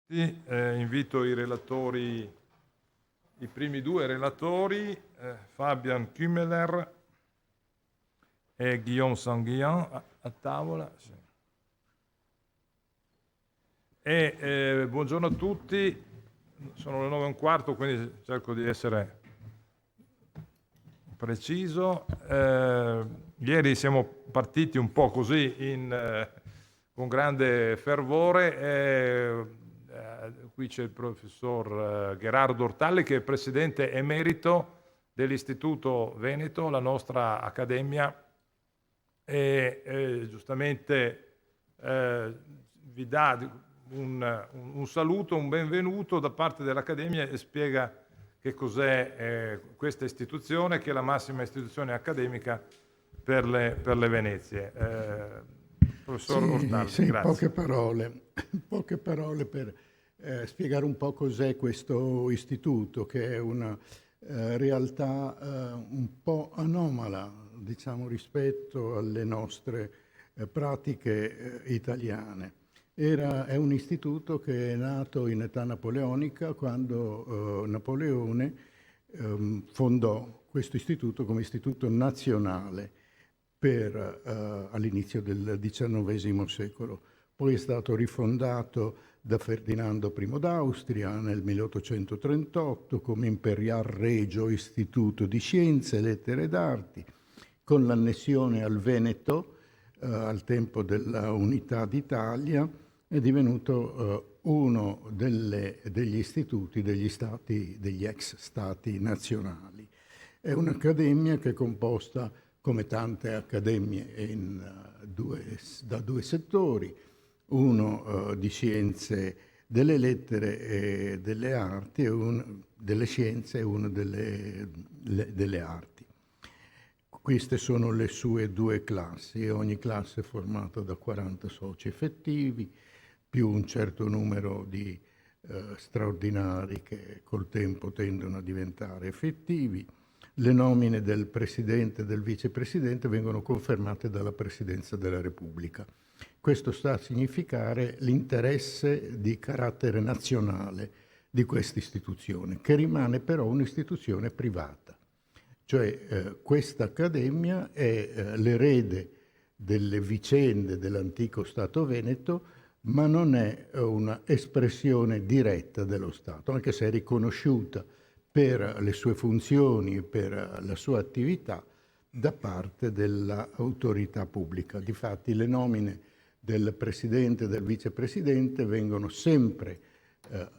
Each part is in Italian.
Invito i relatori, i primi due relatori, Fabian Kümmeler e Guillaume Sanguillan, a tavola. Sì. Buongiorno a tutti, sono le 9:15, quindi cerco di essere preciso. Ieri siamo partiti un po' così con grande fervore. Qui c'è il professor Gherardo Ortalli, che è presidente emerito dell'Istituto Veneto, la nostra accademia, e giustamente vi dà un saluto, un benvenuto da parte dell'Accademia e spiega che cos'è questa istituzione, che è la massima istituzione accademica per le Venezie. Professor Ortalli, sì, grazie. poche parole per spiegare un po' cos'è questo istituto, che è una realtà un po' anomala, diciamo, rispetto alle nostre pratiche italiane. È un istituto che è nato in età napoleonica, quando Napoleone fondò questo istituto come istituto nazionale all'inizio del XIX secolo. Poi è stato rifondato da Ferdinando I d'Austria nel 1838 come Imperial Regio Istituto di Scienze, Lettere ed Arti, con l'annessione al Veneto al tempo della Unità d'Italia. È divenuto uno degli istituti degli ex stati nazionali. È un'accademia che è composta, come tante accademie, da due settori, uno di scienze delle lettere e delle arti, e delle scienze e uno delle arti. Queste sono le sue due classi, e ogni classe è formata da 40 soci effettivi, più un certo numero di straordinari che col tempo tendono a diventare effettivi. Le nomine del presidente e del vicepresidente vengono confermate dalla Presidenza della Repubblica. Questo sta a significare l'interesse di carattere nazionale di questa istituzione, che rimane però un'istituzione privata. Cioè questa accademia è l'erede delle vicende dell'antico Stato Veneto, ma non è una espressione diretta dello Stato, anche se è riconosciuta per le sue funzioni e per la sua attività da parte dell'autorità pubblica. Difatti le nomine del presidente e del vicepresidente vengono sempre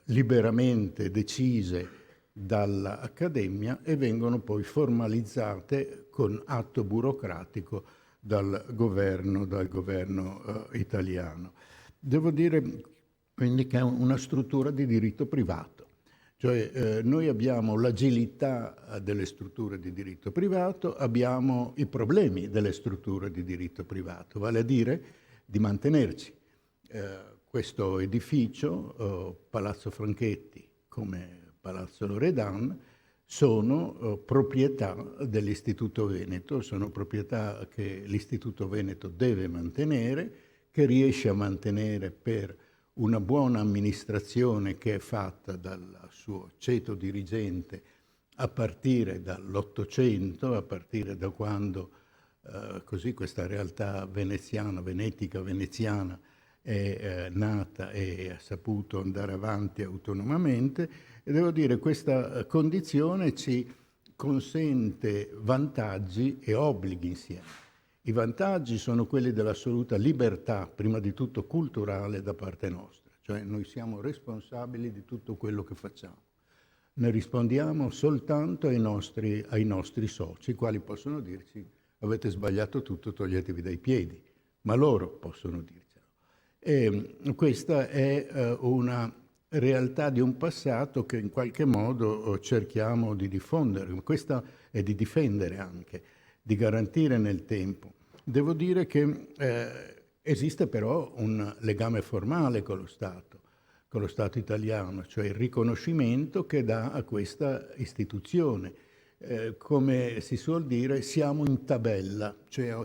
liberamente decise dall'Accademia e vengono poi formalizzate con atto burocratico dal governo italiano. Devo dire quindi che è una struttura di diritto privato, cioè noi abbiamo l'agilità delle strutture di diritto privato, abbiamo i problemi delle strutture di diritto privato, vale a dire di mantenerci. Questo edificio, Palazzo Franchetti come Palazzo Loredan, sono proprietà dell'Istituto Veneto, sono proprietà che l'Istituto Veneto deve mantenere, che riesce a mantenere per una buona amministrazione che è fatta dal suo ceto dirigente a partire dall'Ottocento, a partire da quando così questa realtà veneziana è nata e ha saputo andare avanti autonomamente. E devo dire, questa condizione ci consente vantaggi e obblighi insieme. I vantaggi sono quelli dell'assoluta libertà, prima di tutto culturale, da parte nostra, cioè noi siamo responsabili di tutto quello che facciamo. Ne rispondiamo soltanto ai nostri soci, i quali possono dirci: avete sbagliato tutto, toglietevi dai piedi, ma loro possono dircelo. E questa è una realtà di un passato che in qualche modo cerchiamo di diffondere, questa è di difendere anche, di garantire nel tempo. Devo dire che esiste però un legame formale con lo Stato italiano, cioè il riconoscimento che dà a questa istituzione. Come si suol dire, siamo in tabella, cioè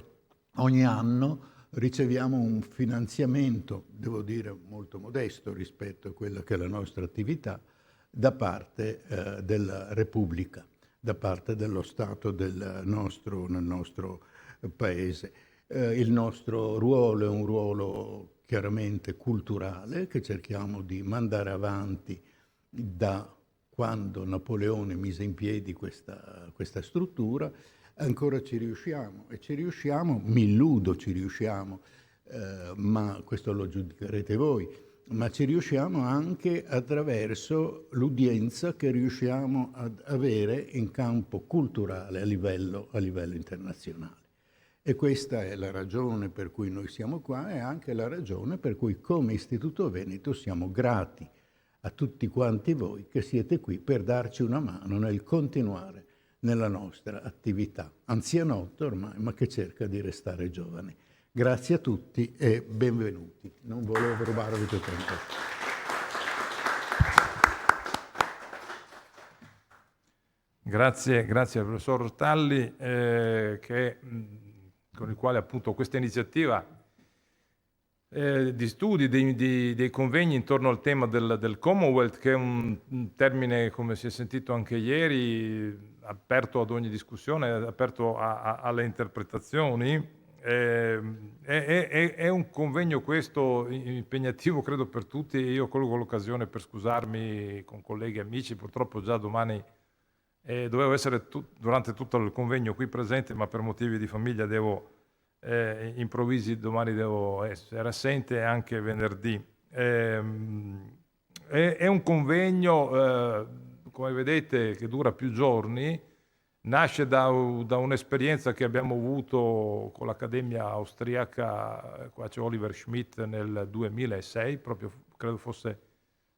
ogni anno riceviamo un finanziamento, devo dire molto modesto rispetto a quella che è la nostra attività, da parte della Repubblica, da parte dello Stato nel nostro paese. Il nostro ruolo è un ruolo chiaramente culturale che cerchiamo di mandare avanti da quando Napoleone mise in piedi questa struttura. Ancora ci riusciamo, e ci riusciamo, mi illudo ci riusciamo, ma questo lo giudicherete voi, ma ci riusciamo anche attraverso l'udienza che riusciamo ad avere in campo culturale a livello internazionale. E questa è la ragione per cui noi siamo qua, e anche la ragione per cui come Istituto Veneto siamo grati a tutti quanti voi che siete qui per darci una mano nel continuare nella nostra attività, anzianotta ormai, ma che cerca di restare giovane. Grazie a tutti e benvenuti. Non volevo rubarvi più tempo. Grazie al professor Ortalli, con il quale appunto questa iniziativa di studi, dei convegni intorno al tema del Commonwealth, che è un termine, come si è sentito anche ieri, aperto ad ogni discussione, aperto alle interpretazioni. È un convegno questo impegnativo, credo, per tutti. Io colgo l'occasione per scusarmi con colleghi e amici, purtroppo già domani dovevo essere durante tutto il convegno qui presente, ma per motivi di famiglia improvvisi domani devo essere assente, anche venerdì. È un convegno, come vedete, che dura più giorni, nasce da un'esperienza che abbiamo avuto con l'Accademia Austriaca, qua c'è Oliver Schmidt, nel 2006, proprio credo fosse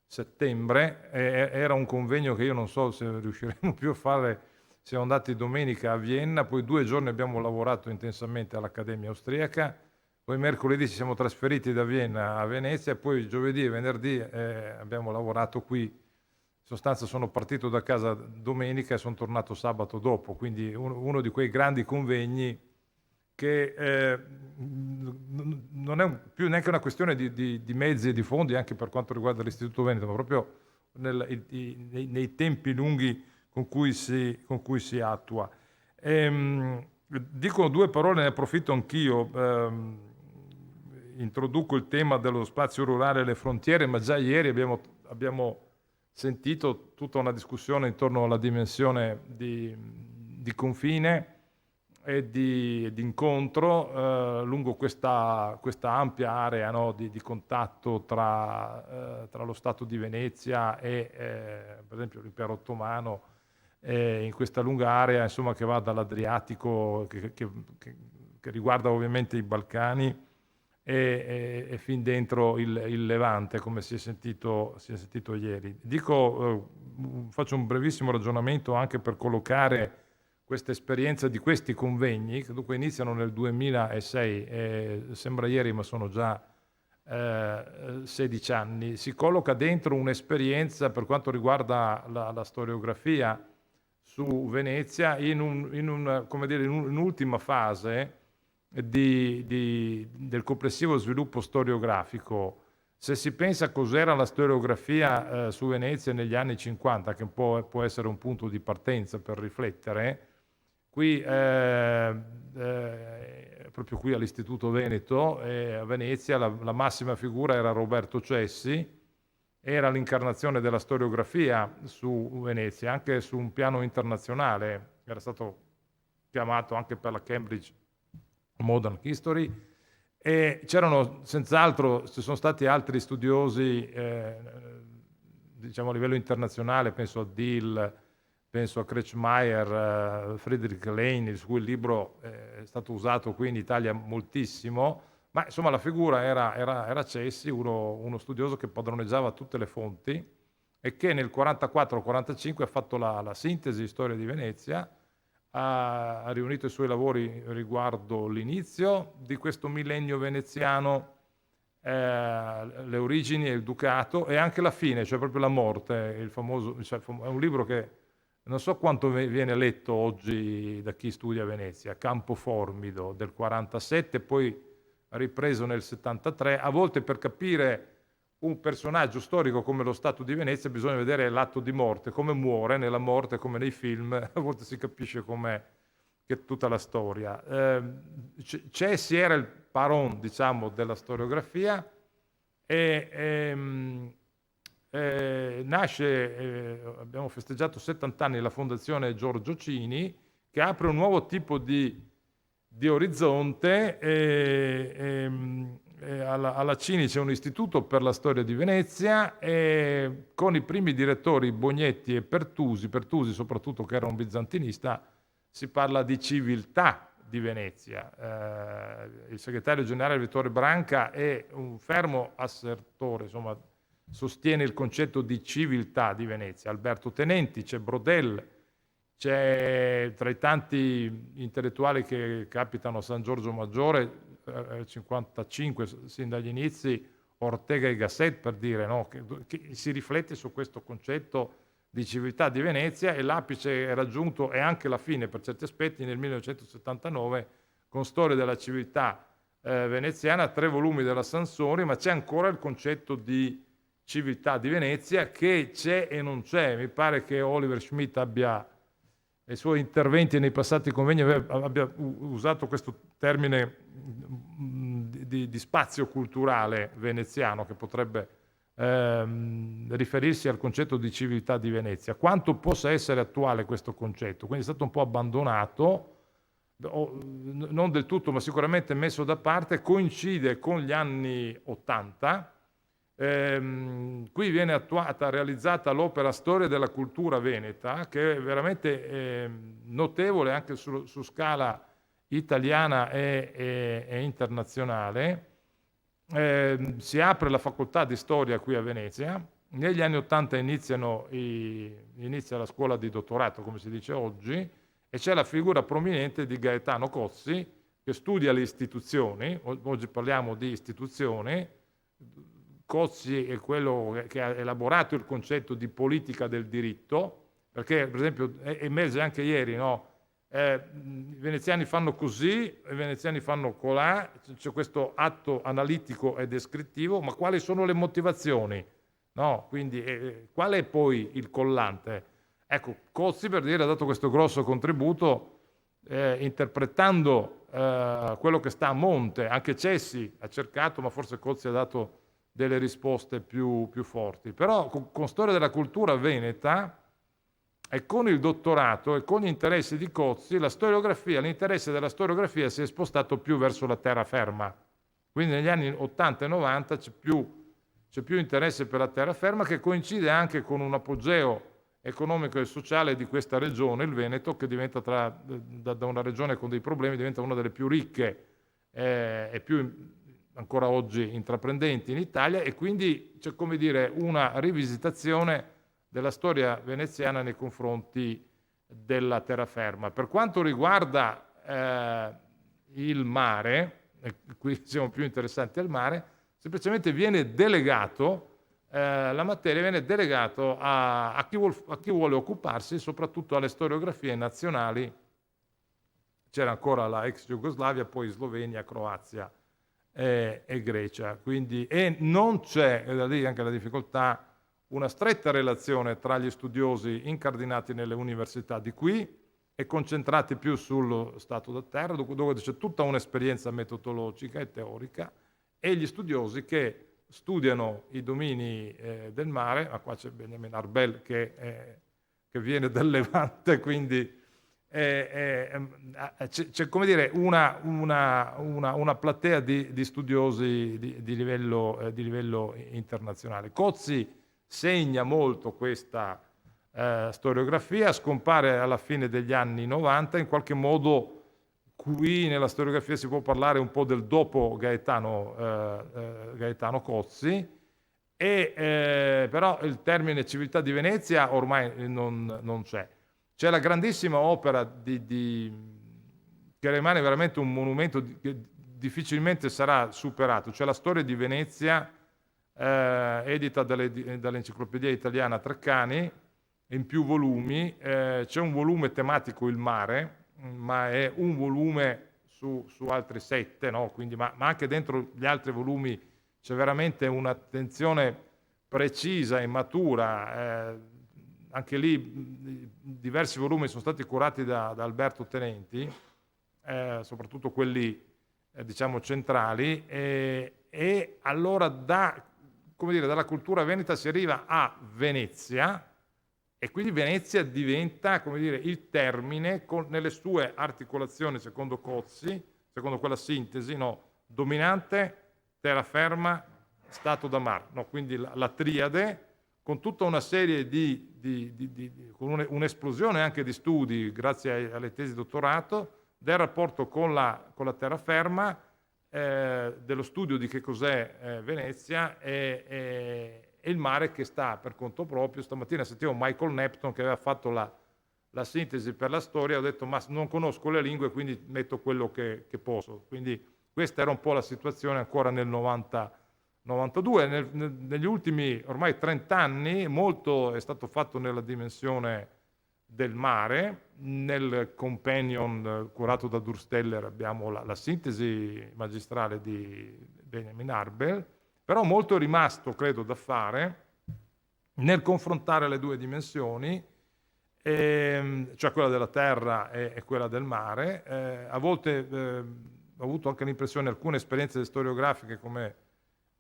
settembre. Era un convegno che io non so se riusciremo più a fare. Siamo andati domenica a Vienna, poi 2 giorni abbiamo lavorato intensamente all'Accademia Austriaca, poi mercoledì ci siamo trasferiti da Vienna a Venezia, e poi giovedì e venerdì abbiamo lavorato qui. In sostanza sono partito da casa domenica e sono tornato sabato dopo, quindi uno di quei grandi convegni che non è più neanche una questione di mezzi e di fondi, anche per quanto riguarda l'Istituto Veneto, ma proprio nei tempi lunghi con cui si attua. Dico 2 parole, ne approfitto anch'io, introduco il tema dello spazio rurale e le frontiere, ma già ieri abbiamo sentito tutta una discussione intorno alla dimensione di confine e di incontro lungo questa ampia area, no, di contatto tra lo Stato di Venezia e per esempio l'impero ottomano, in questa lunga area, insomma, che va dall'Adriatico, che riguarda ovviamente i Balcani e fin dentro il Levante, come si è sentito ieri. Faccio un brevissimo ragionamento anche per collocare questa esperienza di questi convegni, che dunque iniziano nel 2006, sembra ieri ma sono già 16 anni. Si colloca dentro un'esperienza per quanto riguarda la storiografia su Venezia in un'ultima fase del complessivo sviluppo storiografico. Se si pensa a cos'era la storiografia su Venezia negli anni 50, che può essere un punto di partenza per riflettere, qui proprio qui all'Istituto Veneto, a Venezia, la massima figura era Roberto Cessi, era l'incarnazione della storiografia su Venezia, anche su un piano internazionale. Era stato chiamato anche per la Cambridge Modern History, e c'erano senz'altro, ci sono stati altri studiosi diciamo a livello internazionale, penso a Dill, penso a Kretschmeier, Friedrich Lane, il cui libro è stato usato qui in Italia moltissimo, ma insomma la figura era Cessi, uno studioso che padroneggiava tutte le fonti e che nel 44-45 ha fatto la sintesi storia di Venezia, ha riunito i suoi lavori riguardo l'inizio di questo millennio veneziano, le origini e il ducato, e anche la fine, cioè proprio la morte, il famoso, è un libro che non so quanto viene letto oggi da chi studia Venezia, Campo Formido del 47, poi ripreso nel 73. A volte per capire un personaggio storico come lo Stato di Venezia bisogna vedere l'atto di morte, come muore nella morte, come nei film, a volte si capisce com'è che tutta la storia. Si era il paron, diciamo, della storiografia e abbiamo festeggiato 70 anni la Fondazione Giorgio Cini, che apre un nuovo tipo di orizzonte. Alla Cini c'è un istituto per la storia di Venezia, con i primi direttori Bognetti e Pertusi soprattutto, che era un bizantinista. Si parla di civiltà di Venezia. Il segretario generale Vittorio Branca è un fermo assertore, insomma, sostiene il concetto di civiltà di Venezia. Alberto Tenenti, c'è Brodel, c'è tra i tanti intellettuali che capitano a San Giorgio Maggiore, 55, sin dagli inizi, Ortega y Gasset, per dire, no? che si riflette su questo concetto di civiltà di Venezia, e l'apice è raggiunto, e anche la fine per certi aspetti, nel 1979, con Storia della civiltà veneziana, 3 volumi della Sansori, ma c'è ancora il concetto di civiltà di Venezia che c'è e non c'è. Mi pare che Oliver Schmidt abbia, nei suoi interventi nei passati convegni, abbia usato questo termine di spazio culturale veneziano, che potrebbe riferirsi al concetto di civiltà di Venezia. Quanto possa essere attuale questo concetto? Quindi è stato un po' abbandonato, non del tutto, ma sicuramente messo da parte. Coincide con gli anni 80. Qui viene realizzata l'opera Storia della cultura veneta, che è veramente notevole anche su scala italiana e internazionale. Si apre la facoltà di storia qui a Venezia. Negli anni 80 inizia la scuola di dottorato, come si dice oggi, e c'è la figura prominente di Gaetano Cozzi, che studia le istituzioni. Oggi parliamo di istituzioni. Cozzi è quello che ha elaborato il concetto di politica del diritto, perché per esempio emerge anche ieri, no? I veneziani fanno così, i veneziani fanno colà, c'è questo atto analitico e descrittivo, ma quali sono le motivazioni? No? Quindi qual è poi il collante? Ecco, Cozzi, per dire, ha dato questo grosso contributo interpretando quello che sta a monte. Anche Cessi ha cercato, ma forse Cozzi ha dato delle risposte più forti. Però con Storia della cultura veneta e con il dottorato e con gli interessi di Cozzi, l'interesse della storiografia si è spostato più verso la terraferma. Quindi negli anni 80 e 90 c'è più interesse per la terraferma, che coincide anche con un apogeo economico e sociale di questa regione, il Veneto, che diventa da una regione con dei problemi, diventa una delle più ricche e più ancora oggi intraprendenti in Italia, e quindi c'è, come dire, una rivisitazione della storia veneziana nei confronti della terraferma. Per quanto riguarda il mare, e qui siamo più interessanti al mare, semplicemente viene delegato, la materia viene delegato a chi vuole occuparsi, soprattutto alle storiografie nazionali. C'era ancora la ex Jugoslavia, poi Slovenia, Croazia e Grecia. Quindi, e non c'è, da lì anche la difficoltà, una stretta relazione tra gli studiosi incardinati nelle università di qui e concentrati più sullo stato da terra, dove c'è tutta un'esperienza metodologica e teorica, e gli studiosi che studiano i domini del mare. Ma qua c'è Benjamin Arbel che viene dal Levante, quindi c'è, come dire, una platea di studiosi di livello internazionale. Cozzi segna molto questa storiografia, scompare alla fine degli anni 90, in qualche modo qui nella storiografia si può parlare un po' del dopo Gaetano Cozzi, però il termine civiltà di Venezia ormai non c'è. C'è la grandissima opera che rimane veramente un monumento che difficilmente sarà superato, cioè la storia di Venezia, edita dall'Enciclopedia Italiana Treccani in più volumi. C'è un volume tematico, il mare, ma è un volume su altri 7, no? Quindi, ma anche dentro gli altri volumi c'è veramente un'attenzione precisa e matura. Anche lì diversi volumi sono stati curati da Alberto Tenenti, soprattutto quelli diciamo centrali, e allora dalla cultura veneta si arriva a Venezia, e quindi Venezia diventa, come dire, il termine nelle sue articolazioni, secondo Cozzi, secondo quella sintesi, no? Dominante, terraferma, stato da mar, no? Quindi la triade, con tutta una serie con un'esplosione anche di studi, grazie alle tesi di dottorato, del rapporto con la terraferma, dello studio di che cos'è Venezia e il mare che sta per conto proprio. Stamattina sentivo Michael Neptune che aveva fatto la sintesi per la storia, ho detto ma non conosco le lingue, quindi metto quello che posso. Quindi questa era un po' la situazione ancora nel 92. Negli ultimi ormai 30 anni molto è stato fatto nella dimensione del mare. Nel companion curato da Dursteller abbiamo la sintesi magistrale di Benjamin Arbel, però molto è rimasto, credo, da fare nel confrontare le due dimensioni, cioè quella della terra e quella del mare. A volte ho avuto anche l'impressione, alcune esperienze storiografiche come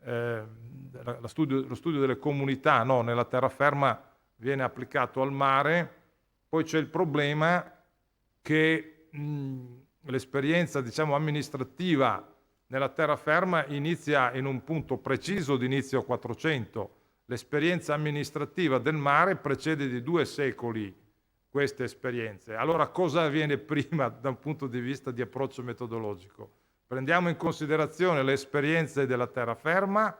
lo studio delle comunità, no? Nella terraferma viene applicato al mare. Poi c'è il problema che l'esperienza, diciamo, amministrativa nella terraferma inizia in un punto preciso di inizio 400. L'esperienza amministrativa del mare precede di 2 secoli queste esperienze. Allora cosa avviene prima da un punto di vista di approccio metodologico? Prendiamo in considerazione le esperienze della terraferma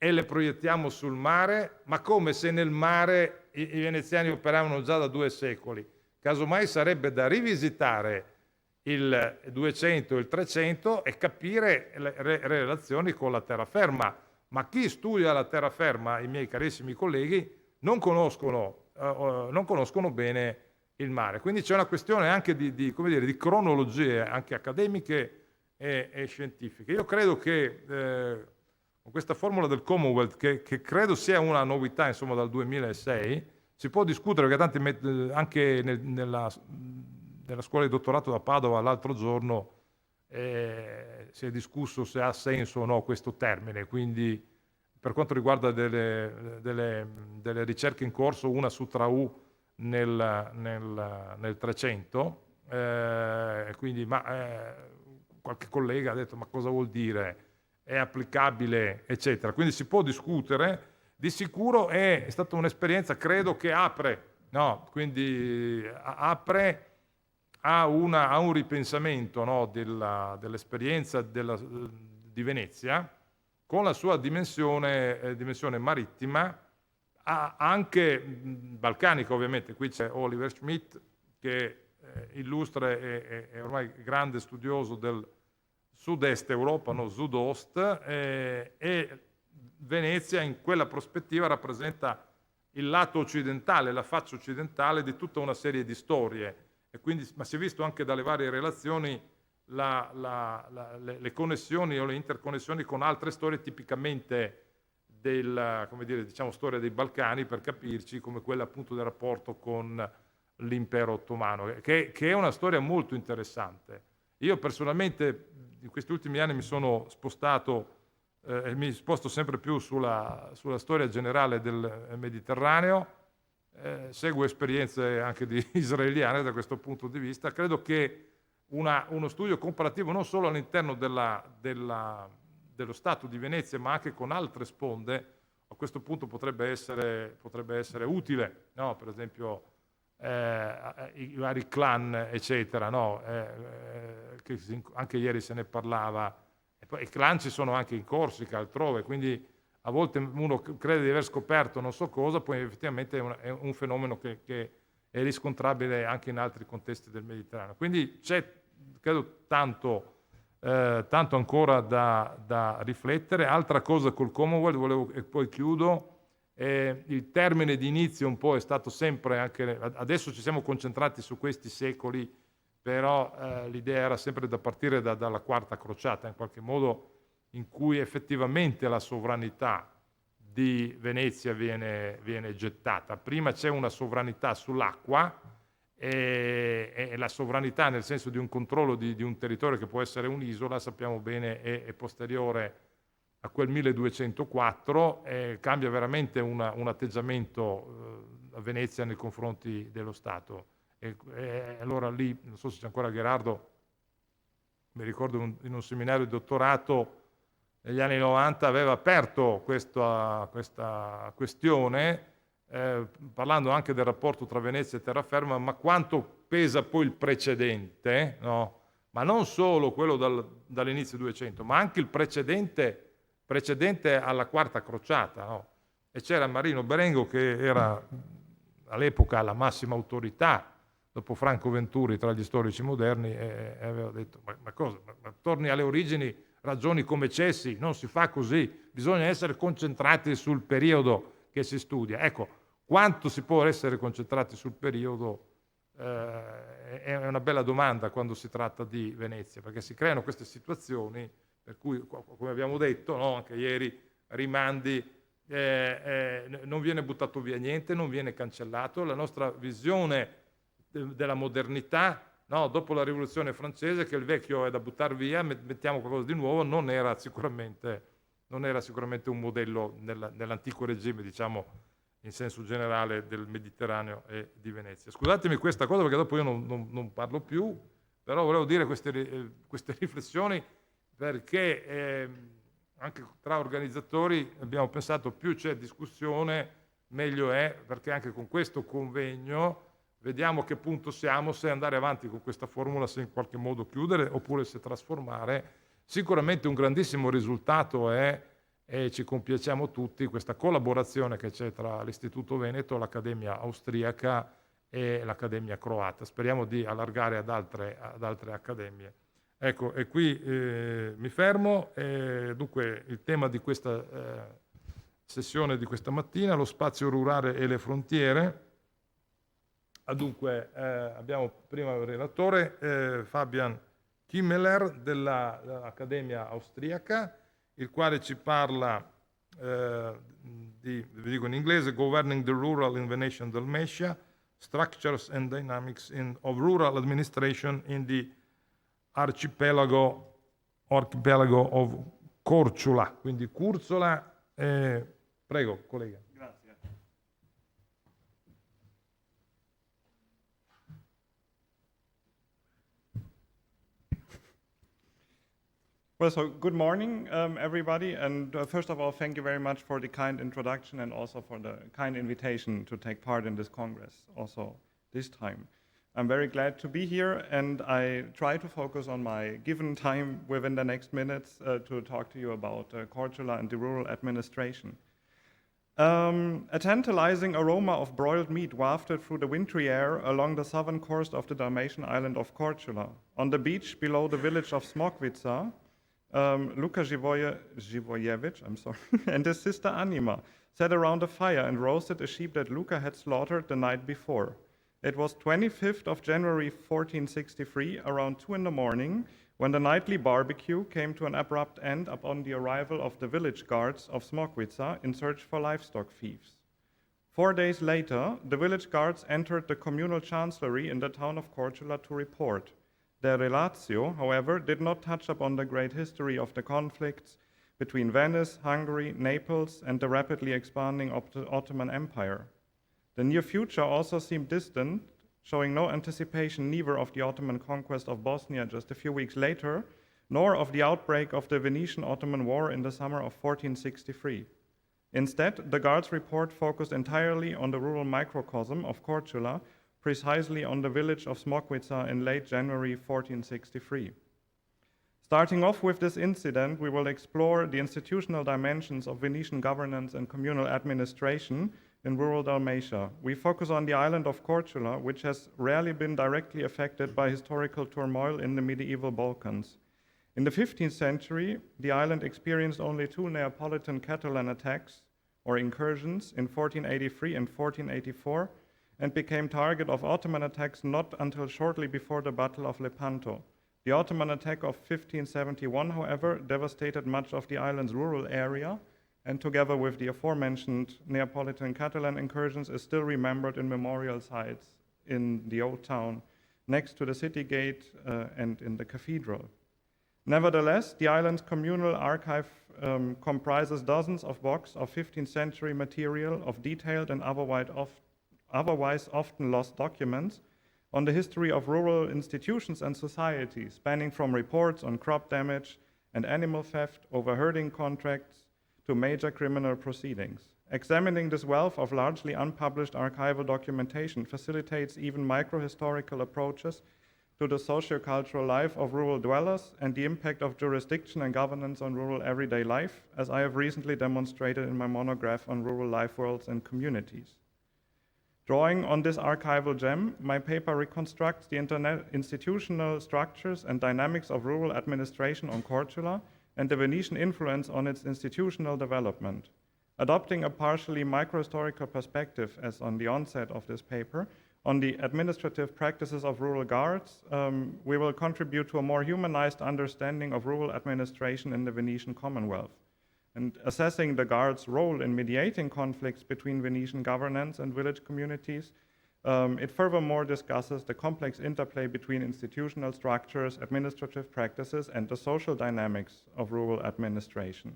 e le proiettiamo sul mare, ma come se nel mare i veneziani operavano già da 2 secoli. Casomai sarebbe da rivisitare il 200 e il 300 e capire le relazioni con la terraferma. Ma chi studia la terraferma, i miei carissimi colleghi, non conoscono bene il mare. Quindi c'è una questione anche di cronologie, anche accademiche e scientifiche. Io credo che con questa formula del Commonwealth, che credo sia una novità, insomma, dal 2006, si può discutere, perché tanti anche nella scuola di dottorato da Padova l'altro giorno si è discusso se ha senso o no questo termine. Quindi per quanto riguarda delle ricerche in corso, una su Traù nel 300, quindi qualche collega ha detto ma cosa vuol dire? È applicabile, eccetera. Quindi si può discutere. Di sicuro è stata un'esperienza, credo, che apre a un ripensamento, no, dell'esperienza di Venezia con la sua dimensione marittima, anche balcanica ovviamente. Qui c'è Oliver Schmidt che illustra è ormai grande studioso del sud-est Europa, no, sud-ost, e Venezia in quella prospettiva rappresenta il lato occidentale, la faccia occidentale di tutta una serie di storie, e quindi, ma si è visto anche dalle varie relazioni le connessioni o le interconnessioni con altre storie tipicamente storia dei Balcani, per capirci, come quella appunto del rapporto con l'impero ottomano, che è una storia molto interessante. Io personalmente in questi ultimi anni mi sono spostato e mi sposto sempre più sulla storia generale del Mediterraneo, seguo esperienze anche israeliane da questo punto di vista. Credo che uno studio comparativo non solo all'interno dello Stato di Venezia, ma anche con altre sponde, a questo punto potrebbe essere utile, no? Per esempio i vari clan, eccetera, no? Che anche ieri se ne parlava. E poi i clan ci sono anche in Corsica, altrove, quindi a volte uno crede di aver scoperto non so cosa, poi effettivamente è un fenomeno che è riscontrabile anche in altri contesti del Mediterraneo. Quindi c'è, credo, tanto ancora da riflettere. Altra cosa col Commonwealth, e poi chiudo, il termine di inizio un po' è stato sempre, anche adesso ci siamo concentrati su questi secoli però l'idea era sempre da partire dalla quarta crociata, in qualche modo, in cui effettivamente la sovranità di Venezia viene gettata. Prima c'è una sovranità sull'acqua e la sovranità nel senso di un controllo di un territorio che può essere un'isola, sappiamo bene, è posteriore a quel 1204, cambia veramente un atteggiamento a Venezia nei confronti dello Stato. E allora lì, non so se c'è ancora Gherardo, mi ricordo in un seminario di dottorato negli anni 90 aveva aperto questa questione, parlando anche del rapporto tra Venezia e terraferma, ma quanto pesa poi il precedente, no? Ma non solo quello dall'inizio 200, ma anche il precedente alla quarta crociata, no? E c'era Marino Berengo che era all'epoca la massima autorità dopo Franco Venturi tra gli storici moderni e aveva detto ma cosa? Ma torni alle origini, ragioni come cessi, non si fa così, bisogna essere concentrati sul periodo che si studia. Ecco, quanto si può essere concentrati sul periodo è una bella domanda quando si tratta di Venezia, perché si creano queste situazioni per cui, come abbiamo detto, no, anche ieri, rimandi, non viene buttato via niente, non viene cancellato. La nostra visione della modernità, no, dopo la rivoluzione francese, che il vecchio è da buttare via, mettiamo qualcosa di nuovo, non era sicuramente un modello nell'antico regime, diciamo, in senso generale del Mediterraneo e di Venezia. Scusatemi questa cosa perché dopo io non parlo più, però volevo dire queste riflessioni perché anche tra organizzatori abbiamo pensato più c'è discussione meglio è, perché anche con questo convegno vediamo a che punto siamo, se andare avanti con questa formula, se in qualche modo chiudere oppure se trasformare. Sicuramente un grandissimo risultato è, e ci compiacciamo tutti, questa collaborazione che c'è tra l'Istituto Veneto, l'Accademia Austriaca e l'Accademia Croata. Speriamo di allargare ad altre accademie. Ecco, e qui mi fermo. Dunque, il tema di questa sessione di questa mattina, lo spazio rurale e le frontiere. Dunque, abbiamo prima il relatore Fabian Kimmeler dell'Accademia Austriaca, il quale ci parla vi dico in inglese, Governing the Rural in Venetian Dalmatia, Structures and Dynamics of Rural Administration in the Archipelago of Korčula, quindi Curzola. Prego, collega. Grazie. Well, so good morning, everybody, and first of all, thank you very much for the kind introduction and also for the kind invitation to take part in this Congress, also this time. I'm very glad to be here, and I try to focus on my given time within the next minutes to talk to you about Korčula and the rural administration. A tantalizing aroma of broiled meat wafted through the wintry air along the southern coast of the Dalmatian island of Korčula. On the beach below the village of Smokvica, Luka Živojevic, and his sister Anima sat around a fire and roasted a sheep that Luka had slaughtered the night before. It was 25th of January 1463, around 2 in the morning, when the nightly barbecue came to an abrupt end upon the arrival of the village guards of Smokvica in search for livestock thieves. 4 days later, the village guards entered the communal chancellery in the town of Korčula to report. Their relatio, however, did not touch upon the great history of the conflicts between Venice, Hungary, Naples, and the rapidly expanding Ottoman Empire. The near future also seemed distant, showing no anticipation neither of the Ottoman conquest of Bosnia just a few weeks later, nor of the outbreak of the Venetian-Ottoman War in the summer of 1463. Instead, the Guards' report focused entirely on the rural microcosm of Korčula, precisely on the village of Smokvica in late January 1463. Starting off with this incident, we will explore the institutional dimensions of Venetian governance and communal administration in rural Dalmatia. We focus on the island of Korčula, which has rarely been directly affected by historical turmoil in the medieval Balkans. In the 15th century, the island experienced only 2 Neapolitan Catalan attacks or incursions in 1483 and 1484, and became target of Ottoman attacks not until shortly before the Battle of Lepanto. The Ottoman attack of 1571, however, devastated much of the island's rural area, and together with the aforementioned Neapolitan Catalan incursions is still remembered in memorial sites in the old town, next to the city gate and in the cathedral. Nevertheless, the island's communal archive comprises dozens of boxes of 15th century material of detailed and otherwise often lost documents on the history of rural institutions and societies, spanning from reports on crop damage and animal theft over herding contracts to major criminal proceedings. Examining this wealth of largely unpublished archival documentation facilitates even microhistorical approaches to the socio-cultural life of rural dwellers and the impact of jurisdiction and governance on rural everyday life, as I have recently demonstrated in my monograph on rural life worlds and communities. Drawing on this archival gem, my paper reconstructs the institutional structures and dynamics of rural administration on Korčula and the Venetian influence on its institutional development. Adopting a partially microhistorical perspective, as on the onset of this paper, on the administrative practices of rural guards, we will contribute to a more humanized understanding of rural administration in the Venetian Commonwealth. And assessing the guards' role in mediating conflicts between Venetian governance and village communities, it furthermore discusses the complex interplay between institutional structures, administrative practices, and the social dynamics of rural administration.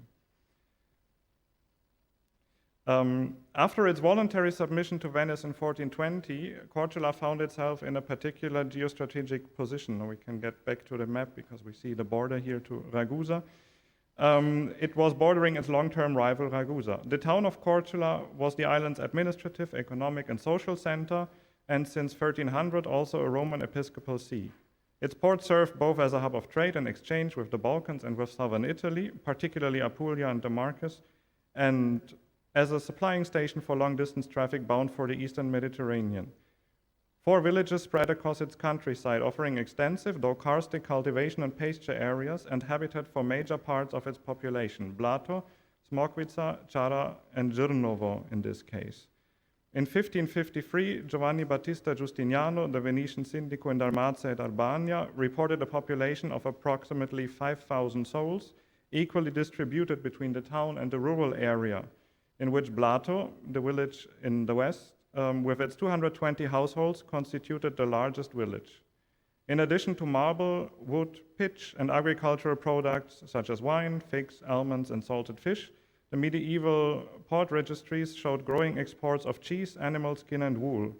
After its voluntary submission to Venice in 1420, Korčula found itself in a particular geostrategic position. We can get back to the map because we see the border here to Ragusa. It was bordering its long-term rival Ragusa. The town of Korčula was the island's administrative, economic, and social center, and since 1300 also a Roman episcopal see. Its port served both as a hub of trade and exchange with the Balkans and with southern Italy, particularly Apulia and the Marches, and as a supplying station for long-distance traffic bound for the eastern Mediterranean. 4 villages spread across its countryside, offering extensive, though karstic cultivation and pasture areas and habitat for major parts of its population, Blato, Smokvica, Čara, and Žrnovo in this case. In 1553, Giovanni Battista Giustiniano, the Venetian Sindaco in Dalmatia and Albania, reported a population of approximately 5,000 souls, equally distributed between the town and the rural area, in which Blato, the village in the west, with its 220 households, constituted the largest village. In addition to marble, wood, pitch, and agricultural products such as wine, figs, almonds, and salted fish, the medieval port registries showed growing exports of cheese, animal skin, and wool.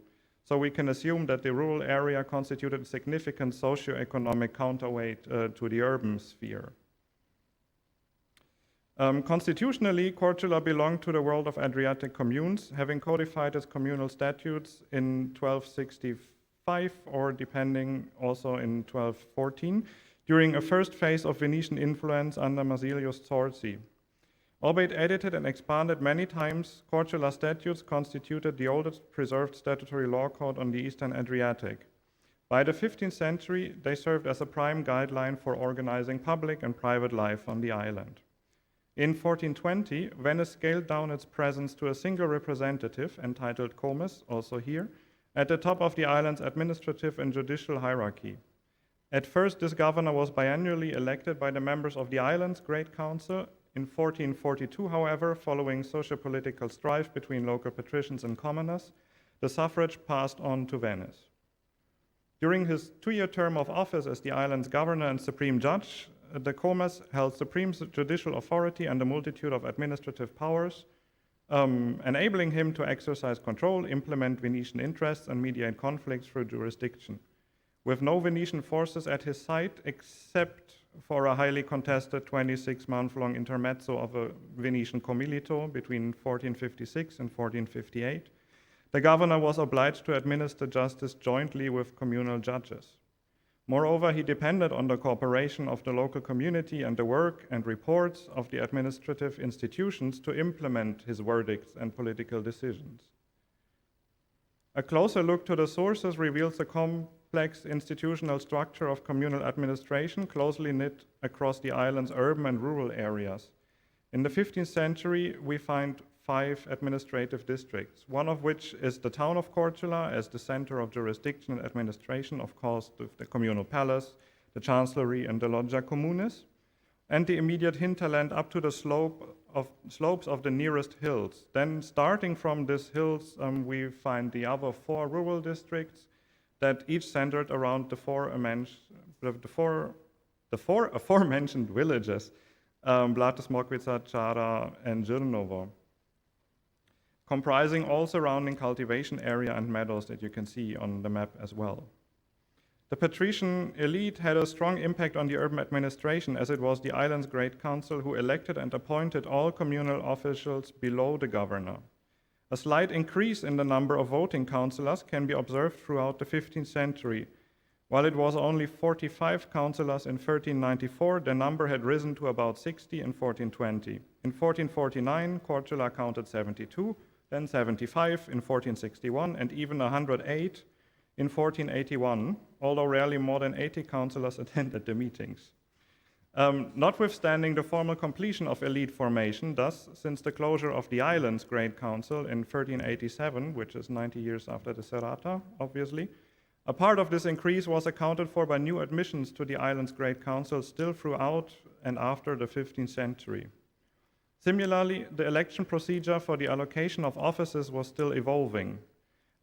So we can assume that the rural area constituted a significant socio-economic counterweight to the urban sphere. Constitutionally, Korčula belonged to the world of Adriatic communes, having codified its communal statutes in 1265 or depending also in 1214, during a first phase of Venetian influence under Masilius Zorzi. Albeit edited and expanded many times, Korčula statutes constituted the oldest preserved statutory law code on the Eastern Adriatic. By the 15th century, they served as a prime guideline for organizing public and private life on the island. In 1420, Venice scaled down its presence to a single representative, entitled Comes, also here, at the top of the island's administrative and judicial hierarchy. At first, this governor was biannually elected by the members of the island's Great Council. In 1442, however, following socio-political strife between local patricians and commoners, the suffrage passed on to Venice. During his 2-year term of office as the island's governor and supreme judge, the Comes held supreme judicial authority and a multitude of administrative powers, enabling him to exercise control, implement Venetian interests, and mediate conflicts through jurisdiction. With no Venetian forces at his side, except for a highly contested 26-month-long intermezzo of a Venetian comilito between 1456 and 1458, the governor was obliged to administer justice jointly with communal judges. Moreover, he depended on the cooperation of the local community and the work and reports of the administrative institutions to implement his verdicts and political decisions. A closer look to the sources reveals the complex institutional structure of communal administration closely knit across the island's urban and rural areas. In the 15th century, we find 5 administrative districts, one of which is the town of Korčula as the center of jurisdiction and administration, of course, the communal palace, the chancellery, and the loggia communis, and the immediate hinterland up to the slopes of the nearest hills. Then, starting from these hills, we find the other 4 rural districts that each centered around the four aforementioned villages, Blata, Smokvica, Chara, and Žirnovo, comprising all surrounding cultivation area and meadows that you can see on the map as well. The patrician elite had a strong impact on the urban administration, as it was the island's Great Council who elected and appointed all communal officials below the governor. A slight increase in the number of voting councillors can be observed throughout the 15th century. While it was only 45 councillors in 1394, the number had risen to about 60 in 1420. In 1449, Korčula counted 72, then 75 in 1461, and even 108 in 1481, although rarely more than 80 councillors attended the meetings. Notwithstanding the formal completion of elite formation, thus, since the closure of the island's Great Council in 1387, which is 90 years after the Serrata, obviously, a part of this increase was accounted for by new admissions to the island's Great Council still throughout and after the 15th century. Similarly, the election procedure for the allocation of offices was still evolving.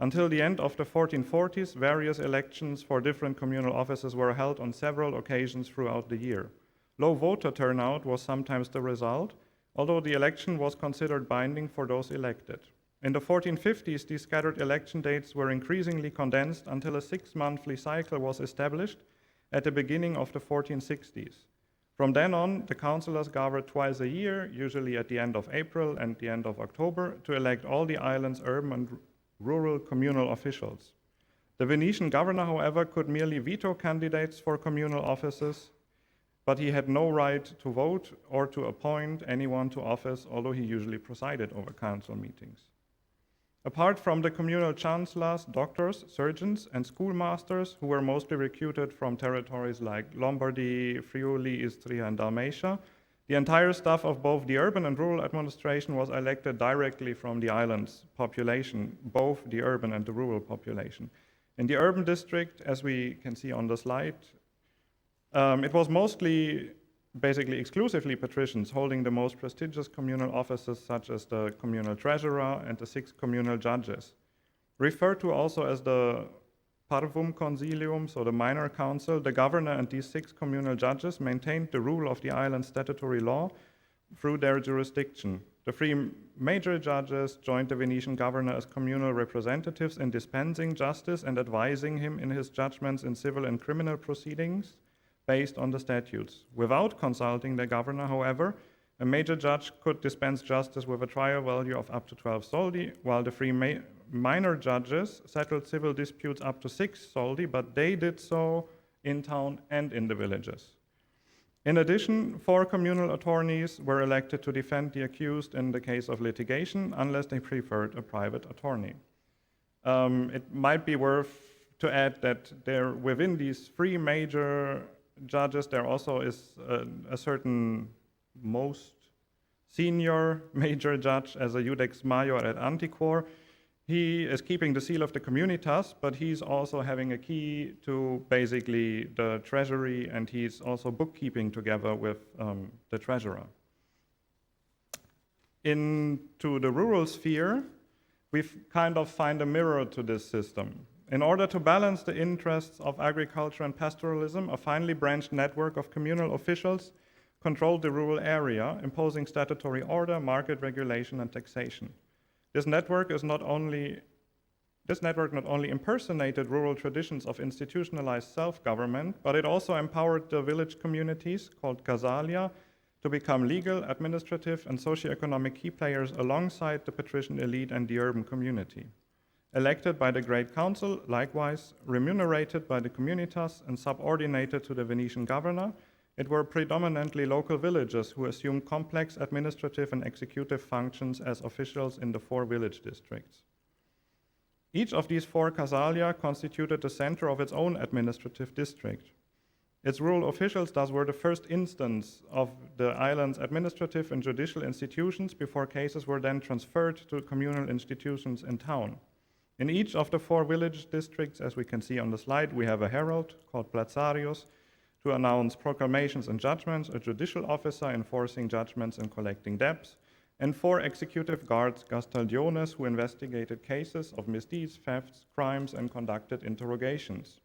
Until the end of the 1440s, various elections for different communal offices were held on several occasions throughout the year. Low voter turnout was sometimes the result, although the election was considered binding for those elected. In the 1450s, these scattered election dates were increasingly condensed until a 6-monthly cycle was established at the beginning of the 1460s. From then on, the councillors gathered twice a year, usually at the end of April and the end of October, to elect all the island's urban and rural communal officials. The Venetian governor, however, could merely veto candidates for communal offices, but he had no right to vote or to appoint anyone to office, although he usually presided over council meetings. Apart from the communal chancellors, doctors, surgeons, and schoolmasters, who were mostly recruited from territories like Lombardy, Friuli, Istria, and Dalmatia, the entire staff of both the urban and rural administration was elected directly from the island's population, both the urban and the rural population. In the urban district, as we can see on the slide, it was mostly, basically exclusively patricians holding the most prestigious communal offices, such as the communal treasurer and the 6 communal judges. Referred to also as the Parvum Consilium, so the minor council, the governor and these 6 communal judges maintained the rule of the island's statutory law through their jurisdiction. The 3 major judges joined the Venetian governor as communal representatives in dispensing justice and advising him in his judgments in civil and criminal proceedings based on the statutes. Without consulting the governor, however, a major judge could dispense justice with a trial value of up to 12 soldi, while the 3 minor judges settled civil disputes up to 6 soldi, but they did so in town and in the villages. In addition, 4 communal attorneys were elected to defend the accused in the case of litigation, unless they preferred a private attorney. It might be worth to add that there, within these 3 major judges, there also is a certain most senior major judge as a Judex Major at Antiquor. He is keeping the seal of the communitas, but he's also having a key to basically the treasury, and he's also bookkeeping together with the treasurer. Into the rural sphere, we kind of find a mirror to this system. In order to balance the interests of agriculture and pastoralism, a finely branched network of communal officials controlled the rural area, imposing statutory order, market regulation, and taxation. This network not only impersonated rural traditions of institutionalized self-government, but it also empowered the village communities, called casalia, to become legal, administrative, and socioeconomic key players alongside the patrician elite and the urban community. Elected by the Great Council, likewise, remunerated by the communitas and subordinated to the Venetian governor, it were predominantly local villagers who assumed complex administrative and executive functions as officials in the 4 village districts. Each of these 4 casalia constituted the center of its own administrative district. Its rural officials thus were the first instance of the island's administrative and judicial institutions before cases were then transferred to communal institutions in town. In each of the 4 village districts, as we can see on the slide, we have a herald called Platsarios to announce proclamations and judgments, a judicial officer enforcing judgments and collecting debts, and 4 executive guards, Gastaldiones, who investigated cases of misdeeds, thefts, crimes, and conducted interrogations.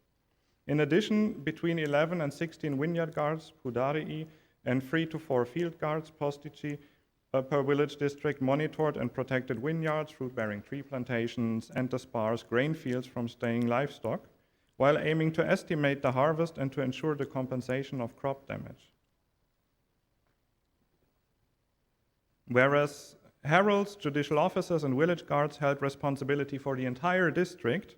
In addition, between 11 and 16 vineyard guards, Poudarii, and 3 to 4 field guards, Postici, per village district monitored and protected vineyards, fruit-bearing tree plantations, and the sparse grain fields from straying livestock, while aiming to estimate the harvest and to ensure the compensation of crop damage. Whereas heralds, judicial officers, and village guards held responsibility for the entire district,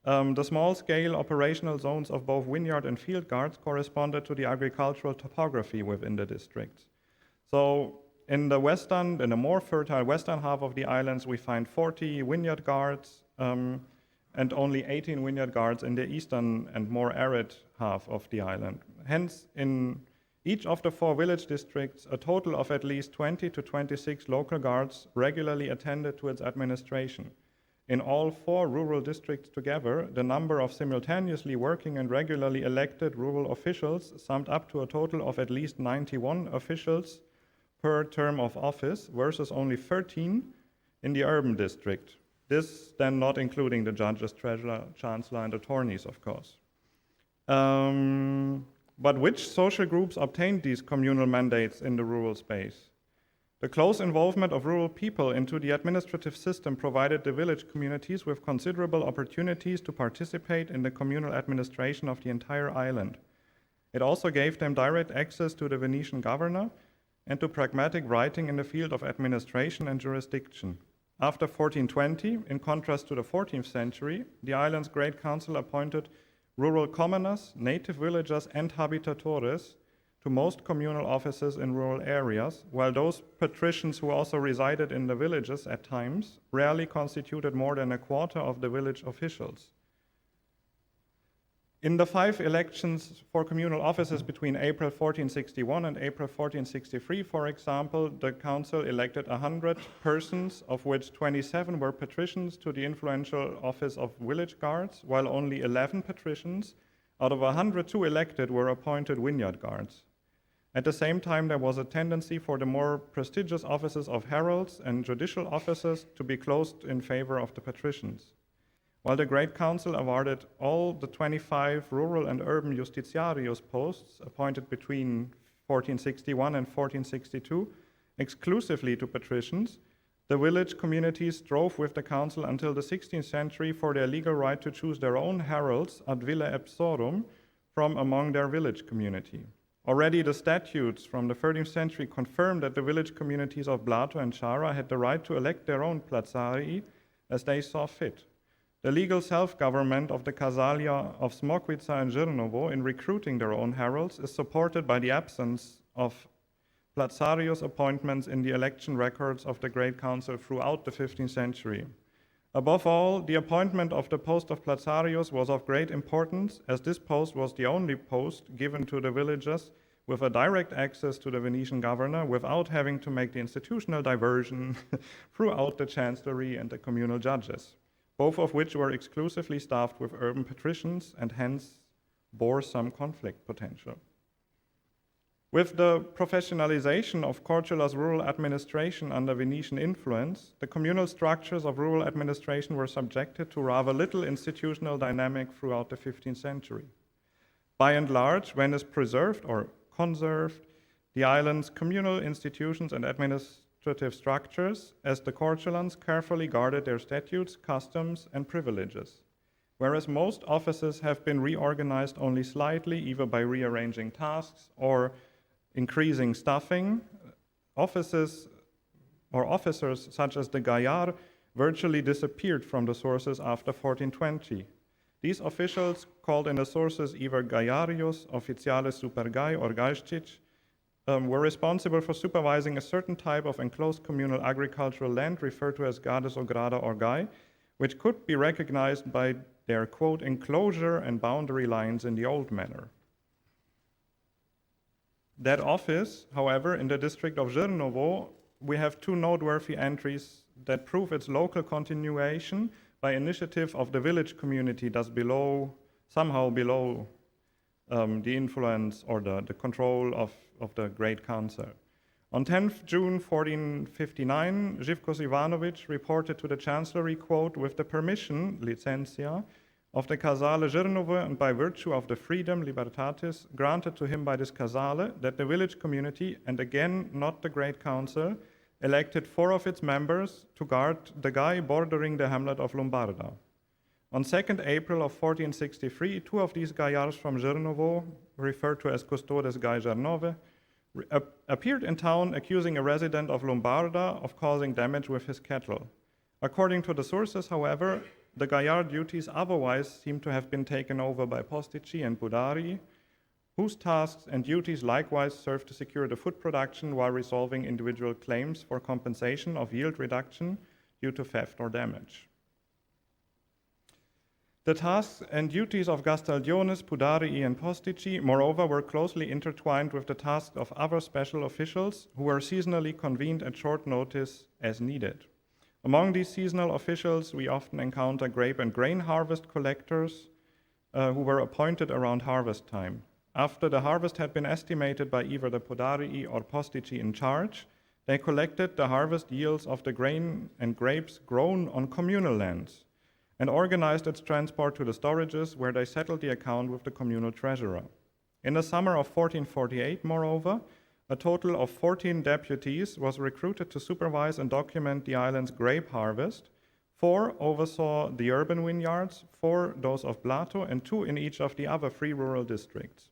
the small-scale operational zones of both vineyard and field guards corresponded to the agricultural topography within the districts. So in the more fertile western half of the islands, we find 40 vineyard guards and only 18 vineyard guards in the eastern and more arid half of the island. Hence, in each of the 4 village districts, a total of at least 20 to 26 local guards regularly attended to its administration. In all 4 rural districts together, the number of simultaneously working and regularly elected rural officials summed up to a total of at least 91 officials per term of office versus only 13 in the urban district. This then not including the judges, treasurer, chancellor, and attorneys, of course. But which social groups obtained these communal mandates in the rural space? The close involvement of rural people into the administrative system provided the village communities with considerable opportunities to participate in the communal administration of the entire island. It also gave them direct access to the Venetian governor and to pragmatic writing in the field of administration and jurisdiction. After 1420, in contrast to the 14th century, the island's Great Council appointed rural commoners, native villagers, and habitatores to most communal offices in rural areas, while those patricians who also resided in the villages at times rarely constituted more than a quarter of the village officials. In the 5 elections for communal offices between April 1461 and April 1463, for example, the council elected 100 persons, of which 27 were patricians to the influential office of village guards, while only 11 patricians out of 102 elected were appointed vineyard guards. At the same time, there was a tendency for the more prestigious offices of heralds and judicial officers to be closed in favor of the patricians. While the Great Council awarded all the 25 rural and urban justiciarios posts appointed between 1461 and 1462 exclusively to patricians, the village communities strove with the council until the 16th century for their legal right to choose their own heralds ad villa ipsorum from among their village community. Already the statutes from the 13th century confirmed that the village communities of Blato and Chara had the right to elect their own platsarii as they saw fit. The legal self-government of the Casalia of Smokvica and Žrnovo in recruiting their own heralds is supported by the absence of platsarios appointments in the election records of the Great Council throughout the 15th century. Above all, the appointment of the post of platsarios was of great importance, as this post was the only post given to the villagers with a direct access to the Venetian governor without having to make the institutional diversion throughout the chancellery and the communal judges, both of which were exclusively staffed with urban patricians and hence bore some conflict potential. With the professionalization of Korčula's rural administration under Venetian influence, the communal structures of rural administration were subjected to rather little institutional dynamic throughout the 15th century. By and large, Venice preserved or conserved the island's communal institutions and administrative structures as the Korčulans carefully guarded their statutes, customs, and privileges. Whereas most offices have been reorganized only slightly, either by rearranging tasks or increasing staffing, offices or officers such as the Gaillard virtually disappeared from the sources after 1420. These officials, called in the sources either Gaillarios, Oficiales Supergai, or Gaiscic, were responsible for supervising a certain type of enclosed communal agricultural land referred to as Gades or Grada or Gai, which could be recognized by their, quote, enclosure and boundary lines in the old manner. That office, however, in the district of Žrnovo, we have two noteworthy entries that prove its local continuation by initiative of the village community, thus somehow below the influence or the control of the Great Council. On 10th June 1459, Živko Ivanović reported to the Chancellery, quote, with the permission, licencia, of the Casale Žrnovo and by virtue of the freedom, libertatis, granted to him by this Casale, that the village community, and again not the Great Council, elected 4 of its members to guard the Gai bordering the hamlet of Lombarda. On 2nd April of 1463, 2 of these Gaiards from Žrnovo, referred to as Custodes Gai Žrnove, appeared in town accusing a resident of Lombarda of causing damage with his cattle. According to the sources, however, the Gaiard duties otherwise seem to have been taken over by Postici and Budari, whose tasks and duties likewise serve to secure the food production while resolving individual claims for compensation of yield reduction due to theft or damage. The tasks and duties of Gastaldones, Pudarii, and Postici, moreover, were closely intertwined with the tasks of other special officials who were seasonally convened at short notice as needed. Among these seasonal officials, we often encounter grape and grain harvest collectors who were appointed around harvest time. After the harvest had been estimated by either the Pudarii or Postici in charge, they collected the harvest yields of the grain and grapes grown on communal lands and organized its transport to the storages where they settled the account with the communal treasurer. In the summer of 1448, moreover, a total of 14 deputies was recruited to supervise and document the island's grape harvest. 4 oversaw the urban vineyards, 4 those of Blato, and 2 in each of the other 3 rural districts.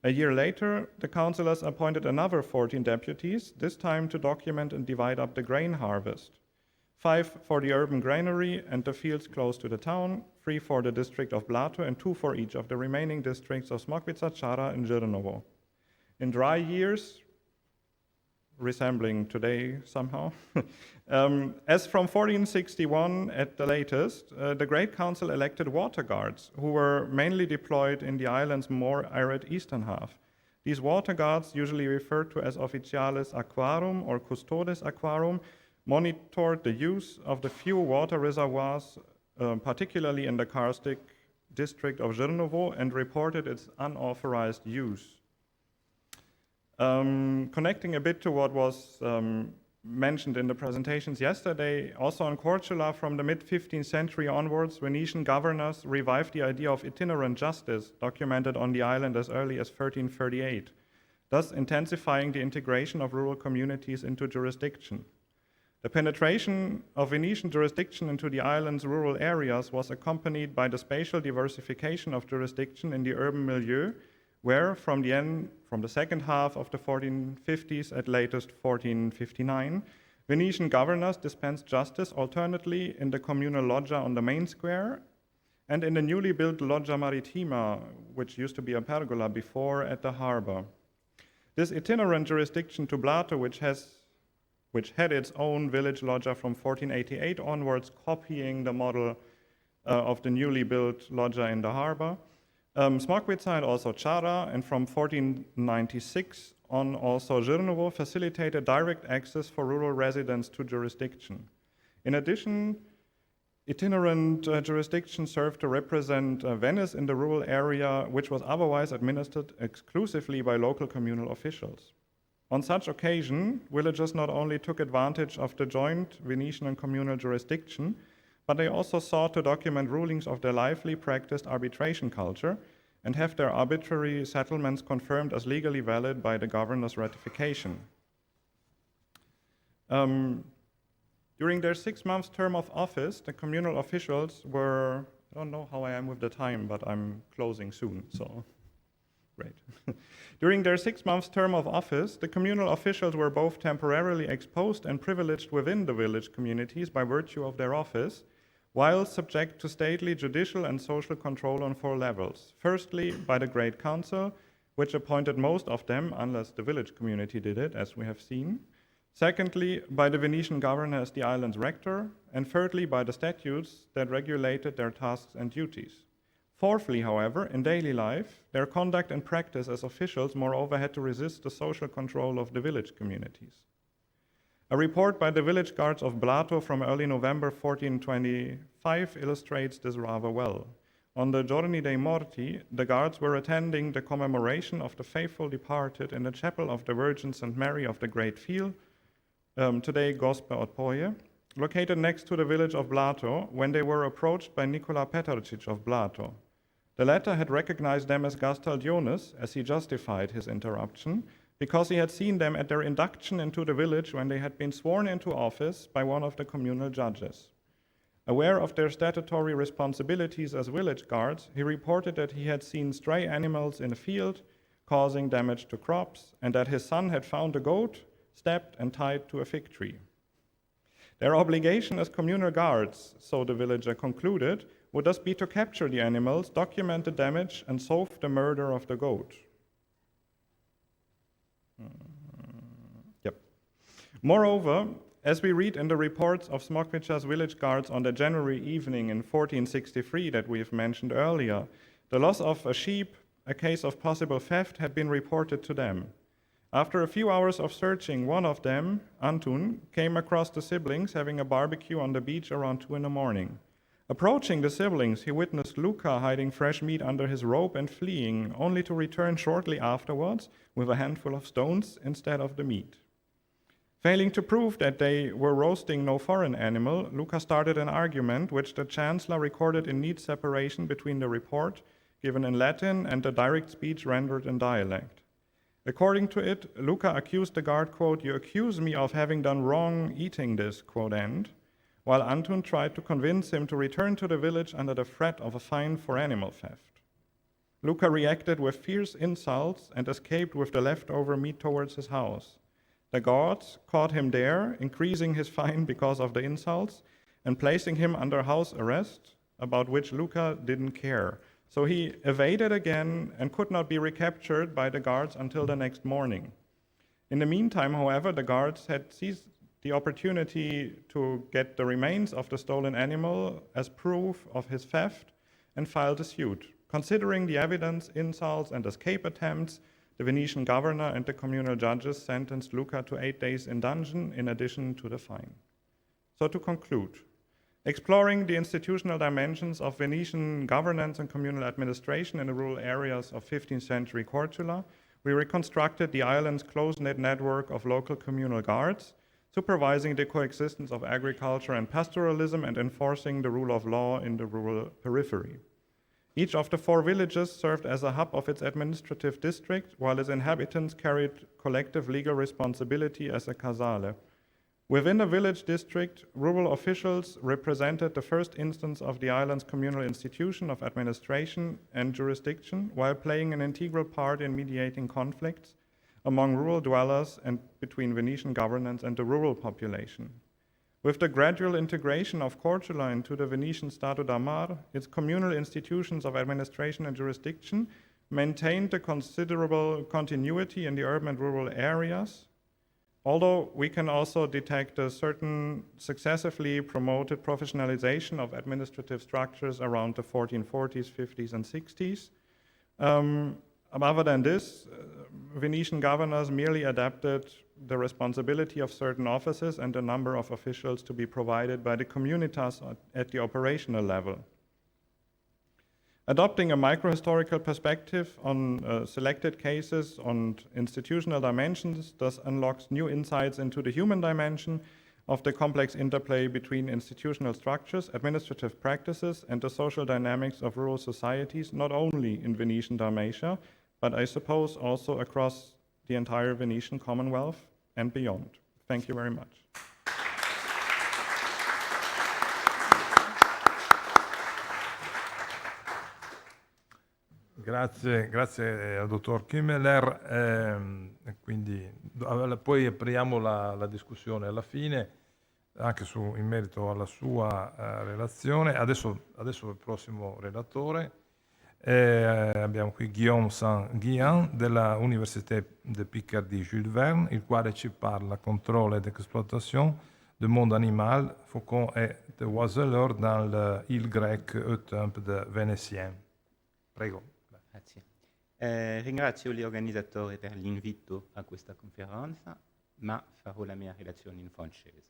A year later, the councillors appointed another 14 deputies, this time to document and divide up the grain harvest. 5 for the urban granary and the fields close to the town, 3 for the district of Blato, and 2 for each of the remaining districts of Smokvica, Chara, and Žrnovo. In dry years, resembling today somehow, as from 1461 at the latest, the Great Council elected water guards, who were mainly deployed in the island's more arid eastern half. These water guards, usually referred to as officiales aquarum or custodes aquarum, monitored the use of the few water reservoirs, particularly in the karstic district of Žrnovo, and reported its unauthorized use. Connecting a bit to what was mentioned in the presentations yesterday, also on Korčula from the mid-15th century onwards, Venetian governors revived the idea of itinerant justice, documented on the island as early as 1338, thus intensifying the integration of rural communities into jurisdiction. The penetration of Venetian jurisdiction into the island's rural areas was accompanied by the spatial diversification of jurisdiction in the urban milieu, where from the second half of the 1450s at latest 1459, Venetian governors dispensed justice alternately in the communal loggia on the main square and in the newly built Loggia Maritima, which used to be a pergola before at the harbor. This itinerant jurisdiction to Blato, which had its own village loggia from 1488 onwards, copying the model of the newly built loggia in the harbor, Smokvica and also Chara, and from 1496 on also Žrnovo, facilitated direct access for rural residents to jurisdiction. In addition, itinerant jurisdiction served to represent Venice in the rural area, which was otherwise administered exclusively by local communal officials. On such occasion, villagers not only took advantage of the joint Venetian and communal jurisdiction, but they also sought to document rulings of their lively practiced arbitration culture and have their arbitrary settlements confirmed as legally valid by the governor's ratification. During their 6-month term of office, the communal officials were, I don't know how I am with the time, but I'm closing soon, so great. During their 6-month term of office, the communal officials were both temporarily exposed and privileged within the village communities by virtue of their office, while subject to stately, judicial, and social control on 4 levels. Firstly, by the Great Council, which appointed most of them, unless the village community did it, as we have seen. Secondly, by the Venetian governor as the island's rector. And thirdly, by the statutes that regulated their tasks and duties. Fourthly, however, in daily life, their conduct and practice as officials moreover had to resist the social control of the village communities. A report by the village guards of Blato from early November 1425 illustrates this rather well. On the Giorni dei Morti, the guards were attending the commemoration of the faithful departed in the chapel of the Virgin St. Mary of the Great Field, today Gospe od Poje, located next to the village of Blato, when they were approached by Nicola Petarcic of Blato. The latter had recognized them as Gastaldiones, as he justified his interruption, because he had seen them at their induction into the village when they had been sworn into office by one of the communal judges. Aware of their statutory responsibilities as village guards, he reported that he had seen stray animals in a field causing damage to crops, and that his son had found a goat stabbed and tied to a fig tree. Their obligation as communal guards, so the villager concluded, would thus be to capture the animals, document the damage, and solve the murder of the goat. Moreover, as we read in the reports of Smokvica's village guards on the January evening in 1463 that we have mentioned earlier, the loss of a sheep, a case of possible theft, had been reported to them. After a few hours of searching, one of them, Antun, came across the siblings having a barbecue on the beach around 2 a.m. Approaching the siblings, he witnessed Luca hiding fresh meat under his robe and fleeing, only to return shortly afterwards with a handful of stones instead of the meat. Failing to prove that they were roasting no foreign animal, Luca started an argument which the chancellor recorded in neat separation between the report given in Latin and the direct speech rendered in dialect. According to it, Luca accused the guard, quote, "You accuse me of having done wrong eating this," quote end, while Antun tried to convince him to return to the village under the threat of a fine for animal theft. Luca reacted with fierce insults and escaped with the leftover meat towards his house. The guards caught him there, increasing his fine because of the insults and placing him under house arrest, about which Luca didn't care. So he evaded again and could not be recaptured by the guards until the next morning. In the meantime, however, the guards had seized the opportunity to get the remains of the stolen animal as proof of his theft and filed a suit. Considering the evidence, insults, and escape attempts, the Venetian governor and the communal judges sentenced Luca to 8 days in dungeon in addition to the fine. So to conclude, exploring the institutional dimensions of Venetian governance and communal administration in the rural areas of 15th century Korčula, we reconstructed the island's close-knit network of local communal guards, supervising the coexistence of agriculture and pastoralism and enforcing the rule of law in the rural periphery. Each of the 4 villages served as a hub of its administrative district, while its inhabitants carried collective legal responsibility as a casale. Within the village district, rural officials represented the first instance of the island's communal institution of administration and jurisdiction, while playing an integral part in mediating conflicts among rural dwellers and between Venetian governance and the rural population. With the gradual integration of Korčula into the Venetian Stato da Mar, its communal institutions of administration and jurisdiction maintained a considerable continuity in the urban and rural areas, although we can also detect a certain successively promoted professionalization of administrative structures around the 1440s, 50s, and 60s. Other than this, Venetian governors merely adapted the responsibility of certain offices and the number of officials to be provided by the communitas at the operational level. Adopting a microhistorical perspective on selected cases and institutional dimensions thus unlocks new insights into the human dimension of the complex interplay between institutional structures, administrative practices, and the social dynamics of rural societies, not only in Venetian Dalmatia, but I suppose also across the entire Venetian Commonwealth and beyond. Thank you very much. Grazie al dottor Kimmeler. Quindi poi apriamo la discussione alla fine, anche in merito alla sua relazione. Adesso il prossimo relatore. Abbiamo qui Guillaume Saint-Guillain della Université de Picardie Jules Verne, il quale ci parla contrôle et d'exploitation du monde animal, faucon et de oiseleurs dans l'île grecque Euterpe de Vénitien. Prego. Grazie. Ringrazio gli organizzatori per l'invito a questa conferenza, ma farò la mia relazione in francese.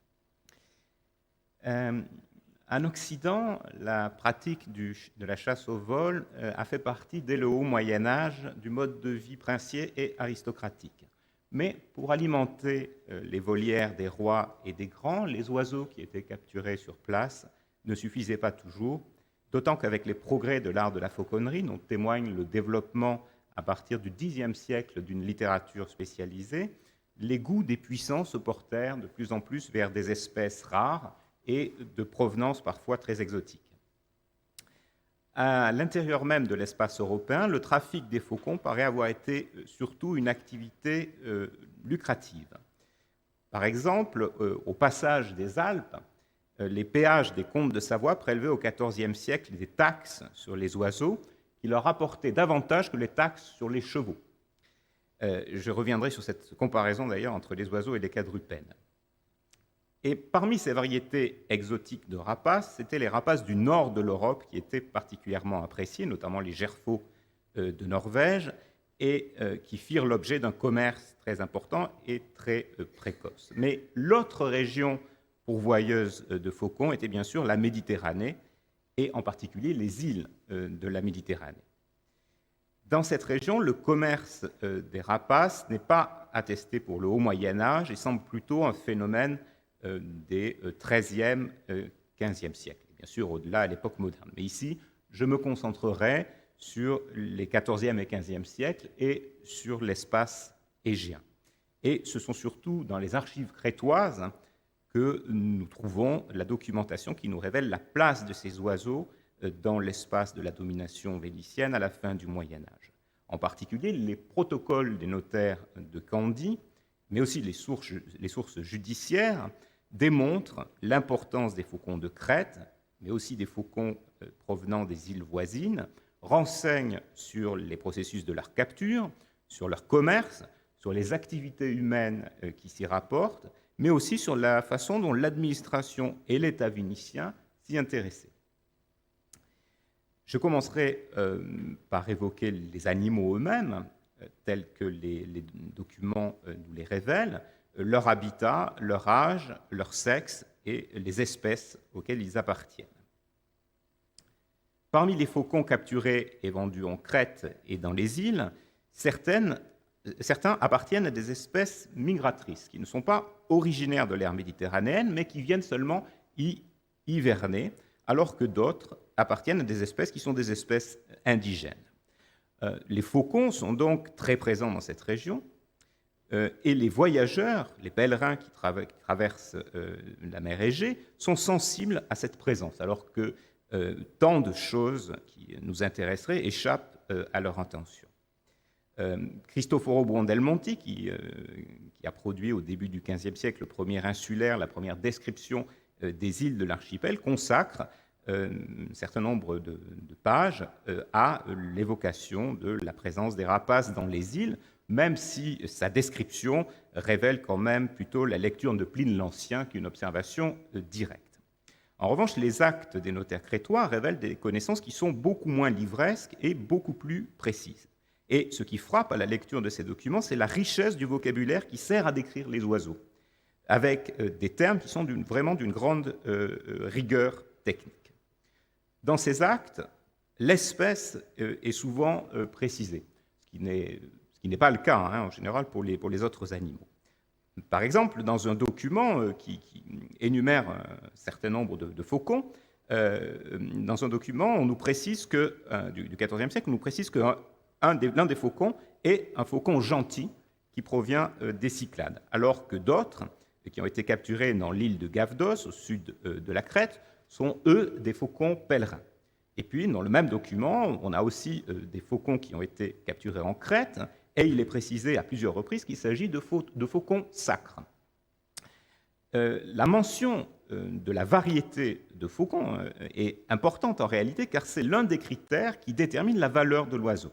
En Occident, la pratique de la chasse au vol a fait partie dès le haut Moyen Âge du mode de vie princier et aristocratique. Mais pour alimenter les volières des rois et des grands, les oiseaux qui étaient capturés sur place ne suffisaient pas toujours, d'autant qu'avec les progrès de l'art de la fauconnerie, dont témoigne le développement à partir du Xe siècle d'une littérature spécialisée, les goûts des puissants se portèrent de plus en plus vers des espèces rares et de provenance parfois très exotique. À l'intérieur même de l'espace européen, le trafic des faucons paraît avoir été surtout une activité lucrative. Par exemple, au passage des Alpes, les péages des comtes de Savoie prélevaient au XIVe siècle des taxes sur les oiseaux qui leur rapportaient davantage que les taxes sur les chevaux. Je reviendrai sur cette comparaison d'ailleurs entre les oiseaux et les quadrupèdes. Et parmi ces variétés exotiques de rapaces, c'étaient les rapaces du nord de l'Europe qui étaient particulièrement appréciés, notamment les gerfaux de Norvège, et qui firent l'objet d'un commerce très important et très précoce. Mais l'autre région pourvoyeuse de faucons était bien sûr la Méditerranée, et en particulier les îles de la Méditerranée. Dans cette région, le commerce des rapaces n'est pas attesté pour le haut Moyen Âge et semble plutôt un phénomène des XIIIe, XVe siècles, bien sûr au-delà à l'époque moderne. Mais ici, je me concentrerai sur les XIVe et XVe siècles et sur l'espace égéen. Et ce sont surtout dans les archives crétoises que nous trouvons la documentation qui nous révèle la place de ces oiseaux dans l'espace de la domination vénitienne à la fin du Moyen Âge. En particulier, les protocoles des notaires de Candie, mais aussi les sources judiciaires, démontrent l'importance des faucons de Crète, mais aussi des faucons provenant des îles voisines, renseignent sur les processus de leur capture, sur leur commerce, sur les activités humaines qui s'y rapportent, mais aussi sur la façon dont l'administration et l'État vénitien s'y intéressaient. Je commencerai par évoquer les animaux eux-mêmes, tels que les documents nous les révèlent, leur habitat, leur âge, leur sexe et les espèces auxquelles ils appartiennent. Parmi les faucons capturés et vendus en Crète et dans les îles, certains appartiennent à des espèces migratrices qui ne sont pas originaires de l'ère méditerranéenne, mais qui viennent seulement y hiverner, alors que d'autres appartiennent à des espèces qui sont des espèces indigènes. Les faucons sont donc très présents dans cette région, et les voyageurs, les pèlerins qui traversent la mer Égée, sont sensibles à cette présence, alors que tant de choses qui nous intéresseraient échappent à leur intention. Cristoforo Buondelmonti, qui a produit au début du XVe siècle le premier insulaire, la première description des îles de l'archipel, consacre un certain nombre de pages à l'évocation de la présence des rapaces dans les îles, même si sa description révèle quand même plutôt la lecture de Pline l'Ancien qu'une observation directe. En revanche, les actes des notaires crétois révèlent des connaissances qui sont beaucoup moins livresques et beaucoup plus précises. Et ce qui frappe à la lecture de ces documents, c'est la richesse du vocabulaire qui sert à décrire les oiseaux, avec des termes qui sont vraiment d'une grande rigueur technique. Dans ces actes, l'espèce est souvent précisée, ce qui n'est pas le cas en général pour les autres animaux. Par exemple, dans un document qui énumère un certain nombre de faucons, dans un document, on nous précise du XIVe siècle, on nous précise que l'un des faucons est un faucon gentil qui provient des Cyclades, alors que d'autres, qui ont été capturés dans l'île de Gavdos, au sud de la Crète, sont, eux, des faucons pèlerins. Et puis, dans le même document, on a aussi des faucons qui ont été capturés en Crète, et il est précisé à plusieurs reprises qu'il s'agit de faucons sacres. La mention de la variété de faucons est importante en réalité, car c'est l'un des critères qui détermine la valeur de l'oiseau.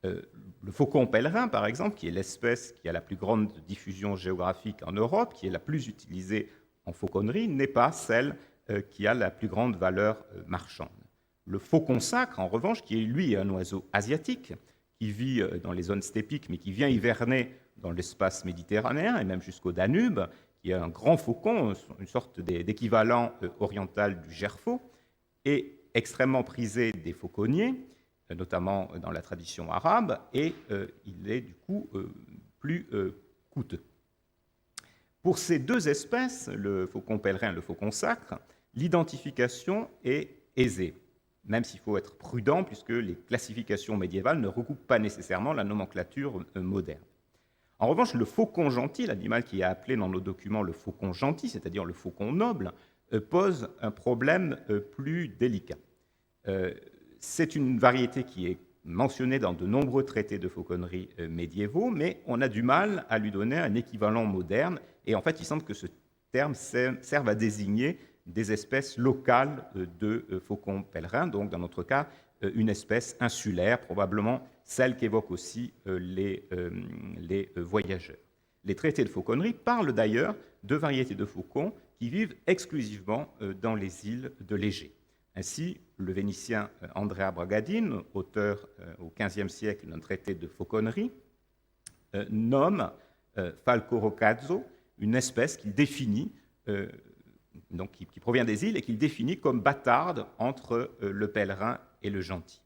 Le faucon pèlerin, par exemple, qui est l'espèce qui a la plus grande diffusion géographique en Europe, qui est la plus utilisée en fauconnerie, n'est pas celle qui a la plus grande valeur marchande. Le faucon sacre, en revanche, qui est lui un oiseau asiatique, qui vit dans les zones stépiques, mais qui vient hiverner dans l'espace méditerranéen et même jusqu'au Danube, qui est un grand faucon, une sorte d'équivalent oriental du gerfaut, est extrêmement prisé des fauconniers, notamment dans la tradition arabe, et il est du coup plus coûteux. Pour ces deux espèces, le faucon pèlerin et le faucon sacre, l'identification est aisée, même s'il faut être prudent, puisque les classifications médiévales ne recoupent pas nécessairement la nomenclature moderne. En revanche, le faucon gentil, l'animal qui est appelé dans nos documents le faucon gentil, c'est-à-dire le faucon noble, pose un problème plus délicat. C'est une variété qui est mentionnée dans de nombreux traités de fauconnerie médiévaux, mais on a du mal à lui donner un équivalent moderne, et en fait, il semble que ce terme serve à désigner des espèces locales de faucons pèlerins, donc dans notre cas, une espèce insulaire, probablement celle qu'évoquent aussi les voyageurs. Les traités de fauconnerie parlent d'ailleurs de variétés de faucons qui vivent exclusivement dans les îles de l'Égée. Ainsi, le Vénitien Andrea Bragadin, auteur au XVe siècle d'un traité de fauconnerie, nomme Falco rocazzo, une espèce qu'il définit, donc qui provient des îles et qu'il définit comme bâtarde entre le pèlerin et le gentil.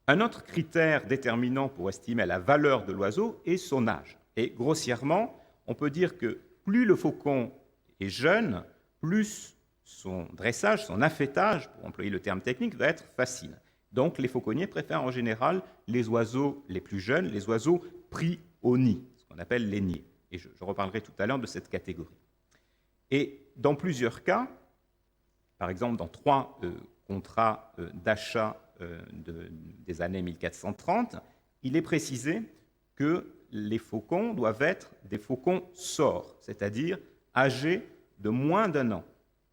Un autre critère déterminant pour estimer la valeur de l'oiseau est son âge. Et grossièrement, on peut dire que plus le faucon est jeune, plus son dressage, son affêtage, pour employer le terme technique, va être facile. Donc les fauconniers préfèrent en général les oiseaux les plus jeunes, les oiseaux pris au nid, ce qu'on appelle les nids. Et je reparlerai tout à l'heure de cette catégorie. Et dans plusieurs cas, par exemple dans 3 contrats d'achat des années 1430, il est précisé que les faucons doivent être des faucons sores, c'est-à-dire âgés de moins d'1 an.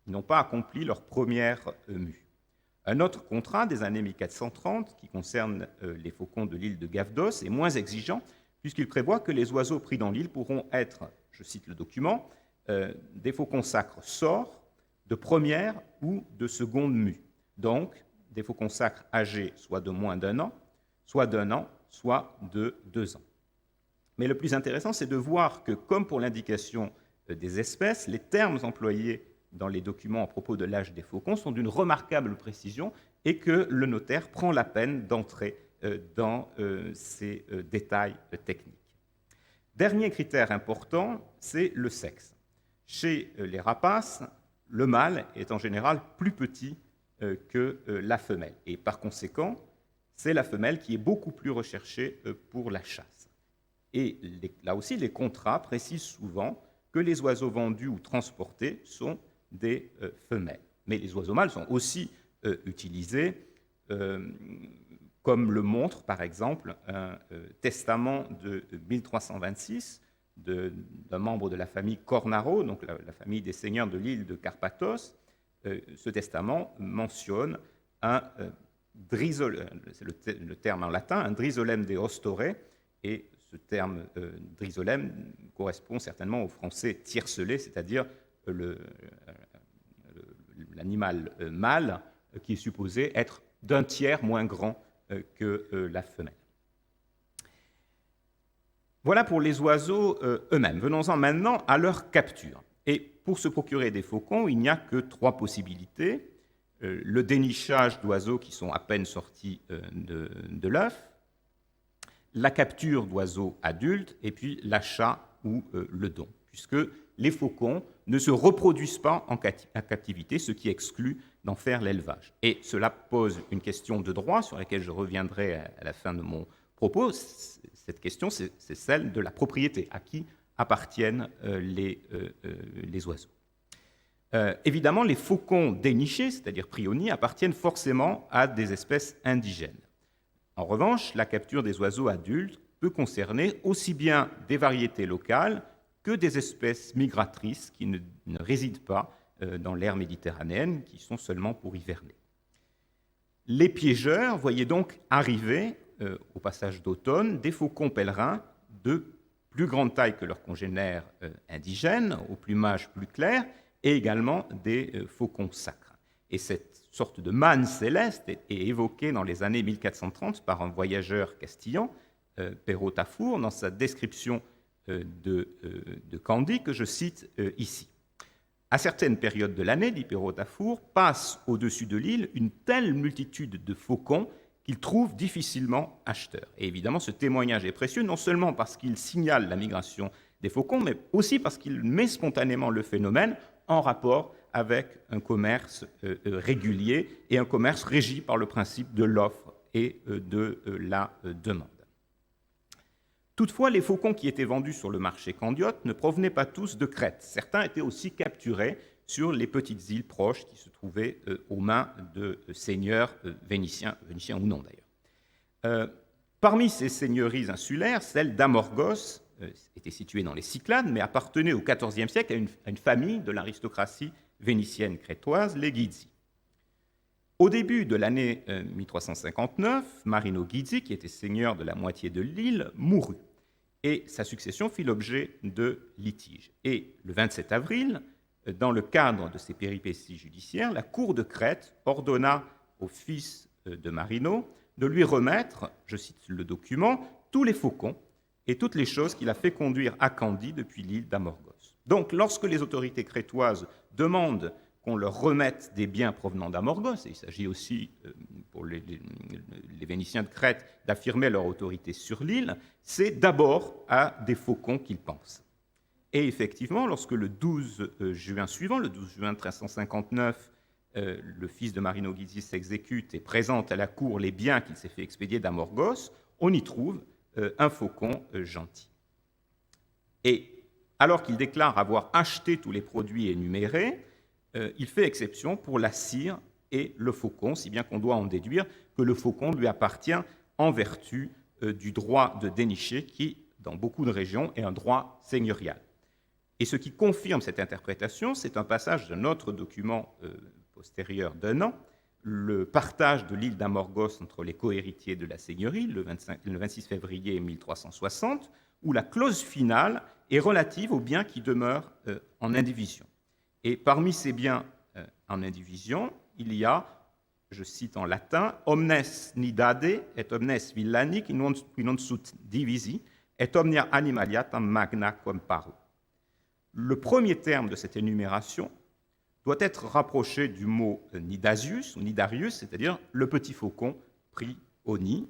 Ils n'ont pas accompli leur première mue. Un autre contrat des années 1430, qui concerne les faucons de l'île de Gavdos, est moins exigeant, puisqu'il prévoit que les oiseaux pris dans l'île pourront être, je cite le document, des faucons sacres sores, de première ou de seconde mue. Donc, des faucons sacres âgés soit de moins d'1 an, soit d'1 an, soit de 2 ans. Mais le plus intéressant, c'est de voir que, comme pour l'indication des espèces, les termes employés dans les documents à propos de l'âge des faucons sont d'une remarquable précision et que le notaire prend la peine d'entrer dans ces détails techniques. Dernier critère important, c'est le sexe. Chez les rapaces, le mâle est en général plus petit que la femelle. Et par conséquent, c'est la femelle qui est beaucoup plus recherchée pour la chasse. Et là aussi, les contrats précisent souvent que les oiseaux vendus ou transportés sont des femelles. Mais les oiseaux mâles sont aussi utilisés, comme le montre par exemple un testament de 1326 d'un membre de la famille Cornaro, donc la famille des seigneurs de l'île de Carpathos. Ce testament mentionne un drisolem, c'est le terme en latin, un drisolem de ostore, et ce terme drisolem correspond certainement au français tiercelé, c'est-à-dire l'animal mâle qui est supposé être d'un tiers moins grand que la femelle. Voilà pour les oiseaux eux-mêmes. Venons-en maintenant à leur capture. Et pour se procurer des faucons, il n'y a que 3 possibilités. Le dénichage d'oiseaux qui sont à peine sortis de l'œuf, la capture d'oiseaux adultes, et puis l'achat ou le don, puisque les faucons ne se reproduisent pas en captivité, ce qui exclut d'en faire l'élevage. Et cela pose une question de droit sur laquelle je reviendrai à la fin de mon propos. Cette question, c'est celle de la propriété. À qui appartiennent les oiseaux? Évidemment, les faucons dénichés, c'est-à-dire pris au nid, appartiennent forcément à des espèces indigènes. En revanche, la capture des oiseaux adultes peut concerner aussi bien des variétés locales que des espèces migratrices qui ne résident pas dans l'aire méditerranéenne, qui sont seulement pour hiverner. Les piégeurs voyaient donc arriver, au passage d'automne, des faucons pèlerins de plus grande taille que leurs congénères indigènes, au plumage plus clair, et également des faucons sacres. Et cette sorte de manne céleste est évoquée dans les années 1430 par un voyageur castillan, Perrault Tafour, dans sa description de Candie, que je cite ici. À certaines périodes de l'année, dit Perrault Tafour, passe au-dessus de l'île une telle multitude de faucons qu'il trouve difficilement acheteur. Et évidemment, ce témoignage est précieux, non seulement parce qu'il signale la migration des faucons, mais aussi parce qu'il met spontanément le phénomène en rapport avec un commerce régulier et un commerce régi par le principe de l'offre et de la demande. Toutefois, les faucons qui étaient vendus sur le marché candiote ne provenaient pas tous de Crète. Certains étaient aussi capturés sur les petites îles proches qui se trouvaient aux mains de seigneurs vénitiens ou non d'ailleurs. Parmi ces seigneuries insulaires, celle d'Amorgos était située dans les Cyclades, mais appartenait au XIVe siècle à une famille de l'aristocratie vénitienne crétoise, les Guizzi. Au début de l'année 1359, Marino Guizzi, qui était seigneur de la moitié de l'île, mourut, et sa succession fit l'objet de litiges. Et le 27 avril, dans le cadre de ces péripéties judiciaires, la cour de Crète ordonna au fils de Marino de lui remettre, je cite le document, tous les faucons et toutes les choses qu'il a fait conduire à Candie depuis l'île d'Amorgos. Donc, lorsque les autorités crétoises demandent qu'on leur remette des biens provenant d'Amorgos, et il s'agit aussi pour les Vénitiens de Crète d'affirmer leur autorité sur l'île, c'est d'abord à des faucons qu'ils pensent. Et effectivement, lorsque le 12 juin suivant, le 12 juin 1359, le fils de Marino Guizzi s'exécute et présente à la cour les biens qu'il s'est fait expédier d'Amorgos, on y trouve un faucon gentil. Et alors qu'il déclare avoir acheté tous les produits énumérés, il fait exception pour la cire et le faucon, si bien qu'on doit en déduire que le faucon lui appartient en vertu du droit de dénicher qui, dans beaucoup de régions, est un droit seigneurial. Et ce qui confirme cette interprétation, c'est un passage d'un autre document postérieur d'un an, le partage de l'île d'Amorgos entre les cohéritiers de la seigneurie, le 26 février 1360, où la clause finale est relative aux biens qui demeurent en indivision. Et parmi ces biens en indivision, il y a, je cite en latin, « omnes nidade et omnes villani qui non sunt divisi et omnia animalia tam magna comparo ». Le premier terme de cette énumération doit être rapproché du mot nidasius ou nidarius, c'est-à-dire le petit faucon pris au nid,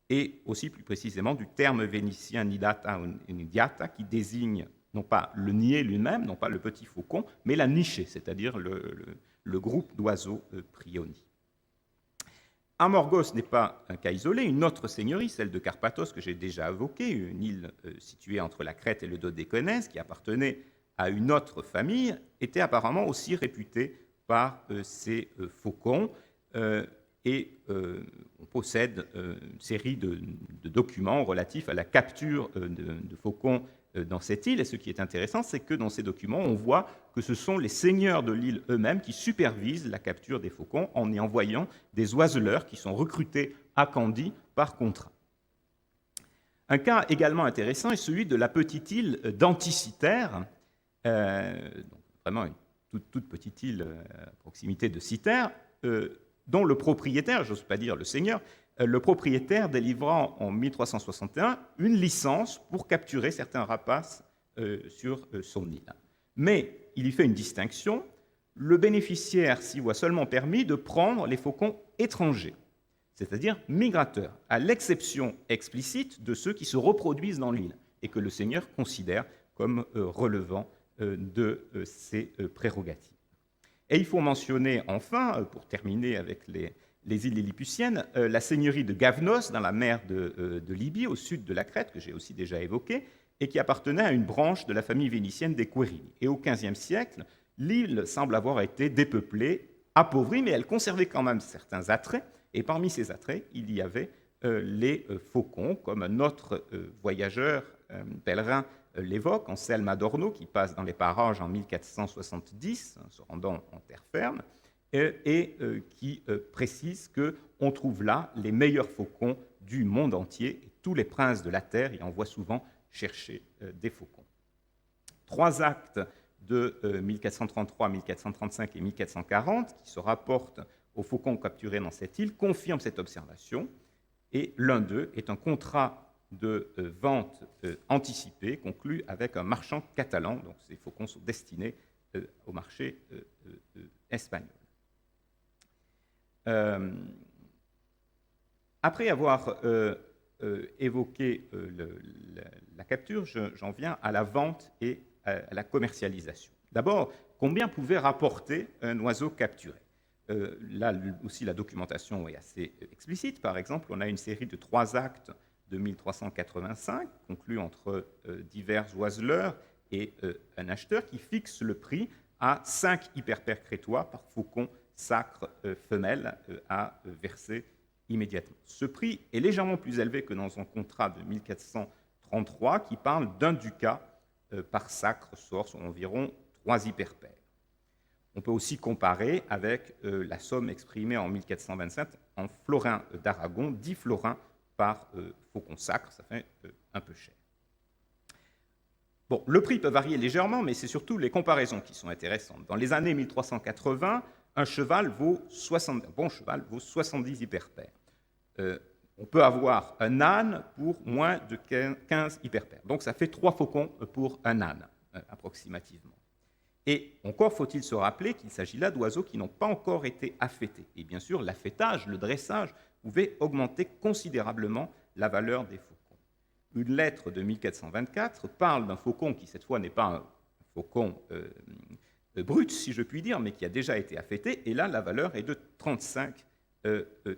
et aussi plus précisément du terme vénitien nidata ou nidiata qui désigne non pas le niais lui-même, non pas le petit faucon, mais la nichée, c'est-à-dire le groupe d'oiseaux pris au nid. Amorgos n'est pas un cas isolé. Une autre seigneurie, celle de Carpathos, que j'ai déjà évoquée, une île située entre la Crète et le Dodécanèse, qui appartenait à une autre famille, était apparemment aussi réputée par ces faucons. Et on possède une série de documents relatifs à la capture de faucons dans cette île. Et ce qui est intéressant, c'est que dans ces documents, on voit que ce sont les seigneurs de l'île eux-mêmes qui supervisent la capture des faucons en y envoyant des oiseleurs qui sont recrutés à Candie par contrat. Un cas également intéressant est celui de la petite île d'Anticitère, vraiment une toute petite île à proximité de Cythère, dont le propriétaire, j'ose pas dire le seigneur, le propriétaire délivrant en 1361 une licence pour capturer certains rapaces sur son île. Mais il y fait une distinction, le bénéficiaire s'y voit seulement permis de prendre les faucons étrangers, c'est-à-dire migrateurs, à l'exception explicite de ceux qui se reproduisent dans l'île et que le seigneur considère comme relevant de ses prérogatives. Et il faut mentionner enfin, pour terminer avec les îles lilliputiennes, la seigneurie de Gavnos dans la mer de Libye, au sud de la Crète, que j'ai aussi déjà évoquée, et qui appartenait à une branche de la famille vénitienne des Querini. Et au XVe siècle, l'île semble avoir été dépeuplée, appauvrie, mais elle conservait quand même certains attraits, et parmi ces attraits, il y avait les faucons, comme un autre voyageur pèlerin l'évoque, Anselme Adorno, qui passe dans les parages en 1470, se rendant en terre ferme, et qui précise qu'on trouve là les meilleurs faucons du monde entier, et tous les princes de la terre y envoient souvent chercher des faucons. 3 actes de 1433, 1435 et 1440, qui se rapportent aux faucons capturés dans cette île, confirment cette observation, et l'un d'eux est un contrat de vente anticipée conclu avec un marchand catalan. Donc ces faucons sont destinés au marché espagnol. Après avoir évoqué la capture, j'en viens à la vente et à la commercialisation. D'abord, combien pouvait rapporter un oiseau capturé? Là aussi, la documentation est assez explicite. Par exemple, on a une série de 3 actes de 1385, conclus entre divers oiseleurs et un acheteur, qui fixe le prix à 5 hyperpères crétois par faucon sacre femelle à verser immédiatement. Ce prix est légèrement plus élevé que dans un contrat de 1433 qui parle d'un ducat par sacre, soit environ 3 hyperpères. On peut aussi comparer avec la somme exprimée en 1427 en florins d'Aragon, 10 florins par faucon sacre, ça fait un peu cher. Bon, le prix peut varier légèrement, mais c'est surtout les comparaisons qui sont intéressantes. Dans les années 1380, un bon cheval vaut 70 hyperpères. On peut avoir un âne pour moins de 15 hyperpères. Donc ça fait 3 faucons pour un âne, approximativement. Et encore faut-il se rappeler qu'il s'agit là d'oiseaux qui n'ont pas encore été affêtés. Et bien sûr, l'affêtage, le dressage, pouvait augmenter considérablement la valeur des faucons. Une lettre de 1424 parle d'un faucon qui, cette fois, n'est pas un faucon brut, si je puis dire, mais qui a déjà été affêté. Et là, la valeur est de 35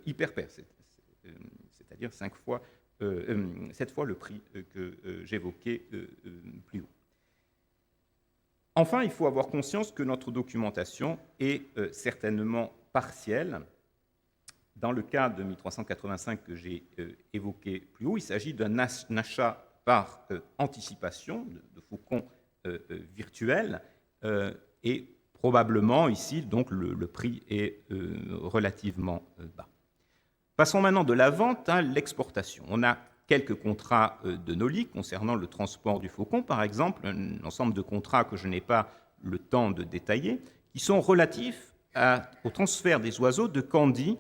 hyperpères, c'est-à-dire 7 fois le prix que j'évoquais plus haut. Enfin, il faut avoir conscience que notre documentation est certainement partielle. Dans le cas de 1385 que j'ai évoqué plus haut, il s'agit d'un achat par anticipation de faucons virtuels et probablement ici, donc, le prix est relativement bas. Passons maintenant de la vente à l'exportation. On a quelques contrats de Noli concernant le transport du faucon, par exemple, un ensemble de contrats que je n'ai pas le temps de détailler, qui sont relatifs au transfert des oiseaux de Candie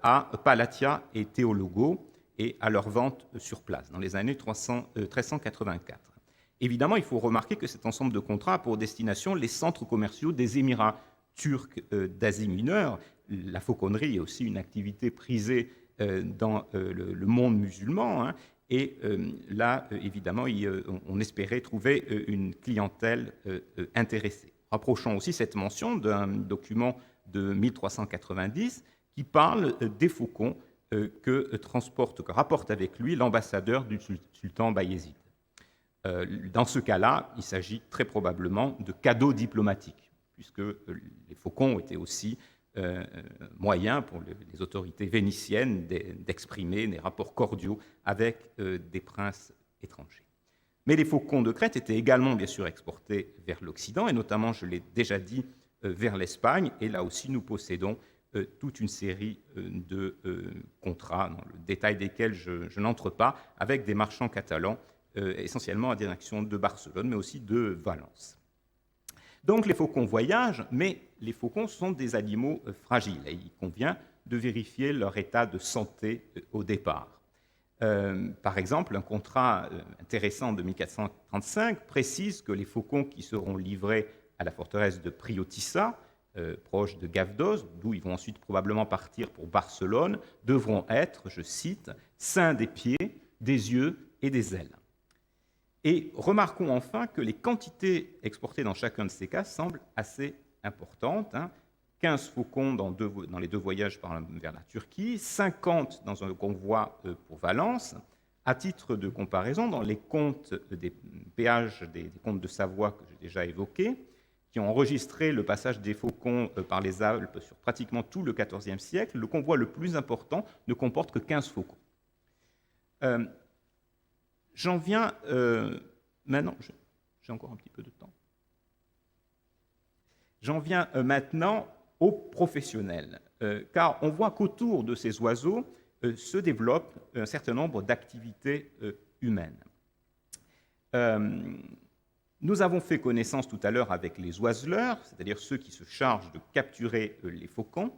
à Palatia et Théologo et à leur vente sur place dans les années 1384. Évidemment, il faut remarquer que cet ensemble de contrats a pour destination les centres commerciaux des Émirats turcs d'Asie mineure. La fauconnerie est aussi une activité prisée dans le monde musulman, hein, et là, évidemment, on espérait trouver une clientèle intéressée. Rapprochons aussi cette mention d'un document de 1390 qui parle des faucons que rapporte avec lui l'ambassadeur du sultan Bayezid. Dans ce cas-là, il s'agit très probablement de cadeaux diplomatiques, puisque les faucons étaient aussi moyen pour les autorités vénitiennes d'exprimer des rapports cordiaux avec des princes étrangers. Mais les faucons de Crète étaient également, bien sûr, exportés vers l'Occident, et notamment, je l'ai déjà dit, vers l'Espagne, et là aussi, nous possédons toute une série de contrats, dans le détail desquels je n'entre pas, avec des marchands catalans, essentiellement à direction de Barcelone, mais aussi de Valence. Donc les faucons voyagent, mais les faucons sont des animaux fragiles et il convient de vérifier leur état de santé au départ. Par exemple, un contrat intéressant de 1435 précise que les faucons qui seront livrés à la forteresse de Priotissa, proche de Gavdos, d'où ils vont ensuite probablement partir pour Barcelone, devront être, je cite, sains des pieds, des yeux et des ailes. Et remarquons enfin que les quantités exportées dans chacun de ces cas semblent assez importantes. 15 faucons dans les 2 voyages vers la Turquie, 50 dans un convoi pour Valence. À titre de comparaison, dans les comptes des péages des comptes de Savoie que j'ai déjà évoqués, qui ont enregistré le passage des faucons par les Alpes sur pratiquement tout le XIVe siècle, le convoi le plus important ne comporte que 15 faucons. J'en viens maintenant, j'ai encore un petit peu de temps. J'en viens maintenant aux professionnels, car on voit qu'autour de ces oiseaux se développe un certain nombre d'activités humaines. Nous avons fait connaissance tout à l'heure avec les oiseleurs, c'est-à-dire ceux qui se chargent de capturer les faucons,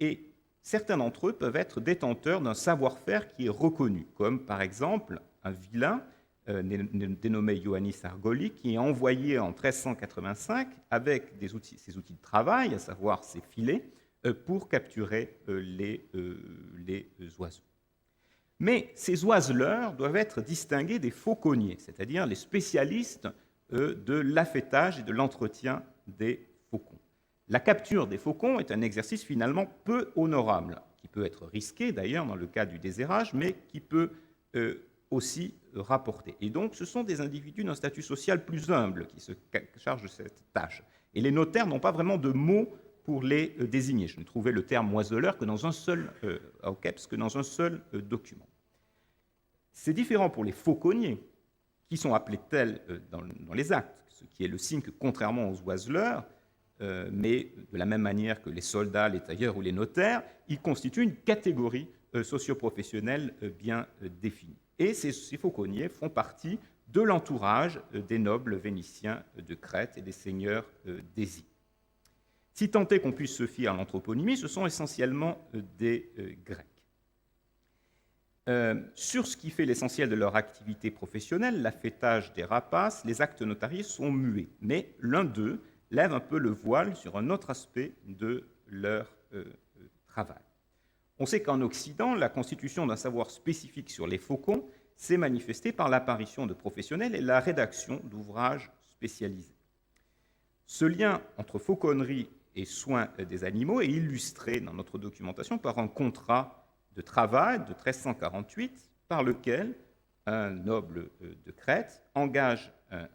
et certains d'entre eux peuvent être détenteurs d'un savoir-faire qui est reconnu, comme par exemple un vilain dénommé Ioannis Argoli, qui est envoyé en 1385 avec ses outils de travail, à savoir ses filets, pour capturer les oiseaux. Mais ces oiseleurs doivent être distingués des fauconniers, c'est-à-dire les spécialistes de l'affêtage et de l'entretien des faucons. La capture des faucons est un exercice finalement peu honorable, qui peut être risqué d'ailleurs dans le cas du déserrage, mais qui peut aussi rapporter. Et donc ce sont des individus d'un statut social plus humble qui se chargent de cette tâche. Et les notaires n'ont pas vraiment de mots pour les désigner. Je ne trouvais le terme oiseleur que dans un seul, au KEPS, que dans un seul document. C'est différent pour les fauconniers, qui sont appelés tels dans les actes, ce qui est le signe que, contrairement aux oiseleurs, mais de la même manière que les soldats, les tailleurs ou les notaires, ils constituent une catégorie socio-professionnelle bien définie. Et ces fauconniers font partie de l'entourage des nobles vénitiens de Crète et des seigneurs d'Ésie. Si tant est qu'on puisse se fier à l'anthroponymie, ce sont essentiellement des Grecs. Sur ce qui fait l'essentiel de leur activité professionnelle, l'affêtage des rapaces, les actes notariés sont muets. Mais l'un d'eux lève un peu le voile sur un autre aspect de leur travail. On sait qu'en Occident, la constitution d'un savoir spécifique sur les faucons s'est manifestée par l'apparition de professionnels et la rédaction d'ouvrages spécialisés. Ce lien entre fauconnerie et soins des animaux est illustré dans notre documentation par un contrat de travail de 1348 par lequel un noble de Crète engage un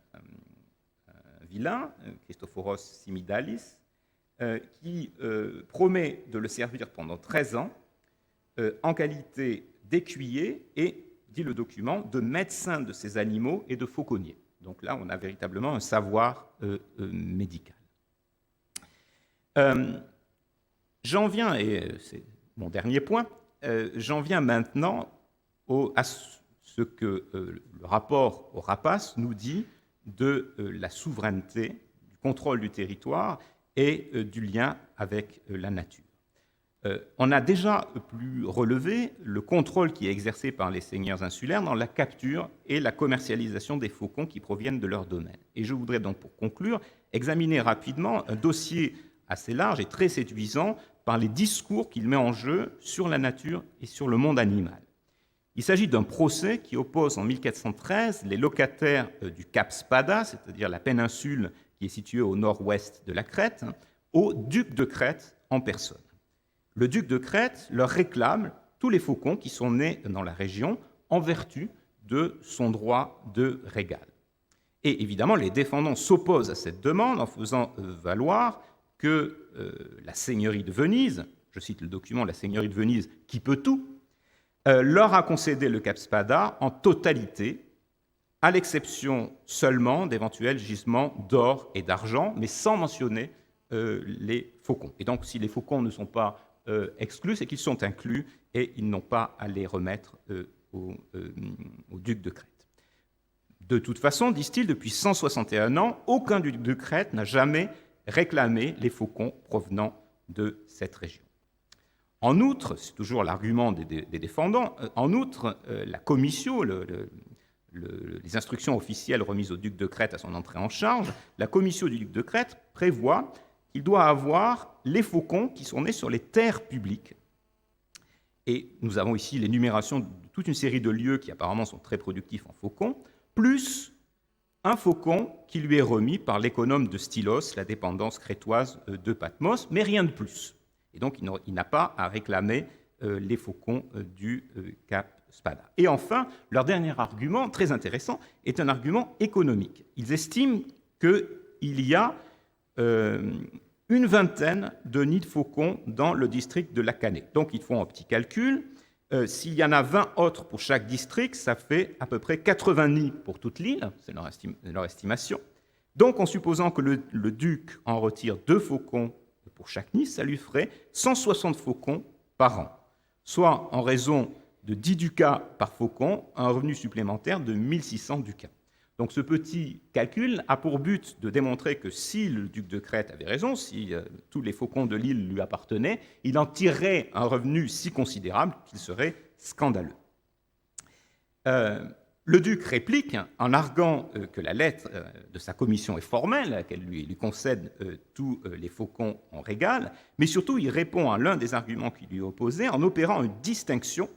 vilain, Christophoros Simidalis, qui promet de le servir pendant 13 ans en qualité d'écuyer et, dit le document, de médecin de ces animaux et de fauconnier. Donc là, on a véritablement un savoir médical. J'en viens, et c'est mon dernier point, j'en viens maintenant à ce que le rapport au rapace nous dit de la souveraineté, du contrôle du territoire et du lien avec la nature. On a déjà pu relever le contrôle qui est exercé par les seigneurs insulaires dans la capture et la commercialisation des faucons qui proviennent de leur domaine. Et je voudrais donc, pour conclure, examiner rapidement un dossier assez large et très séduisant par les discours qu'il met en jeu sur la nature et sur le monde animal. Il s'agit d'un procès qui oppose en 1413 les locataires du Cap Spada, c'est-à-dire la péninsule qui est située au nord-ouest de la Crète, au duc de Crète en personne. Le duc de Crète leur réclame tous les faucons qui sont nés dans la région en vertu de son droit de régal. Et évidemment, les défendants s'opposent à cette demande en faisant valoir que la seigneurie de Venise, je cite le document, la seigneurie de Venise, qui peut tout, leur a concédé le Cap Spada en totalité, à l'exception seulement d'éventuels gisements d'or et d'argent, mais sans mentionner les faucons. Et donc, si les faucons ne sont pas exclus, c'est qu'ils sont inclus et ils n'ont pas à les remettre au duc de Crète. De toute façon, disent-ils, depuis 161 ans, aucun duc de Crète n'a jamais réclamé les faucons provenant de cette région. En outre, c'est toujours l'argument des défendants, en outre, la commission, les instructions officielles remises au duc de Crète à son entrée en charge, la commission du duc de Crète prévoit qu'il doit avoir les faucons qui sont nés sur les terres publiques. Et nous avons ici l'énumération de toute une série de lieux qui apparemment sont très productifs en faucons, plus un faucon qui lui est remis par l'économe de Stylos, la dépendance crétoise de Patmos, mais rien de plus. Et donc il n'a pas à réclamer les faucons du Cap Spada. Et enfin, leur dernier argument, très intéressant, est un argument économique. Ils estiment qu'il y a une vingtaine de nids de faucons dans le district de Lacanée. Donc ils font un petit calcul. S'il y en a 20 autres pour chaque district, ça fait à peu près 80 nids pour toute l'île, c'est leur estimation. Donc en supposant que le duc en retire 2 faucons pour chaque nid, ça lui ferait 160 faucons par an, soit en raison de 10 ducats par faucon, un revenu supplémentaire de 1600 ducats. Donc ce petit calcul a pour but de démontrer que si le duc de Crète avait raison, si tous les faucons de l'île lui appartenaient, il en tirerait un revenu si considérable qu'il serait scandaleux. Le duc réplique en arguant que la lettre de sa commission est formelle, qu'elle lui concède tous les faucons en régal, mais surtout il répond à l'un des arguments qui lui est opposé en opérant une distinction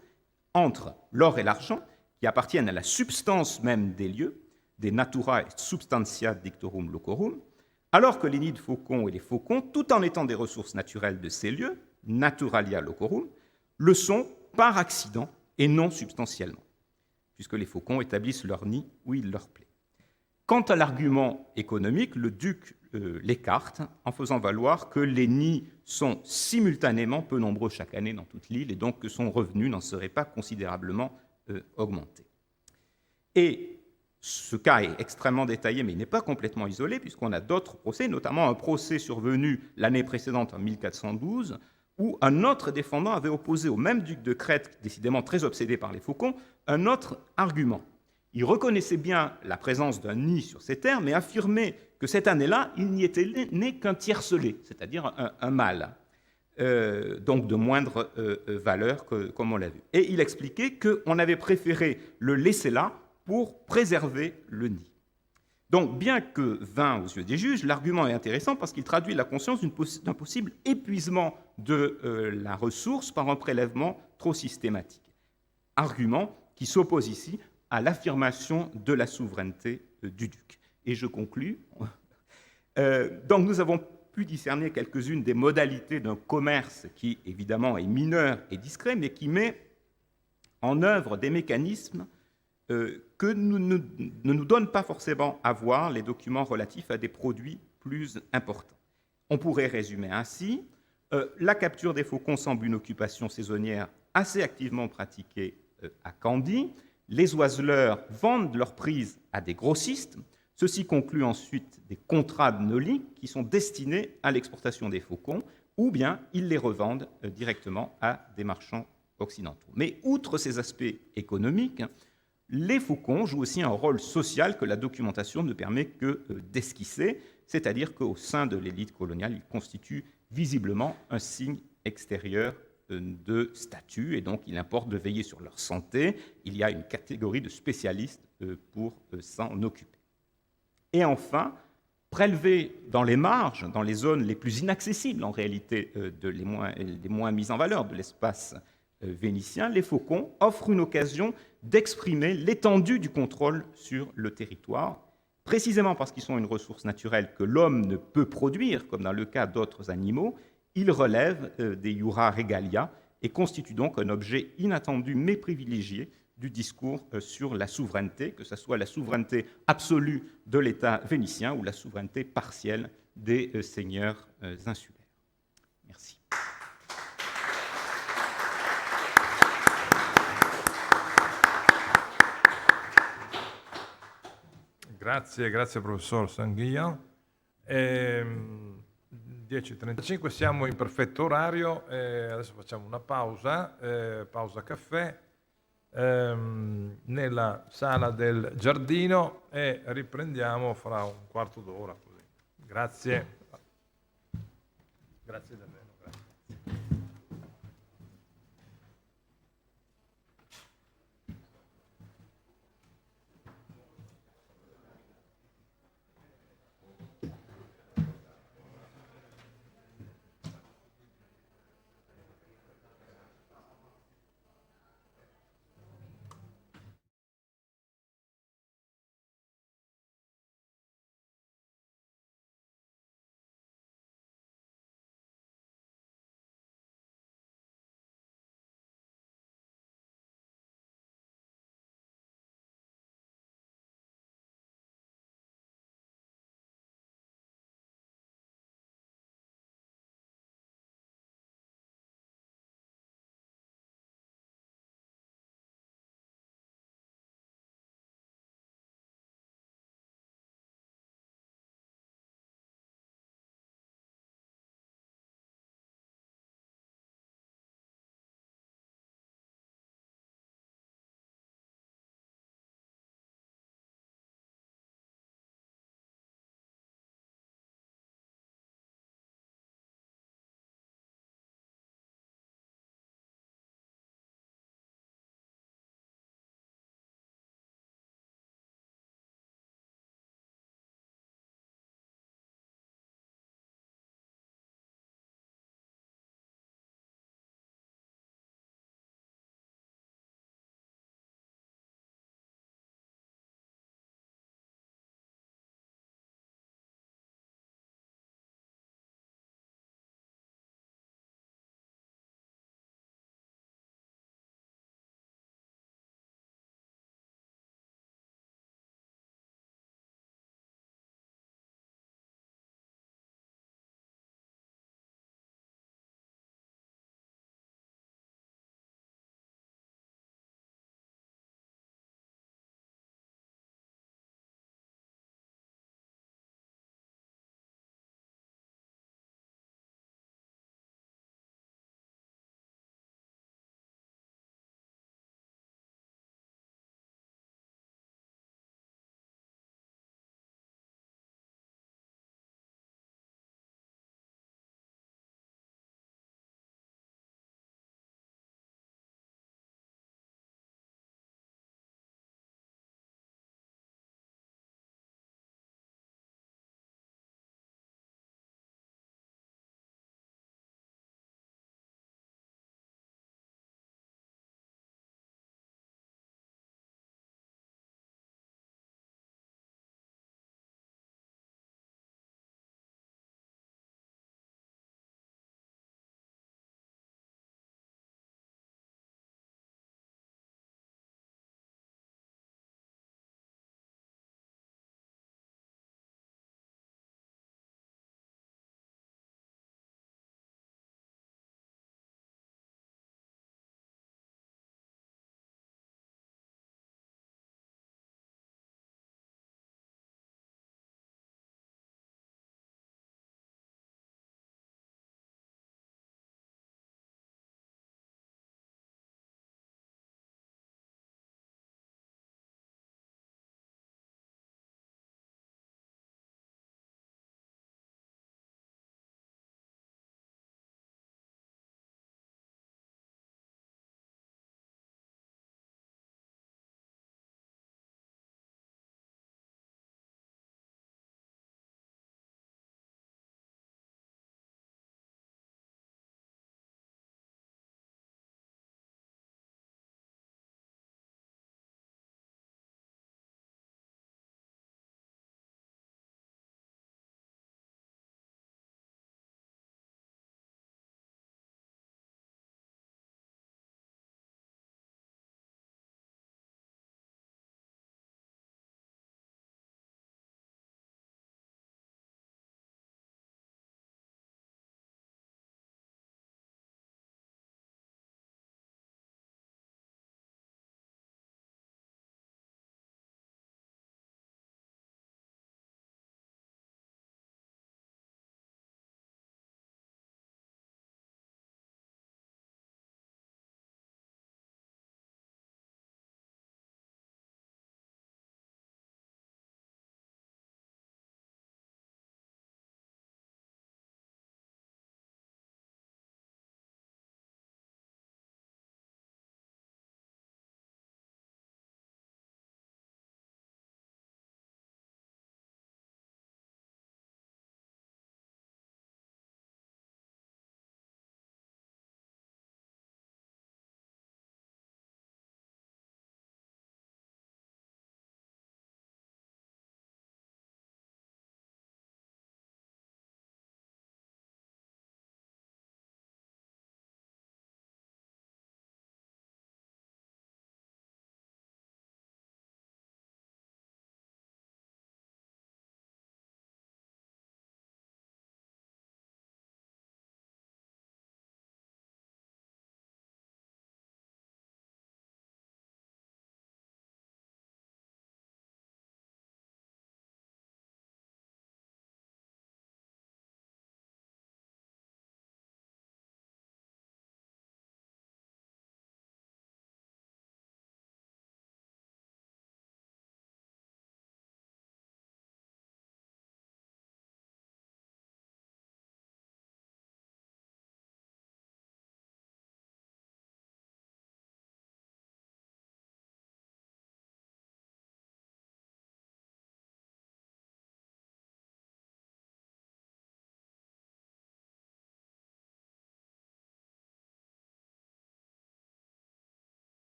entre l'or et l'argent, qui appartiennent à la substance même des lieux, des natura et substantia dictorum locorum, alors que les nids de faucons et les faucons, tout en étant des ressources naturelles de ces lieux, naturalia locorum, le sont par accident et non substantiellement, puisque les faucons établissent leur nid où il leur plaît. Quant à l'argument économique, le duc l'écarte en faisant valoir que les nids sont simultanément peu nombreux chaque année dans toute l'île et donc que son revenu n'en serait pas considérablement augmenté. Et ce cas est extrêmement détaillé, mais il n'est pas complètement isolé, puisqu'on a d'autres procès, notamment un procès survenu l'année précédente, en 1412, où un autre défendant avait opposé au même duc de Crète, décidément très obsédé par les faucons, un autre argument. Il reconnaissait bien la présence d'un nid sur ces terres, mais affirmait que cette année-là, il n'y était né qu'un tiercelé, c'est-à-dire un mâle, donc de moindre valeur, comme on l'a vu. Et il expliquait qu'on avait préféré le laisser là pour préserver le nid. Donc, bien que vain aux yeux des juges, l'argument est intéressant parce qu'il traduit la conscience d'un possible épuisement de la ressource par un prélèvement trop systématique. Argument qui s'oppose ici à l'affirmation de la souveraineté du duc. Et je conclus. Donc, nous avons pu discerner quelques-unes des modalités d'un commerce qui, évidemment, est mineur et discret, mais qui met en œuvre des mécanismes que ne nous donnent pas forcément à voir les documents relatifs à des produits plus importants. On pourrait résumer ainsi la capture des faucons semble une occupation saisonnière assez activement pratiquée à Candie. Les oiseleurs vendent leurs prises à des grossistes. Ceux-ci concluent ensuite des contrats de noli qui sont destinés à l'exportation des faucons, ou bien ils les revendent directement à des marchands occidentaux. Mais outre ces aspects économiques, les faucons jouent aussi un rôle social que la documentation ne permet que d'esquisser, c'est-à-dire qu'au sein de l'élite coloniale, ils constituent visiblement un signe extérieur de statut, et donc il importe de veiller sur leur santé. Il y a une catégorie de spécialistes pour s'en occuper. Et enfin, prélevés dans les marges, dans les zones les plus inaccessibles en réalité, les moins mises en valeur de l'espace vénitien, les faucons offrent une occasion d'exprimer l'étendue du contrôle sur le territoire, précisément parce qu'ils sont une ressource naturelle que l'homme ne peut produire, comme dans le cas d'autres animaux. Ils relèvent des iura regalia et constituent donc un objet inattendu mais privilégié du discours sur la souveraineté, que ce soit la souveraineté absolue de l'État vénitien ou la souveraineté partielle des seigneurs insulaires. Merci. Grazie professor Sanghia. 10:35, siamo in perfetto orario, adesso facciamo una pausa, pausa caffè, nella sala del giardino e riprendiamo fra un quarto d'ora. Grazie. Grazie davvero.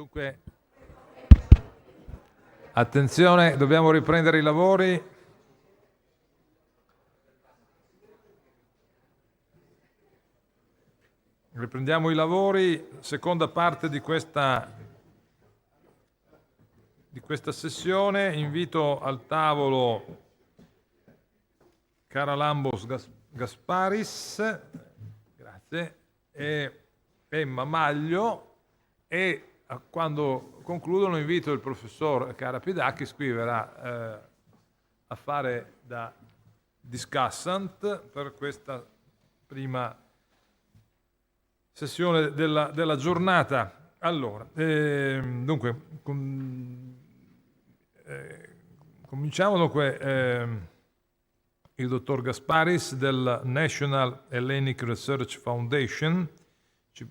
Dunque, attenzione, dobbiamo riprendere i lavori. Riprendiamo i lavori, seconda parte di questa sessione. Invito al tavolo Charalambos Gasparis, grazie, e Emma Maglio, e quando concludono invito il professor Karapidakis, qui verrà a fare da discussant per questa prima sessione della giornata. Allora, dunque, cominciamo dunque. Il dottor Gasparis del National Hellenic Research Foundation ci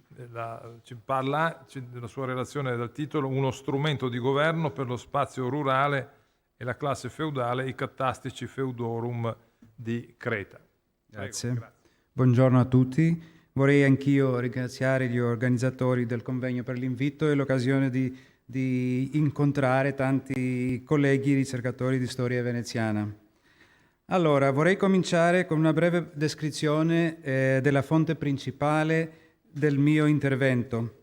parla della sua relazione dal titolo "Uno strumento di governo per lo spazio rurale e la classe feudale, i Catastici Feudorum di Creta". Grazie. Prego, grazie. Buongiorno a tutti. Vorrei anch'io ringraziare gli organizzatori del convegno per l'invito e l'occasione di incontrare tanti colleghi ricercatori di storia veneziana. Allora, vorrei cominciare con una breve descrizione della fonte principale del mio intervento.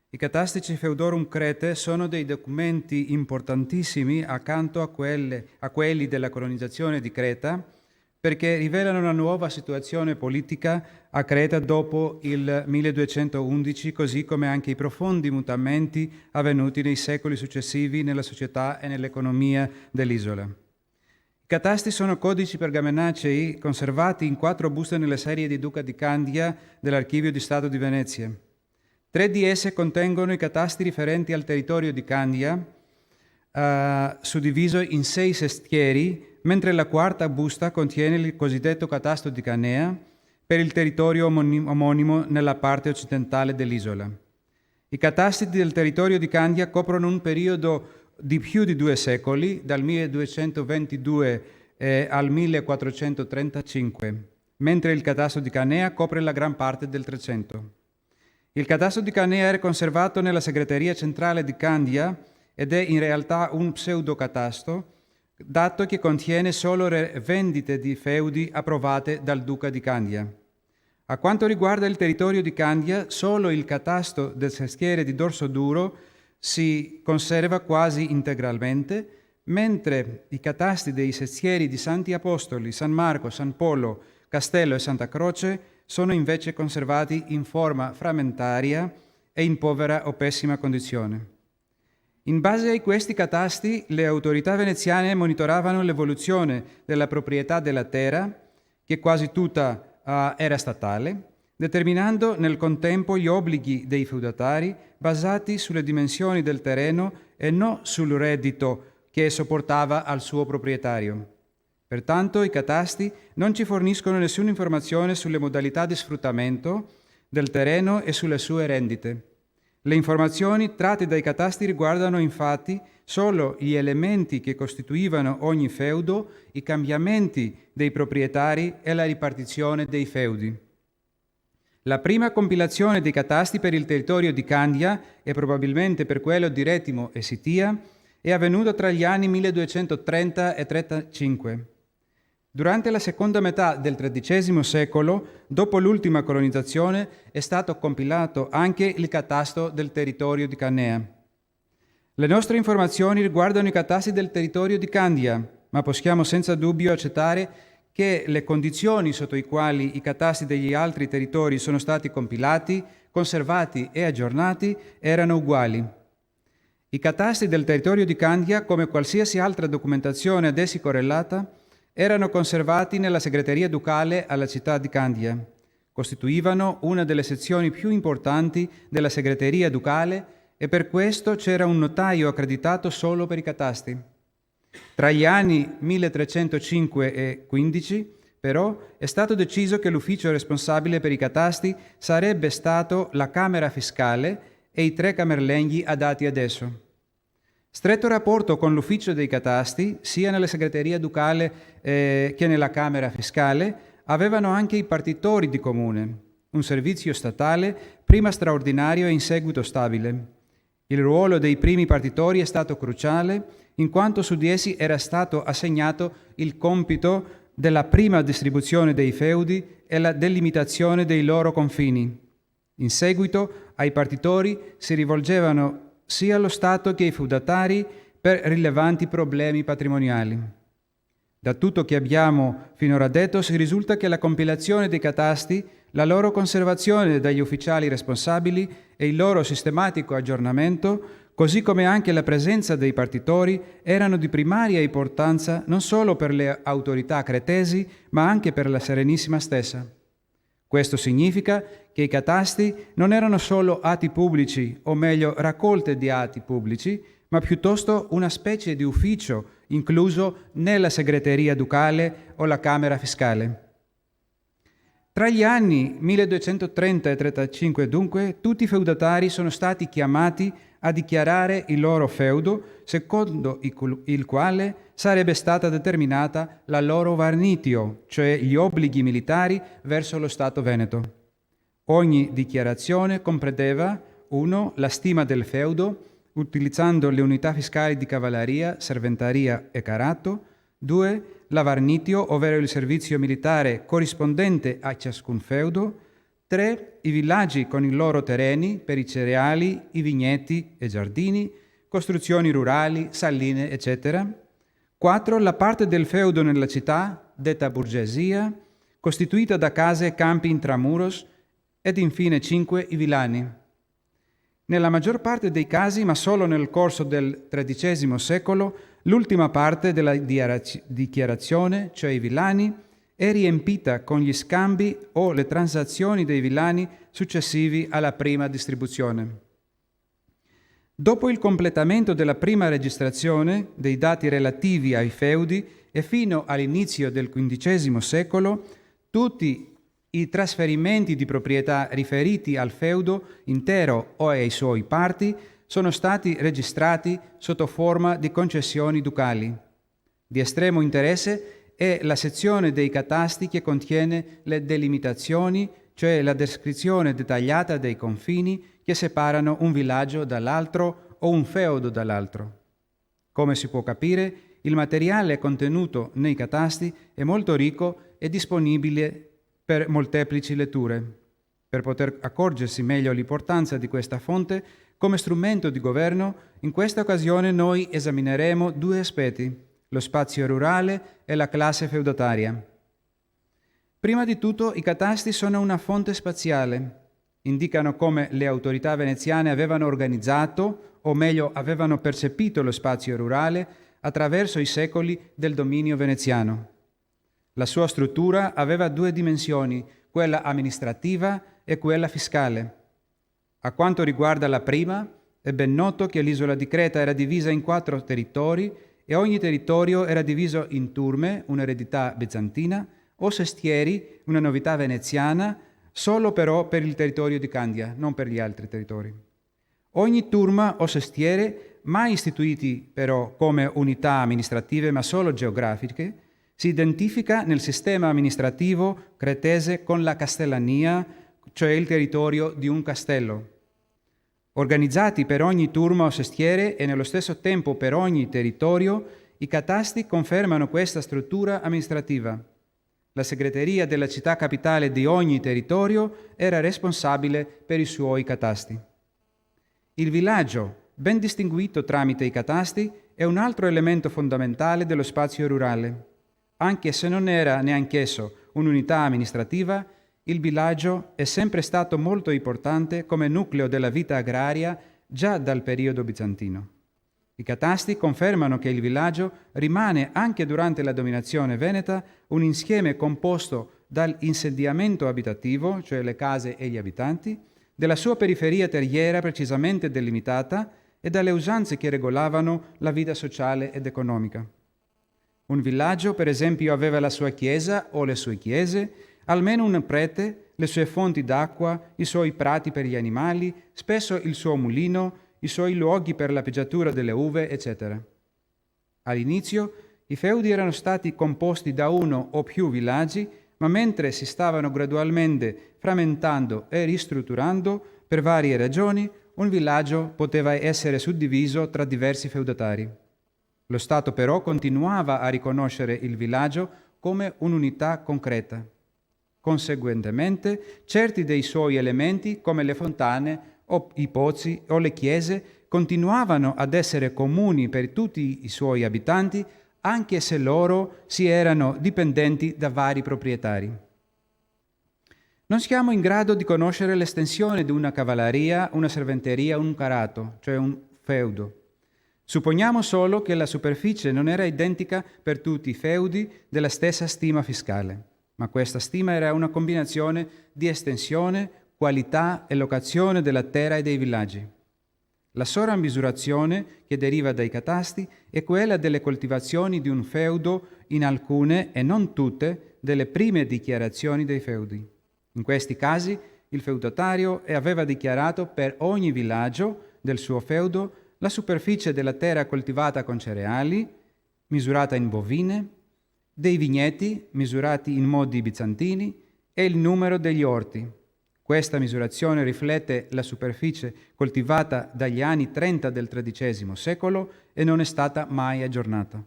I Catastici Feudorum Cretae sono dei documenti importantissimi accanto a quelli della colonizzazione di Creta, perché rivelano una nuova situazione politica a Creta dopo il 1211, così come anche i profondi mutamenti avvenuti nei secoli successivi nella società e nell'economia dell'isola. I catasti sono codici pergamenacei conservati in 4 buste nelle serie di Duca di Candia dell'Archivio di Stato di Venezia. 3 di esse contengono i catasti riferenti al territorio di Candia, suddiviso in 6 sestieri, mentre la 4ª busta contiene il cosiddetto catasto di Canea per il territorio omonimo nella parte occidentale dell'isola. I catasti del territorio di Candia coprono un periodo di più di 2 secoli, dal 1222 al 1435, mentre il catasto di Canea copre la gran parte del 300. Il catasto di Canea è conservato nella segreteria centrale di Candia ed è in realtà un pseudocatasto, dato che contiene solo vendite di feudi approvate dal Duca di Candia. A quanto riguarda il territorio di Candia, solo il catasto del sestiere di Dorsoduro si conserva quasi integralmente, mentre i catasti dei sestieri di Santi Apostoli, San Marco, San Polo, Castello e Santa Croce sono invece conservati in forma frammentaria e in povera o pessima condizione. In base a questi catasti, le autorità veneziane monitoravano l'evoluzione della proprietà della terra, che quasi tutta era statale, determinando nel contempo gli obblighi dei feudatari basati sulle dimensioni del terreno e non sul reddito che sopportava al suo proprietario. Pertanto i catasti non ci forniscono nessuna informazione sulle modalità di sfruttamento del terreno e sulle sue rendite. Le informazioni tratte dai catasti riguardano infatti solo gli elementi che costituivano ogni feudo, i cambiamenti dei proprietari e la ripartizione dei feudi. La prima compilazione dei catasti per il territorio di Candia e probabilmente per quello di Retimo e Sitia è avvenuta tra gli anni 1230 e 35. Durante la seconda metà del XIII secolo, dopo l'ultima colonizzazione, è stato compilato anche il catasto del territorio di Canea. Le nostre informazioni riguardano i catasti del territorio di Candia, ma possiamo senza dubbio accettare che le condizioni sotto i quali i catasti degli altri territori sono stati compilati, conservati e aggiornati erano uguali. I catasti del territorio di Candia, come qualsiasi altra documentazione ad essi correlata, erano conservati nella segreteria ducale alla città di Candia. Costituivano una delle sezioni più importanti della segreteria ducale e per questo c'era un notaio accreditato solo per i catasti. Tra gli anni 1305 e 15, però, è stato deciso che l'ufficio responsabile per i catasti sarebbe stato la Camera Fiscale e i 3 camerlenghi adatti ad esso. Stretto rapporto con l'ufficio dei catasti, sia nella segreteria ducale che nella Camera Fiscale, avevano anche i partitori di comune, un servizio statale prima straordinario e in seguito stabile. Il ruolo dei primi partitori è stato cruciale, in quanto su di essi era stato assegnato il compito della prima distribuzione dei feudi e la delimitazione dei loro confini. In seguito ai partitori si rivolgevano sia lo Stato che i feudatari per rilevanti problemi patrimoniali. Da tutto che abbiamo finora detto si risulta che la compilazione dei catasti, la loro conservazione dagli ufficiali responsabili e il loro sistematico aggiornamento, così come anche la presenza dei partitori, erano di primaria importanza non solo per le autorità cretesi, ma anche per la Serenissima stessa. Questo significa che i catasti non erano solo atti pubblici, o meglio raccolte di atti pubblici, ma piuttosto una specie di ufficio incluso nella segreteria ducale o la Camera fiscale. Tra gli anni 1230 e 35, dunque, tutti i feudatari sono stati chiamati a dichiarare il loro feudo, secondo il quale sarebbe stata determinata la loro varnitio, cioè gli obblighi militari verso lo Stato veneto. Ogni dichiarazione comprendeva 1. La stima del feudo, utilizzando le unità fiscali di cavalleria, serventeria e carato; 2. La varnitio, ovvero il servizio militare corrispondente a ciascun feudo; 3. I villaggi con i loro terreni per i cereali, i vigneti e giardini, costruzioni rurali, salline, eccetera; 4. La parte del feudo nella città, detta borgesia, costituita da case e campi intramuros, ed infine 5. I villani. Nella maggior parte dei casi, ma solo nel corso del XIII secolo, l'ultima parte della dichiarazione, cioè i villani, è riempita con gli scambi o le transazioni dei villani successivi alla prima distribuzione. Dopo il completamento della prima registrazione dei dati relativi ai feudi e fino all'inizio del XV secolo, tutti i trasferimenti di proprietà riferiti al feudo intero o ai suoi parti sono stati registrati sotto forma di concessioni ducali. Di estremo interesse è la sezione dei catasti che contiene le delimitazioni, cioè la descrizione dettagliata dei confini che separano un villaggio dall'altro o un feudo dall'altro. Come si può capire, il materiale contenuto nei catasti è molto ricco e disponibile per molteplici letture. Per poter accorgersi meglio l'importanza di questa fonte come strumento di governo, in questa occasione noi esamineremo 2 aspetti: lo spazio rurale e la classe feudataria. Prima di tutto, i catasti sono una fonte spaziale. Indicano come le autorità veneziane avevano organizzato, o meglio avevano percepito lo spazio rurale attraverso i secoli del dominio veneziano. La sua struttura aveva 2 dimensioni, quella amministrativa e quella fiscale. A quanto riguarda la prima, è ben noto che l'isola di Creta era divisa in 4 territori e ogni territorio era diviso in turme, un'eredità bizantina, o sestieri, una novità veneziana, solo però per il territorio di Candia, non per gli altri territori. Ogni turma o sestiere, mai istituiti però come unità amministrative ma solo geografiche, si identifica nel sistema amministrativo cretese con la castellania, cioè il territorio di un castello. Organizzati per ogni turma o sestiere e nello stesso tempo per ogni territorio, i catasti confermano questa struttura amministrativa. La segreteria della città capitale di ogni territorio era responsabile per i suoi catasti. Il villaggio, ben distinguito tramite i catasti, è un altro elemento fondamentale dello spazio rurale. Anche se non era neanch'esso un'unità amministrativa, il villaggio è sempre stato molto importante come nucleo della vita agraria già dal periodo bizantino. I catasti confermano che il villaggio rimane anche durante la dominazione veneta un insieme composto dall'insediamento abitativo, cioè le case e gli abitanti, della sua periferia terriera precisamente delimitata e dalle usanze che regolavano la vita sociale ed economica. Un villaggio, per esempio, aveva la sua chiesa o le sue chiese, almeno un prete, le sue fonti d'acqua, i suoi prati per gli animali, spesso il suo mulino, i suoi luoghi per la pigiatura delle uve, eccetera. All'inizio i feudi erano stati composti da uno o più villaggi, ma mentre si stavano gradualmente frammentando e ristrutturando per varie ragioni, un villaggio poteva essere suddiviso tra diversi feudatari. Lo Stato però continuava a riconoscere il villaggio come un'unità concreta. Conseguentemente, certi dei suoi elementi, come le fontane o i pozzi o le chiese, continuavano ad essere comuni per tutti i suoi abitanti, anche se loro si erano dipendenti da vari proprietari. Non siamo in grado di conoscere l'estensione di una cavalleria, una serventeria, un carato, cioè un feudo. Supponiamo solo che la superficie non era identica per tutti i feudi della stessa stima fiscale, ma questa stima era una combinazione di estensione, qualità e locazione della terra e dei villaggi. La sola misurazione che deriva dai catasti è quella delle coltivazioni di un feudo in alcune e non tutte delle prime dichiarazioni dei feudi. In questi casi il feudatario aveva dichiarato per ogni villaggio del suo feudo la superficie della terra coltivata con cereali, misurata in bovine, dei vigneti misurati in modi bizantini e il numero degli orti. Questa misurazione riflette la superficie coltivata dagli anni 30 del XIII secolo e non è stata mai aggiornata.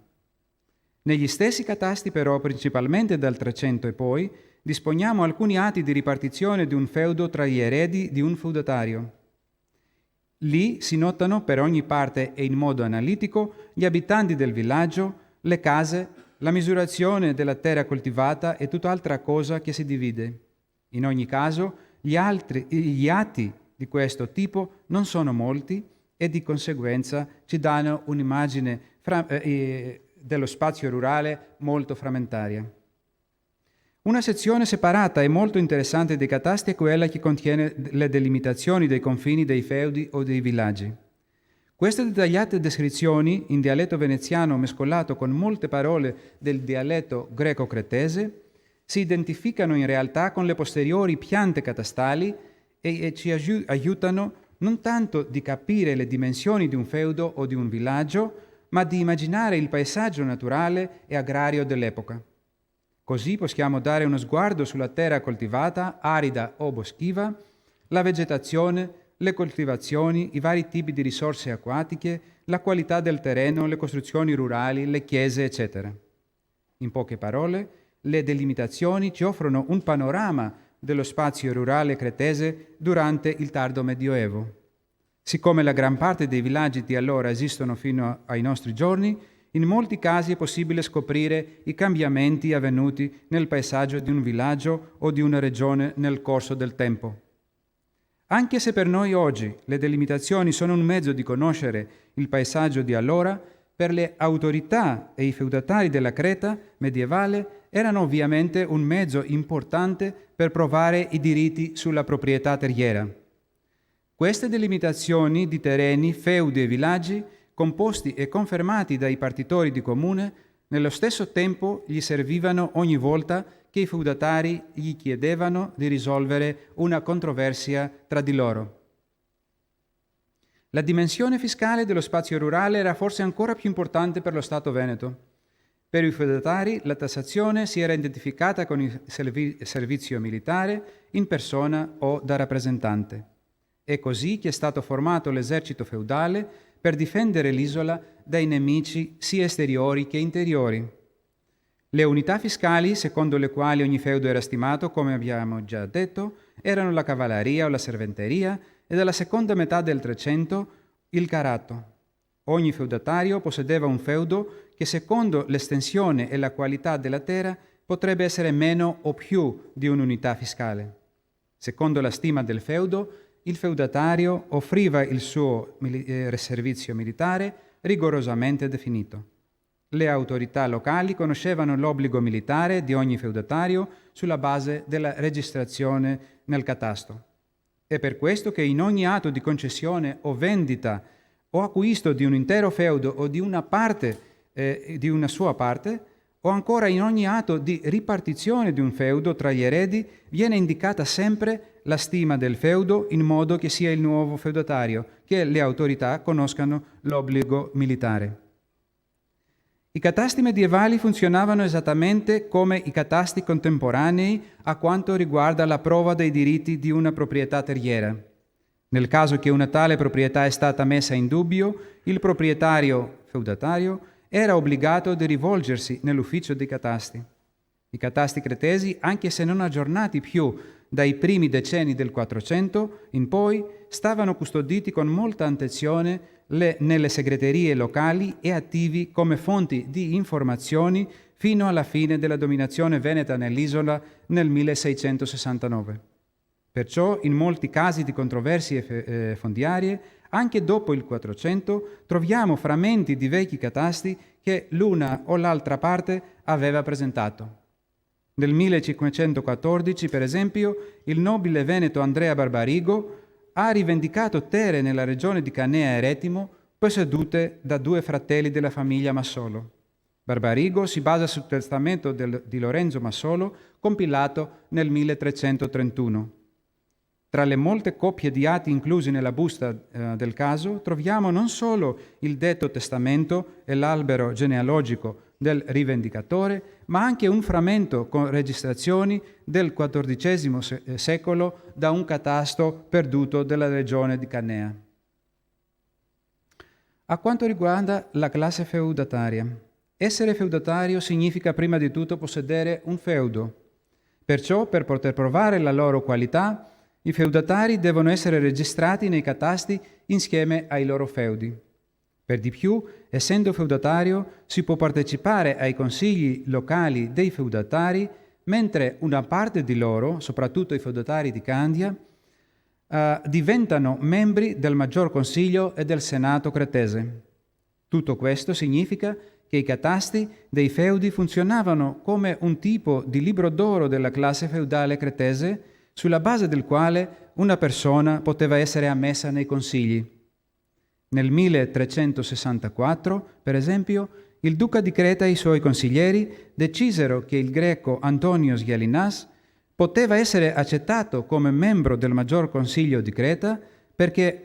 Negli stessi catasti però, principalmente dal 300 e poi, disponiamo alcuni atti di ripartizione di un feudo tra gli eredi di un feudatario. Lì si notano per ogni parte e in modo analitico gli abitanti del villaggio, le case, la misurazione della terra coltivata e tutt'altra cosa che si divide. In ogni caso, gli atti di questo tipo non sono molti e di conseguenza ci danno un'immagine dello spazio rurale molto frammentaria. Una sezione separata e molto interessante dei catasti è quella che contiene le delimitazioni dei confini dei feudi o dei villaggi. Queste dettagliate descrizioni, in dialetto veneziano mescolato con molte parole del dialetto greco-cretese, si identificano in realtà con le posteriori piante catastali e ci aiutano non tanto di capire le dimensioni di un feudo o di un villaggio, ma di immaginare il paesaggio naturale e agrario dell'epoca. Così possiamo dare uno sguardo sulla terra coltivata, arida o boschiva, la vegetazione, le coltivazioni, i vari tipi di risorse acquatiche, la qualità del terreno, le costruzioni rurali, le chiese, eccetera. In poche parole, le delimitazioni ci offrono un panorama dello spazio rurale cretese durante il tardo Medioevo. Siccome la gran parte dei villaggi di allora esistono fino ai nostri giorni, in molti casi è possibile scoprire i cambiamenti avvenuti nel paesaggio di un villaggio o di una regione nel corso del tempo. Anche se per noi oggi le delimitazioni sono un mezzo di conoscere il paesaggio di allora, per le autorità e i feudatari della Creta medievale erano ovviamente un mezzo importante per provare i diritti sulla proprietà terriera. Queste delimitazioni di terreni, feudi e villaggi, composti e confermati dai partitori di comune, nello stesso tempo gli servivano ogni volta che i feudatari gli chiedevano di risolvere una controversia tra di loro. La dimensione fiscale dello spazio rurale era forse ancora più importante per lo Stato veneto. Per i feudatari la tassazione si era identificata con il servizio militare in persona o da rappresentante. È così che è stato formato l'esercito feudale per difendere l'isola dai nemici sia esteriori che interiori. Le unità fiscali, secondo le quali ogni feudo era stimato, come abbiamo già detto, erano la cavalleria o la serventeria e dalla seconda metà del 300 il carato. Ogni feudatario possedeva un feudo che, secondo l'estensione e la qualità della terra, potrebbe essere meno o più di un'unità fiscale. Secondo la stima del feudo, il feudatario offriva il suo servizio militare rigorosamente definito. Le autorità locali conoscevano l'obbligo militare di ogni feudatario sulla base della registrazione nel catasto. È per questo che in ogni atto di concessione o vendita o acquisto di un intero feudo o di una sua parte, o ancora in ogni atto di ripartizione di un feudo tra gli eredi, viene indicata sempre la stima del feudo in modo che sia il nuovo feudatario, che le autorità conoscano l'obbligo militare. I catasti medievali funzionavano esattamente come i catasti contemporanei a quanto riguarda la prova dei diritti di una proprietà terriera. Nel caso che una tale proprietà è stata messa in dubbio, il proprietario feudatario era obbligato di rivolgersi nell'ufficio dei catasti. I catasti cretesi, anche se non aggiornati più dai primi decenni del 400 in poi, stavano custoditi con molta attenzione nelle segreterie locali e attivi come fonti di informazioni fino alla fine della dominazione veneta nell'isola nel 1669. Perciò, in molti casi di controversie fondiarie, anche dopo il 400, troviamo frammenti di vecchi catasti che l'una o l'altra parte aveva presentato. Nel 1514, per esempio, il nobile veneto Andrea Barbarigo ha rivendicato terre nella regione di Canea e Retimo possedute da 2 fratelli della famiglia Massolo. Barbarigo si basa sul testamento di Lorenzo Massolo, compilato nel 1331. Tra le molte coppie di atti inclusi nella busta del caso, troviamo non solo il detto testamento e l'albero genealogico del rivendicatore, ma anche un frammento con registrazioni del XIV secolo da un catasto perduto della regione di Canea. A quanto riguarda la classe feudataria, essere feudatario significa prima di tutto possedere un feudo. Perciò, per poter provare la loro qualità, i feudatari devono essere registrati nei catasti insieme ai loro feudi. Per di più, essendo feudatario, si può partecipare ai consigli locali dei feudatari, mentre una parte di loro, soprattutto i feudatari di Candia, diventano membri del Maggior Consiglio e del Senato cretese. Tutto questo significa che i catasti dei feudi funzionavano come un tipo di libro d'oro della classe feudale cretese, sulla base del quale una persona poteva essere ammessa nei consigli. Nel 1364, per esempio, il duca di Creta e i suoi consiglieri decisero che il greco Antonios Gialinas poteva essere accettato come membro del Maggior Consiglio di Creta perché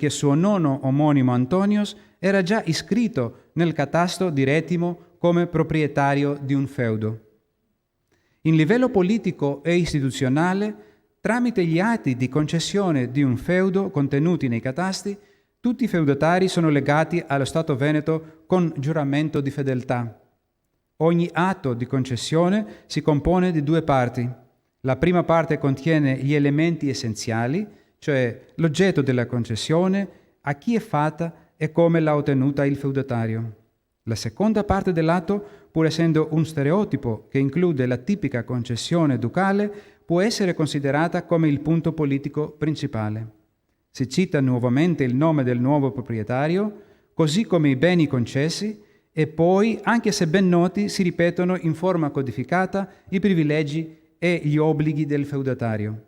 suo nonno omonimo Antonios era già iscritto nel catasto di Retimo come proprietario di un feudo. In livello politico e istituzionale, tramite gli atti di concessione di un feudo contenuti nei catasti, tutti i feudatari sono legati allo Stato veneto con giuramento di fedeltà. Ogni atto di concessione si compone di 2 parti. La prima parte contiene gli elementi essenziali, cioè l'oggetto della concessione, a chi è fatta e come l'ha ottenuta il feudatario. La seconda parte dell'atto, pur essendo un stereotipo che include la tipica concessione ducale, può essere considerata come il punto politico principale. Si cita nuovamente il nome del nuovo proprietario, così come i beni concessi, e poi, anche se ben noti, si ripetono in forma codificata i privilegi e gli obblighi del feudatario.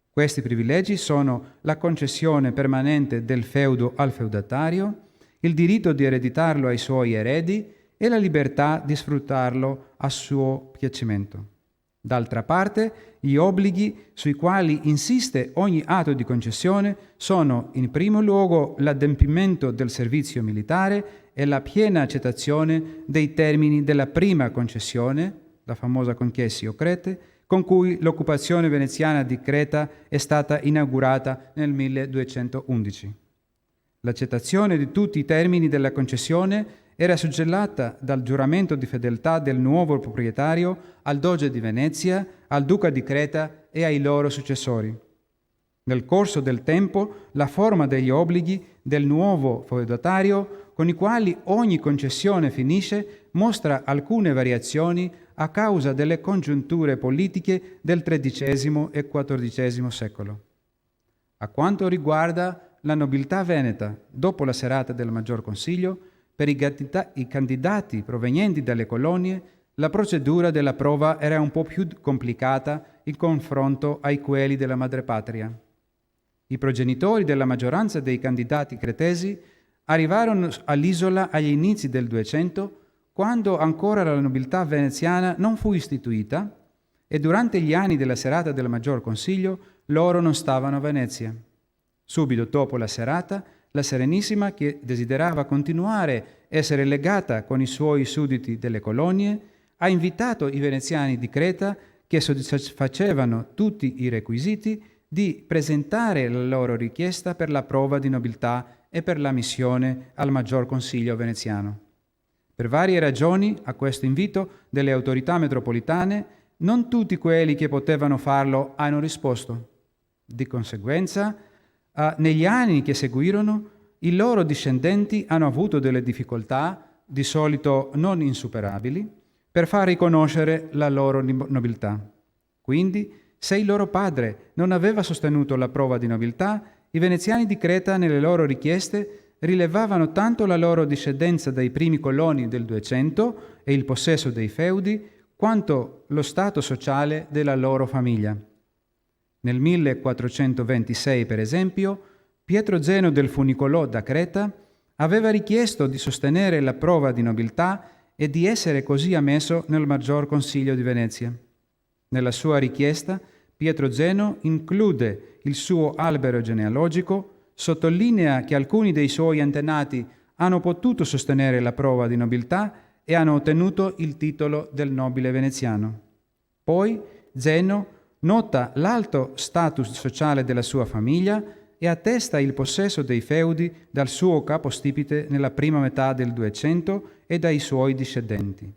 Questi privilegi sono la concessione permanente del feudo al feudatario, il diritto di ereditarlo ai suoi eredi e la libertà di sfruttarlo a suo piacimento. D'altra parte, gli obblighi sui quali insiste ogni atto di concessione sono, in primo luogo, l'adempimento del servizio militare e la piena accettazione dei termini della prima concessione, la famosa concessio Crete, con cui l'occupazione veneziana di Creta è stata inaugurata nel 1211. L'accettazione di tutti i termini della concessione era suggellata dal giuramento di fedeltà del nuovo proprietario al Doge di Venezia, al Duca di Creta e ai loro successori. Nel corso del tempo, la forma degli obblighi del nuovo feudatario, con i quali ogni concessione finisce, mostra alcune variazioni a causa delle congiunture politiche del XIII e XIV secolo. A quanto riguarda la nobiltà veneta, dopo la serata del Maggior Consiglio, per i candidati provenienti dalle colonie, la procedura della prova era un po' più complicata in confronto ai quelli della madrepatria. I progenitori della maggioranza dei candidati cretesi arrivarono all'isola agli inizi del 200, quando ancora la nobiltà veneziana non fu istituita e durante gli anni della serata del Maggior Consiglio loro non stavano a Venezia. Subito dopo la serata, la Serenissima, che desiderava continuare a essere legata con i suoi sudditi delle colonie, ha invitato i veneziani di Creta, che soddisfacevano tutti i requisiti, di presentare la loro richiesta per la prova di nobiltà e per l'ammissione al Maggior Consiglio veneziano. Per varie ragioni, a questo invito delle autorità metropolitane, non tutti quelli che potevano farlo hanno risposto. Di conseguenza, negli anni che seguirono, i loro discendenti hanno avuto delle difficoltà, di solito non insuperabili, per far riconoscere la loro nobiltà. Quindi, se il loro padre non aveva sostenuto la prova di nobiltà, i veneziani di Creta nelle loro richieste rilevavano tanto la loro discendenza dai primi coloni del 200 e il possesso dei feudi, quanto lo stato sociale della loro famiglia. Nel 1426, per esempio, Pietro Zeno del Funicolò da Creta aveva richiesto di sostenere la prova di nobiltà e di essere così ammesso nel Maggior Consiglio di Venezia. Nella sua richiesta, Pietro Zeno include il suo albero genealogico, sottolinea che alcuni dei suoi antenati hanno potuto sostenere la prova di nobiltà e hanno ottenuto il titolo del nobile veneziano. Poi Zeno nota l'alto status sociale della sua famiglia e attesta il possesso dei feudi dal suo capostipite nella prima metà del 200 e dai suoi discendenti.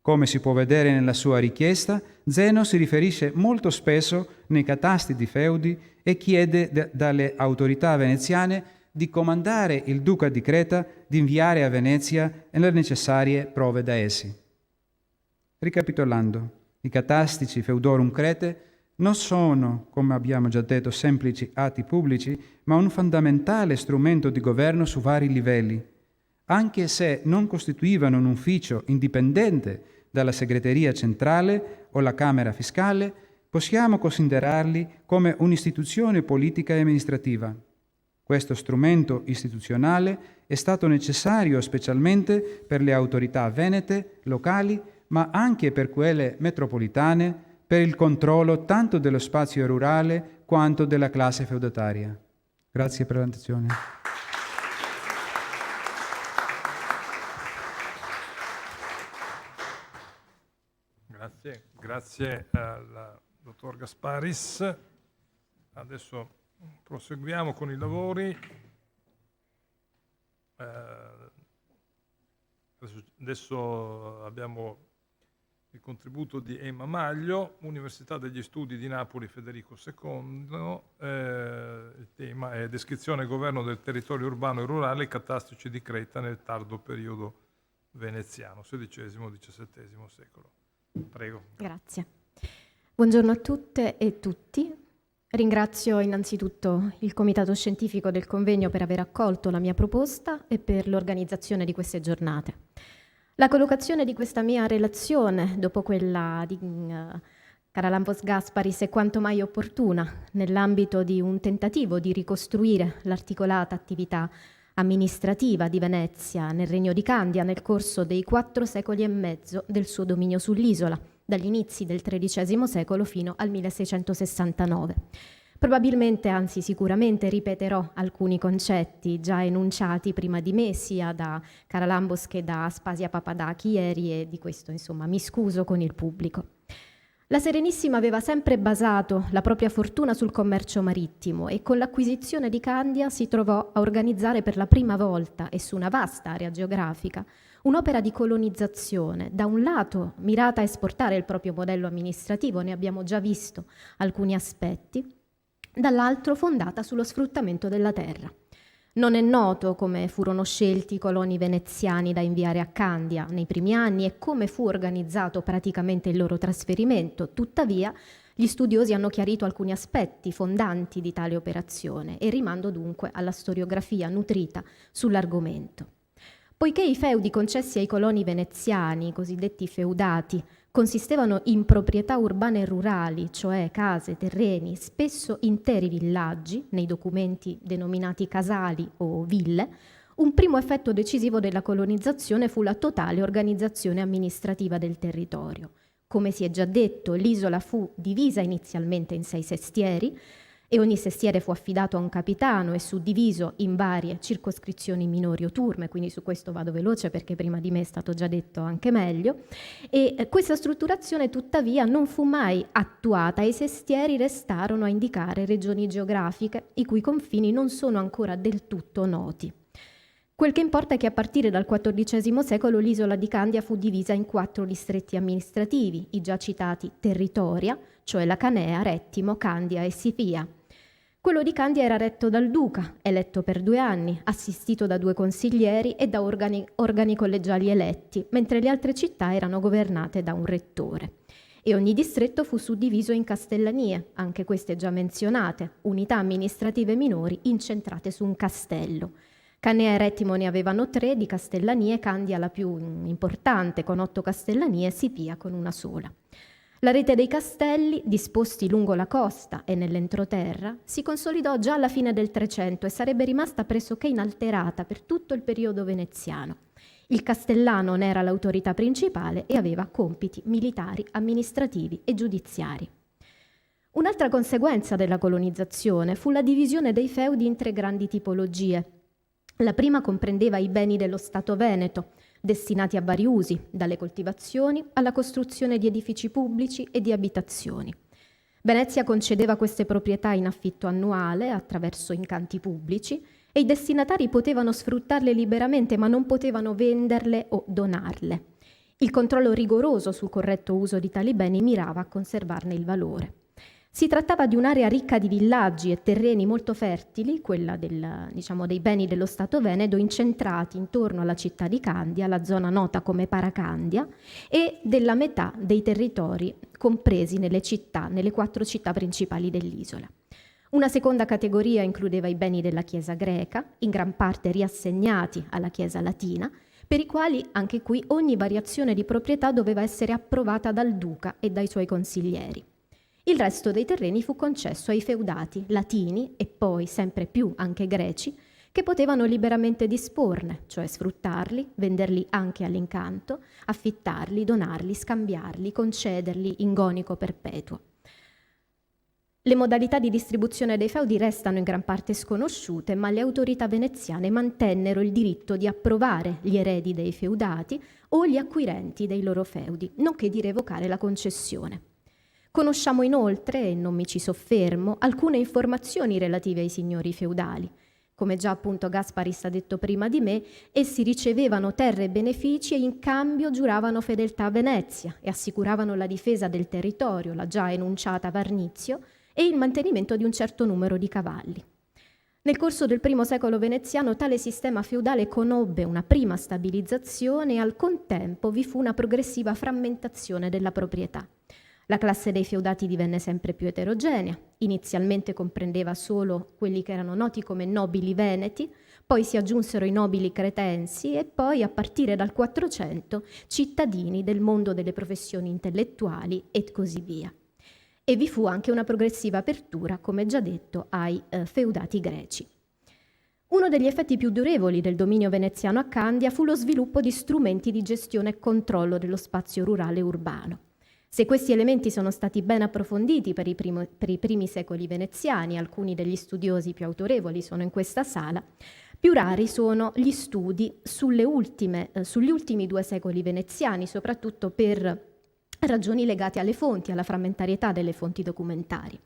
Come si può vedere nella sua richiesta, Zeno si riferisce molto spesso nei catasti di feudi e chiede dalle autorità veneziane di comandare il duca di Creta di inviare a Venezia le necessarie prove da essi. Ricapitolando, i catastici Feudorum Cretae non sono, come abbiamo già detto, semplici atti pubblici, ma un fondamentale strumento di governo su vari livelli, anche se non costituivano un ufficio indipendente dalla segreteria centrale o la Camera fiscale, possiamo considerarli come un'istituzione politica e amministrativa. Questo strumento istituzionale è stato necessario specialmente per le autorità venete, locali, ma anche per quelle metropolitane, per il controllo tanto dello spazio rurale quanto della classe feudataria. Grazie per l'attenzione. Grazie al dottor Gasparis. Adesso proseguiamo con i lavori. Adesso abbiamo il contributo di Emma Maglio, Università degli Studi di Napoli Federico II. Il tema è descrizione e governo del territorio urbano e rurale catastici di Creta nel tardo periodo veneziano, XVI-XVII secolo. Prego. Grazie. Buongiorno a tutte e tutti. Ringrazio innanzitutto il Comitato Scientifico del Convegno per aver accolto la mia proposta e per l'organizzazione di queste giornate. La collocazione di questa mia relazione, dopo quella di Charalambos Gasparis, è quanto mai opportuna nell'ambito di un tentativo di ricostruire l'articolata attività amministrativa di Venezia nel Regno di Candia nel corso dei 4 secoli e mezzo del suo dominio sull'isola, dagli inizi del XIII secolo fino al 1669. Probabilmente, anzi sicuramente, ripeterò alcuni concetti già enunciati prima di me, sia da Charalambos che da Aspasia Papadaki ieri, e di questo, insomma, mi scuso con il pubblico. La Serenissima aveva sempre basato la propria fortuna sul commercio marittimo e con l'acquisizione di Candia si trovò a organizzare per la prima volta e su una vasta area geografica un'opera di colonizzazione, da un lato mirata a esportare il proprio modello amministrativo, ne abbiamo già visto alcuni aspetti, dall'altro fondata sullo sfruttamento della terra. Non è noto come furono scelti i coloni veneziani da inviare a Candia nei primi anni e come fu organizzato praticamente il loro trasferimento. Tuttavia, gli studiosi hanno chiarito alcuni aspetti fondanti di tale operazione e rimando dunque alla storiografia nutrita sull'argomento. Poiché i feudi concessi ai coloni veneziani, i cosiddetti feudati, consistevano in proprietà urbane e rurali, cioè case, terreni, spesso interi villaggi, nei documenti denominati casali o ville, un primo effetto decisivo della colonizzazione fu la totale organizzazione amministrativa del territorio. Come si è già detto, l'isola fu divisa inizialmente in 6 sestieri e ogni sestiere fu affidato a un capitano e suddiviso in varie circoscrizioni minori o turme, quindi su questo vado veloce perché prima di me è stato già detto anche meglio, e questa strutturazione tuttavia non fu mai attuata e i sestieri restarono a indicare regioni geografiche i cui confini non sono ancora del tutto noti. Quel che importa è che a partire dal XIV secolo l'isola di Candia fu divisa in 4 distretti amministrativi, i già citati territoria, cioè la Canea, Rettimo, Candia e Sifia. Quello di Candia era retto dal duca, eletto per 2 anni, assistito da 2 consiglieri e da organi collegiali eletti, mentre le altre città erano governate da un rettore. E ogni distretto fu suddiviso in castellanie, anche queste già menzionate, unità amministrative minori incentrate su un castello. Canea e Rettimo ne avevano 3 di castellanie, Candia la più importante con 8 castellanie, Sipia con una sola. La rete dei castelli, disposti lungo la costa e nell'entroterra, si consolidò già alla fine del Trecento e sarebbe rimasta pressoché inalterata per tutto il periodo veneziano. Il castellano ne era l'autorità principale e aveva compiti militari, amministrativi e giudiziari. Un'altra conseguenza della colonizzazione fu la divisione dei feudi in 3 grandi tipologie. La prima comprendeva i beni dello Stato veneto, destinati a vari usi, dalle coltivazioni alla costruzione di edifici pubblici e di abitazioni. Venezia concedeva queste proprietà in affitto annuale attraverso incanti pubblici e i destinatari potevano sfruttarle liberamente ma non potevano venderle o donarle. Il controllo rigoroso sul corretto uso di tali beni mirava a conservarne il valore. Si trattava di un'area ricca di villaggi e terreni molto fertili, quella dei beni dello Stato veneto, incentrati intorno alla città di Candia, la zona nota come Paracandia, e della metà dei territori compresi nelle 4 città principali dell'isola. Una seconda categoria includeva i beni della Chiesa greca, in gran parte riassegnati alla Chiesa latina, per i quali anche qui ogni variazione di proprietà doveva essere approvata dal duca e dai suoi consiglieri. Il resto dei terreni fu concesso ai feudati latini e poi sempre più anche greci, che potevano liberamente disporne, cioè sfruttarli, venderli anche all'incanto, affittarli, donarli, scambiarli, concederli in gonico perpetuo. Le modalità di distribuzione dei feudi restano in gran parte sconosciute, ma le autorità veneziane mantennero il diritto di approvare gli eredi dei feudati o gli acquirenti dei loro feudi, nonché di revocare la concessione. Conosciamo inoltre, e non mi ci soffermo, alcune informazioni relative ai signori feudali. Come già appunto Gasparis ha detto prima di me, essi ricevevano terre e benefici e in cambio giuravano fedeltà a Venezia e assicuravano la difesa del territorio, la già enunciata Varnizio, e il mantenimento di un certo numero di cavalli. Nel corso del I secolo veneziano tale sistema feudale conobbe una prima stabilizzazione e al contempo vi fu una progressiva frammentazione della proprietà. La classe dei feudati divenne sempre più eterogenea, inizialmente comprendeva solo quelli che erano noti come nobili veneti, poi si aggiunsero i nobili cretensi e poi, a partire dal 400, cittadini del mondo delle professioni intellettuali e così via. E vi fu anche una progressiva apertura, come già detto, ai feudati greci. Uno degli effetti più durevoli del dominio veneziano a Candia fu lo sviluppo di strumenti di gestione e controllo dello spazio rurale e urbano. Se questi elementi sono stati ben approfonditi per i primi secoli veneziani, alcuni degli studiosi più autorevoli sono in questa sala, più rari sono gli studi sugli ultimi 2 secoli veneziani, soprattutto per ragioni legate alle fonti, alla frammentarietà delle fonti documentarie.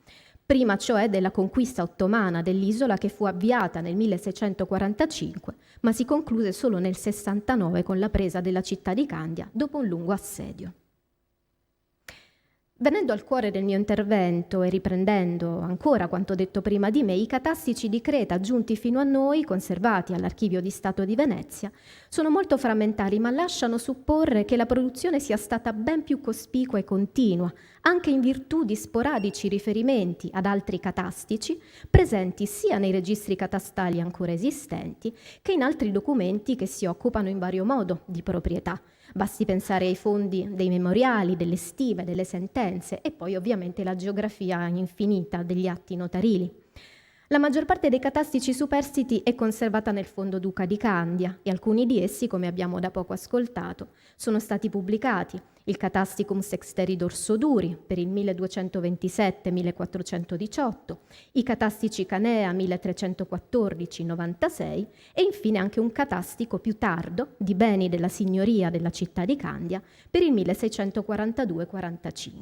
Prima cioè della conquista ottomana dell'isola che fu avviata nel 1645, ma si concluse solo nel 69 con la presa della città di Candia dopo un lungo assedio. Venendo al cuore del mio intervento e riprendendo ancora quanto detto prima di me, i catastici di Creta giunti fino a noi, conservati all'Archivio di Stato di Venezia, sono molto frammentari, ma lasciano supporre che la produzione sia stata ben più cospicua e continua, anche in virtù di sporadici riferimenti ad altri catastici presenti sia nei registri catastali ancora esistenti che in altri documenti che si occupano in vario modo di proprietà. Basti pensare ai fondi dei memoriali, delle stime, delle sentenze e poi ovviamente la geografia infinita degli atti notarili. La maggior parte dei catastici superstiti è conservata nel Fondo Duca di Candia e alcuni di essi, come abbiamo da poco ascoltato, sono stati pubblicati. Il Catasticum Sexteridor Soduri per il 1227-1418, i Catastici Canea 1314-96 e infine anche un catastico più tardo di beni della signoria della città di Candia per il 1642-45.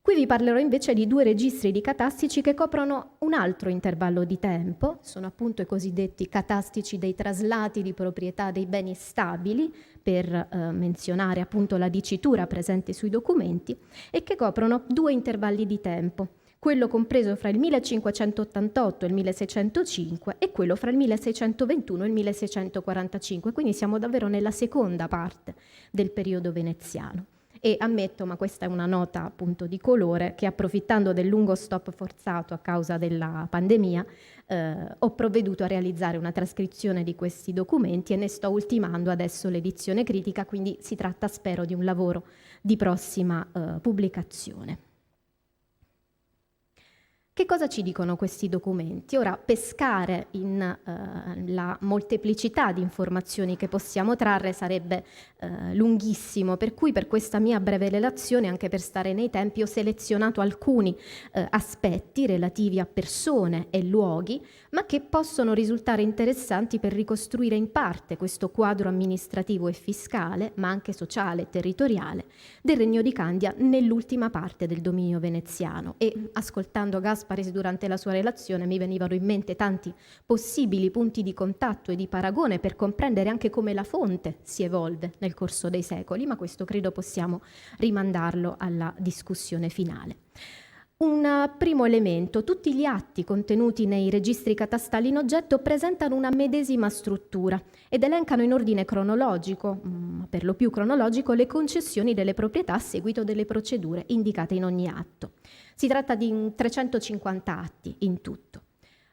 Qui vi parlerò invece di 2 registri di catastici che coprono un altro intervallo di tempo, sono appunto i cosiddetti catastici dei traslati di proprietà dei beni stabili, per menzionare appunto la dicitura presente sui documenti, e che coprono 2 intervalli di tempo, quello compreso fra il 1588 e il 1605 e quello fra il 1621 e il 1645, quindi siamo davvero nella seconda parte del periodo veneziano. E ammetto, ma questa è una nota appunto di colore, che approfittando del lungo stop forzato a causa della pandemia ho provveduto a realizzare una trascrizione di questi documenti e ne sto ultimando adesso l'edizione critica, quindi si tratta, spero, di un lavoro di prossima pubblicazione. Che cosa ci dicono questi documenti? Ora, pescare in la molteplicità di informazioni che possiamo trarre sarebbe lunghissimo, per cui per questa mia breve relazione, anche per stare nei tempi, ho selezionato alcuni aspetti relativi a persone e luoghi, ma che possono risultare interessanti per ricostruire in parte questo quadro amministrativo e fiscale, ma anche sociale e territoriale, del Regno di Candia nell'ultima parte del dominio veneziano. E ascoltando Gasparis durante la sua relazione mi venivano in mente tanti possibili punti di contatto e di paragone per comprendere anche come la fonte si evolve nel corso dei secoli, ma questo credo possiamo rimandarlo alla discussione finale. Un primo elemento: tutti gli atti contenuti nei registri catastali in oggetto presentano una medesima struttura ed elencano in ordine cronologico, per lo più cronologico, le concessioni delle proprietà a seguito delle procedure indicate in ogni atto. Si tratta di 350 atti in tutto.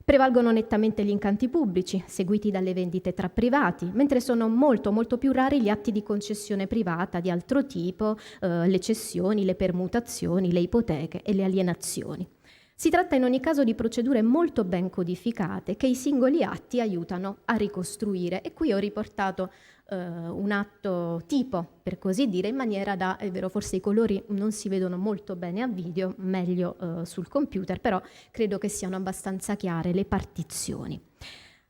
Prevalgono nettamente gli incanti pubblici, seguiti dalle vendite tra privati, mentre sono molto più rari gli atti di concessione privata di altro tipo, le cessioni, le permutazioni, le ipoteche e le alienazioni. Si tratta in ogni caso di procedure molto ben codificate che i singoli atti aiutano a ricostruire, e qui ho riportato un atto tipo, per così dire, in maniera da, è vero, forse i colori non si vedono molto bene a video, meglio sul computer, però credo che siano abbastanza chiare le partizioni.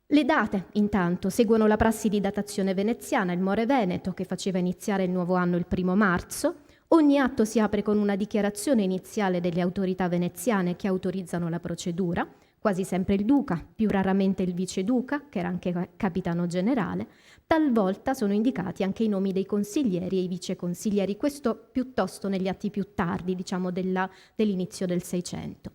Le date, intanto, seguono la prassi di datazione veneziana, il More Veneto, che faceva iniziare il nuovo anno il 1 marzo. Ogni atto si apre con una dichiarazione iniziale delle autorità veneziane che autorizzano la procedura, quasi sempre il duca, più raramente il viceduca, che era anche capitano generale. Talvolta sono indicati anche i nomi dei consiglieri e i viceconsiglieri, questo piuttosto negli atti più tardi, diciamo dell'inizio del Seicento.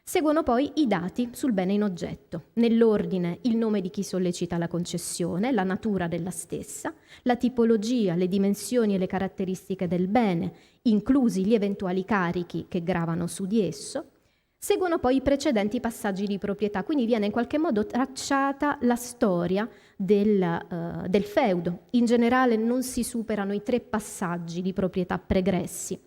Seguono poi i dati sul bene in oggetto, nell'ordine il nome di chi sollecita la concessione, la natura della stessa, la tipologia, le dimensioni e le caratteristiche del bene, inclusi gli eventuali carichi che gravano su di esso. Seguono poi i precedenti passaggi di proprietà, quindi viene in qualche modo tracciata la storia del feudo. In generale non si superano i 3 passaggi di proprietà pregressi.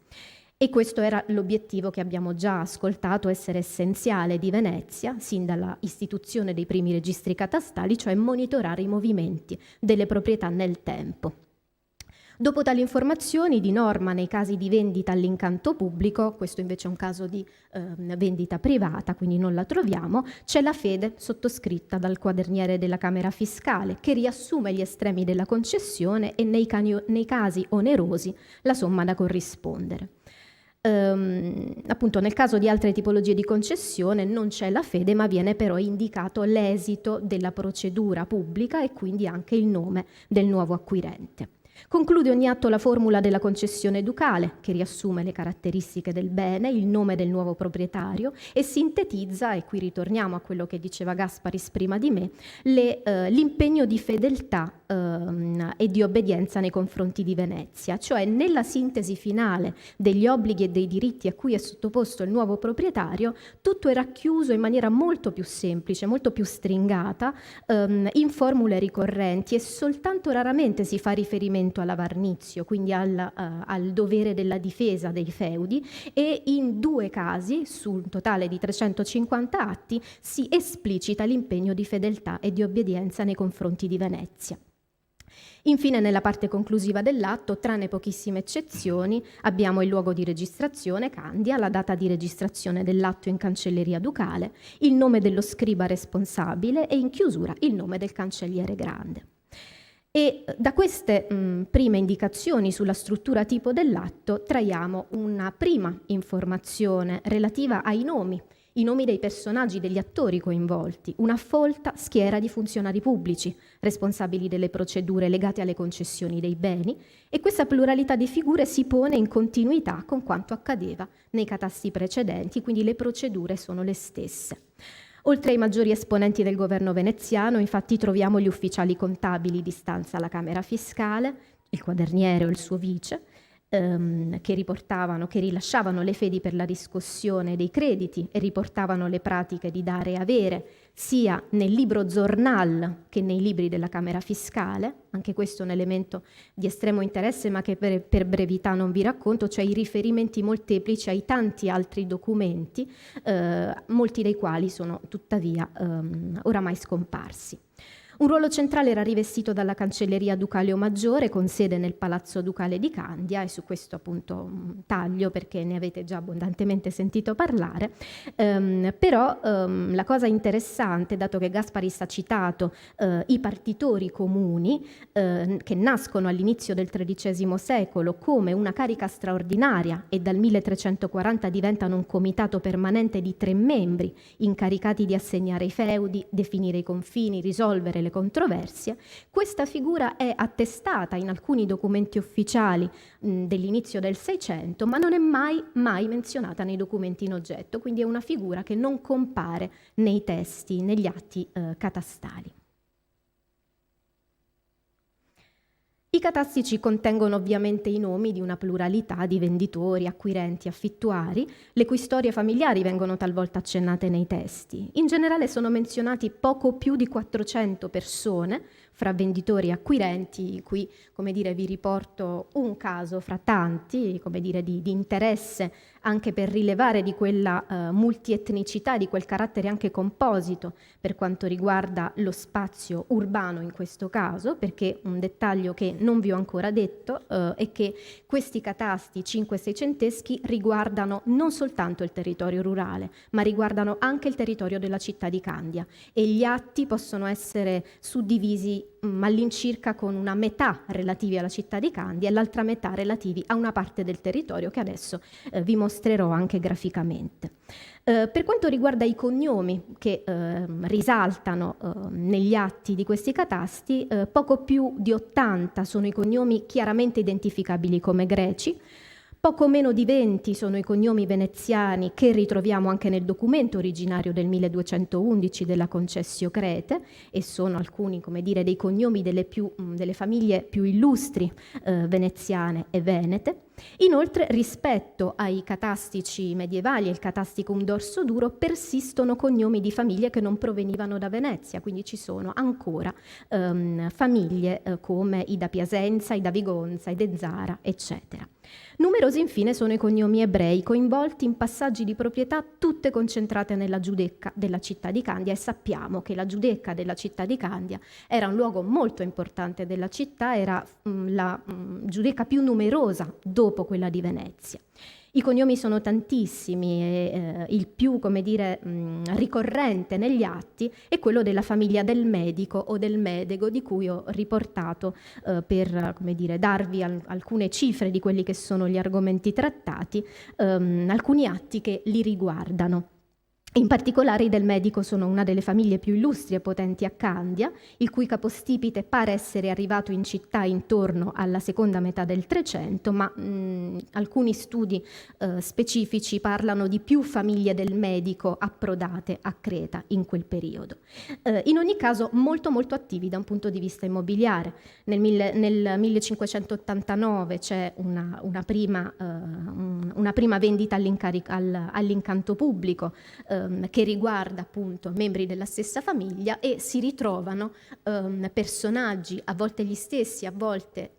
E questo era l'obiettivo che abbiamo già ascoltato essere essenziale di Venezia, sin dalla istituzione dei primi registri catastali, cioè monitorare i movimenti delle proprietà nel tempo. Dopo tali informazioni, di norma nei casi di vendita all'incanto pubblico, questo invece è un caso di vendita privata, quindi non la troviamo, c'è la fede sottoscritta dal quaderniere della Camera Fiscale, che riassume gli estremi della concessione e nei casi onerosi la somma da corrispondere. Appunto nel caso di altre tipologie di concessione non c'è la fede, ma viene però indicato l'esito della procedura pubblica e quindi anche il nome del nuovo acquirente. Conclude ogni atto la formula della concessione ducale, che riassume le caratteristiche del bene, il nome del nuovo proprietario e sintetizza, e qui ritorniamo a quello che diceva Gasparis prima di me, l'impegno di fedeltà e di obbedienza nei confronti di Venezia, cioè nella sintesi finale degli obblighi e dei diritti a cui è sottoposto il nuovo proprietario, tutto è racchiuso in maniera molto più semplice, molto più stringata, in formule ricorrenti, e soltanto raramente si fa riferimento riferimento all'avarnizio, quindi al dovere della difesa dei feudi, e in 2 casi, su un totale di 350 atti, si esplicita l'impegno di fedeltà e di obbedienza nei confronti di Venezia. Infine, nella parte conclusiva dell'atto, tranne pochissime eccezioni, abbiamo il luogo di registrazione, Candia, la data di registrazione dell'atto in cancelleria ducale, il nome dello scriba responsabile e in chiusura il nome del cancelliere grande. E da queste prime indicazioni sulla struttura tipo dell'atto traiamo una prima informazione relativa ai nomi, i nomi dei personaggi, degli attori coinvolti, una folta schiera di funzionari pubblici, responsabili delle procedure legate alle concessioni dei beni, e questa pluralità di figure si pone in continuità con quanto accadeva nei catasti precedenti, quindi le procedure sono le stesse. Oltre ai maggiori esponenti del governo veneziano, infatti, troviamo gli ufficiali contabili di stanza alla Camera Fiscale, il quaderniere o il suo vice, che rilasciavano le fedi per la riscossione dei crediti e riportavano le pratiche di dare e avere, sia nel libro Zornal che nei libri della Camera Fiscale. Anche questo è un elemento di estremo interesse, ma che per brevità non vi racconto, cioè i riferimenti molteplici ai tanti altri documenti, molti dei quali sono tuttavia oramai scomparsi. Un ruolo centrale era rivestito dalla Cancelleria Ducale o Maggiore, con sede nel Palazzo Ducale di Candia, e su questo appunto taglio perché ne avete già abbondantemente sentito parlare, però la cosa interessante, dato che Gasparis ha citato i partitori comuni che nascono all'inizio del XIII secolo come una carica straordinaria e dal 1340 diventano un comitato permanente di 3 membri incaricati di assegnare i feudi, definire i confini, risolvere le controversie, questa figura è attestata in alcuni documenti ufficiali dell'inizio del Seicento, ma non è mai menzionata nei documenti in oggetto, quindi è una figura che non compare nei testi, negli atti catastali. I catastici contengono ovviamente i nomi di una pluralità di venditori, acquirenti, affittuari, le cui storie familiari vengono talvolta accennate nei testi. In generale sono menzionati poco più di 400 persone, fra venditori e acquirenti. Qui, come dire, vi riporto un caso fra tanti, come dire, di interesse anche per rilevare di quella multietnicità, di quel carattere anche composito per quanto riguarda lo spazio urbano in questo caso, perché un dettaglio che non vi ho ancora detto è che questi catasti 5-600eschi riguardano non soltanto il territorio rurale, ma riguardano anche il territorio della città di Candia, e gli atti possono essere suddivisi all'incirca con una metà relativi alla città di Candia e l'altra metà relativi a una parte del territorio che adesso vi mostrerò anche graficamente. Per quanto riguarda i cognomi che risaltano negli atti di questi catasti, poco più di 80 sono i cognomi chiaramente identificabili come greci. Poco meno di 20 sono i cognomi veneziani che ritroviamo anche nel documento originario del 1211 della Concessio Crete, e sono alcuni, come dire, dei cognomi delle famiglie più illustri veneziane e venete. Inoltre, rispetto ai catastici medievali e il Catasticum d'Orso Duro, persistono cognomi di famiglie che non provenivano da Venezia, quindi ci sono ancora famiglie come i da Piasenza, i da Vigonza, i de Zara, eccetera. Numerosi infine sono i cognomi ebrei coinvolti in passaggi di proprietà tutte concentrate nella Giudecca della città di Candia, e sappiamo che la Giudecca della città di Candia era un luogo molto importante della città, era la Giudecca più numerosa dopo quella di Venezia. I cognomi sono tantissimi e il più, come dire, ricorrente negli atti è quello della famiglia del medico o del medego, di cui ho riportato per, come dire, darvi alcune cifre di quelli che sono gli argomenti trattati, alcuni atti che li riguardano. In particolare i del medico sono una delle famiglie più illustri e potenti a Candia, il cui capostipite pare essere arrivato in città intorno alla seconda metà del Trecento, ma alcuni studi specifici parlano di più famiglie del medico approdate a Creta in quel periodo. In ogni caso molto molto attivi da un punto di vista immobiliare. Nel 1589 c'è una prima vendita all'incanto pubblico che riguarda appunto membri della stessa famiglia, e si ritrovano personaggi, a volte gli stessi, a volte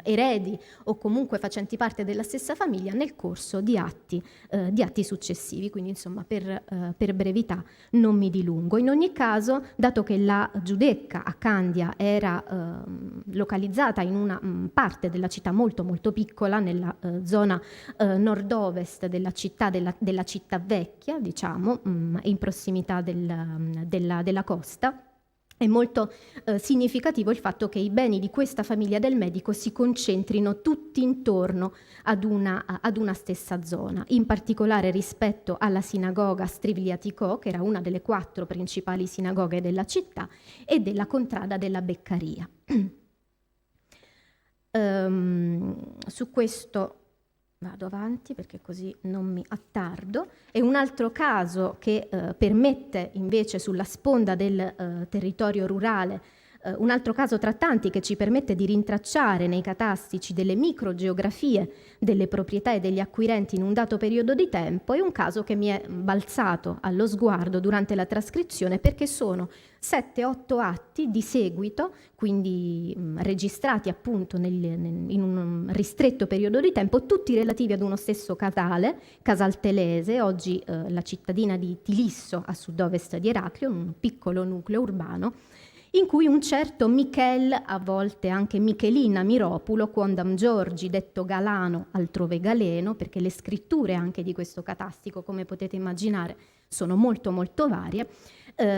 eredi o comunque facenti parte della stessa famiglia nel corso di atti successivi. Quindi insomma per brevità non mi dilungo. In ogni caso, dato che la Giudecca a Candia era localizzata in una parte della città molto molto piccola, nella zona nord-ovest della città vecchia, diciamo, in prossimità della costa, è molto significativo il fatto che i beni di questa famiglia del medico si concentrino tutti intorno ad una stessa zona, in particolare rispetto alla sinagoga Strivliatikò, che era una delle 4 principali sinagoghe della città, e della contrada della Beccaria. Su questo vado avanti perché così non mi attardo. E un altro caso che permette invece sulla sponda del territorio rurale, un altro caso tra tanti che ci permette di rintracciare nei catastici delle microgeografie delle proprietà e degli acquirenti in un dato periodo di tempo, è un caso che mi è balzato allo sguardo durante la trascrizione, perché sono 7-8 atti di seguito, quindi registrati appunto in un ristretto periodo di tempo, tutti relativi ad uno stesso casale, Casal Telese, oggi la cittadina di Tilisso a sud-ovest di Eraclio, un piccolo nucleo urbano, in cui un certo Michel, a volte anche Michelina Miropulo, quondam Giorgi, detto Galano, altrove Galeno, perché le scritture anche di questo catastico, come potete immaginare, sono molto molto varie,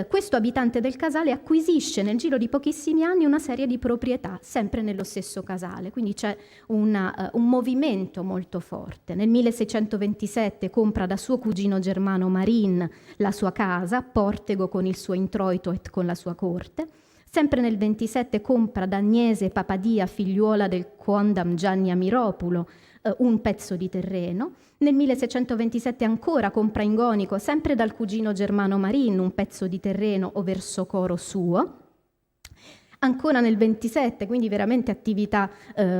questo abitante del casale acquisisce nel giro di pochissimi anni una serie di proprietà, sempre nello stesso casale, quindi c'è un movimento molto forte. Nel 1627 compra da suo cugino Germano Marin la sua casa, Portego con il suo introito e con la sua corte. Sempre nel 27 compra da Agnese Papadia, figliuola del quondam Gianni Amiropulo, un pezzo di terreno. Nel 1627 ancora compra in Gonico, sempre dal cugino Germano Marin, un pezzo di terreno o verso coro suo. Ancora nel 27, quindi veramente attività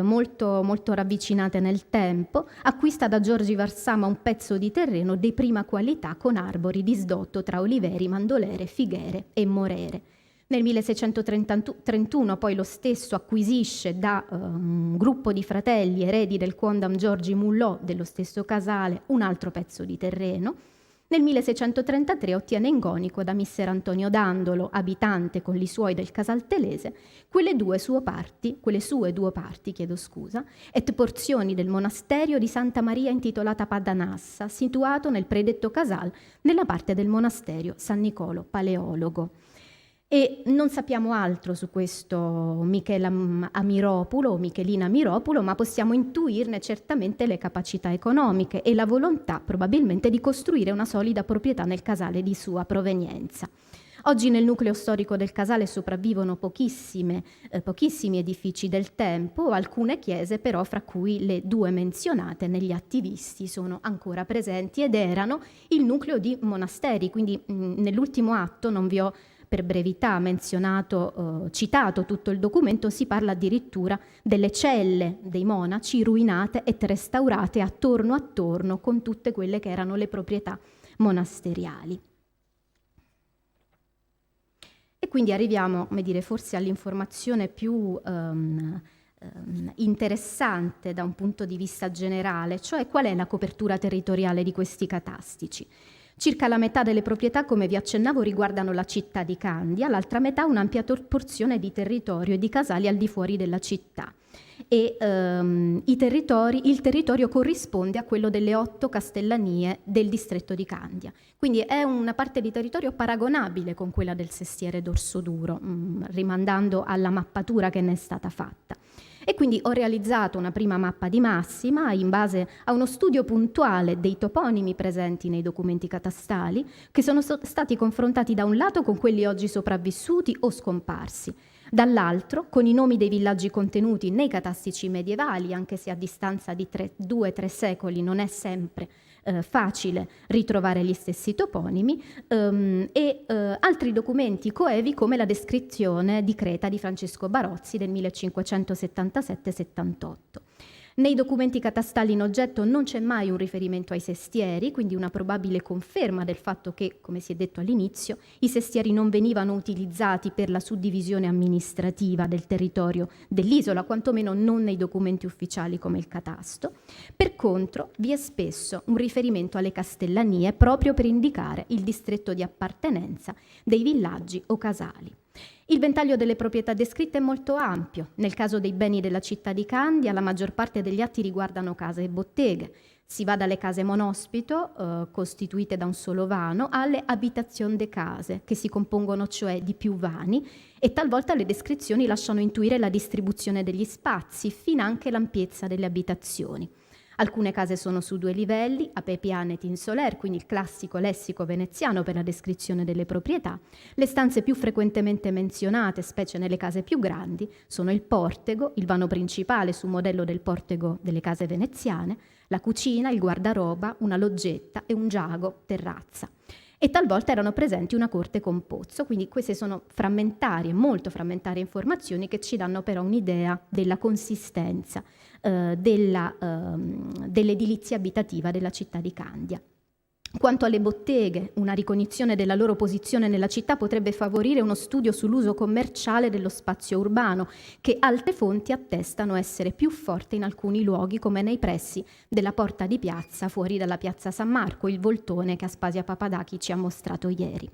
molto, molto ravvicinate nel tempo, acquista da Giorgi Varsama un pezzo di terreno di prima qualità con arbori di sdotto tra oliveri, mandolere, fighere e morere. Nel 1631 poi lo stesso acquisisce da un gruppo di fratelli eredi del quondam Giorgi Mullò dello stesso casale un altro pezzo di terreno. Nel 1633 ottiene in Gonico da Misser Antonio Dandolo, abitante con gli suoi del Casal Telese, quelle sue due parti, et porzioni del monasterio di Santa Maria intitolata Padanassa, situato nel predetto casal nella parte del monasterio San Nicolo Paleologo. E non sappiamo altro su questo Michela Amiropulo o Michelina Amiropulo, ma possiamo intuirne certamente le capacità economiche e la volontà probabilmente di costruire una solida proprietà nel casale di sua provenienza. Oggi nel nucleo storico del casale sopravvivono pochissimi edifici del tempo, alcune chiese però, fra cui le 2 menzionate negli atti visti, sono ancora presenti ed erano il nucleo di monasteri, quindi nell'ultimo atto non vi ho per brevità citato tutto il documento, si parla addirittura delle celle dei monaci ruinate e restaurate attorno a torno con tutte quelle che erano le proprietà monasteriali. E quindi arriviamo, forse all'informazione più interessante da un punto di vista generale, cioè qual è la copertura territoriale di questi catastici. Circa la metà delle proprietà, come vi accennavo, riguardano la città di Candia, l'altra metà un'ampia porzione di territorio e di casali al di fuori della città. E il territorio corrisponde a quello delle 8 castellanie del distretto di Candia. Quindi è una parte di territorio paragonabile con quella del Sestiere d'Orsoduro, rimandando alla mappatura che ne è stata fatta. E quindi ho realizzato una prima mappa di massima in base a uno studio puntuale dei toponimi presenti nei documenti catastali, che sono stati confrontati da un lato con quelli oggi sopravvissuti o scomparsi, dall'altro con i nomi dei villaggi contenuti nei catastici medievali, anche se a distanza di 2-3 secoli non è sempre facile ritrovare gli stessi toponimi, e altri documenti coevi come la descrizione di Creta di Francesco Barozzi del 1577-78. Nei documenti catastali in oggetto non c'è mai un riferimento ai sestieri, quindi una probabile conferma del fatto che, come si è detto all'inizio, i sestieri non venivano utilizzati per la suddivisione amministrativa del territorio dell'isola, quantomeno non nei documenti ufficiali come il catasto. Per contro, vi è spesso un riferimento alle castellanie proprio per indicare il distretto di appartenenza dei villaggi o casali. Il ventaglio delle proprietà descritte è molto ampio. Nel caso dei beni della città di Candia, la maggior parte degli atti riguardano case e botteghe. Si va dalle case monospito, costituite da un solo vano, alle abitazioni de case, che si compongono cioè di più vani, e talvolta le descrizioni lasciano intuire la distribuzione degli spazi, finanche l'ampiezza delle abitazioni. Alcune case sono su 2 livelli, a piane et in soler, quindi il classico lessico veneziano per la descrizione delle proprietà. Le stanze più frequentemente menzionate, specie nelle case più grandi, sono il portego, il vano principale su modello del portego delle case veneziane, la cucina, il guardaroba, una loggetta e un giago, terrazza. E talvolta erano presenti una corte con pozzo, quindi queste sono frammentarie, molto frammentarie informazioni che ci danno però un'idea della consistenza dell'edilizia abitativa della città di Candia. Quanto alle botteghe, una ricognizione della loro posizione nella città potrebbe favorire uno studio sull'uso commerciale dello spazio urbano, che alte fonti attestano essere più forte in alcuni luoghi, come nei pressi della porta di piazza fuori dalla piazza San Marco, il voltone che Aspasia Papadachi ci ha mostrato ieri.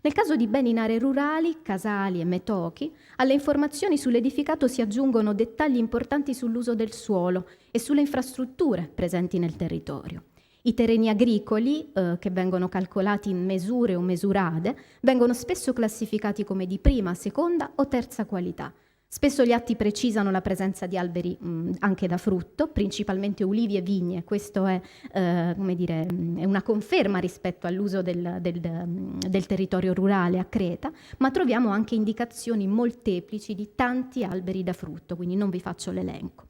Nel caso di beni in aree rurali, casali e metochi, alle informazioni sull'edificato si aggiungono dettagli importanti sull'uso del suolo e sulle infrastrutture presenti nel territorio. I terreni agricoli, che vengono calcolati in mesure o mesurade, vengono spesso classificati come di prima, seconda o terza qualità. Spesso gli atti precisano la presenza di alberi anche da frutto, principalmente ulivi e vigne. Questo è, è una conferma rispetto all'uso del territorio rurale a Creta, ma troviamo anche indicazioni molteplici di tanti alberi da frutto, quindi non vi faccio l'elenco.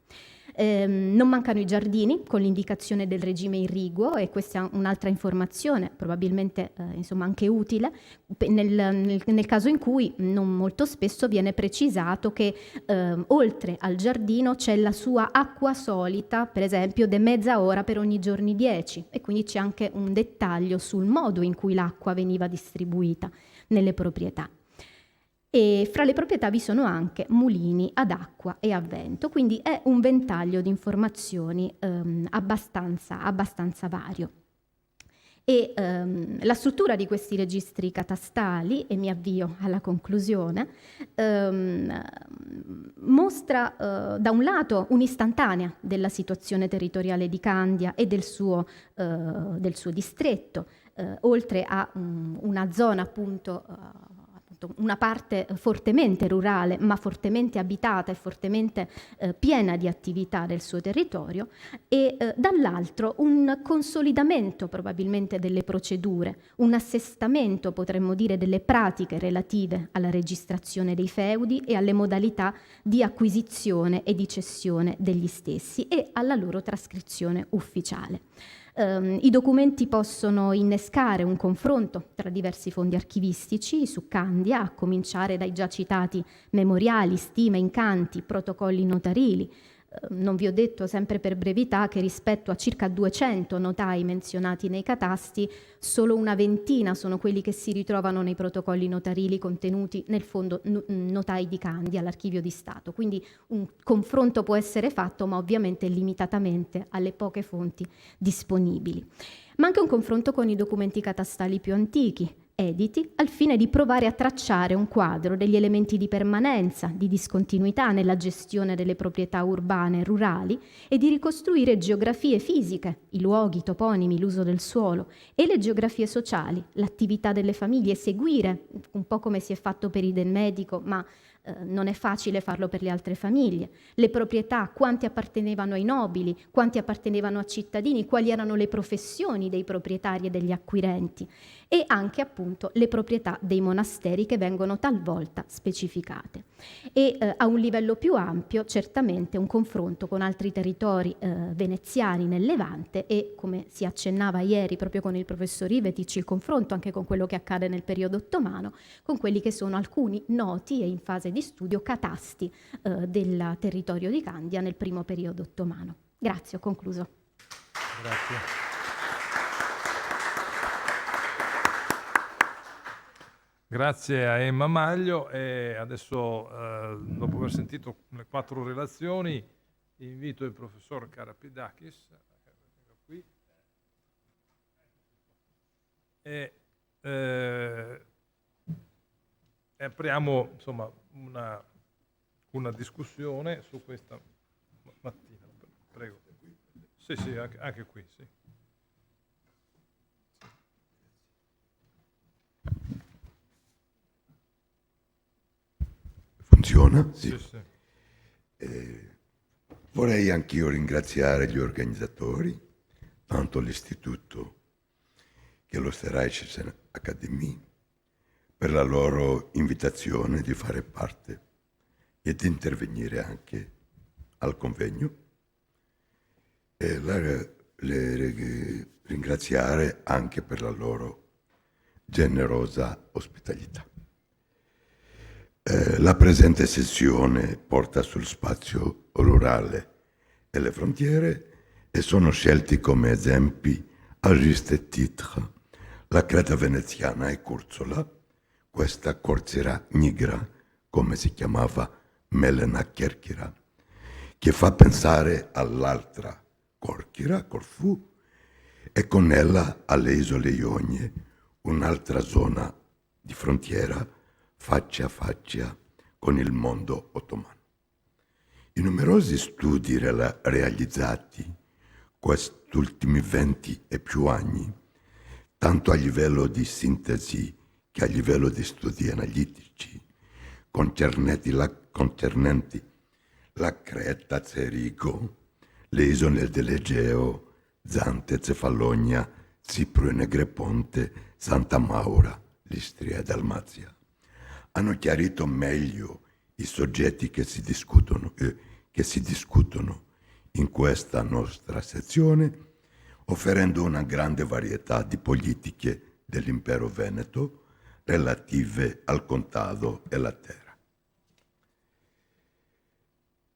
Non mancano i giardini con l'indicazione del regime irriguo, e questa è un'altra informazione probabilmente anche utile nel caso in cui non molto spesso viene precisato che oltre al giardino c'è la sua acqua solita, per esempio de mezza ora per ogni giorni 10, e quindi c'è anche un dettaglio sul modo in cui l'acqua veniva distribuita nelle proprietà. E fra le proprietà vi sono anche mulini ad acqua e a vento, quindi è un ventaglio di informazioni abbastanza vario. E la struttura di questi registri catastali, e mi avvio alla conclusione, mostra da un lato un'istantanea della situazione territoriale di Candia e del suo distretto, oltre a una zona appunto una parte fortemente rurale, ma fortemente abitata e fortemente piena di attività del suo territorio, e dall'altro un consolidamento probabilmente delle procedure, un assestamento, potremmo dire, delle pratiche relative alla registrazione dei feudi e alle modalità di acquisizione e di cessione degli stessi e alla loro trascrizione ufficiale. I documenti possono innescare un confronto tra diversi fondi archivistici su Candia, a cominciare dai già citati memoriali, stime, incanti, protocolli notarili. Non vi ho detto, sempre per brevità, che rispetto a circa 200 notai menzionati nei catasti, solo una ventina sono quelli che si ritrovano nei protocolli notarili contenuti nel fondo notai di Candia, all'Archivio di Stato. Quindi un confronto può essere fatto, ma ovviamente limitatamente alle poche fonti disponibili. Ma anche un confronto con i documenti catastali più antichi, editi, al fine di provare a tracciare un quadro degli elementi di permanenza, di discontinuità nella gestione delle proprietà urbane e rurali, e di ricostruire geografie fisiche, i luoghi, i toponimi, l'uso del suolo, e le geografie sociali, l'attività delle famiglie, seguire, un po' come si è fatto per i del medico, ma non è facile farlo per le altre famiglie, le proprietà, quanti appartenevano ai nobili, quanti appartenevano a cittadini, quali erano le professioni dei proprietari e degli acquirenti, e anche appunto le proprietà dei monasteri che vengono talvolta specificate. E a un livello più ampio certamente un confronto con altri territori veneziani nel Levante e, come si accennava ieri proprio con il professor Ivetic, il confronto anche con quello che accade nel periodo ottomano, con quelli che sono alcuni noti e in fase di studio catasti del territorio di Candia nel primo periodo ottomano. Grazie, ho concluso. Grazie. Grazie a Emma Maglio e adesso, dopo aver sentito le 4 relazioni, invito il professor Karapidakis qui e apriamo insomma una discussione su questa mattina. Prego. Sì, anche qui, sì. Funziona? Sì. Vorrei anch'io ringraziare gli organizzatori, tanto l'Istituto che l'Österreichische Akademie, per la loro invitazione di fare parte e di intervenire anche al convegno. E ringraziare anche per la loro generosa ospitalità. La presente sessione porta sul spazio rurale e le frontiere e sono scelti come esempi a juste titre la Creta veneziana e Curzola, questa Corcyra nigra, come si chiamava Melena Kerkyra, che fa pensare all'altra Corcyra, Corfù, e con ella alle isole Ionie, un'altra zona di frontiera faccia a faccia con il mondo ottomano. I numerosi studi realizzati questi ultimi 20 e più anni, tanto a livello di sintesi che a livello di studi analitici, concernenti la Creta, Zerigo, le isole dell'Egeo, Zante, Cefalonia, Cipro e Negreponte, Santa Maura, Istria e Dalmazia, hanno chiarito meglio i soggetti che si discutono in questa nostra sezione, offerendo una grande varietà di politiche dell'impero veneto relative al contado e alla terra.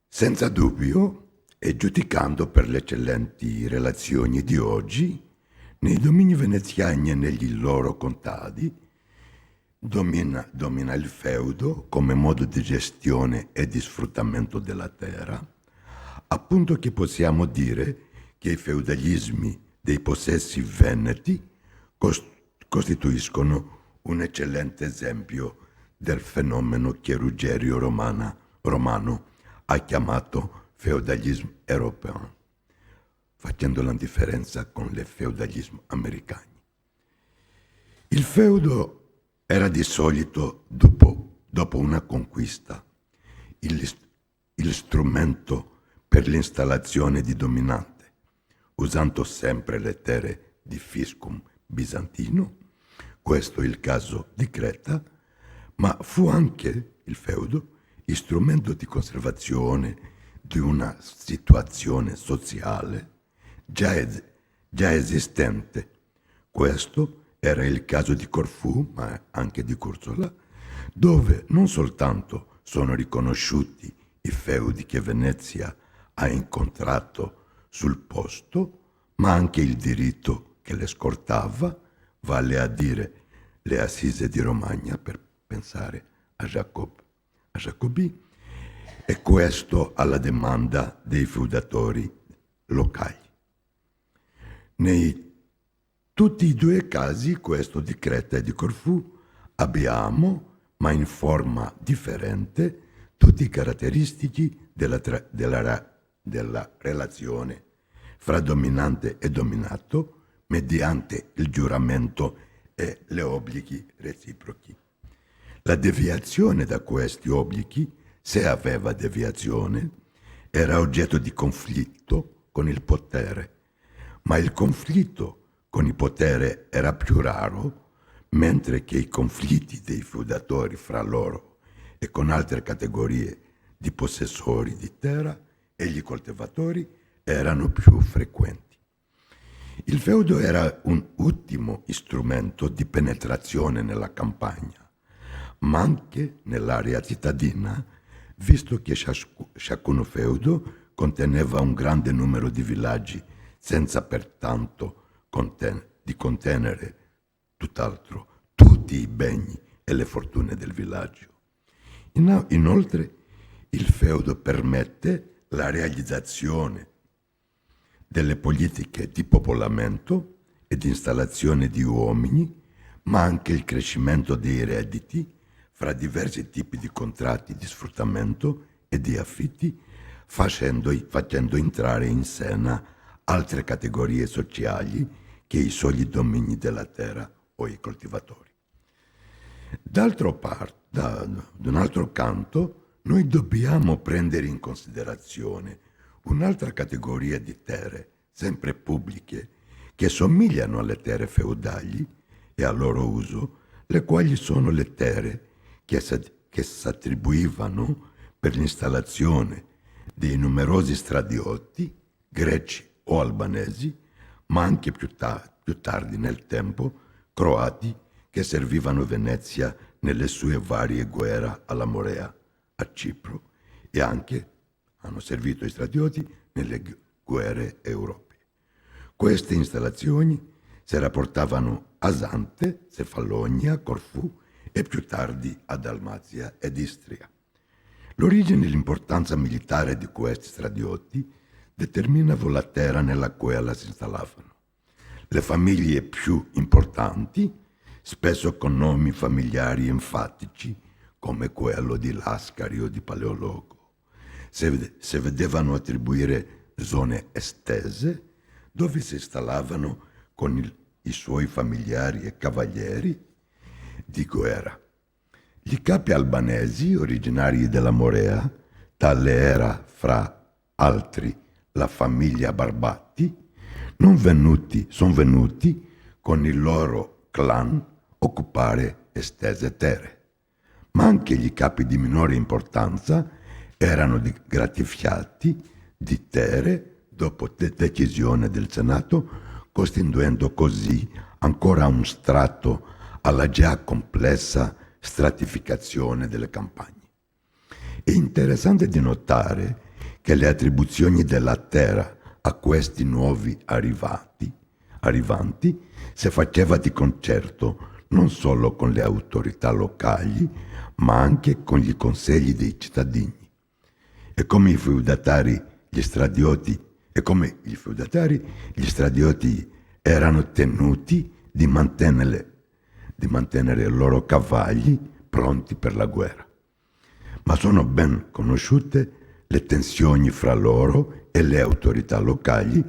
Senza dubbio, e giudicando per le eccellenti relazioni di oggi, nei domini veneziani e negli loro contadi, domina il feudo come modo di gestione e di sfruttamento della terra, appunto che possiamo dire che i feudalismi dei possessi veneti costituiscono un eccellente esempio del fenomeno che Ruggerio Romano ha chiamato feudalismo europeo, facendo la differenza con il feudalismo americano. Il feudo era di solito, dopo una conquista, il strumento per l'installazione di dominante, usando sempre le terre di fiscum bizantino, questo è il caso di Creta, ma fu anche il feudo strumento di conservazione di una situazione sociale già esistente. Questo era il caso di Corfù, ma anche di Curzola, dove non soltanto sono riconosciuti i feudi che Venezia ha incontrato sul posto, ma anche il diritto che le scortava, vale a dire le assise di Romagna, per pensare a Jacobi, e questo alla demanda dei feudatori locali. Nei tutti i due casi, questo di Creta e di Corfù, abbiamo, ma in forma differente, tutti i caratteristici della relazione fra dominante e dominato mediante il giuramento e gli obblighi reciprochi. La deviazione da questi obblighi, se aveva deviazione, era oggetto di conflitto con il potere, ma il conflitto con il potere era più raro, mentre che i conflitti dei feudatori fra loro e con altre categorie di possessori di terra e gli coltivatori erano più frequenti. Il feudo era un ultimo strumento di penetrazione nella campagna, ma anche nell'area cittadina, visto che ciascun feudo conteneva un grande numero di villaggi senza pertanto di contenere tutt'altro tutti i beni e le fortune del villaggio. Inoltre, il feudo permette la realizzazione delle politiche di popolamento e di installazione di uomini, ma anche il crescimento dei redditi fra diversi tipi di contratti di sfruttamento e di affitti, facendo entrare in scena altre categorie sociali che i soli domini della terra o i coltivatori. Da un altro canto, noi dobbiamo prendere in considerazione un'altra categoria di terre, sempre pubbliche, che somigliano alle terre feudali e al loro uso, le quali sono le terre che si attribuivano per l'installazione dei numerosi stradiotti, greci o albanesi, ma anche più tardi nel tempo, croati, che servivano Venezia nelle sue varie guerre alla Morea, a Cipro, e anche hanno servito i stradioti nelle guerre europee. Queste installazioni si rapportavano a Zante, Cefalonia, Corfù e più tardi a Dalmazia ed Istria. L'origine e l'importanza militare di questi stradiotti determinavano la terra nella quale si installavano. Le famiglie più importanti, spesso con nomi familiari enfatici, come quello di Lascari o di Paleologo, si vedevano attribuire zone estese dove si installavano con i suoi familiari e cavalieri di guerra. Gli capi albanesi, originari della Morea, tale era fra altri la famiglia Barbatti, sono venuti con il loro clan occupare estese terre. Ma anche gli capi di minore importanza erano gratificati di terre dopo decisione del Senato, costituendo così ancora un strato alla già complessa stratificazione delle campagne. È interessante di notare che le attribuzioni della terra a questi nuovi arrivanti si faceva di concerto non solo con le autorità locali, ma anche con i consigli dei cittadini. E come i feudatari, gli stradioti erano tenuti di mantenere i loro cavalli pronti per la guerra. Ma sono ben conosciute le tensioni fra loro e le autorità locali,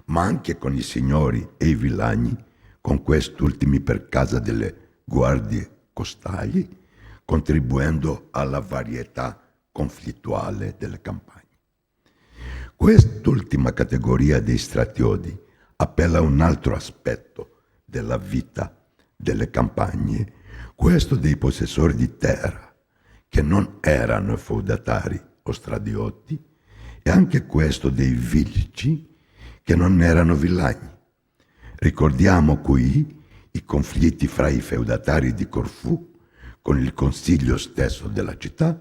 ma anche con i signori e i villani, con quest'ultimi per causa delle guardie costali, contribuendo alla varietà conflittuale delle campagne. Quest'ultima categoria dei stratiodi appella a un altro aspetto della vita delle campagne, questo dei possessori di terra, che non erano feudatari o stradiotti, e anche questo dei villici, che non erano villani. Ricordiamo qui i conflitti fra i feudatari di Corfù con il consiglio stesso della città,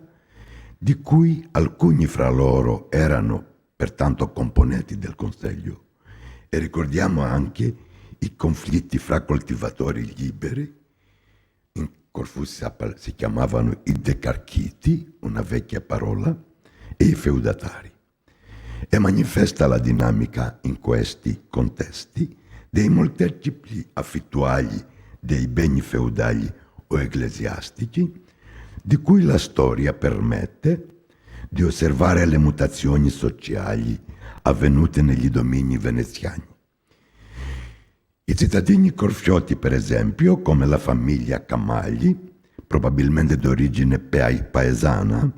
di cui alcuni fra loro erano pertanto componenti del consiglio, e ricordiamo anche i conflitti fra coltivatori liberi, in Corfù si chiamavano i decarchiti, una vecchia parola, e i feudatari. E manifesta la dinamica in questi contesti dei molteplici affittuari dei beni feudali o ecclesiastici, di cui la storia permette di osservare le mutazioni sociali avvenute negli domini veneziani. I cittadini corfioti, per esempio, come la famiglia Camagli, probabilmente d'origine paesana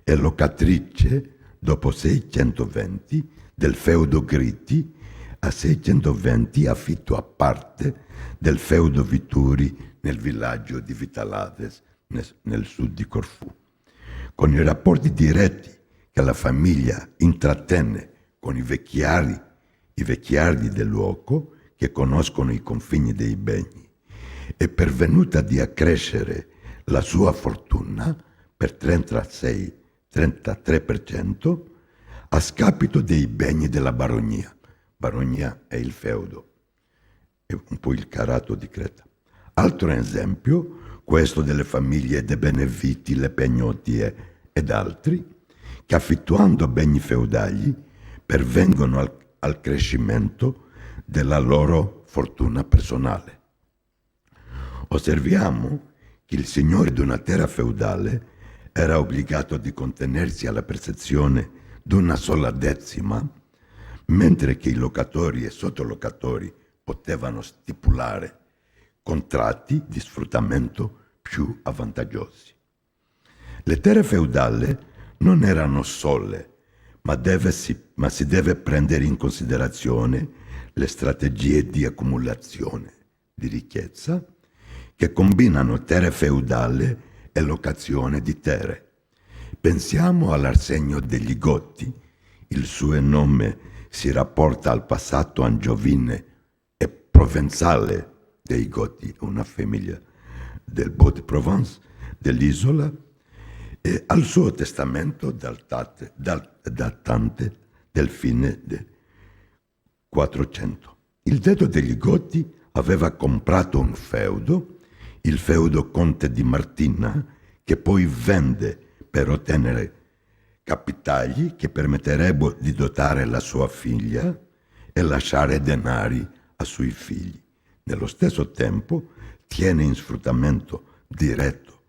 e locatrice dopo 620 del feudo Gritti, a 620 affitto a parte del feudo Vituri nel villaggio di Vitalaves, nel sud di Corfù, con i rapporti diretti che la famiglia intrattenne con i vecchiardi del luogo che conoscono i confini dei beni, è pervenuta di accrescere la sua fortuna per 33%, a scapito dei beni della baronia. Baronia è il feudo, è un po' il carato di Creta. Altro esempio, questo delle famiglie De Beneviti, Le Pegnotti ed altri, che affittuando beni feudali pervengono al crescimento della loro fortuna personale. Osserviamo che il signore di una terra feudale era obbligato di contenersi alla percezione di una sola decima, mentre che i locatori e sottolocatori potevano stipulare contratti di sfruttamento più avvantaggiosi. Le terre feudali non erano sole, ma si deve prendere in considerazione le strategie di accumulazione di ricchezza che combinano terre feudali e locazione di terre. Pensiamo all'Arsenio degli Goti, il suo nome si rapporta al passato angiovine e provenzale dei Goti, una famiglia del Beau-de-Provence, dell'isola, e al suo testamento datante del fine del 400. Il detto degli Goti aveva comprato un feudo, il feudo Conte di Martina, che poi vende per ottenere capitali che permetterebbero di dotare la sua figlia e lasciare denari ai suoi figli. Nello stesso tempo tiene in sfruttamento diretto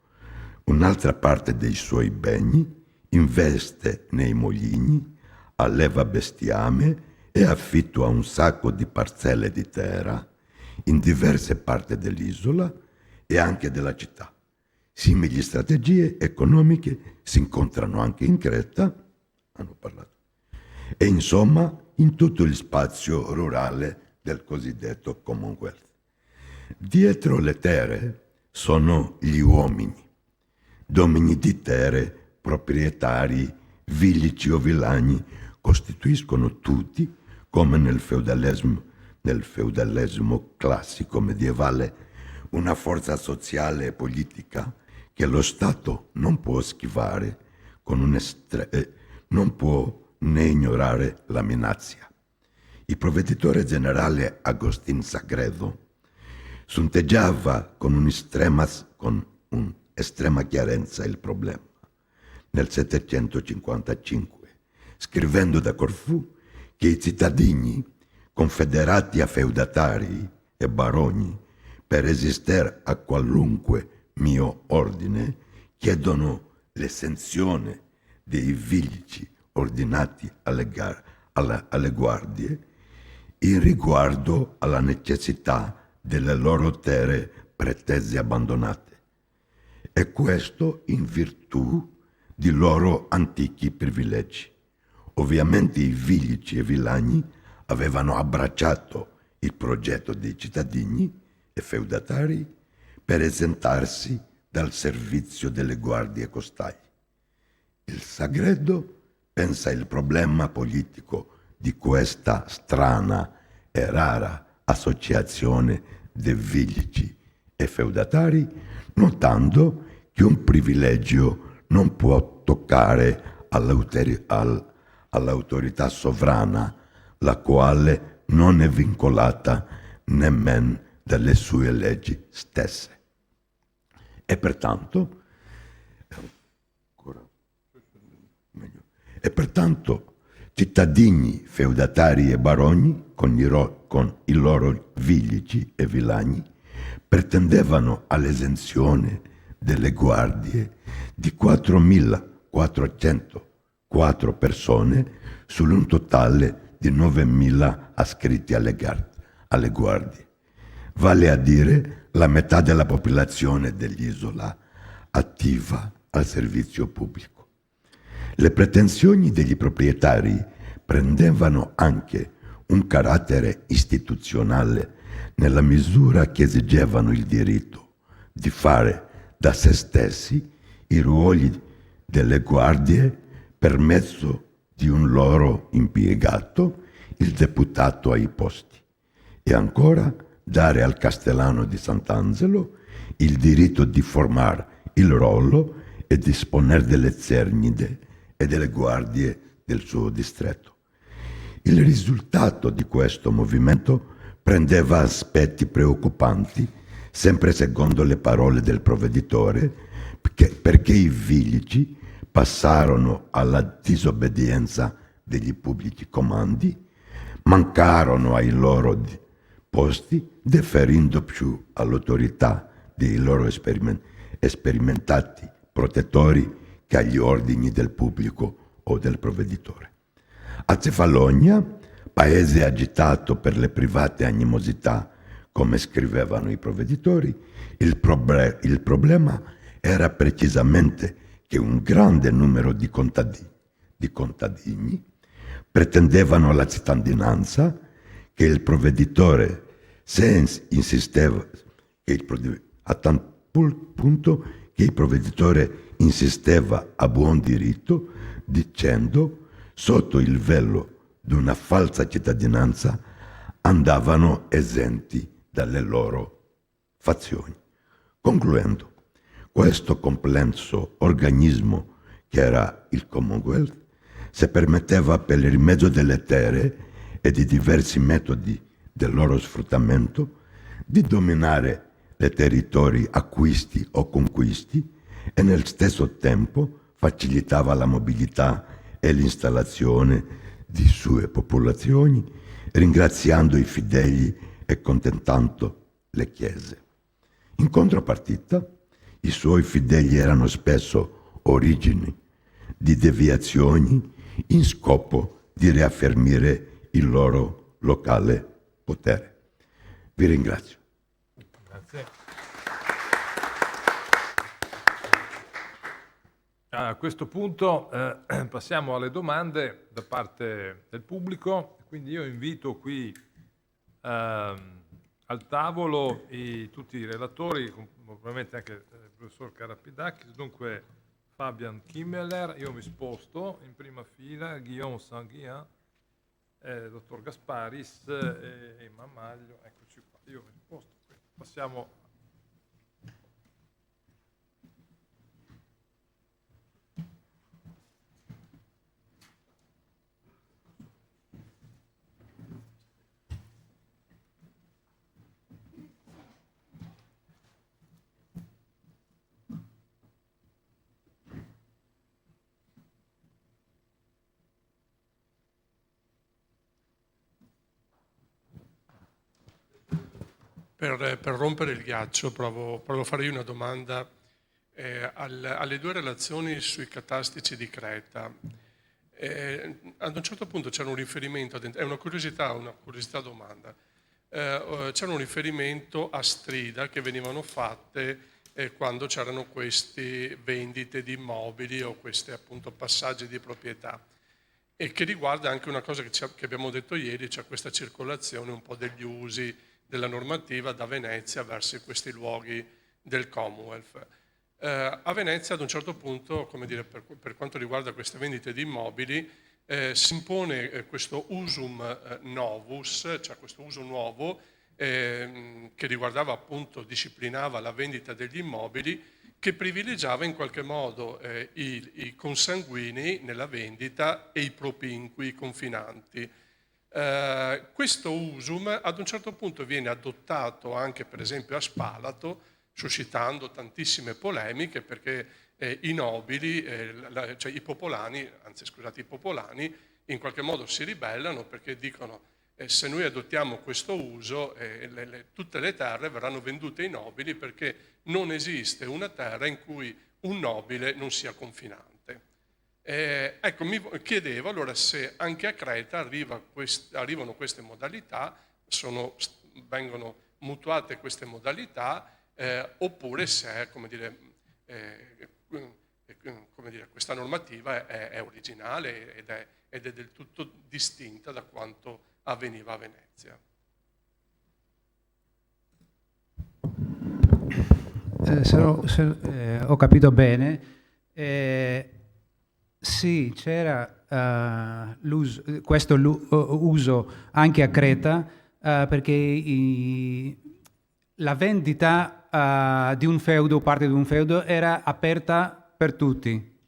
un'altra parte dei suoi beni, investe nei mulini, alleva bestiame e affittua un sacco di parcelle di terra in diverse parti dell'isola e anche della città. Simili strategie economiche si incontrano anche in Creta, hanno parlato, e insomma in tutto il spazio rurale del cosiddetto Commonwealth. Dietro le terre sono gli uomini, domini di terre, proprietari, villici o villani, costituiscono tutti, come nel feudalesimo classico medievale, una forza sociale e politica che lo Stato non può schivare, non può né ignorare la minaccia. Il provveditore generale Agustin Sagredo sonteggiava con un'estrema chiarezza il problema nel 755, scrivendo da Corfù che i cittadini, confederati a feudatari e baroni, per resistere a qualunque mio ordine, chiedono l'esenzione dei villici ordinati alle guardie in riguardo alla necessità delle loro terre pretese abbandonate, e questo in virtù di loro antichi privilegi. Ovviamente i villici e villani avevano abbracciato il progetto dei cittadini e feudatari per esentarsi dal servizio delle guardie costali. Il Sagredo pensa il problema politico di questa strana e rara associazione dei villici e feudatari, notando che un privilegio non può toccare all'autorità sovrana, la quale non è vincolata nemmeno dalle sue leggi stesse. E pertanto cittadini, feudatari e baroni, con i loro villici e villani, pretendevano all'esenzione delle guardie di 4.404 persone su un totale di 9.000 ascritti alle guardie, vale a dire la metà della popolazione dell'isola attiva al servizio pubblico. Le pretensioni degli proprietari prendevano anche un carattere istituzionale nella misura che esigevano il diritto di fare da se stessi i ruoli delle guardie per mezzo di un loro impiegato, il deputato ai posti, e ancora dare al castellano di Sant'Angelo il diritto di formare il ruolo e disponere delle cernide e delle guardie del suo distretto. Il risultato di questo movimento prendeva aspetti preoccupanti, sempre secondo le parole del provveditore, perché i villici passarono alla disobbedienza degli pubblici comandi, mancarono ai loro posti, deferendo più all'autorità dei loro sperimentati protettori che agli ordini del pubblico o del provveditore. A Cefalonia, paese agitato per le private animosità, come scrivevano i provveditori, il problema era precisamente che un grande numero di contadini pretendevano la cittadinanza, che il provveditore insisteva, a tal punto che il provveditore insisteva a buon diritto, dicendo sotto il velo di una falsa cittadinanza andavano esenti dalle loro fazioni. Concludendo, questo complesso organismo che era il Commonwealth si permetteva per il mezzo delle terre e di diversi metodi del loro sfruttamento di dominare i territori acquisti o conquisti e nel stesso tempo facilitava la mobilità e l'installazione di sue popolazioni, ringraziando i fedeli e contentando le chiese. In contropartita, i suoi fedeli erano spesso origini di deviazioni in scopo di riaffermare il loro locale potere. Vi ringrazio. Grazie. A questo punto passiamo alle domande da parte del pubblico, quindi io invito qui al tavolo tutti i relatori, probabilmente anche il professor Carapidakis, dunque Fabian Kimmeler, io mi sposto in prima fila, Guillaume Sanguian, dottor Gasparis e Mamaglio, eccoci qua, io mi sposto qui. Passiamo. Per rompere il ghiaccio provo a fare io una domanda alle due relazioni sui catastici di Creta. Ad un certo punto c'era un riferimento, è una curiosità domanda, c'era un riferimento a strida che venivano fatte quando c'erano queste vendite di immobili o questi appunto passaggi di proprietà, e che riguarda anche una cosa che abbiamo detto ieri, cioè questa circolazione un po' degli usi della normativa da Venezia verso questi luoghi del Commonwealth. A Venezia ad un certo punto, come dire, per quanto riguarda queste vendite di immobili, si impone questo usum novus, cioè questo uso nuovo che riguardava appunto, disciplinava la vendita degli immobili, che privilegiava in qualche modo i consanguinei nella vendita e i propinqui, i confinanti. Questo usum ad un certo punto viene adottato anche per esempio a Spalato, suscitando tantissime polemiche perché i nobili, cioè i popolani in qualche modo si ribellano perché dicono se noi adottiamo questo uso tutte le terre verranno vendute ai nobili perché non esiste una terra in cui un nobile non sia confinante. Ecco, mi chiedevo allora se anche a Creta arrivano queste modalità, vengono mutuate queste modalità, oppure se questa normativa è originale ed è del tutto distinta da quanto avveniva a Venezia. Se ho capito bene, sì, c'era questo uso anche a Creta perché la vendita di un feudo o parte di un feudo era aperta per tutti,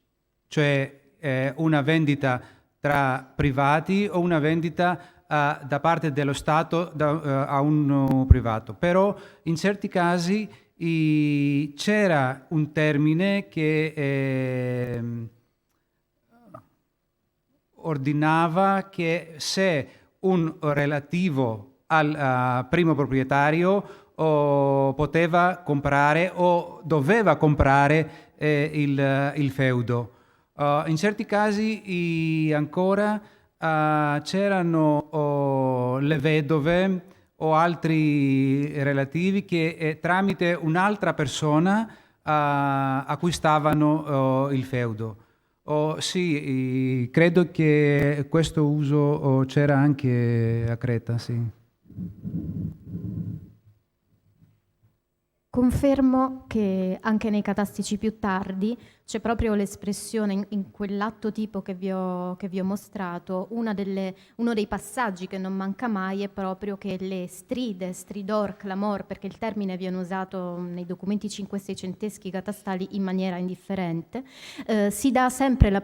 cioè una vendita tra privati o una vendita da parte dello Stato a un privato. Però in certi casi c'era un termine che ordinava che se un relativo al primo proprietario poteva comprare o doveva comprare il feudo. In certi casi ancora c'erano le vedove o altri relativi che tramite un'altra persona acquistavano il feudo. Sì, credo che questo uso c'era anche a Creta, sì. Confermo che anche nei catastici più tardi c'è proprio l'espressione in quell'atto tipo che vi ho mostrato, uno dei passaggi che non manca mai è proprio che le stride, stridor, clamor, perché il termine viene usato nei documenti 5-600eschi catastali in maniera indifferente, si dà sempre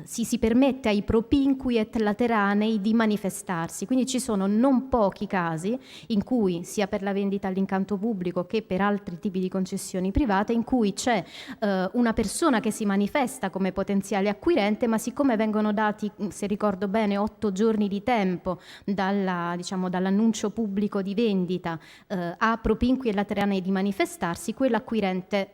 si permette ai propinqui et lateranei di manifestarsi, quindi ci sono non pochi casi in cui sia per la vendita all'incanto pubblico che per altri tipi di concessioni private in cui c'è una persona che si manifesta come potenziale acquirente, ma siccome vengono dati, se ricordo bene, 8 giorni di tempo dall'annuncio pubblico di vendita a propinqui e lateranei di manifestarsi, quell'acquirente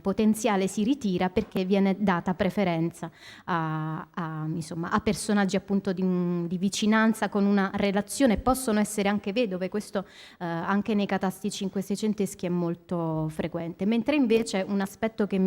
potenziale si ritira perché viene data preferenza a personaggi appunto di vicinanza con una relazione, possono essere anche vedove, questo anche nei catasti 5-600eschi è molto frequente, mentre invece un aspetto che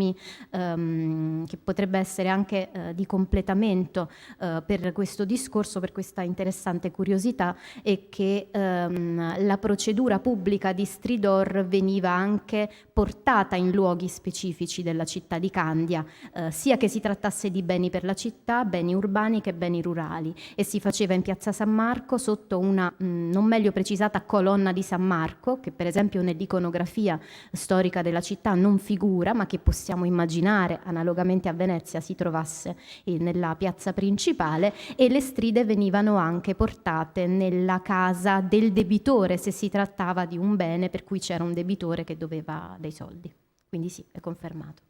potrebbe essere anche di completamento per questo discorso, per questa interessante curiosità, è che la procedura pubblica di stridor veniva anche portata in luoghi specifici della città di Candia, sia che si trattasse di beni per la città, beni urbani che beni rurali, e si faceva in piazza San Marco sotto una non meglio precisata colonna di San Marco, che per esempio nell'iconografia storica della città non figura, ma che possiamo immaginare analogamente a Venezia si trovasse nella piazza principale, e le stride venivano anche portate nella casa del debitore se si trattava di un bene per cui c'era un debitore che doveva dei soldi. Quindi sì, è confermato.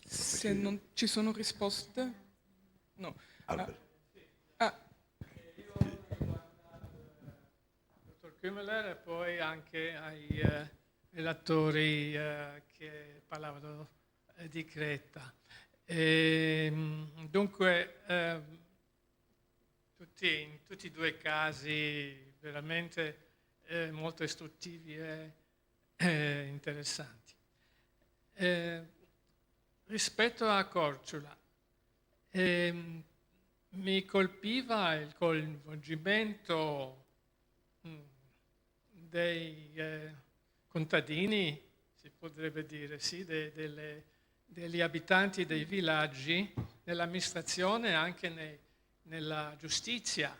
Se non ci sono risposte? No. Dottor Kümmeler e poi anche ai relatori che parlavano di Creta. Dunque, in tutti e due i casi veramente molto istruttivi e interessanti. Rispetto a Korčula, mi colpiva il coinvolgimento dei contadini, si potrebbe dire, sì, degli abitanti dei villaggi nell'amministrazione e anche nella giustizia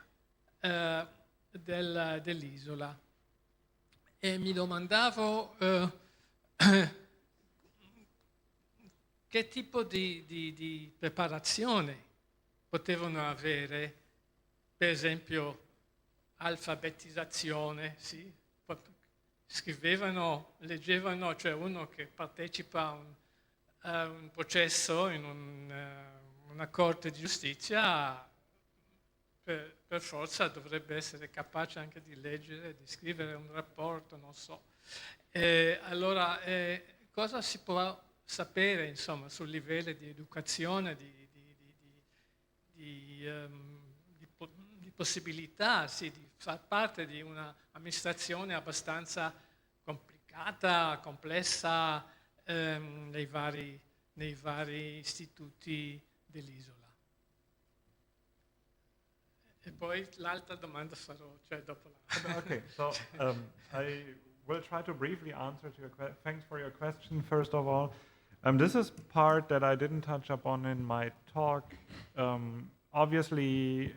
dell'isola. E mi domandavo che tipo di preparazione potevano avere, per esempio alfabetizzazione, sì? Scrivevano, leggevano, cioè uno che partecipa a un processo in una corte di giustizia per forza dovrebbe essere capace anche di leggere, di scrivere un rapporto, non so. Allora, cosa si può sapere, insomma, sul livello di educazione, di possibilità, sì, di far parte di un'amministrazione abbastanza complicata, complessa nei vari istituti dell'isola. E poi l'altra domanda farò, cioè dopo la... Okay, so I will try to briefly answer to your thanks for your question, first of all. This is part that I didn't touch upon in my talk. Obviously,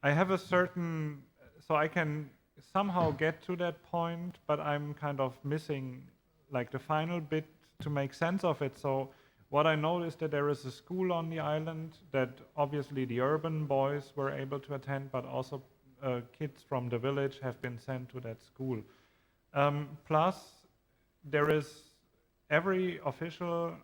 I have a certain, so I can somehow get to that point, but I'm kind of missing like the final bit to make sense of it. So what I know is that there is a school on the island that obviously the urban boys were able to attend, but also kids from the village have been sent to that school. Plus, there is every official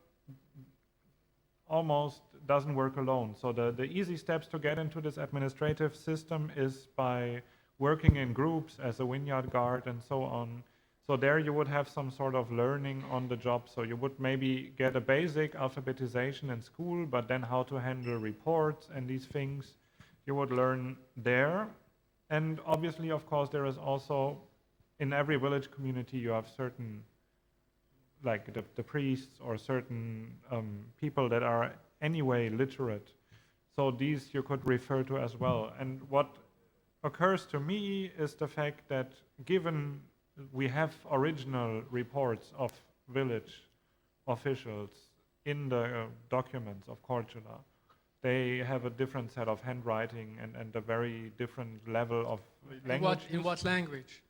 almost doesn't work alone. So the easy steps to get into this administrative system is by working in groups as a vineyard guard and so on. So there you would have some sort of learning on the job. So you would maybe get a basic alphabetization in school, but then how to handle reports and these things you would learn there. And obviously, of course, there is also, in every village community, you have certain, like the priests or certain people that are anyway literate. So these you could refer to as well. And what occurs to me is the fact that given we have original reports of village officials in the documents of Korčula, they have a different set of handwriting and a very different level of language. In what language?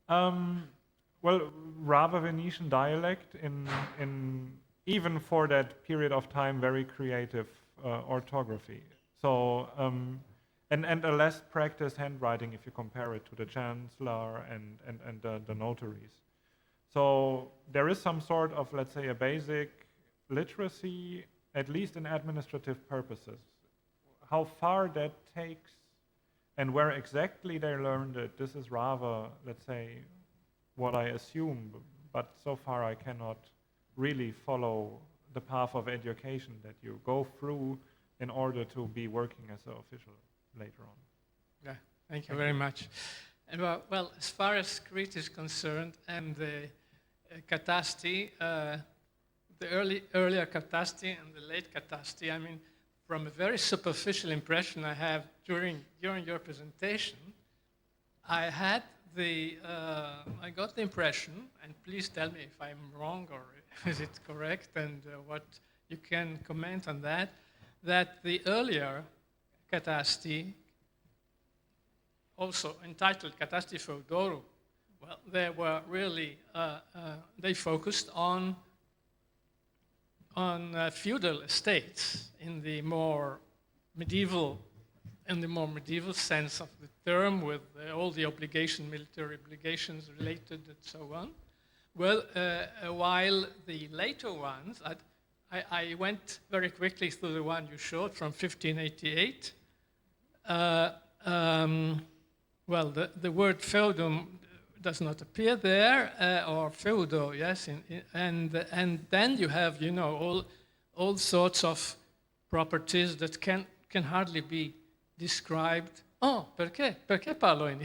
Well, rather Venetian dialect in even for that period of time, very creative orthography. So, and a less practiced handwriting if you compare it to the chancellor and the notaries. So there is some sort of, let's say, a basic literacy, at least in administrative purposes. How far that takes and where exactly they learned it, this is rather, let's say, what I assume, but so far I cannot really follow the path of education that you go through in order to be working as an official later on. Yeah, thank you very much. And well, as far as Crete is concerned and the catasti, the earlier catasti and the late catasti, I mean, from a very superficial impression I have during your presentation, I got the impression, and please tell me if I'm wrong or is it correct, and what you can comment on that, that the earlier catasti, also entitled Catasti Feodorum, well, they were really, they focused on feudal estates in the more medieval sense of the term, with all the military obligations related and so on. Well, while the later ones, I went very quickly through the one you showed from 1588. Well, the word feudum does not appear there, or feudo, yes, and then you have, you know, all sorts of properties that can hardly be described. Oh, perché? Perché parlo in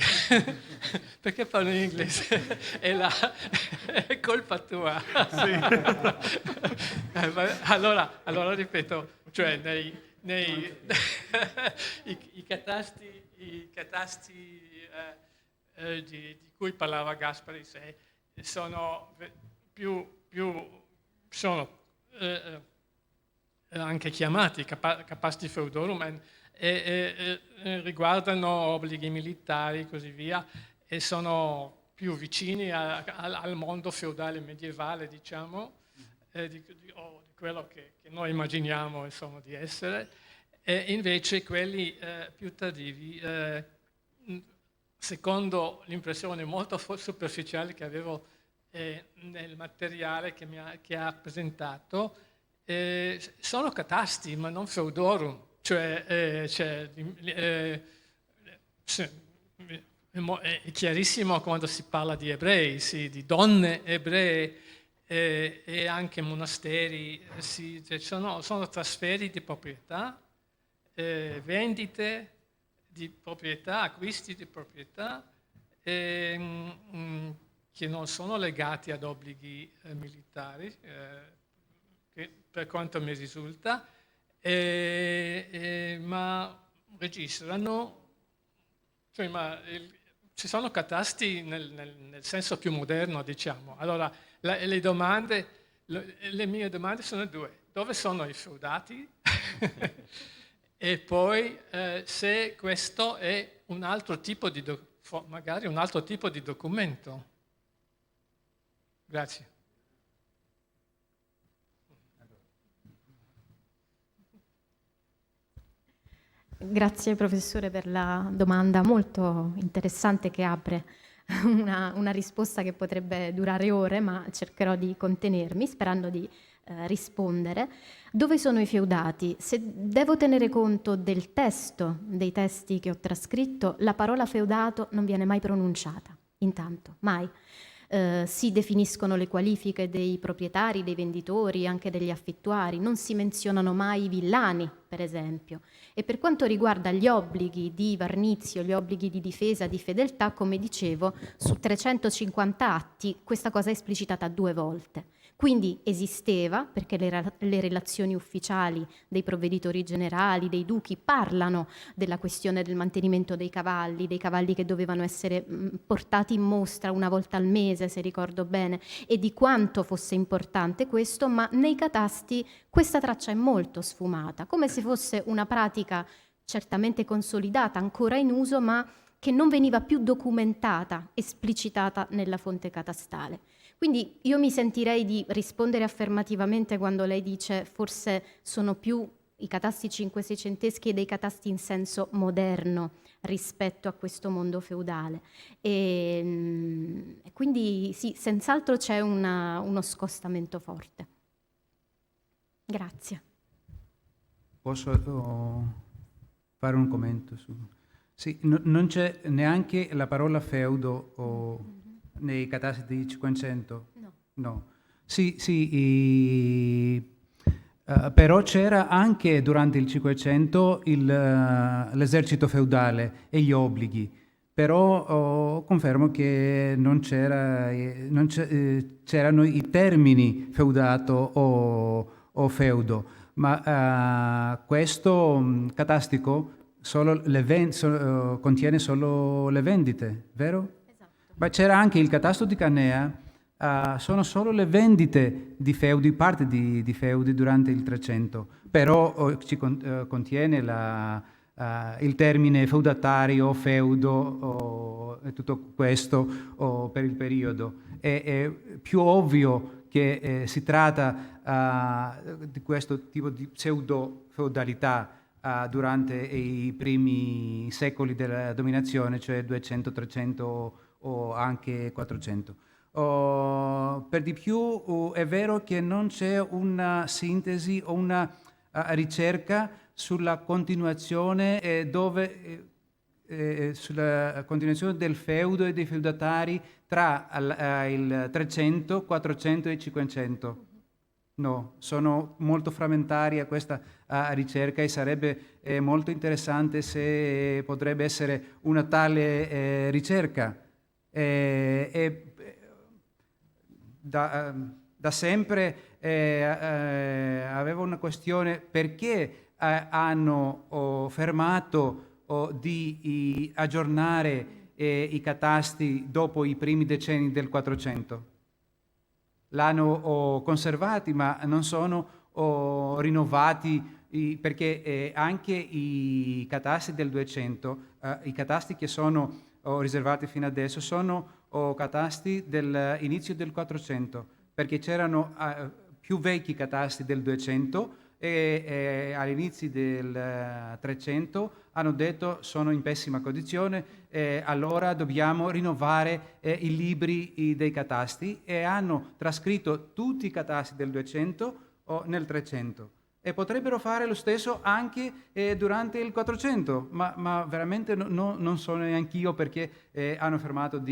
perché parlo in inglese? È colpa tua. Sì. Allora ripeto, cioè i catasti di cui parlava Gaspari sono anche chiamati capasti feudorum e riguardano obblighi militari e così via, e sono più vicini al mondo feudale medievale, diciamo, di quello che noi immaginiamo, insomma, di essere, e invece quelli più tardivi, secondo l'impressione molto superficiale che avevo nel materiale che ha presentato, sono catasti, ma non feudorum. Cioè, è chiarissimo quando si parla di ebrei, sì, di donne ebree e anche monasteri, sì, cioè sono trasferi di proprietà, vendite di proprietà, acquisti di proprietà che non sono legati ad obblighi militari, che per quanto mi risulta, ma registrano, cioè, ci sono catasti nel senso più moderno, diciamo. Allora, le mie domande sono due: dove sono i feudati? E poi se questo è un altro tipo di magari un altro tipo di documento. Grazie. Grazie professore per la domanda molto interessante che apre una risposta che potrebbe durare ore, ma cercherò di contenermi sperando di rispondere. Dove sono i feudati? Se devo tenere conto del testo, dei testi che ho trascritto, la parola feudato non viene mai pronunciata, intanto, mai. Si definiscono le qualifiche dei proprietari, dei venditori, anche degli affittuari, non si menzionano mai i villani, per esempio. E per quanto riguarda gli obblighi di varnizio, gli obblighi di difesa, di fedeltà, come dicevo, su 350 atti questa cosa è esplicitata 2 volte. Quindi esisteva, perché le relazioni ufficiali dei provveditori generali, dei duchi, parlano della questione del mantenimento dei cavalli che dovevano essere portati in mostra una volta al mese, se ricordo bene, e di quanto fosse importante questo, ma nei catasti questa traccia è molto sfumata, come se fosse una pratica certamente consolidata, ancora in uso, ma che non veniva più documentata, esplicitata nella fonte catastale. Quindi io mi sentirei di rispondere affermativamente quando lei dice forse sono più i catasti cinque-seicenteschi dei catasti in senso moderno rispetto a questo mondo feudale. E quindi sì, senz'altro c'è uno scostamento forte. Grazie. Posso fare un commento su... Sì, non c'è neanche la parola feudo nei catasti di 500? No. Sì, però c'era anche durante il 500 l'esercito feudale e gli obblighi, però confermo che non c'erano i termini feudato o feudo, ma questo catastico contiene solo le vendite, vero? Ma c'era anche il catasto di Canea, sono solo le vendite di feudi, parte di feudi durante il 300, però ci contiene il termine feudatario, feudo e tutto questo per il periodo. È più ovvio che si tratta di questo tipo di pseudo-feudalità durante i primi secoli della dominazione, cioè 200, 300 o anche 400. Per di più è vero che non c'è una sintesi o una ricerca sulla continuazione sulla continuazione del feudo e dei feudatari tra il 300, 400 e 500. No, sono molto frammentaria questa ricerca e sarebbe molto interessante se potrebbe essere una tale ricerca. Da sempre avevo una questione: perché hanno fermato di aggiornare i catasti dopo i primi decenni del 400? L'hanno conservati, ma non sono rinnovati, perché anche i catasti del 200, i catasti che sono riservati fino adesso, sono catasti dell'inizio del 400, perché c'erano più vecchi catasti del 200 e all'inizio del 300 hanno detto sono in pessima condizione, allora dobbiamo rinnovare i libri dei catasti, e hanno trascritto tutti i catasti del 200 nel 300. E potrebbero fare lo stesso anche durante il 400, ma veramente non so neanch'io perché hanno fermato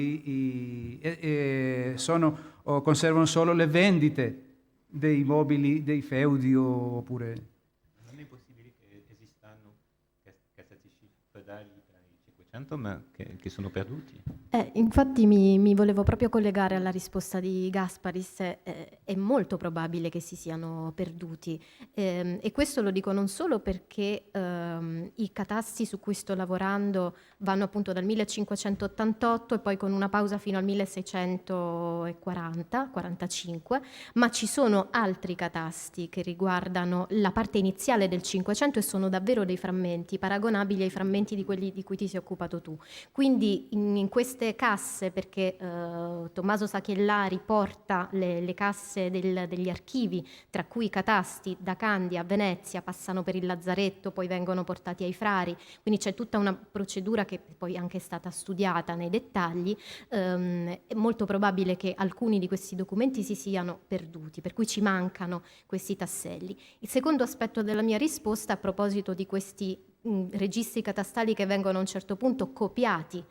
conservano solo le vendite dei mobili, dei feudi oppure... Non è possibile che esistano catasti feudali tra i 500, ma che sono perduti? Infatti mi volevo proprio collegare alla risposta di Gasparis, è molto probabile che si siano perduti, e questo lo dico non solo perché i catasti su cui sto lavorando vanno appunto dal 1588 e poi con una pausa fino al 1640-45, ma ci sono altri catasti che riguardano la parte iniziale del 500 e sono davvero dei frammenti paragonabili ai frammenti di quelli di cui ti sei occupato anticipato tu. Quindi in queste casse, perché Tommaso Sachellari porta le casse degli archivi, tra cui i catasti da Candia a Venezia, passano per il Lazzaretto, poi vengono portati ai Frari, quindi c'è tutta una procedura che poi anche è stata studiata nei dettagli. È molto probabile che alcuni di questi documenti si siano perduti, per cui ci mancano questi tasselli. Il secondo aspetto della mia risposta, a proposito di questi registri catastali che vengono a un certo punto copiati,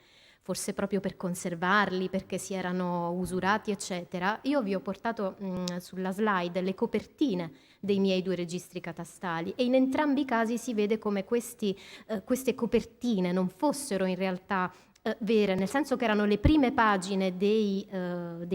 forse proprio per conservarli, perché si erano usurati, eccetera, io vi ho portato sulla slide le copertine dei miei 2 registri catastali e in entrambi i casi si vede come queste copertine non fossero in realtà vere, nel senso che erano le prime pagine dei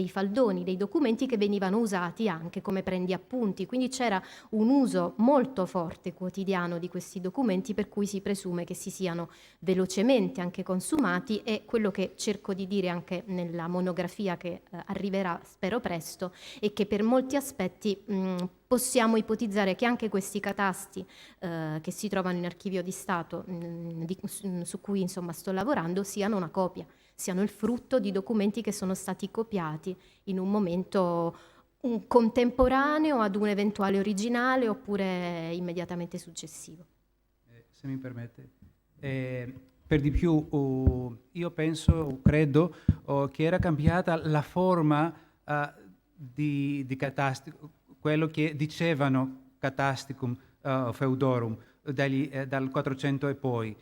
faldoni, dei documenti che venivano usati anche come prendiappunti, quindi c'era un uso molto forte quotidiano di questi documenti, per cui si presume che si siano velocemente anche consumati, e quello che cerco di dire anche nella monografia che arriverà spero presto è che per molti aspetti possiamo ipotizzare che anche questi catasti che si trovano in archivio di Stato, su cui insomma sto lavorando, siano una copia, siano il frutto di documenti che sono stati copiati in un momento contemporaneo ad un eventuale originale oppure immediatamente successivo. Se mi permette. Per di più, io credo che era cambiata la forma di catastico, quello che dicevano catasticum feudorum dal 400 e poi,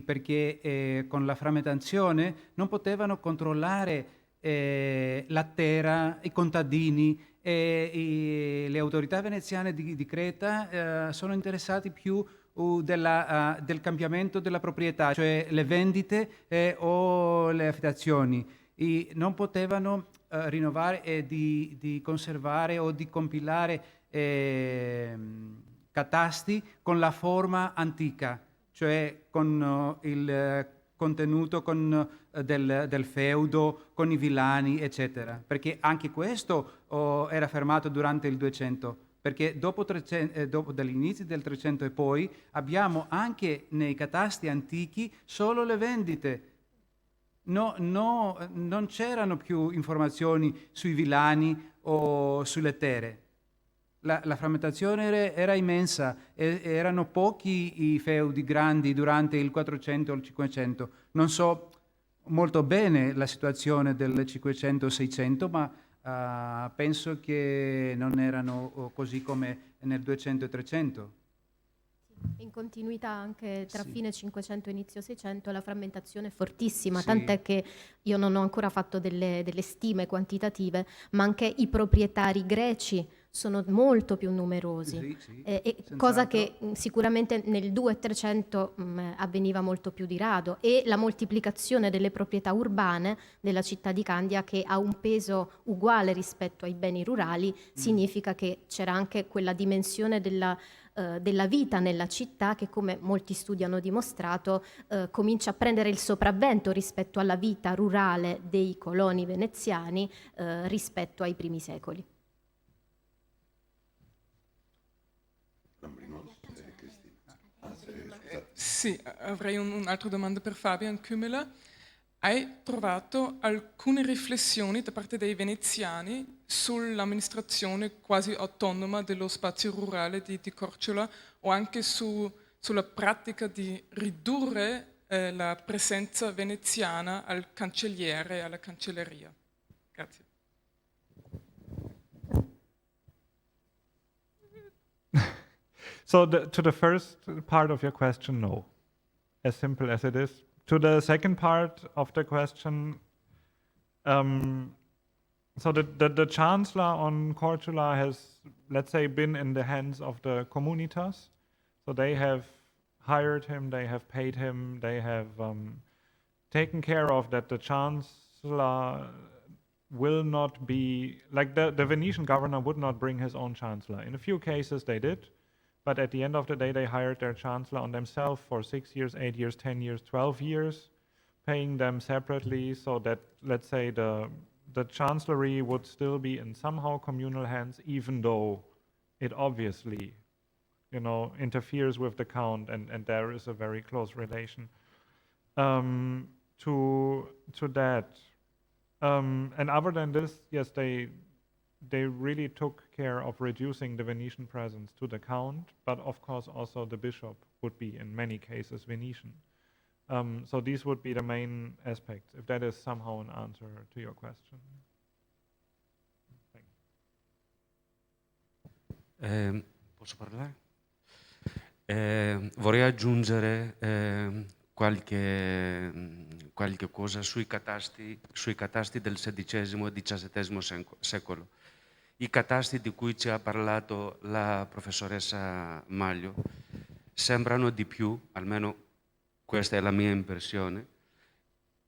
perché con la frammentazione non potevano controllare la terra, i contadini, le autorità veneziane di Creta sono interessati più del cambiamento della proprietà, cioè le vendite o le affittazioni. Non potevano rinnovare e di conservare o di compilare catasti con la forma antica, cioè con il contenuto del feudo, con i villani, eccetera. Perché anche questo era fermato durante il 200, perché dopo dagli inizi del 300 e poi abbiamo anche nei catasti antichi solo le vendite. Non c'erano più informazioni sui villani o sulle terre. La frammentazione era immensa, erano pochi i feudi grandi durante il 400 o il 500. Non so molto bene la situazione del 500-600, ma penso che non erano così come nel 200 e 300. In continuità anche tra fine 500 e inizio 600 la frammentazione è fortissima, Sì. tant'è che io non ho ancora fatto delle stime quantitative, ma anche i proprietari greci sono molto più numerosi, cosa che sicuramente nel 200 e 300 avveniva molto più di rado, e la moltiplicazione delle proprietà urbane della città di Candia, che ha un peso uguale rispetto ai beni rurali, significa che c'era anche quella dimensione della vita nella città che, come molti studi hanno dimostrato, comincia a prendere il sopravvento rispetto alla vita rurale dei coloni veneziani rispetto ai primi secoli. Sì, avrei un'altra domanda per Fabian Kümmeler. Hai trovato alcune riflessioni da parte dei veneziani sull'amministrazione quasi autonoma dello spazio rurale di Korčula, o anche sulla pratica di ridurre la presenza veneziana al cancelliere e alla cancelleria? Grazie. So to the first part of your question, no. As simple as it is. To the second part of the question, so the chancellor on Korčula has, let's say, been in the hands of the comunitas. So they have hired him, they have paid him, they have taken care of that. The chancellor will not be, like the Venetian governor would not bring his own chancellor. In a few cases they did, but at the end of the day they hired their chancellor on themselves for 6 years, 8 years, 10 years, 12 years, paying them separately, so that, let's say, the chancellery would still be in somehow communal hands, even though it obviously, interferes with the count, and there is a very close relation. to that. And other than this, yes, they really took care of reducing the Venetian presence to the count, but of course also the bishop would be in many cases Venetian. So these would be the main aspects, if that is somehow an answer to your question. Posso parlare? Vorrei aggiungere qualche cosa sui catasti del XVI e XVII secolo. I catasti di cui ci ha parlato la professoressa Maglio sembrano di più, almeno questa è la mia impressione,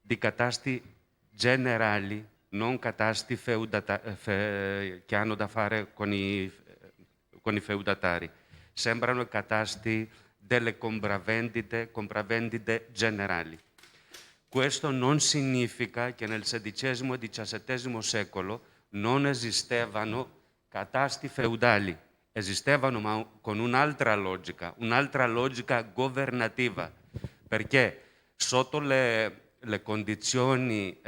di catasti generali, non catasti che hanno da fare con i feudatari. Sembrano catasti delle compravendite generali. Questo non significa che nel XVI e XVII secolo non esistevano catasti feudali, esistevano ma con un'altra logica governativa, perché sotto le condizioni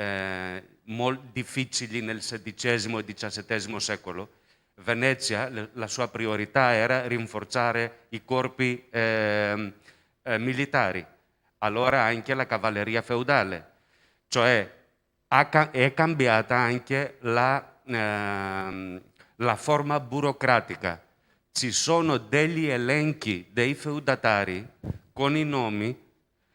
molto difficili nel XVI e XVII secolo, Venezia, la sua priorità era rinforzare i corpi militari, allora anche la cavalleria feudale, cioè è cambiata anche la forma burocratica. Ci sono degli elenchi dei feudatari con i nomi,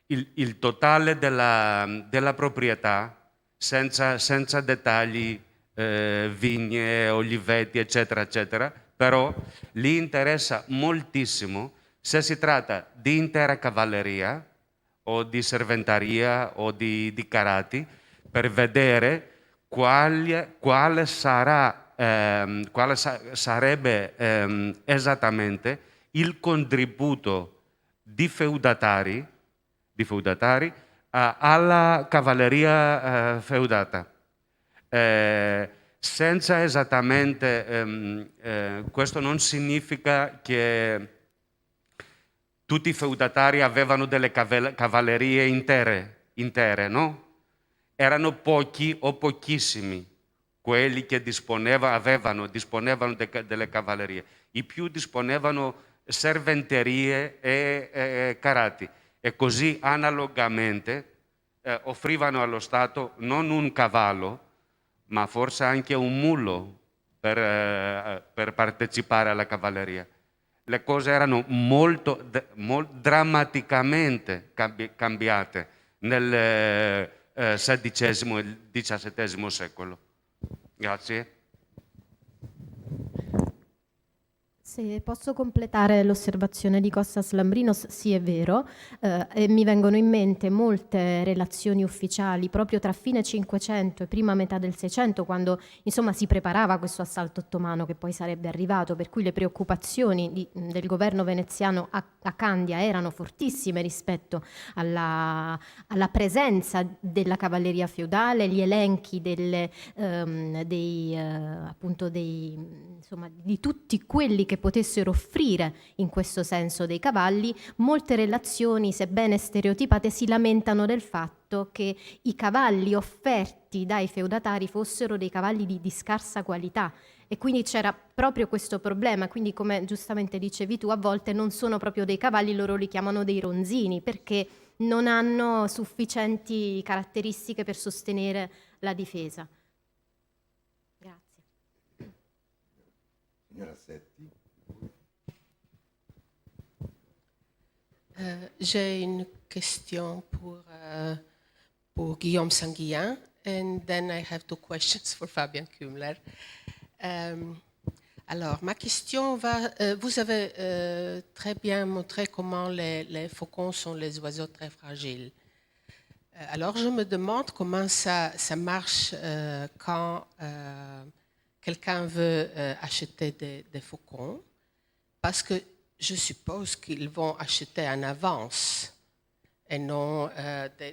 il totale della proprietà, senza dettagli, vigne, oliveti, eccetera, eccetera, però gli interessa moltissimo se si tratta di intera cavalleria o di serventeria o di carati, per vedere quale sarebbe esattamente il contributo di feudatari alla cavalleria feudata. Senza esattamente, questo non significa che tutti i feudatari avevano delle cavallerie intere, no? Erano pochi o pochissimi quelli che disponevano delle cavallerie. I più disponevano serventerie e carati, e così analogamente offrivano allo Stato non un cavallo, ma forse anche un mulo per partecipare alla cavalleria. Le cose erano molto drammaticamente cambiate nel XVI e XVII secolo. Grazie. Se posso completare l'osservazione di Kostas Lambrinos, sì, è vero, e mi vengono in mente molte relazioni ufficiali proprio tra fine 500 e prima metà del 600, quando insomma si preparava questo assalto ottomano che poi sarebbe arrivato, per cui le preoccupazioni del governo veneziano a Candia erano fortissime rispetto alla presenza della cavalleria feudale, gli elenchi di tutti quelli che potessero offrire in questo senso dei cavalli. Molte relazioni, sebbene stereotipate, si lamentano del fatto che i cavalli offerti dai feudatari fossero dei cavalli di scarsa qualità, e quindi c'era proprio questo problema. Quindi, come giustamente dicevi tu, a volte non sono proprio dei cavalli, loro li chiamano dei ronzini, perché non hanno sufficienti caratteristiche per sostenere la difesa. Grazie. Signora Setti. J'ai une question pour Guillaume Sanguillen, and then I have two questions for Fabian Kümmler. Alors, ma question va... vous avez très bien montré comment les faucons sont les oiseaux très fragiles. Alors, je me demande comment ça marche quand quelqu'un veut acheter des faucons, parce que je suppose qu'ils vont acheter en avance et non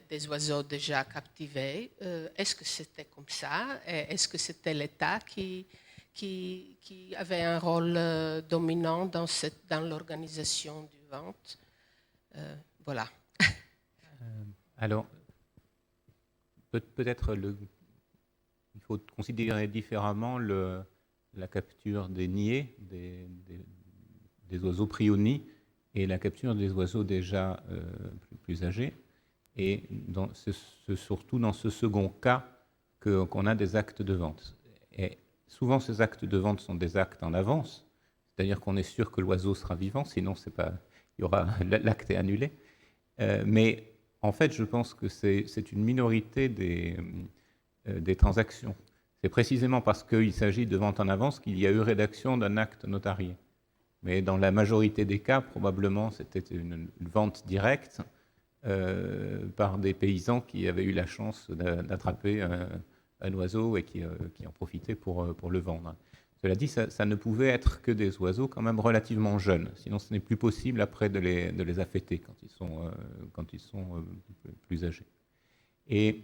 des oiseaux déjà captivés. Est-ce que c'était comme ça? Est-ce que c'était l'État qui avait un rôle dominant dans l'organisation du vente? Voilà. Alors, peut-être il faut considérer différemment la capture des niais, des oiseaux pris au nid, et la capture des oiseaux déjà plus âgés. Et c'est surtout dans ce second cas qu'on a des actes de vente. Et souvent, ces actes de vente sont des actes en avance, c'est-à-dire qu'on est sûr que l'oiseau sera vivant, sinon l'acte est annulé. Mais en fait, je pense que c'est une minorité des transactions. C'est précisément parce qu'il s'agit de vente en avance qu'il y a eu rédaction d'un acte notarié. Mais dans la majorité des cas, probablement, c'était une vente directe par des paysans qui avaient eu la chance d'attraper un oiseau et qui en profitaient pour le vendre. Cela dit, ça ne pouvait être que des oiseaux quand même relativement jeunes, sinon ce n'est plus possible après de les affêter quand ils sont plus âgés. Et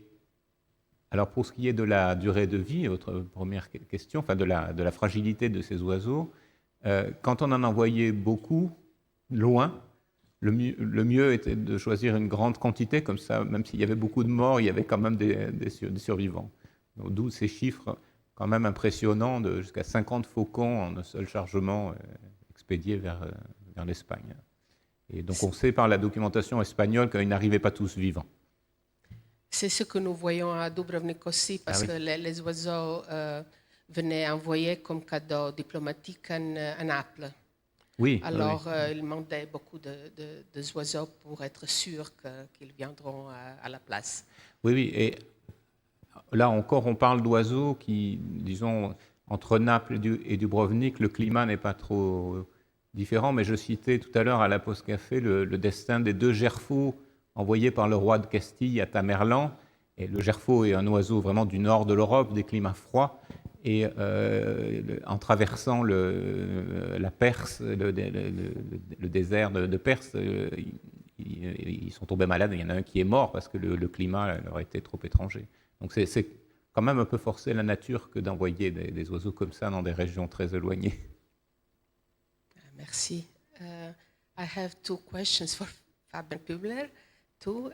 alors pour ce qui est de la durée de vie, votre première question, enfin de la fragilité de ces oiseaux, quand on en envoyait beaucoup, loin, le mieux était de choisir une grande quantité, comme ça, même s'il y avait beaucoup de morts, il y avait quand même des survivants. D'où ces chiffres quand même impressionnants de jusqu'à 50 faucons en un seul chargement expédiés vers l'Espagne. Et donc on sait par la documentation espagnole qu'ils n'arrivaient pas tous vivants. C'est ce que nous voyons à Dubrovnik aussi, parce que les oiseaux venaient envoyer comme cadeau diplomatique un apple. Oui. Alors, ils demandaient beaucoup d'oiseaux pour être sûrs qu'ils viendront à la place. Oui, et là encore, on parle d'oiseaux qui, disons, entre Naples et Dubrovnik, le climat n'est pas trop différent, mais je citais tout à l'heure à la Pause Café le destin des 2 gerfaux envoyés par le roi de Castille à Tamerlan. Et le gerfaut est un oiseau vraiment du nord de l'Europe, des climats froids. Et en traversant la Perse, le désert de Perse, ils sont tombés malades. Il y en a un qui est mort parce que le climat leur était trop étranger. Donc c'est quand même un peu forcer la nature que d'envoyer des oiseaux comme ça dans des régions très éloignées. Merci. I have 2 questions for Fabian Pübler too.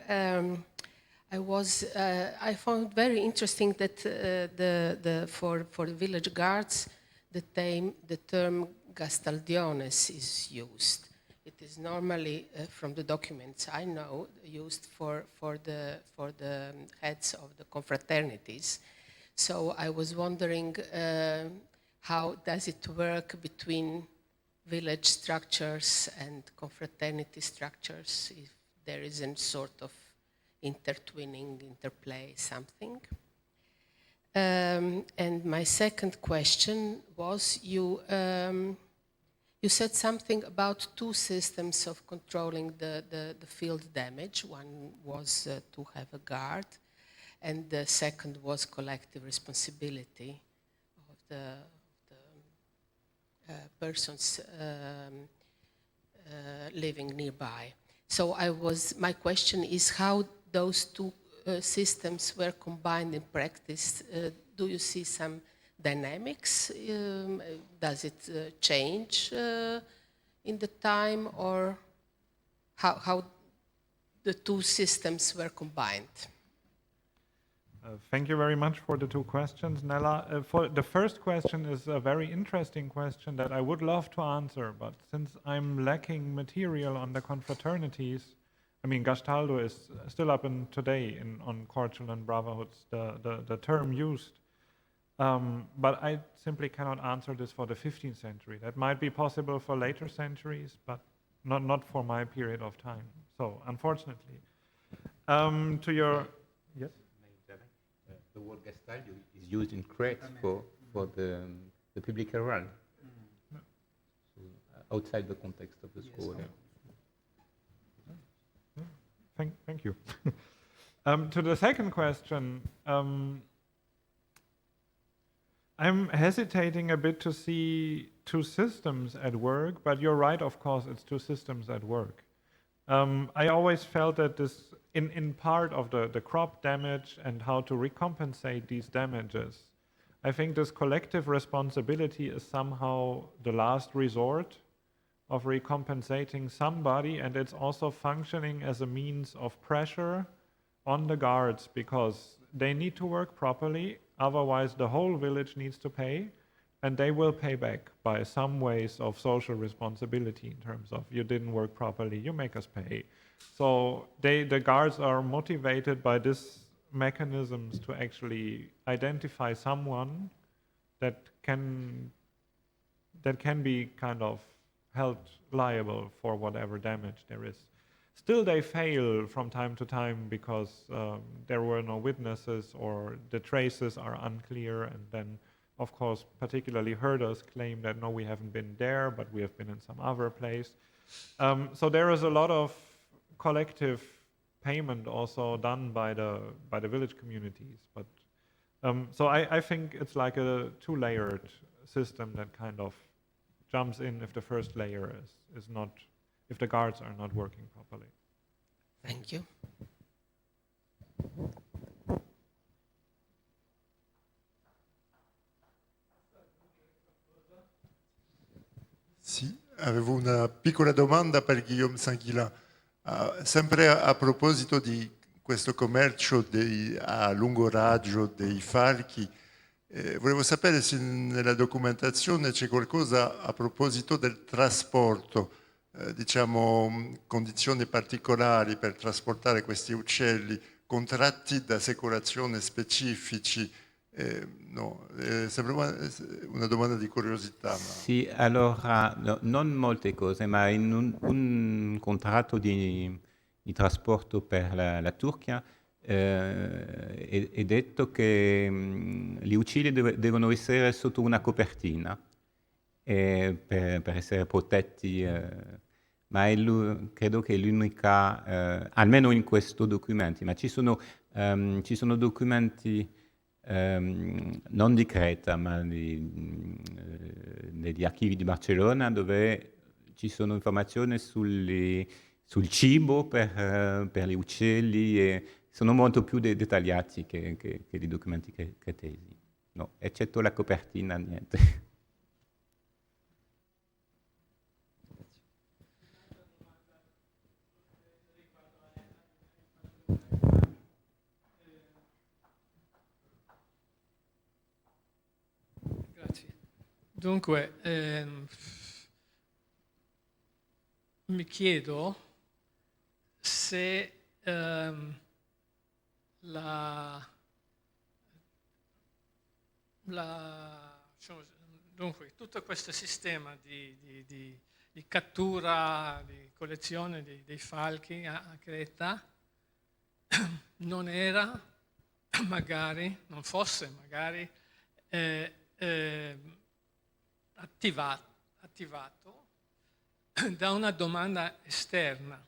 I found very interesting that for the village guards, the term Gastaldiones is used. It is normally, from the documents I know, used for the heads of the confraternities. So I was wondering how does it work between village structures and confraternity structures, if there is a sort of intertwining, interplay, something. And my second question was, you said something about 2 systems of controlling the field damage. One was to have a guard, and the second was collective responsibility of the persons living nearby. So my question is how those 2 systems were combined in practice. Do you see some dynamics? Does it change in the time, or how the 2 systems were combined? Thank you very much for the 2 questions, Nella. For the first question is a very interesting question that I would love to answer, but since I'm lacking material on the confraternities, I mean, Gastaldo is still up in today on Cordial and Brotherhoods, the term used. But I simply cannot answer this for the 15th century. That might be possible for later centuries, but not for my period of time. So, unfortunately. To your... Yes? The word Gastaldo is used in Crete for the public herald. So, outside the context of the school. Yes. Thank you. To the second question, I'm hesitating a bit to see 2 systems at work, but you're right, of course, it's 2 systems at work. I always felt that this, in part of the crop damage and how to recompensate these damages, I think this collective responsibility is somehow the last resort of recompensating somebody, and it's also functioning as a means of pressure on the guards because they need to work properly, otherwise the whole village needs to pay, and they will pay back by some ways of social responsibility in terms of you didn't work properly, you make us pay. So the guards are motivated by these mechanisms to actually identify someone that can be kind of held liable for whatever damage there is. Still, they fail from time to time because there were no witnesses or the traces are unclear, and then, of course, particularly herders claim that no, we haven't been there, but we have been in some other place. So there is a lot of collective payment also done by the village communities. But so I think it's like a two-layered system that kind of jumps in if the first layer is not, if the guards are not working properly. Thank you. Sì, avevo una piccola domanda per Guillaume Sanguilin. Sempre a proposito di questo commercio a lungo raggio dei falchi, volevo sapere se nella documentazione c'è qualcosa a proposito del trasporto, diciamo condizioni particolari per trasportare questi uccelli, contratti d'assicurazione specifici. No, è sempre una domanda di curiosità. Ma... Sì, allora non molte cose, ma in un contratto di trasporto per la Turchia è detto che gli uccelli devono essere sotto una copertina per essere protetti, ma credo che è l'unica, almeno in questo documento, ma ci sono documenti non di Creta, ma negli archivi di Barcellona, dove ci sono informazioni sul cibo per gli uccelli e sono molto più dettagliati che i documenti cretesi. No, eccetto la copertina, niente. Dunque, mi chiedo se dunque, tutto questo sistema di cattura, di collezione dei falchi a Creta non era magari, non fosse magari attivato da una domanda esterna,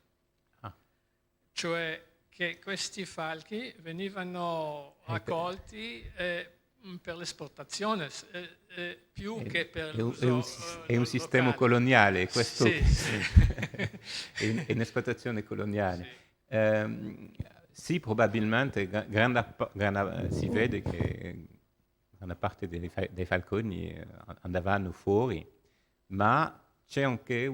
cioè che questi falchi venivano accolti per l'esportazione più che per l'uso è un sistema coloniale, questo sì, sì. è un'esploitazione coloniale. Sì, probabilmente si vede che una parte dei falconi andavano fuori, ma c'è anche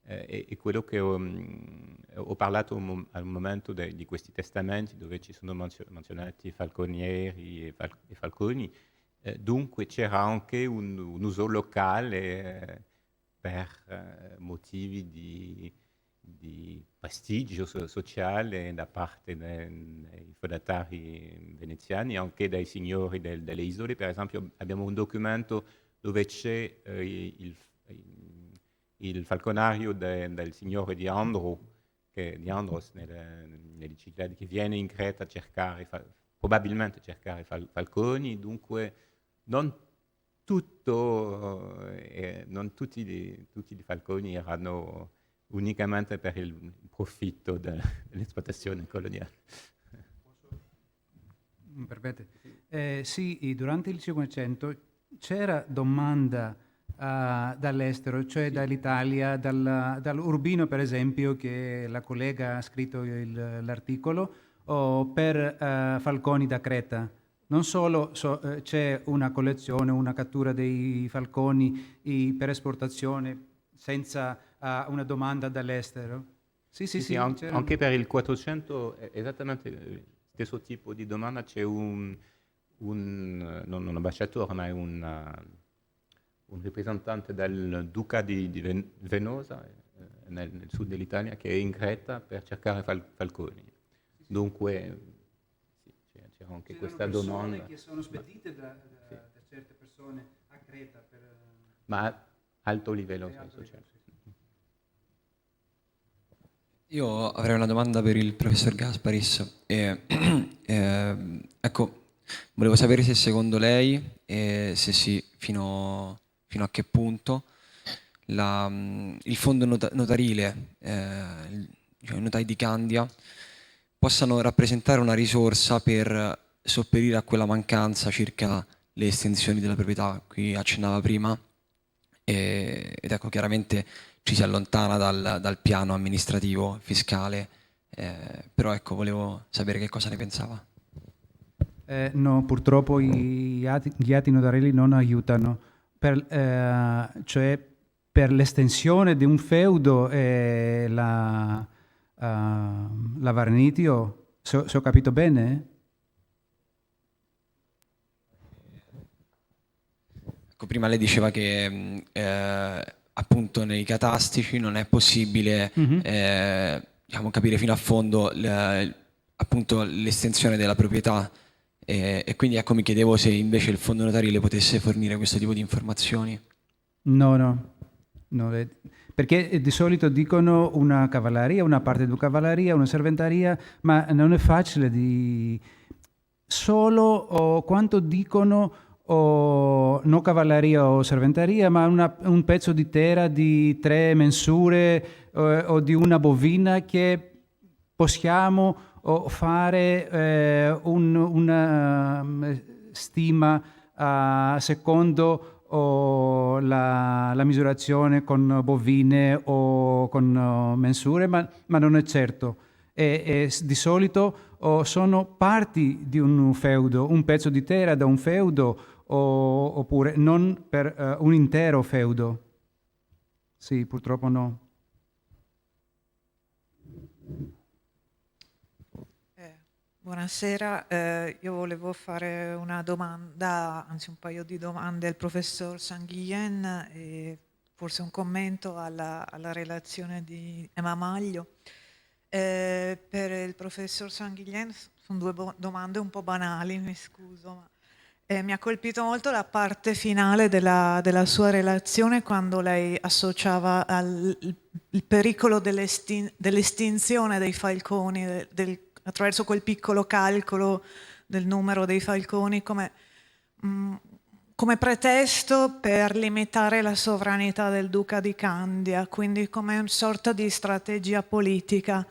è quello che ho parlato al momento di questi testamenti dove ci sono menzionati falconieri e falconi, dunque c'era anche un uso locale per motivi di prestigio sociale da parte dei feudatari veneziani, anche dai signori delle isole. Per esempio abbiamo un documento dove c'è il falconario del signore di Andros nelle Cicladi, che viene in Creta a cercare, probabilmente cercare falconi, dunque non tutti i falconi erano unicamente per il profitto dell'esploitazione coloniale. Permette? Sì, durante il Cinquecento c'era domanda dall'estero, cioè dall'Italia, dall'Urbino per esempio, che la collega ha scritto l'articolo, per falconi da Creta. Non solo c'è una collezione, una cattura dei falconi per esportazione senza una domanda dall'estero. Sì, anche per il 400 è esattamente lo stesso tipo di domanda, c'è non un ambasciatore, ma è un rappresentante del duca di Venosa, nel sud dell'Italia, che è in Creta per cercare falconi. Dunque sì, c'era anche questa domanda. Che sono spedite da certe persone a Creta ma a alto livello. Certo. Io avrei una domanda per il professor Gasparis. Ecco, volevo sapere se secondo lei, se sì, fino a che punto, il fondo notarile, i notai di Candia, possano rappresentare una risorsa per sopperire a quella mancanza circa le estensioni della proprietà a cui accennava prima. Ed ecco, chiaramente ci si allontana dal piano amministrativo, fiscale, però ecco, volevo sapere che cosa ne pensava. No, purtroppo gli atti notarili non aiutano, cioè per l'estensione di un feudo la Varnitio, se ho capito bene? Ecco, prima lei diceva che appunto nei catastici non è possibile diciamo, capire fino a fondo appunto l'estensione della proprietà e quindi ecco mi chiedevo se invece il fondo notarile potesse fornire questo tipo di informazioni. No, perché di solito dicono una cavalleria, una parte di una cavalleria, una serventeria, ma non è facile di solo quanto dicono non cavalleria o serventeria, ma un pezzo di terra di 3 mensure o di una bovina che possiamo fare una stima secondo la misurazione con bovine o con mensure, ma non è certo. E di solito sono parti di un feudo, un pezzo di terra da un feudo oppure non per un intero feudo. Sì, purtroppo no. Buonasera, io volevo fare una domanda, anzi un paio di domande al professor Sanguillen e forse un commento alla relazione di Emma Maglio. Per il professor Sanguillen sono 2 domande un po' banali, mi scuso, ma mi ha colpito molto la parte finale della sua relazione quando lei associava il pericolo dell'estinzione dei falconi, attraverso quel piccolo calcolo del numero dei falconi come pretesto per limitare la sovranità del duca di Candia, quindi come una sorta di strategia politica.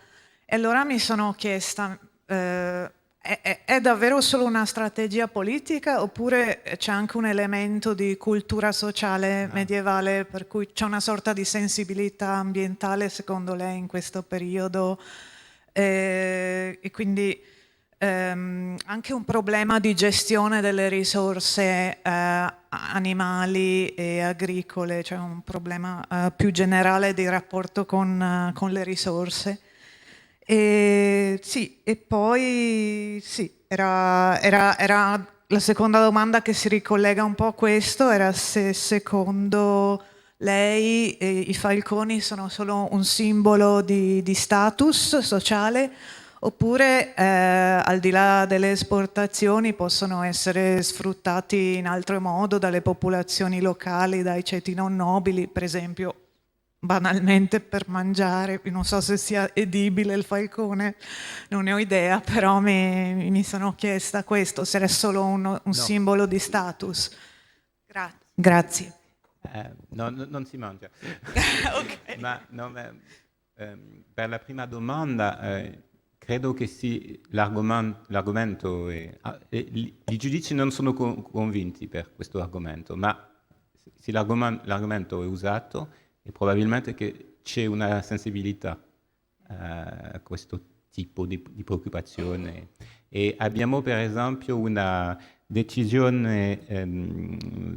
E allora mi sono chiesta, è davvero solo una strategia politica oppure c'è anche un elemento di cultura sociale medievale per cui c'è una sorta di sensibilità ambientale secondo lei in questo periodo? E quindi anche un problema di gestione delle risorse animali e agricole, cioè un problema più generale di rapporto con le risorse. E poi era la seconda domanda che si ricollega un po' a questo, era se secondo lei i falconi sono solo un simbolo di status sociale oppure al di là delle esportazioni possono essere sfruttati in altro modo dalle popolazioni locali, dai ceti non nobili, per esempio banalmente per mangiare. Non so se sia edibile il falcone, non ne ho idea, però mi sono chiesta questo, se era solo un simbolo di status. Grazie. No, non si mangia. Okay. Per la prima domanda credo che sì, l'argomento i giudici non sono convinti per questo argomento, ma se l'argomento è usato è probabilmente che c'è una sensibilità a questo tipo di preoccupazione. E abbiamo per esempio una decisione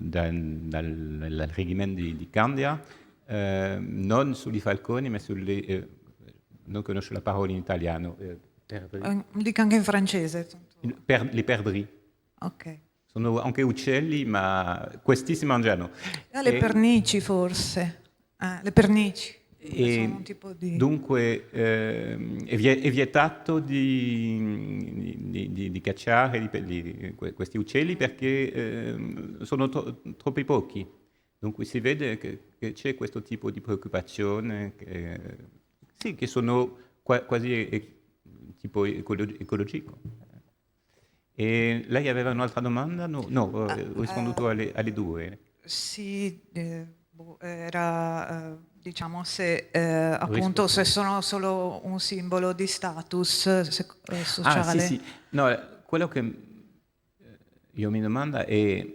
dal reggimento di Candia, non sui falconi, ma non conosco la parola in italiano. Dica anche in francese. Le perdrix. Ok. Sono anche uccelli, ma questi si mangiano. Le pernici forse. Le pernici. Sono un tipo di... Dunque è vietato di cacciare questi uccelli perché sono troppo pochi. Dunque si vede che c'è questo tipo di preoccupazione che sono quasi tipo ecologico. E lei aveva un'altra domanda? No, ho risponduto alle due. Sì, era diciamo se appunto se sono solo un simbolo di status sociale. Sì. No, quello che io mi domando è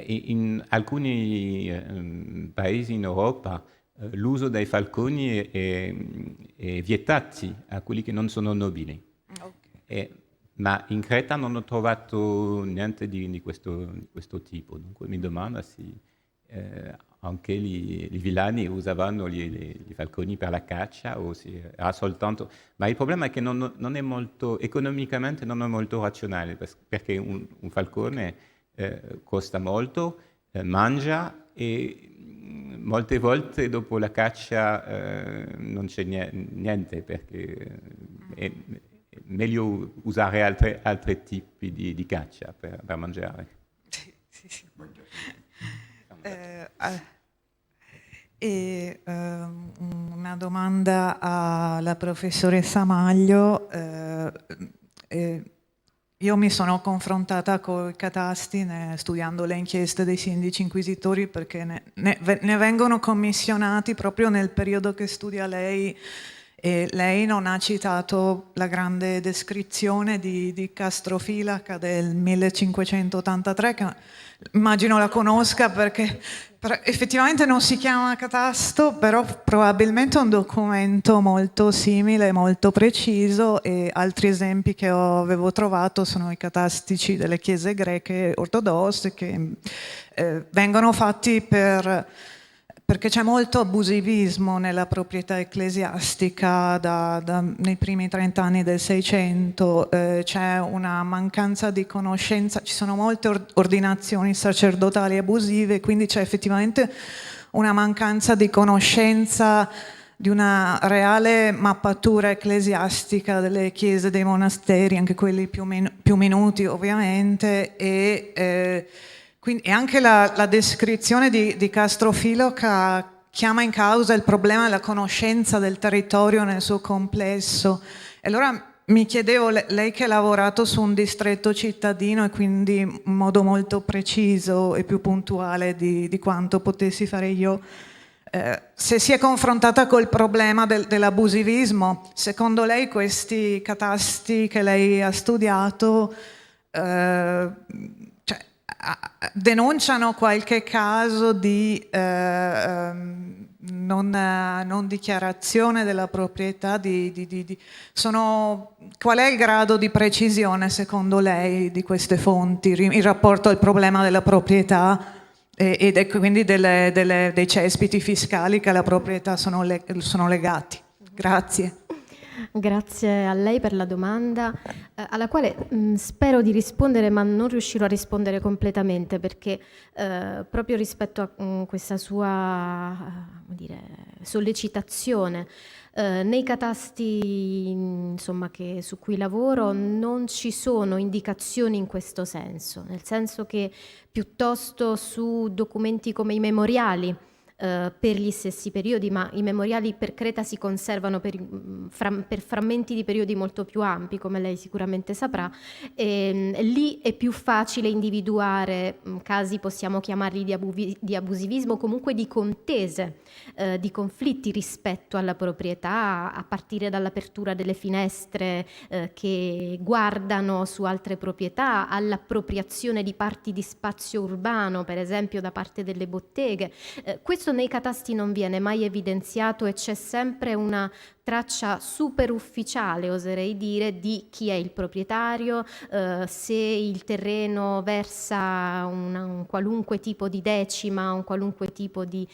in alcuni paesi in Europa l'uso dei falconi è vietato a quelli che non sono nobili. Okay. Ma in Creta non ho trovato niente di questo tipo, dunque mi domando se anche i villani usavano gli falconi per la caccia o se era soltanto... Ma il problema è che non è molto, economicamente non è molto razionale, perché un falcone costa molto, mangia e molte volte dopo la caccia non c'è niente, perché è meglio usare altri tipi di caccia per mangiare. Sì. E una domanda alla professoressa Maglio. Io mi sono confrontata con i catasti studiando le inchieste dei sindaci inquisitori, perché ne vengono commissionati proprio nel periodo che studia lei, e lei non ha citato la grande descrizione di Castrofilaca del 1583, che immagino la conosca perché effettivamente non si chiama catasto, però probabilmente è un documento molto simile, molto preciso, e altri esempi che avevo trovato sono i catastici delle chiese greche ortodosse che vengono fatti perché c'è molto abusivismo nella proprietà ecclesiastica nei primi 30 anni del Seicento, c'è una mancanza di conoscenza, ci sono molte ordinazioni sacerdotali abusive, quindi c'è effettivamente una mancanza di conoscenza di una reale mappatura ecclesiastica delle chiese, dei monasteri, anche quelli più minuti ovviamente, e anche la descrizione di Castrofilaca chiama in causa il problema della conoscenza del territorio nel suo complesso. E allora mi chiedevo, lei che ha lavorato su un distretto cittadino e quindi in modo molto preciso e più puntuale di quanto potessi fare io, se si è confrontata col problema dell'abusivismo, secondo lei questi catasti che lei ha studiato denunciano qualche caso di non dichiarazione della proprietà? Qual è il grado di precisione secondo lei di queste fonti in rapporto al problema della proprietà e quindi dei cespiti fiscali che alla proprietà sono legati? Grazie. Grazie a lei per la domanda, alla quale spero di rispondere, ma non riuscirò a rispondere completamente, perché proprio rispetto a questa sua sollecitazione, nei catasti su cui lavoro non ci sono indicazioni in questo senso, nel senso che piuttosto su documenti come i memoriali, per gli stessi periodi, ma i memoriali per Creta si conservano per frammenti di periodi molto più ampi, come lei sicuramente saprà, e lì è più facile individuare casi, possiamo chiamarli di abusivismo, comunque di contese, di conflitti rispetto alla proprietà, a partire dall'apertura delle finestre che guardano su altre proprietà, all'appropriazione di parti di spazio urbano, per esempio da parte delle botteghe. Questo nei catasti non viene mai evidenziato e c'è sempre una traccia super ufficiale, oserei dire, di chi è il proprietario, se il terreno versa un qualunque tipo di decima, un qualunque tipo di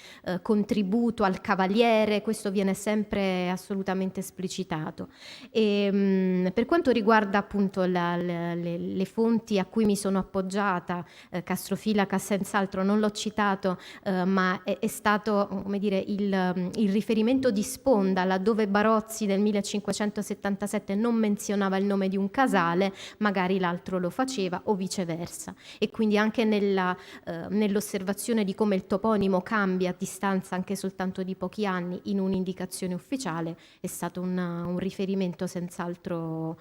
contributo al cavaliere, questo viene sempre assolutamente esplicitato. E, per quanto riguarda appunto le fonti a cui mi sono appoggiata, Castrofilaca senz'altro non l'ho citato, ma è stato, come dire, il riferimento di sponda, laddove Barozzi nel 1577 non menzionava il nome di un casale, magari l'altro lo faceva o viceversa. E quindi anche nell'osservazione di come il toponimo cambia a distanza anche soltanto di pochi anni in un'indicazione ufficiale è stato un riferimento senz'altro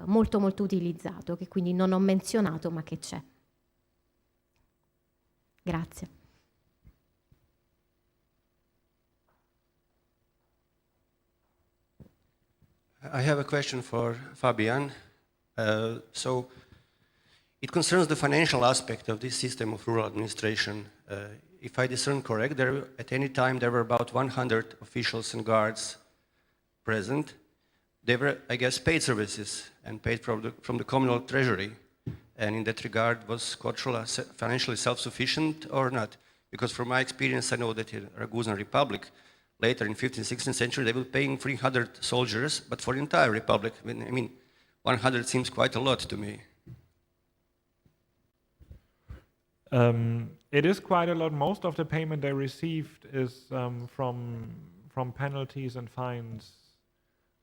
molto molto utilizzato, che quindi non ho menzionato ma che c'è. Grazie. I have a question for Fabian. So it concerns the financial aspect of this system of rural administration. If I discern correct, at any time there were about 100 officials and guards present. They were, I guess, paid services and paid from the communal treasury. And in that regard, was Kochola financially self-sufficient or not? Because from my experience, I know that in Ragusan Republic, later in 15th, 16th century, they were paying 300 soldiers, but for the entire republic. I mean, 100 seems quite a lot to me. It is quite a lot. Most of the payment they received is from penalties and fines,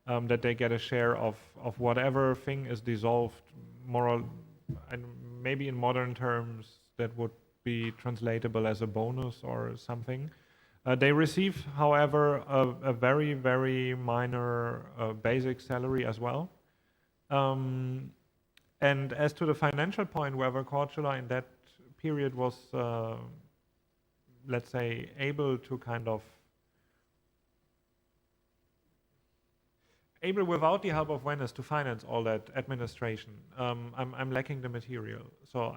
that they get a share of whatever thing is dissolved, moral, and maybe in modern terms that would be translatable as a bonus or something. They receive, however, a very, very minor basic salary as well. And as to the financial point, whether Kochola in that period was, let's say, able to kind of able without the help of Venice to finance all that administration. I'm lacking the material, so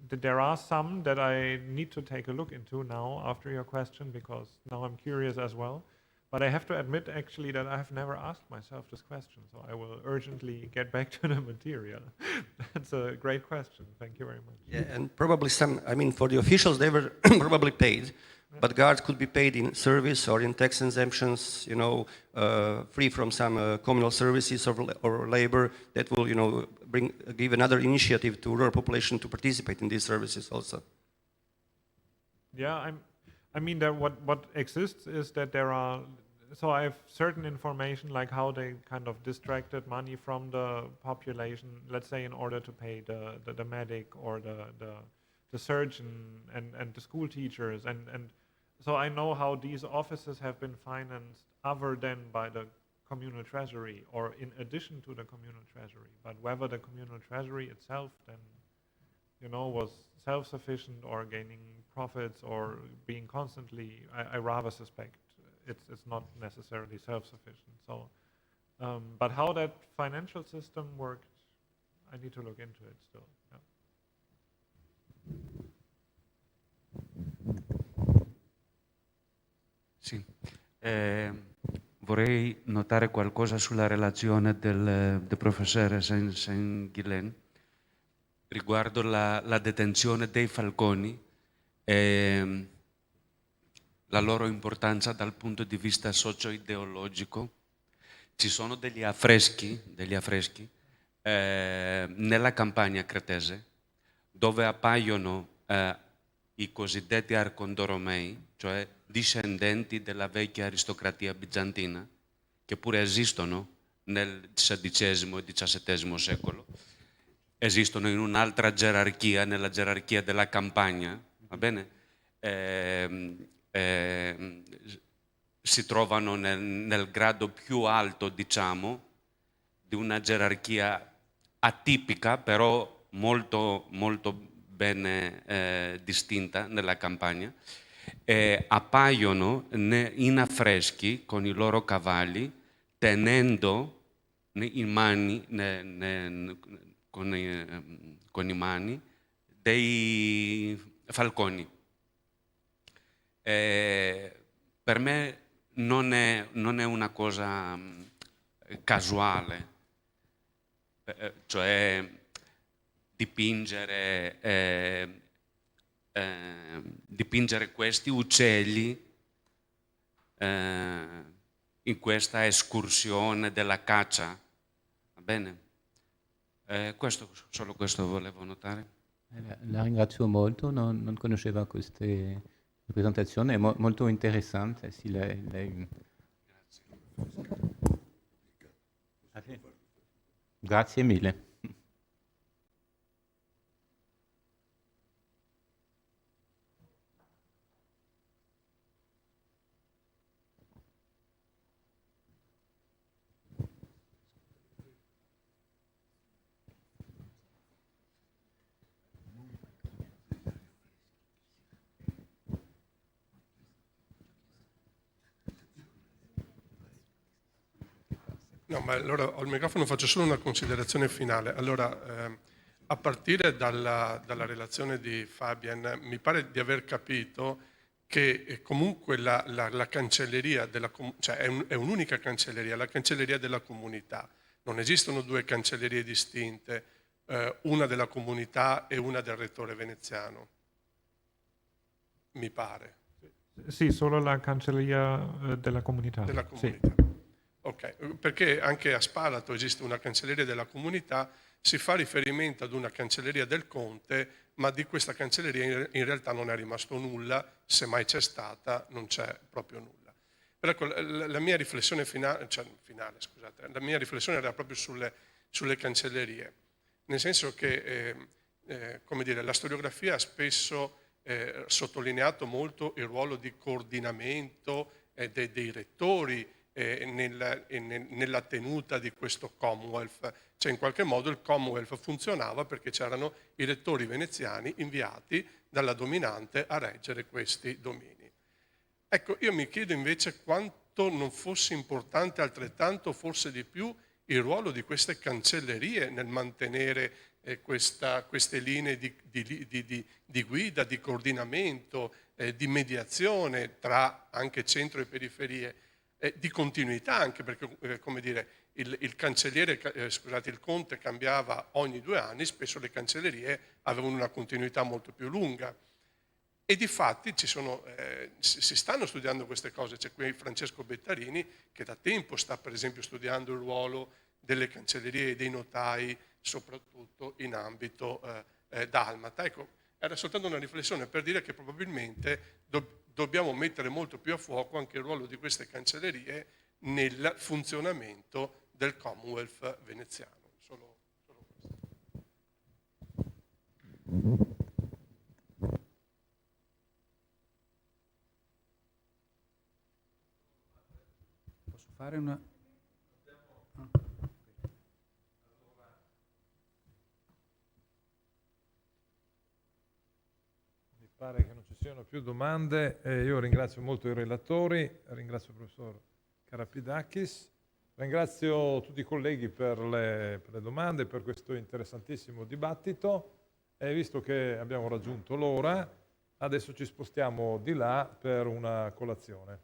there are some that I need to take a look into now after your question, because now I'm curious as well. But I have to admit actually that I have never asked myself this question, so I will urgently get back to the material. That's a great question. Thank you very much. Yeah, and probably some, I mean, for the officials, they were probably paid, but guards could be paid in service or in tax exemptions, you know, free from some communal services or labor that will, you know, give another initiative to rural population to participate in these services also. Yeah, I mean, what exists is that there are, so I have certain information like how they kind of distracted money from the population, let's say in order to pay the medic or the surgeon and the school teachers, and so I know how these offices have been financed other than by the communal treasury or in addition to the communal treasury. But whether the communal treasury itself then, you know, was self-sufficient or gaining profits or being constantly, I rather suspect it's not necessarily self-sufficient. So, but how that financial system worked, I need to look into it still. Yeah. Sì. Vorrei notare qualcosa sulla relazione del professore Saint-Guilain riguardo la detenzione dei falconi e la loro importanza dal punto di vista socio-ideologico. Ci sono degli affreschi nella campagna cretese dove appaiono i cosiddetti arcondoromei, cioè discendenti della vecchia aristocrazia bizantina, che pure esistono nel XVI e XVII secolo, esistono in un'altra gerarchia, nella gerarchia della campagna, va bene? Si trovano nel grado più alto, diciamo, di una gerarchia atipica, però molto, molto bene distinta nella campagna. Appaiono in affreschi con i loro cavalli, tenendo in mani, con i mani dei falconi. Per me non è una cosa casuale, cioè dipingere questi uccelli in questa escursione della caccia, va bene? Solo questo volevo notare. La ringrazio molto, non conosceva queste presentazioni, è molto interessante. Sì, Grazie mille. No, ma allora ho il microfono, faccio solo una considerazione finale. Allora, a partire dalla relazione di Fabian, mi pare di aver capito che comunque la cancelleria cioè è un'unica cancelleria, la cancelleria della comunità. Non esistono due cancellerie distinte, una della comunità e una del rettore veneziano. Mi pare. Sì, solo la cancelleria della comunità. Della comunità. Sì. Ok, perché anche a Spalato esiste una cancelleria della comunità, si fa riferimento ad una cancelleria del conte, ma di questa cancelleria in realtà non è rimasto nulla, se mai c'è stata non c'è proprio nulla. Però ecco, la mia riflessione la mia riflessione era proprio sulle cancellerie, nel senso che come dire, la storiografia ha spesso sottolineato molto il ruolo di coordinamento dei rettori nella tenuta di questo Commonwealth. Cioè in qualche modo il Commonwealth funzionava perché c'erano i rettori veneziani inviati dalla dominante a reggere questi domini. Ecco, io mi chiedo invece quanto non fosse importante, altrettanto forse di più, il ruolo di queste cancellerie nel mantenere queste linee di guida, di coordinamento, di mediazione tra anche centro e periferie, di continuità anche perché, come dire, il cancelliere, scusate, il conte cambiava ogni 2 anni, spesso le cancellerie avevano una continuità molto più lunga. E di fatti si stanno studiando queste cose. C'è qui Francesco Bettarini che da tempo sta per esempio studiando il ruolo delle cancellerie e dei notai, soprattutto in ambito dalmata. Ecco, era soltanto una riflessione per dire che probabilmente dobbiamo mettere molto più a fuoco anche il ruolo di queste cancellerie nel funzionamento del Commonwealth veneziano. Solo questo. Posso fare una... Mi pare che non ci siano più domande. Io ringrazio molto i relatori, ringrazio il professor Karapidakis, ringrazio tutti i colleghi per le domande, per questo interessantissimo dibattito. E visto che abbiamo raggiunto l'ora, adesso ci spostiamo di là per una colazione.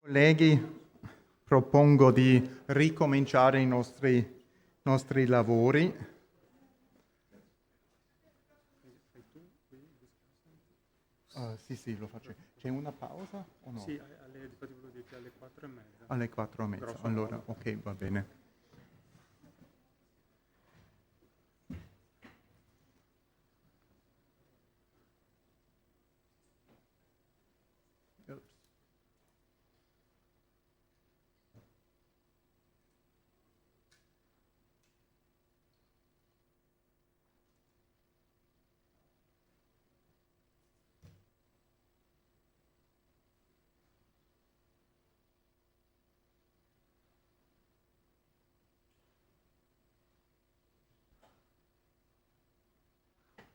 Colleghi, propongo di ricominciare i nostri lavori. Sì, lo faccio. C'è una pausa o no? Sì, alle 4:30. Alle 4:30, allora ok, va bene.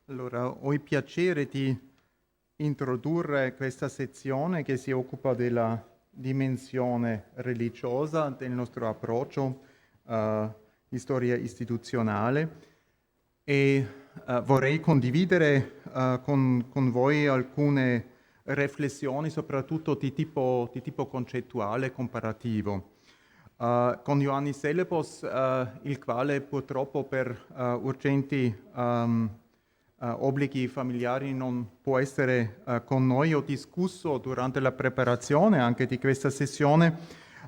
Allora, ho il piacere di introdurre questa sezione che si occupa della dimensione religiosa del nostro approccio di storia istituzionale e vorrei condividere con voi alcune riflessioni, soprattutto di tipo concettuale e comparativo. Con Ioannis Sellepos, il quale purtroppo per urgenti obblighi familiari non può essere con noi, ho discusso durante la preparazione anche di questa sessione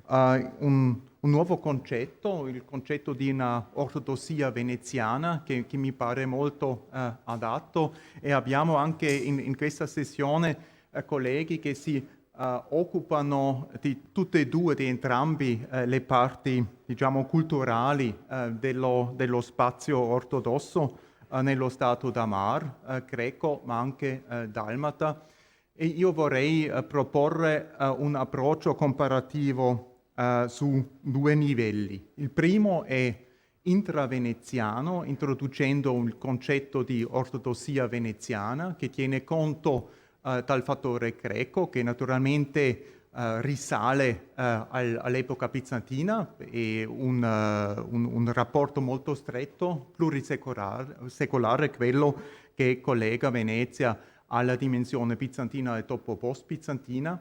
un nuovo concetto, il concetto di una ortodossia veneziana che mi pare molto adatto, e abbiamo anche in questa sessione colleghi che si occupano di tutte e due, di entrambi le parti, diciamo, culturali dello spazio ortodosso nello stato d'Amar, greco ma anche dalmata, e io vorrei proporre un approccio comparativo su due livelli. Il primo è intraveneziano, introducendo il concetto di ortodossia veneziana che tiene conto dal fattore greco, che naturalmente risale all'epoca bizantina, e un rapporto molto stretto, plurisecolare, quello che collega Venezia alla dimensione bizantina e dopo post-bizantina,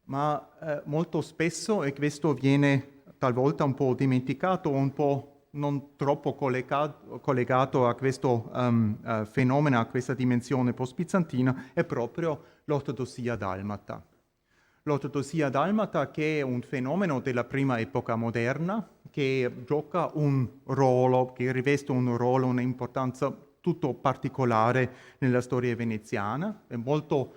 ma molto spesso, e questo viene talvolta un po' dimenticato, un po' non troppo collegato a questo fenomeno, a questa dimensione post-bizantina, è proprio l'ortodossia dalmata. L'ortodossia dalmata, che è un fenomeno della prima epoca moderna, che gioca un ruolo, che riveste un ruolo, un'importanza tutto particolare nella storia veneziana, è molto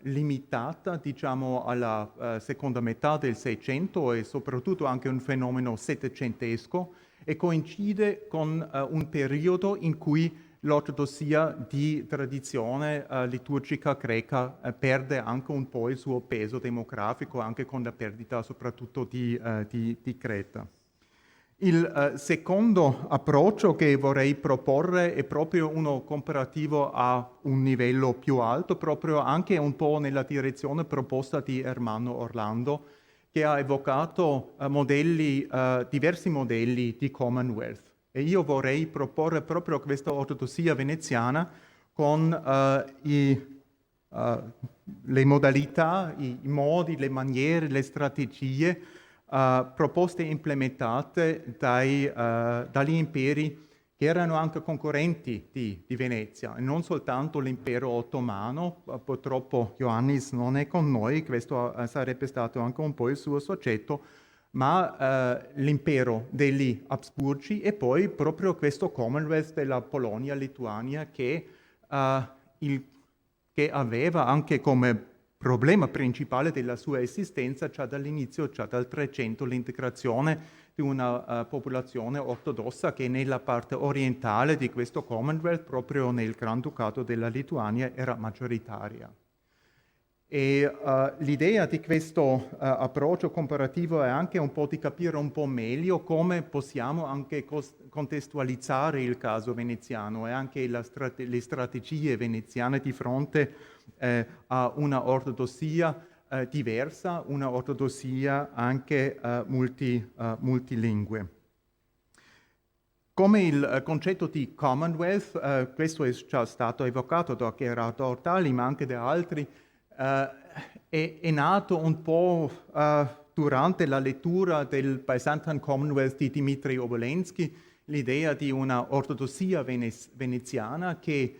limitata, diciamo, alla seconda metà del Seicento, e soprattutto anche un fenomeno settecentesco, e coincide con un periodo in cui l'ortodossia di tradizione liturgica greca perde anche un po' il suo peso demografico, anche con la perdita soprattutto di Creta. Il secondo approccio che vorrei proporre è proprio uno comparativo a un livello più alto, proprio anche un po' nella direzione proposta di Ermanno Orlando, che ha evocato diversi modelli di Commonwealth. E io vorrei proporre proprio questa ortodossia veneziana con le modalità, i modi, le maniere, le strategie proposte e implementate dagli imperi che erano anche concorrenti di Venezia, e non soltanto l'impero ottomano. Purtroppo Ioannis non è con noi, questo sarebbe stato anche un po' il suo soggetto, ma l'impero degli Habsburgi, e poi proprio questo Commonwealth della Polonia-Lituania che aveva anche come problema principale della sua esistenza già dall'inizio, già dal 300, l'integrazione di una popolazione ortodossa che nella parte orientale di questo Commonwealth, proprio nel Granducato della Lituania, era maggioritaria. E l'idea di questo approccio comparativo è anche un po' di capire un po' meglio come possiamo anche contestualizzare il caso veneziano e anche le strategie veneziane di fronte a una ortodossia diversa, una ortodossia anche multilingue. Come il concetto di Commonwealth, questo è già stato evocato da Gerardo Ortali, ma anche da altri, è nato un po' durante la lettura del Byzantine Commonwealth di Dmitry Obolensky l'idea di una ortodossia veneziana che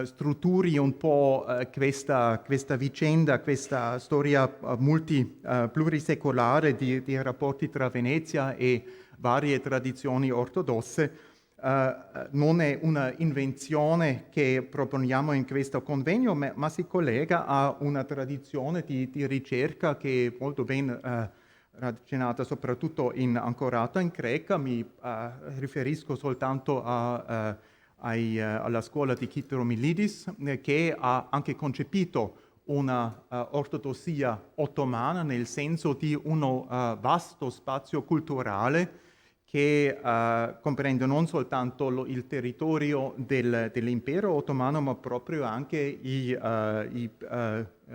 strutturi un po' questa vicenda, questa storia plurisecolare di rapporti tra Venezia e varie tradizioni ortodosse. Non è una invenzione che proponiamo in questo convegno, ma si collega a una tradizione di ricerca che è molto ben ragionata, soprattutto ancorata in greca. Mi riferisco soltanto alla scuola di Kytromilidis, che ha anche concepito una ortodossia ottomana nel senso di uno vasto spazio culturale che comprende non soltanto il territorio dell'impero ottomano, ma proprio anche i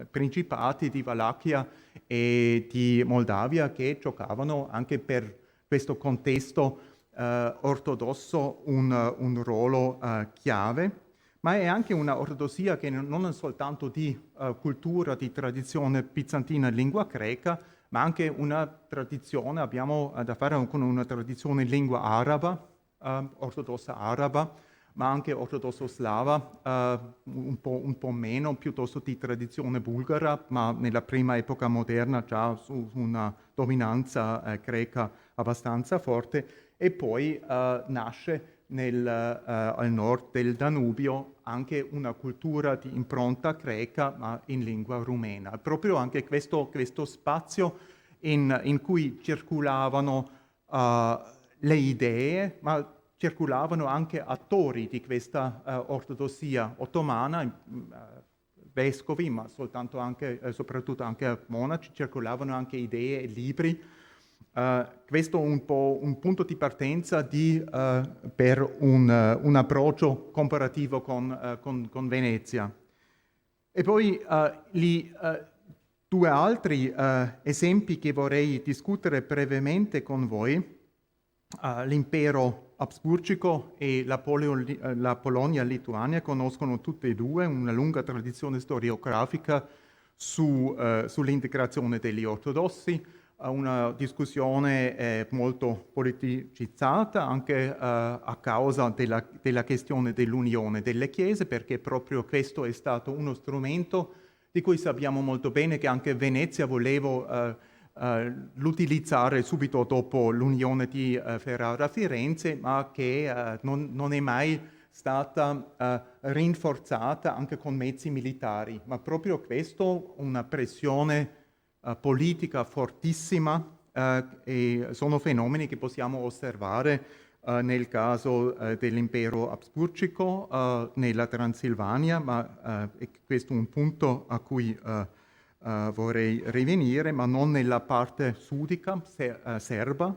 principati di Valacchia e di Moldavia, che giocavano anche per questo contesto ortodosso un ruolo chiave. Ma è anche una ortodossia che non è soltanto di cultura, di tradizione bizantina e lingua greca, ma anche una tradizione, abbiamo da fare con una tradizione in lingua araba, ortodossa araba, ma anche ortodosso slava, un po' meno, piuttosto di tradizione bulgara, ma nella prima epoca moderna già su una dominanza greca abbastanza forte, e poi nasce al nord del Danubio anche una cultura di impronta greca ma in lingua rumena. Proprio anche questo spazio in cui circolavano le idee, ma circolavano anche attori di questa ortodossia ottomana, vescovi, ma soprattutto anche monaci, circolavano anche idee e libri. Questo è un po' un punto di partenza per un approccio comparativo con Venezia. E poi due altri esempi che vorrei discutere brevemente con voi, l'impero asburgico e la Polonia-Lituania conoscono tutte e due una lunga tradizione storiografica sull'integrazione degli ortodossi, una discussione molto politicizzata anche a causa della questione dell'unione delle chiese, perché proprio questo è stato uno strumento di cui sappiamo molto bene che anche Venezia voleva l'utilizzare subito dopo l'unione di Ferrara-Firenze, ma che non è mai stata rinforzata anche con mezzi militari. Ma proprio questo, una pressione politica fortissima, e sono fenomeni che possiamo osservare nel caso dell'impero asburgico, nella Transilvania, ma questo è un punto a cui vorrei rivenire, ma non nella parte sudica serba,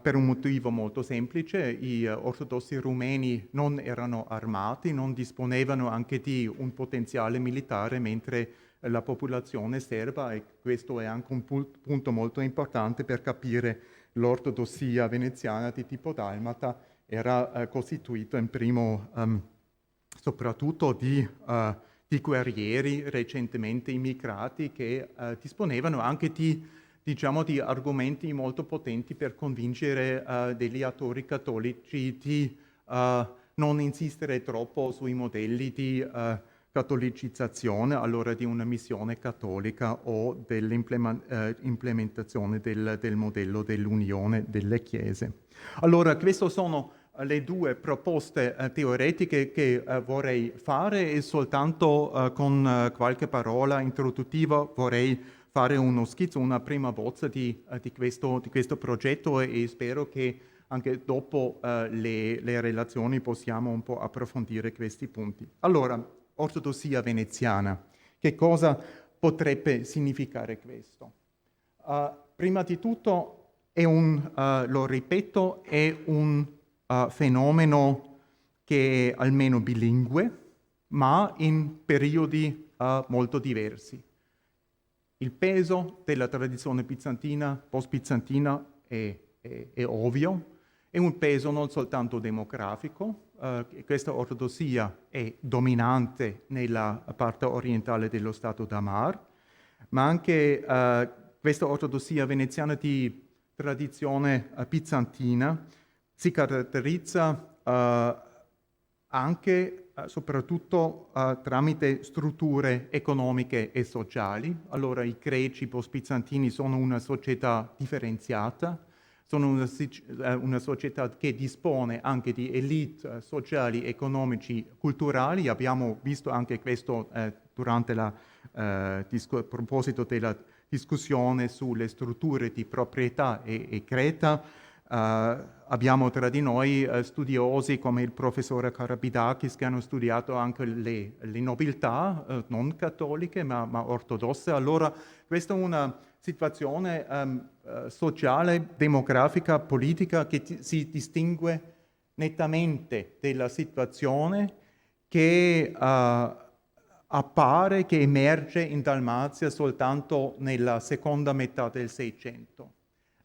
per un motivo molto semplice: gli ortodossi rumeni non erano armati, non disponevano anche di un potenziale militare, mentre la popolazione serba, e questo è anche un punto molto importante per capire l'ortodossia veneziana di tipo dalmata, era costituito in primo soprattutto di guerrieri recentemente immigrati che disponevano anche di argomenti molto potenti per convincere degli attori cattolici di non insistere troppo sui modelli di cattolicizzazione allora di una missione cattolica o dell'implementazione del modello dell'unione delle chiese. Allora, queste sono le due proposte teoretiche che vorrei fare, e soltanto con qualche parola introduttiva vorrei fare uno schizzo, una prima bozza di questo progetto, e spero che anche dopo le relazioni possiamo un po' approfondire questi punti. Allora, ortodossia veneziana. Che cosa potrebbe significare questo? Prima di tutto lo ripeto, è un fenomeno che è almeno bilingue, ma in periodi molto diversi. Il peso della tradizione bizantina, post-bizantina, è ovvio, è un peso non soltanto demografico. Questa ortodossia è dominante nella parte orientale dello Stato d'Amar, ma anche questa ortodossia veneziana di tradizione bizantina si caratterizza anche soprattutto tramite strutture economiche e sociali. Allora i greci post-bizantini sono una società differenziata, sono una società che dispone anche di elite sociali, economici, culturali. Abbiamo visto anche questo durante a proposito della discussione sulle strutture di proprietà e Creta. Abbiamo tra di noi studiosi come il professore Karabidakis che hanno studiato anche le nobiltà non cattoliche ma ortodosse. Allora questa è una situazione sociale, demografica, politica che si distingue nettamente dalla situazione che appare, che emerge in Dalmazia soltanto nella seconda metà del Seicento.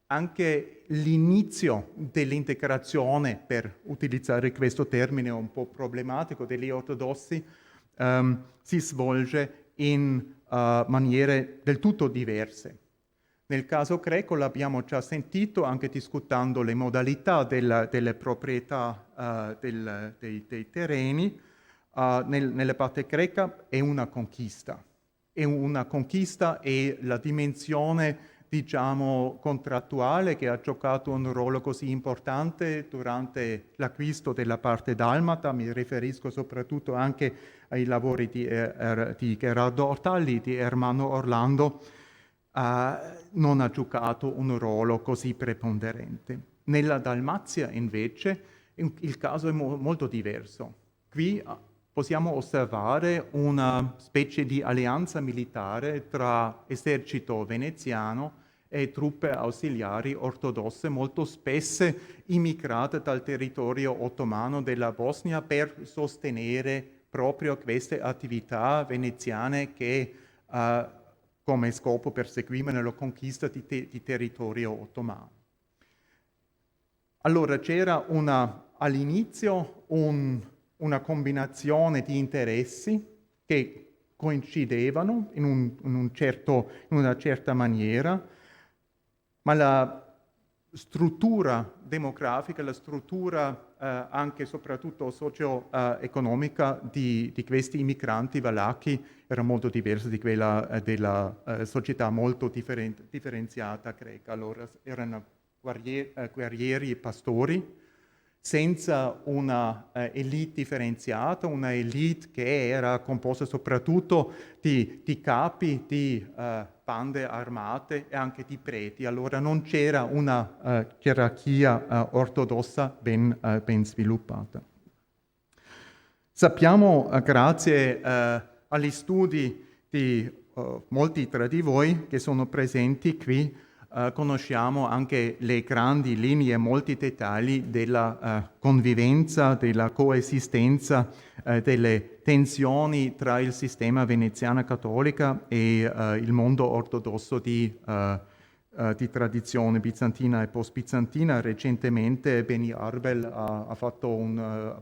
Anche l'inizio dell'integrazione, per utilizzare questo termine un po' problematico, degli ortodossi si svolge in maniere del tutto diverse. Nel caso greco l'abbiamo già sentito anche discutendo le modalità delle proprietà dei terreni. Nella parte greca è una conquista. È una conquista e la dimensione diciamo contrattuale che ha giocato un ruolo così importante durante l'acquisto della parte dalmata. Mi riferisco soprattutto anche ai lavori di Gerardo Ortalli, di Ermanno Orlando, non ha giocato un ruolo così preponderante. Nella Dalmazia invece il caso è molto diverso. Qui possiamo osservare una specie di alleanza militare tra esercito veneziano e truppe ausiliari ortodosse molto spesse immigrate dal territorio ottomano della Bosnia per sostenere proprio queste attività veneziane che come scopo perseguivano la conquista di territorio ottomano. Allora c'era all'inizio una combinazione di interessi che coincidevano in una certa maniera, ma la struttura demografica, la struttura anche soprattutto socio-economica di questi immigranti valacchi era molto diversa di quella della società molto differenziata greca. Allora erano guerrieri e pastori, senza una elite differenziata, una elite che era composta soprattutto di capi di bande armate e anche di preti. Allora non c'era una gerarchia ortodossa ben sviluppata. Sappiamo, grazie agli studi di molti tra di voi che sono presenti qui, conosciamo anche le grandi linee e molti dettagli della convivenza, della coesistenza, delle tensioni tra il sistema veneziano cattolica e il mondo ortodosso di tradizione bizantina e post-bizantina. Recentemente Benny Arbel ha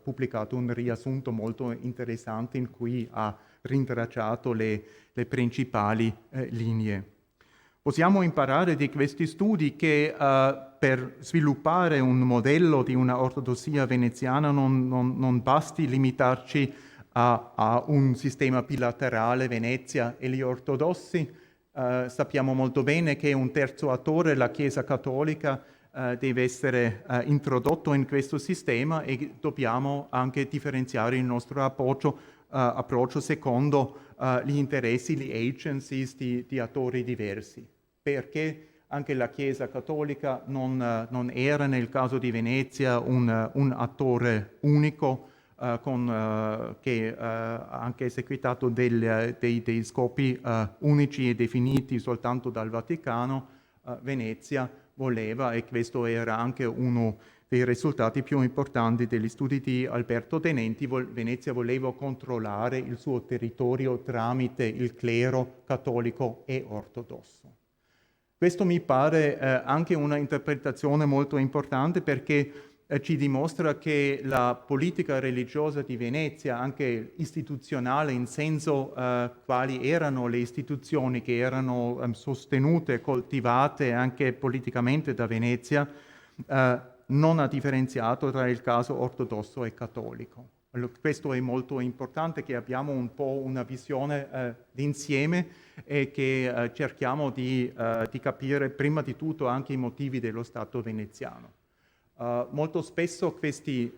pubblicato un riassunto molto interessante in cui ha rintracciato le principali linee. Possiamo imparare di questi studi che per sviluppare un modello di una ortodossia veneziana non basti limitarci a un sistema bilaterale Venezia e gli ortodossi. Sappiamo molto bene che un terzo attore, la Chiesa Cattolica, deve essere introdotto in questo sistema e dobbiamo anche differenziare il nostro approccio secondo gli interessi, gli agencies di attori diversi. Perché anche la Chiesa Cattolica non era nel caso di Venezia un attore unico che ha anche eseguitato dei scopi unici e definiti soltanto dal Vaticano. Venezia voleva, e questo era anche uno dei risultati più importanti degli studi di Alberto Tenenti, Venezia voleva controllare il suo territorio tramite il clero cattolico e ortodosso. Questo mi pare anche una interpretazione molto importante perché ci dimostra che la politica religiosa di Venezia, anche istituzionale in senso quali erano le istituzioni che erano sostenute e coltivate anche politicamente da Venezia, non ha differenziato tra il caso ortodosso e cattolico. Allora, questo è molto importante, che abbiamo un po' una visione d'insieme e che cerchiamo di capire prima di tutto anche i motivi dello Stato veneziano. Molto spesso questi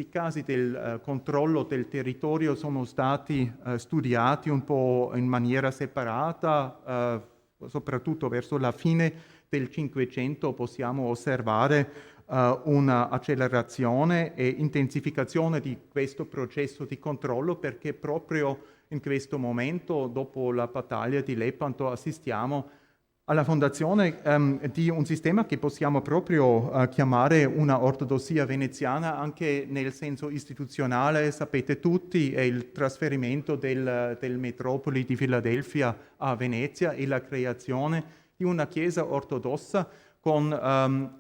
casi del controllo del territorio sono stati studiati un po' in maniera separata, soprattutto verso la fine del Cinquecento possiamo osservare una accelerazione e intensificazione di questo processo di controllo, perché proprio in questo momento, dopo la battaglia di Lepanto, assistiamo alla fondazione di un sistema che possiamo proprio chiamare una ortodossia veneziana, anche nel senso istituzionale. Sapete tutti, è il trasferimento del metropoli di Filadelfia a Venezia e la creazione di una chiesa ortodossa con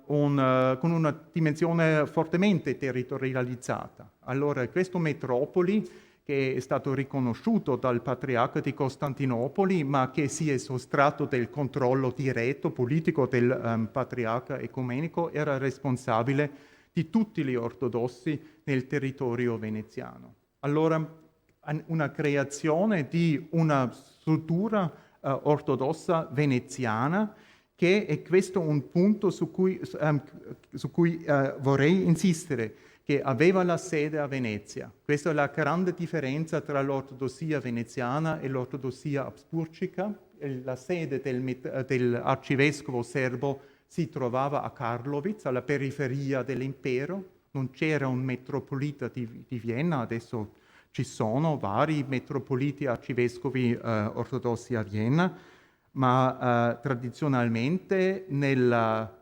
una dimensione fortemente territorializzata. Allora, questo metropoli, che è stato riconosciuto dal Patriarca di Costantinopoli, ma che si è sostratto del controllo diretto politico del Patriarca ecumenico, era responsabile di tutti gli ortodossi nel territorio veneziano. Allora, una creazione di una struttura ortodossa veneziana, che è questo un punto su cui vorrei insistere, che aveva la sede a Venezia. Questa è la grande differenza tra l'ortodossia veneziana e l'ortodossia asburgica. La sede dell'arcivescovo serbo si trovava a Karlovic, alla periferia dell'impero. Non c'era un metropolita di Vienna, adesso ci sono vari metropoliti arcivescovi ortodossi a Vienna, ma tradizionalmente nella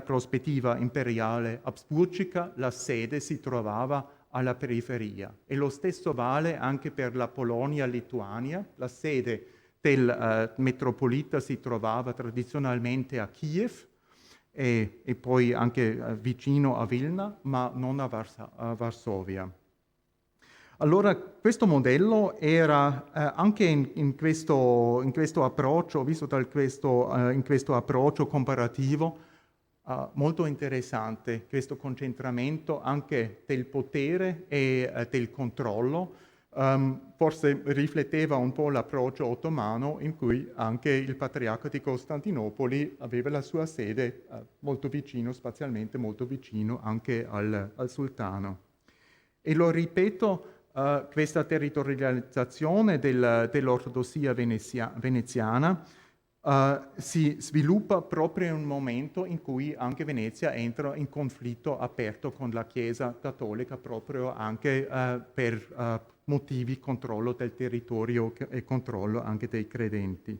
prospettiva imperiale asburgica la sede si trovava alla periferia. E lo stesso vale anche per la Polonia-Lituania. La sede del metropolita si trovava tradizionalmente a Kiev e poi anche vicino a Vilna, ma non a Varsovia. Allora, questo modello era anche in questo approccio, visto in questo approccio comparativo, molto interessante, questo concentramento anche del potere e del controllo. Forse rifletteva un po' l'approccio ottomano, in cui anche il Patriarca di Costantinopoli aveva la sua sede molto vicino, spazialmente molto vicino anche al sultano. E lo ripeto, questa territorializzazione dell'ortodossia veneziana si sviluppa proprio in un momento in cui anche Venezia entra in conflitto aperto con la Chiesa cattolica, proprio anche per motivi di controllo del territorio e controllo anche dei credenti.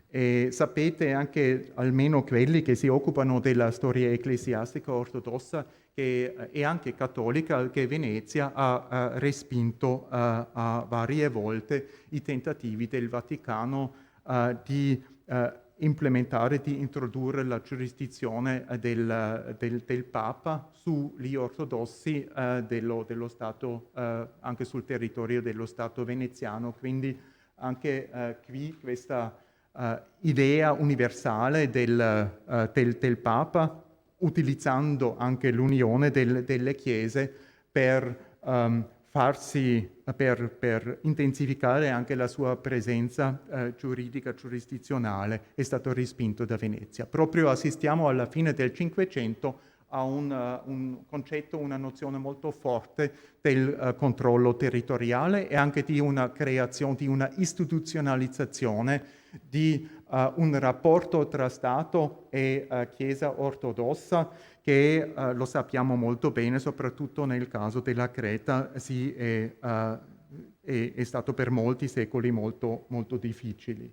E sapete anche, almeno quelli che si occupano della storia ecclesiastica ortodossa e anche cattolica, che Venezia ha respinto a varie volte i tentativi del Vaticano di implementare, di introdurre la giurisdizione del Papa sugli ortodossi dello Stato, anche sul territorio dello Stato veneziano. Quindi anche qui questa idea universale del Papa, utilizzando anche l'unione delle chiese per intensificare anche la sua presenza giuridica, giurisdizionale, è stato respinto da Venezia. Proprio assistiamo alla fine del Cinquecento a un concetto, una nozione molto forte del controllo territoriale e anche di una creazione, di una istituzionalizzazione di un rapporto tra Stato e Chiesa ortodossa che, lo sappiamo molto bene, soprattutto nel caso della Creta, è stato per molti secoli molto, molto difficile.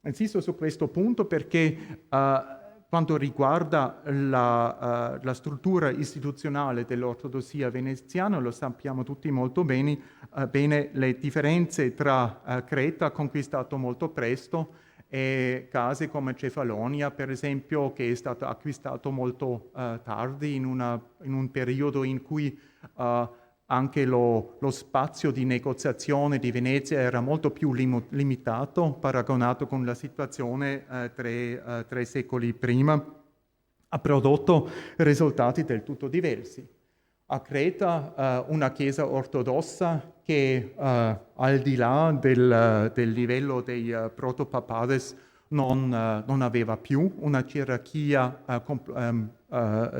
Insisto su questo punto perché quanto riguarda la struttura istituzionale dell'ortodossia veneziana, lo sappiamo tutti molto bene le differenze tra Creta, conquistato molto presto, e casi come Cefalonia, per esempio, che è stato acquistato molto tardi, in un periodo in cui anche lo spazio di negoziazione di Venezia era molto più limitato, paragonato con la situazione 3 secoli prima, ha prodotto risultati del tutto diversi. A Creta una chiesa ortodossa che al di là del livello dei protopapades non aveva più una gerarchia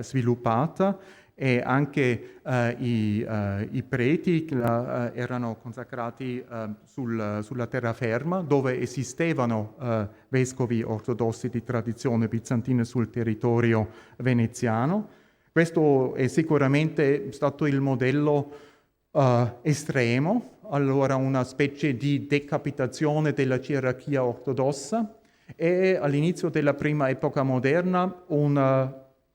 sviluppata, e anche i preti erano consacrati sulla terraferma, dove esistevano vescovi ortodossi di tradizione bizantina sul territorio veneziano. Questo è sicuramente stato il modello estremo, allora una specie di decapitazione della gerarchia ortodossa, e all'inizio della prima epoca moderna un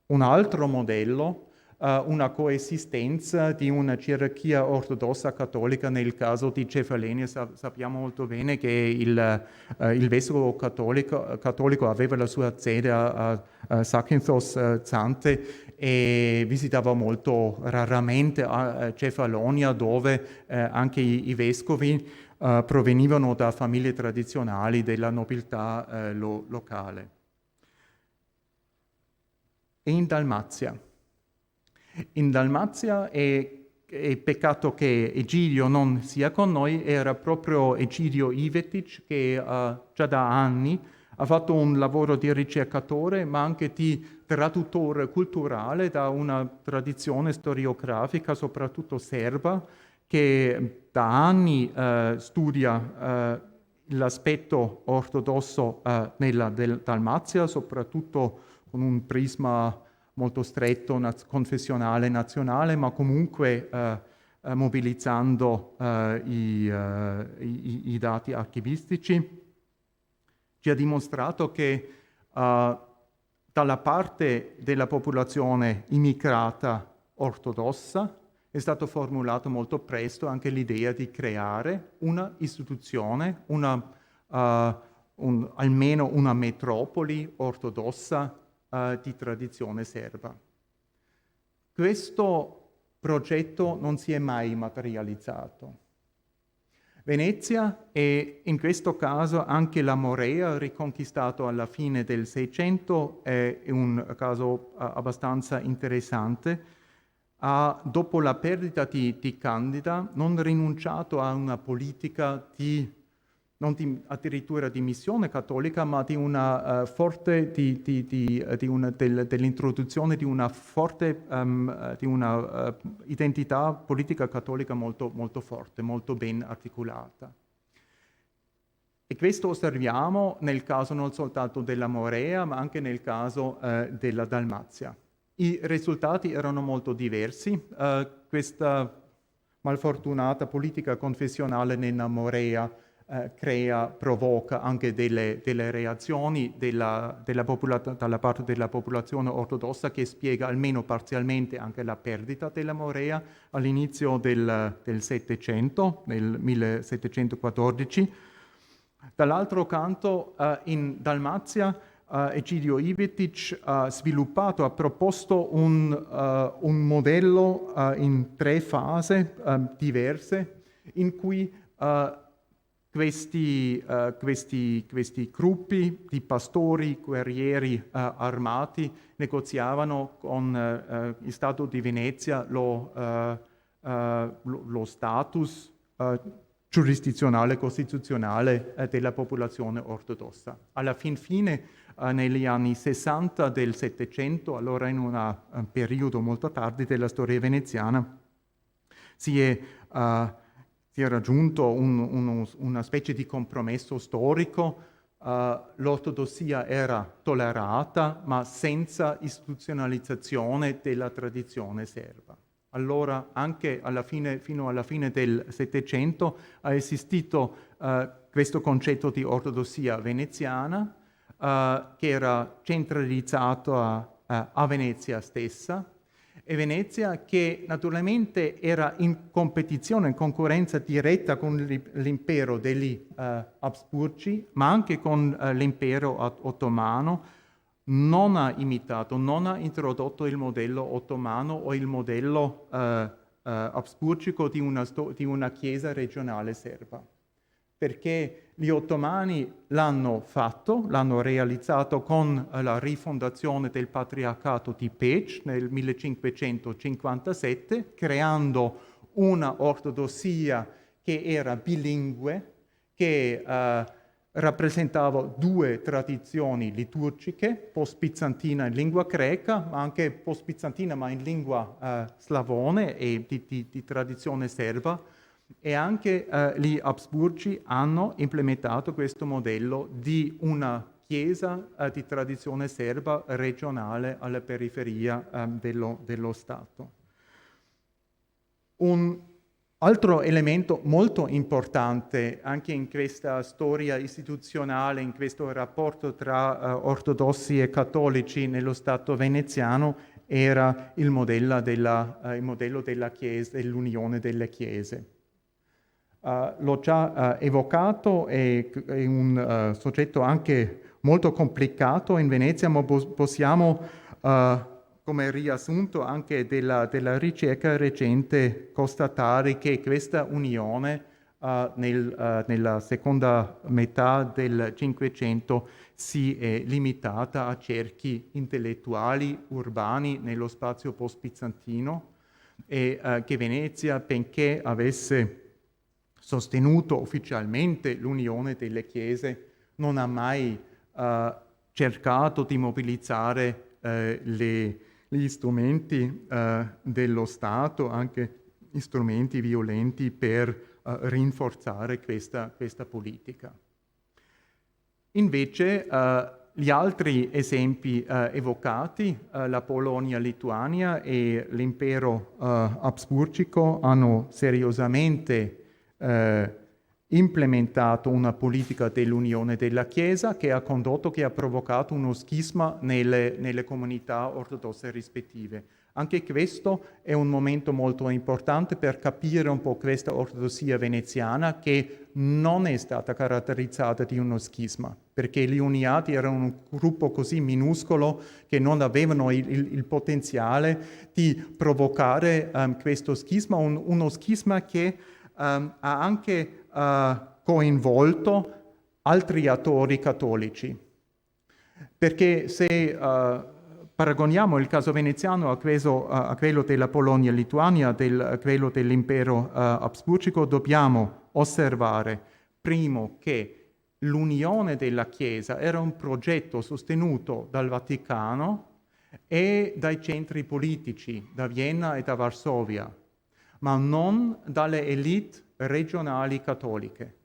altro modello, una coesistenza di una gerarchia ortodossa cattolica. Nel caso di Cefalenia sappiamo molto bene che il vescovo cattolico aveva la sua sede a Zakynthos Zante e visitava molto raramente a Cefalonia, dove anche i vescovi provenivano da famiglie tradizionali della nobiltà locale. E in Dalmazia. In Dalmazia è peccato che Egidio non sia con noi, era proprio Egidio Ivetic che già da anni ha fatto un lavoro di ricercatore, ma anche di traduttore culturale da una tradizione storiografica, soprattutto serba, che da anni studia l'aspetto ortodosso nella Dalmazia, soprattutto con un prisma molto stretto, confessionale, nazionale, ma comunque mobilizzando i dati archivistici. Ci ha dimostrato che dalla parte della popolazione immigrata ortodossa è stato formulato molto presto anche l'idea di creare una istituzione, almeno una metropoli ortodossa di tradizione serba. Questo progetto non si è mai materializzato. Venezia e in questo caso anche la Morea, riconquistato alla fine del Seicento, è un caso abbastanza interessante. Dopo la perdita di Candida, non rinunciato a una politica addirittura di missione cattolica, ma di una forte dell'introduzione di una forte identità politica cattolica molto, molto forte, molto ben articolata. E questo osserviamo nel caso non soltanto della Morea, ma anche nel caso della Dalmazia. I risultati erano molto diversi. Questa malfortunata politica confessionale nella Morea provoca anche delle reazioni dalla parte della popolazione ortodossa, che spiega almeno parzialmente anche la perdita della Morea all'inizio del Settecento, nel 1714. Dall'altro canto, in Dalmazia, Egidio Ivetic ha proposto un modello in 3 fasi diverse, in cui questi gruppi di pastori, guerrieri armati negoziavano con il Stato di Venezia lo status giurisdizionale, costituzionale della popolazione ortodossa. Alla fine, negli anni 60 del Settecento, allora in un periodo molto tardi della storia veneziana, si è raggiunto una specie di compromesso storico. L'ortodossia era tollerata, ma senza istituzionalizzazione della tradizione serba. Allora, anche fino alla fine del Settecento, ha esistito questo concetto di ortodossia veneziana, che era centralizzato a Venezia stessa, e Venezia, che naturalmente era in competizione, in concorrenza diretta con l'impero degli Habsburgi, ma anche con l'impero ottomano, non ha imitato, non ha introdotto il modello ottomano o il modello habsburgico di una chiesa regionale serba. Perché gli ottomani l'hanno fatto, l'hanno realizzato con la rifondazione del Patriarcato di Pécs nel 1557, creando una ortodossia che era bilingue, che rappresentava due tradizioni liturgiche, post-bizantina in lingua greca, ma anche post-bizantina ma in lingua slavone e di tradizione serba. E anche gli Habsburgi hanno implementato questo modello di una chiesa di tradizione serba regionale alla periferia dello Stato. Un altro elemento molto importante anche in questa storia istituzionale, in questo rapporto tra ortodossi e cattolici nello Stato veneziano, era il modello della Chiesa, dell'unione delle chiese. L'ho già evocato, è un soggetto anche molto complicato in Venezia, ma possiamo, come riassunto anche della ricerca recente, constatare che questa unione nella seconda metà del Cinquecento si è limitata a cerchi intellettuali urbani nello spazio post-bizantino e che Venezia, benché avesse sostenuto ufficialmente l'unione delle chiese, non ha mai cercato di mobilizzare gli strumenti dello Stato, anche strumenti violenti, per rinforzare questa politica. Invece gli altri esempi evocati, la Polonia-Lituania e l'impero habsburgico, hanno seriosamente implementato una politica dell'unione della Chiesa che ha provocato uno schisma nelle comunità ortodosse rispettive. Anche questo è un momento molto importante per capire un po' questa ortodossia veneziana, che non è stata caratterizzata di uno schisma, perché gli uniati erano un gruppo così minuscolo che non avevano il potenziale di provocare questo schisma, uno schisma che ha anche coinvolto altri attori cattolici. Perché se paragoniamo il caso veneziano a quello della Polonia-Lituania, quello dell'impero habsburgico, dobbiamo osservare, primo, che l'unione della Chiesa era un progetto sostenuto dal Vaticano e dai centri politici, da Vienna e da Varsavia, ma non dalle elite regionali cattoliche.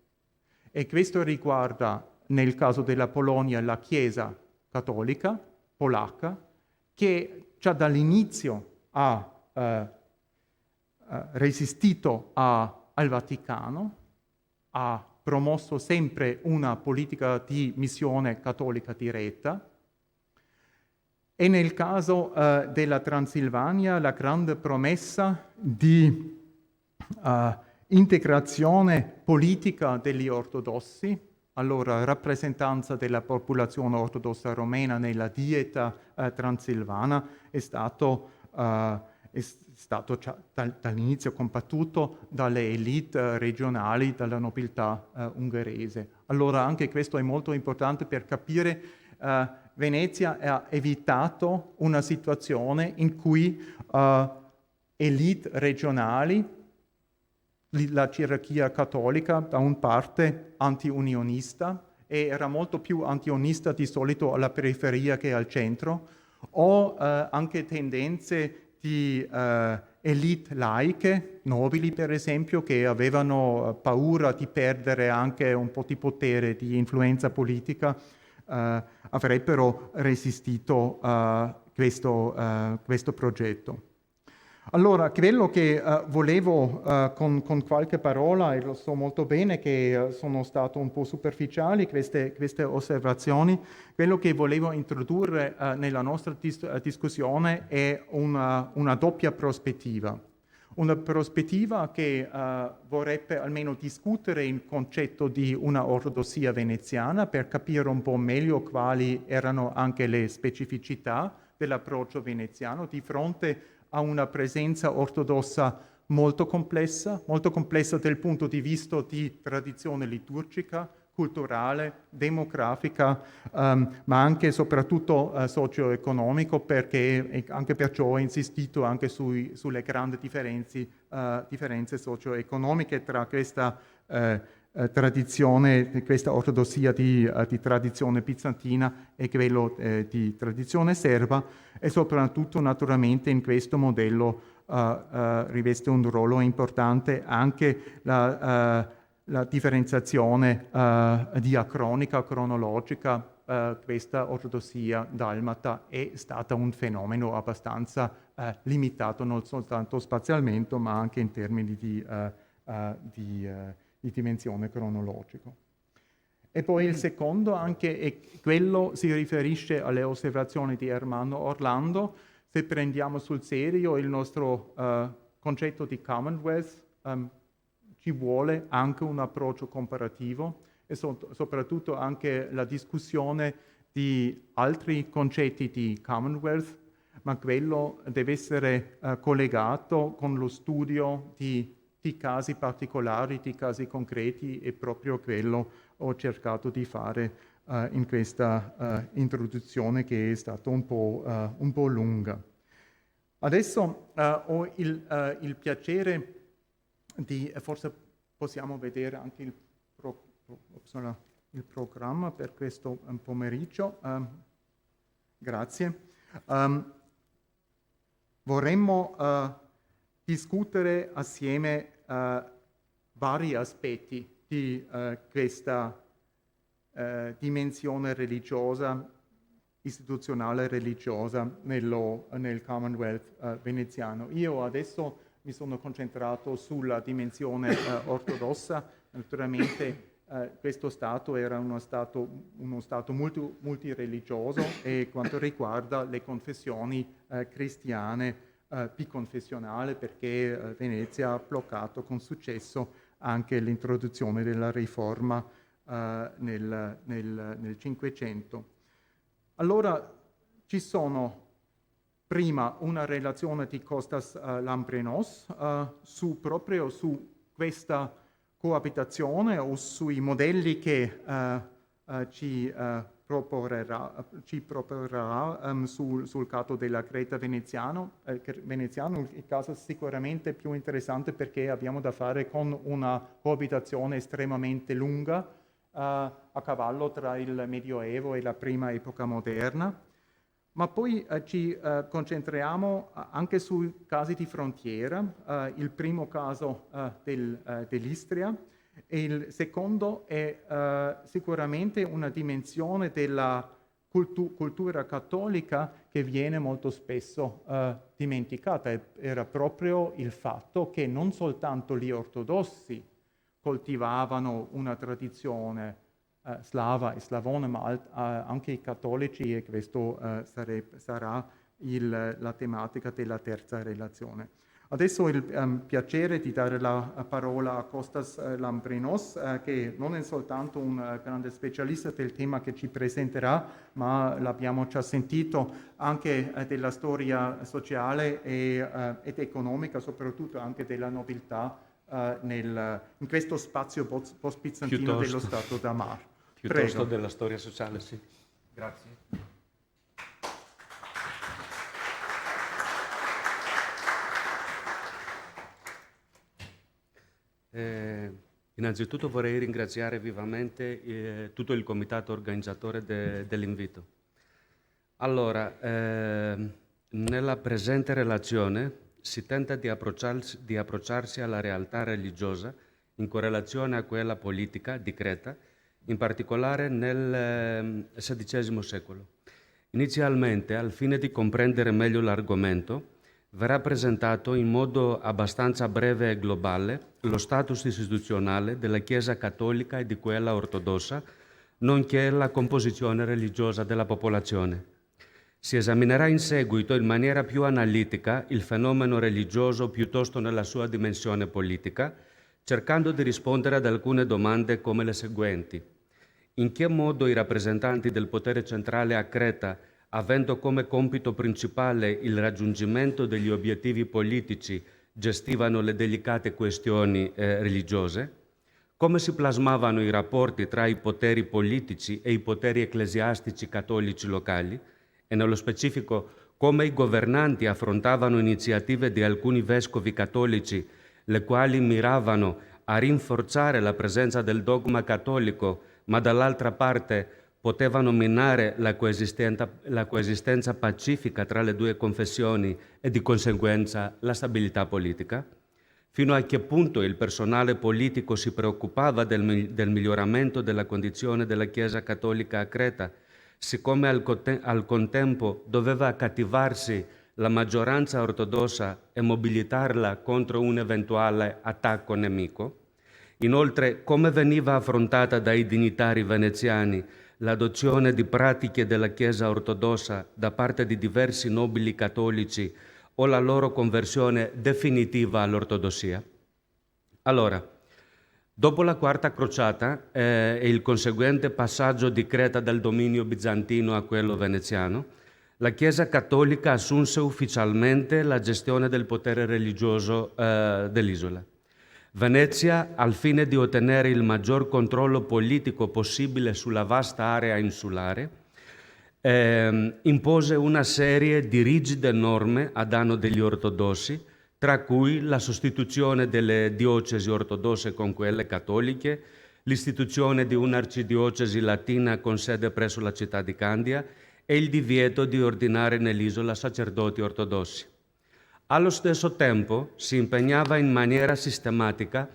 E questo riguarda, nel caso della Polonia, la Chiesa cattolica polacca, che già dall'inizio ha resistito al Vaticano, ha promosso sempre una politica di missione cattolica diretta. E nel caso della Transilvania, la grande promessa di integrazione politica degli ortodossi, allora rappresentanza della popolazione ortodossa romena nella dieta transilvana, è stato dall'inizio combattuto dalle elite regionali, dalla nobiltà ungherese. Allora anche questo è molto importante per capire Venezia ha evitato una situazione in cui elite regionali, la gerarchia cattolica da una parte anti-unionista, e era molto più anti-unionista di solito alla periferia che al centro, o anche tendenze di elite laiche, nobili per esempio, che avevano paura di perdere anche un po' di potere, di influenza politica, avrebbero resistito a questo progetto. Allora, quello che volevo con qualche parola, e lo so molto bene che sono stato un po' superficiali queste osservazioni, quello che volevo introdurre nella nostra discussione è una doppia prospettiva. Una prospettiva che vorrebbe almeno discutere il concetto di una ortodossia veneziana per capire un po' meglio quali erano anche le specificità dell'approccio veneziano di fronte a una presenza ortodossa molto complessa dal punto di vista di tradizione liturgica, culturale, demografica, ma anche e soprattutto socio-economico, perché anche perciò ho insistito anche sulle grandi differenze socio-economiche tra questa tradizione, questa ortodossia di tradizione bizantina e quello di tradizione serba, e soprattutto naturalmente in questo modello riveste un ruolo importante anche la differenziazione diacronica, cronologica. Questa ortodossia dalmata è stata un fenomeno abbastanza limitato non soltanto spazialmente ma anche in termini di dimensione cronologica. E poi il secondo anche è quello si riferisce alle osservazioni di Ermanno Orlando. Se prendiamo sul serio il nostro concetto di Commonwealth, ci vuole anche un approccio comparativo e soprattutto anche la discussione di altri concetti di Commonwealth, ma quello deve essere collegato con lo studio di casi particolari, di casi concreti, e proprio quello ho cercato di fare in questa introduzione che è stata un po' lunga. Adesso ho il piacere di, forse possiamo vedere anche il programma per questo pomeriggio. Grazie. Vorremmo discutere assieme vari aspetti di questa dimensione religiosa, istituzionale religiosa nel Commonwealth veneziano. Io adesso mi sono concentrato sulla dimensione ortodossa. Naturalmente questo Stato era uno Stato multireligioso, e quanto riguarda le confessioni cristiane biconfessionale, perché Venezia ha bloccato con successo anche l'introduzione della riforma nel Cinquecento. Allora ci sono prima una relazione di Kostas Lamprinos proprio su questa coabitazione o sui modelli che ci proporrà sul caso della Creta veneziano. Il caso è sicuramente più interessante perché abbiamo da fare con una coabitazione estremamente lunga a cavallo tra il Medioevo e la prima epoca moderna. Ma poi ci concentriamo anche sui casi di frontiera, il primo caso dell'Istria, e il secondo è sicuramente una dimensione della cultura cattolica che viene molto spesso dimenticata. Era proprio il fatto che non soltanto gli ortodossi coltivavano una tradizione slava e slavone, ma anche i cattolici, e questo sarà la tematica della terza relazione. Adesso ho il piacere di dare la parola a Kostas Lamprinos, che non è soltanto un grande specialista del tema che ci presenterà, ma l'abbiamo già sentito anche della storia sociale ed economica, soprattutto anche della nobiltà in questo spazio post-bizantino dello Stato d'Amar. Piuttosto Prego. della storia sociale, sì. Grazie. Innanzitutto vorrei ringraziare vivamente tutto il comitato organizzatore dell'invito. Allora, nella presente relazione si tenta di approcciarsi alla realtà religiosa in correlazione a quella politica di Creta, in particolare nel XVI secolo. Inizialmente, al fine di comprendere meglio l'argomento, verrà presentato in modo abbastanza breve e globale lo status istituzionale della Chiesa cattolica e di quella ortodossa, nonché la composizione religiosa della popolazione. Si esaminerà in seguito in maniera più analitica il fenomeno religioso piuttosto nella sua dimensione politica, cercando di rispondere ad alcune domande come le seguenti. In che modo i rappresentanti del potere centrale a Creta, avendo come compito principale il raggiungimento degli obiettivi politici, gestivano le delicate questioni religiose? Come si plasmavano i rapporti tra i poteri politici e i poteri ecclesiastici cattolici locali? E nello specifico come i governanti affrontavano iniziative di alcuni vescovi cattolici, le quali miravano a rinforzare la presenza del dogma cattolico, ma dall'altra parte potevano minare la coesistenza pacifica tra le due confessioni e di conseguenza la stabilità politica? Fino a che punto il personale politico si preoccupava del miglioramento della condizione della Chiesa cattolica a Creta, siccome al contempo doveva accattivarsi la maggioranza ortodossa e mobilitarla contro un eventuale attacco nemico? Inoltre, come veniva affrontata dai dignitari veneziani l'adozione di pratiche della Chiesa ortodossa da parte di diversi nobili cattolici o la loro conversione definitiva all'ortodossia? Allora, dopo la Quarta Crociata e il conseguente passaggio di Creta dal dominio bizantino a quello veneziano, la Chiesa cattolica assunse ufficialmente la gestione del potere religioso dell'isola. Venezia, al fine di ottenere il maggior controllo politico possibile sulla vasta area insulare, impose una serie di rigide norme a danno degli ortodossi, tra cui la sostituzione delle diocesi ortodosse con quelle cattoliche, l'istituzione di un'arcidiocesi latina con sede presso la città di Candia e il divieto di ordinare nell'isola sacerdoti ortodossi. Allo stesso tempo si impegnava in maniera sistematica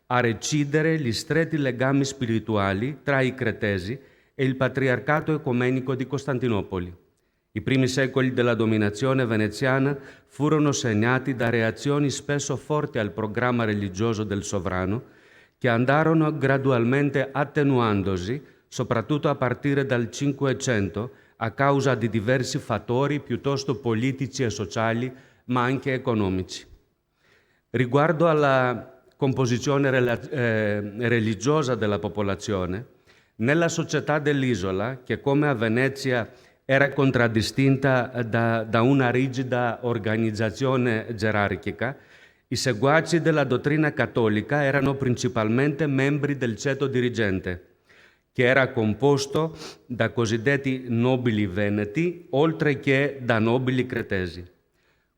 a recidere gli stretti legami spirituali tra i cretesi e il patriarcato ecumenico di Costantinopoli. I primi secoli della dominazione veneziana furono segnati da reazioni spesso forti al programma religioso del sovrano, che andarono gradualmente attenuandosi, soprattutto a partire dal Cinquecento, a causa di diversi fattori piuttosto politici e sociali, ma anche economici. Riguardo alla composizione religiosa della popolazione, nella società dell'isola, che come a Venezia era contraddistinta da una rigida organizzazione gerarchica, i seguaci della dottrina cattolica erano principalmente membri del ceto dirigente, che era composto da cosiddetti nobili veneti, oltre che da nobili cretesi.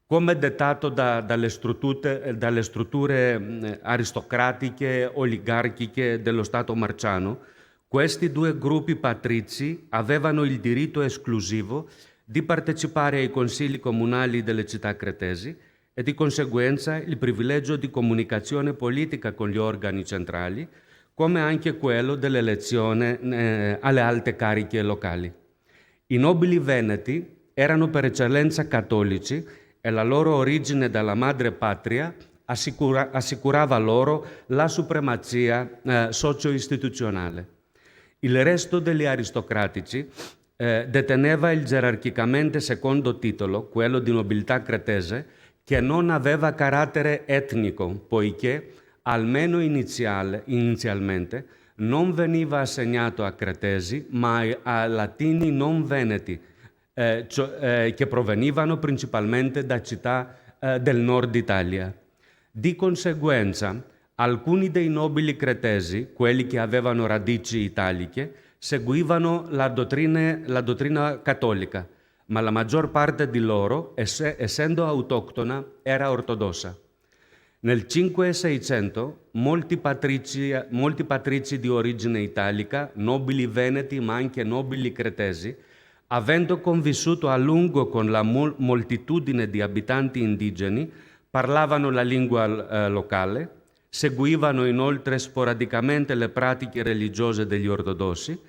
Come dettato dalle strutture aristocratiche oligarchiche dello Stato marciano, questi due gruppi patrizi avevano il diritto esclusivo di partecipare ai consigli comunali delle città cretesi e di conseguenza il privilegio di comunicazione politica con gli organi centrali, come anche quello dell'elezione alle alte cariche locali. I nobili veneti erano per eccellenza cattolici e la loro origine dalla madre patria assicurava loro la supremazia socio-istituzionale. Il resto degli aristocratici deteneva il gerarchicamente secondo titolo, quello di nobiltà cretese, che non aveva carattere etnico, poiché, almeno inizialmente, non veniva assegnato a cretesi, ma a latini non veneti, che provenivano principalmente da città del nord Italia. Di conseguenza, alcuni dei nobili cretesi, quelli che avevano radici italiche, seguivano la dottrina cattolica, ma la maggior parte di loro, essendo autoctona, era ortodossa. Nel 500 e 600 molti patrizi di origine italica, nobili veneti ma anche nobili cretesi, avendo convissuto a lungo con la moltitudine di abitanti indigeni, parlavano la lingua locale, seguivano inoltre sporadicamente le pratiche religiose degli ortodossi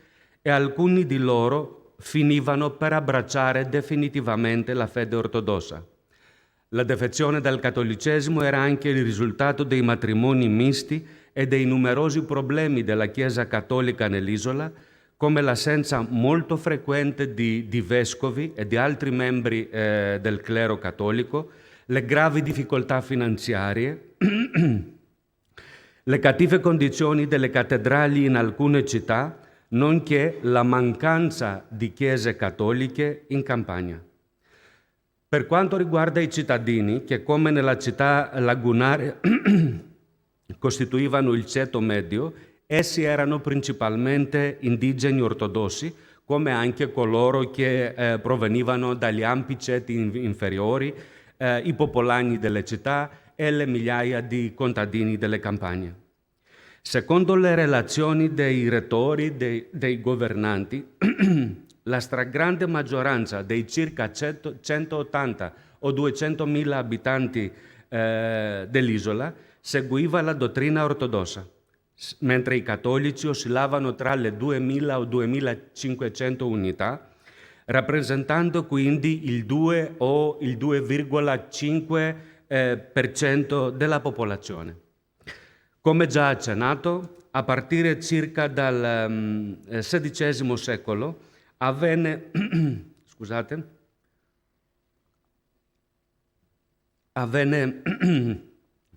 e alcuni di loro finivano per abbracciare definitivamente la fede ortodossa. La defezione dal cattolicesimo era anche il risultato dei matrimoni misti e dei numerosi problemi della Chiesa cattolica nell'isola, come l'assenza molto frequente di vescovi e di altri membri del clero cattolico, le gravi difficoltà finanziarie, le cattive condizioni delle cattedrali in alcune città, nonché la mancanza di chiese cattoliche in campagna. Per quanto riguarda i cittadini, che come nella città lagunare costituivano il ceto medio, essi erano principalmente indigeni ortodossi, come anche coloro che provenivano dagli ampi ceti inferiori, i popolani delle città e le migliaia di contadini delle campagne. Secondo le relazioni dei rettori dei governanti, la stragrande maggioranza dei circa 180 o 200.000 abitanti dell'isola seguiva la dottrina ortodossa, mentre i cattolici oscillavano tra le 2.000 o 2.500 unità, rappresentando quindi il 2 o il 2,5% della popolazione. Come già accennato, a partire circa dal XVI secolo avvenne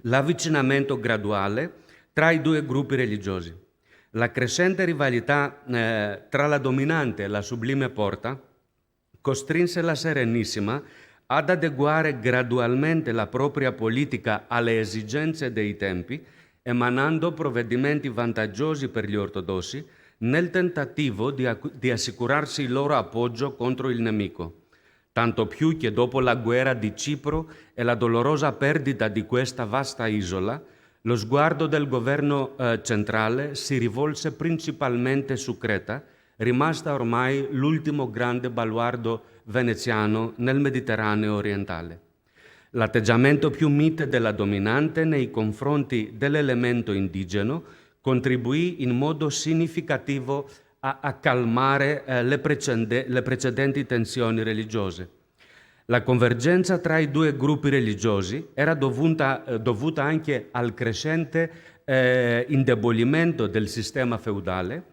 l'avvicinamento graduale tra i due gruppi religiosi. La crescente rivalità tra la dominante e la Sublime Porta costrinse la Serenissima ad adeguare gradualmente la propria politica alle esigenze dei tempi, emanando provvedimenti vantaggiosi per gli ortodossi nel tentativo di assicurarsi il loro appoggio contro il nemico, tanto più che dopo la guerra di Cipro e la dolorosa perdita di questa vasta isola, lo sguardo del governo centrale si rivolse principalmente su Creta, rimasta ormai l'ultimo grande baluardo veneziano nel Mediterraneo orientale. L'atteggiamento più mite della dominante nei confronti dell'elemento indigeno contribuì in modo significativo a calmare le precedenti tensioni religiose. La convergenza tra i due gruppi religiosi era dovuta anche al crescente indebolimento del sistema feudale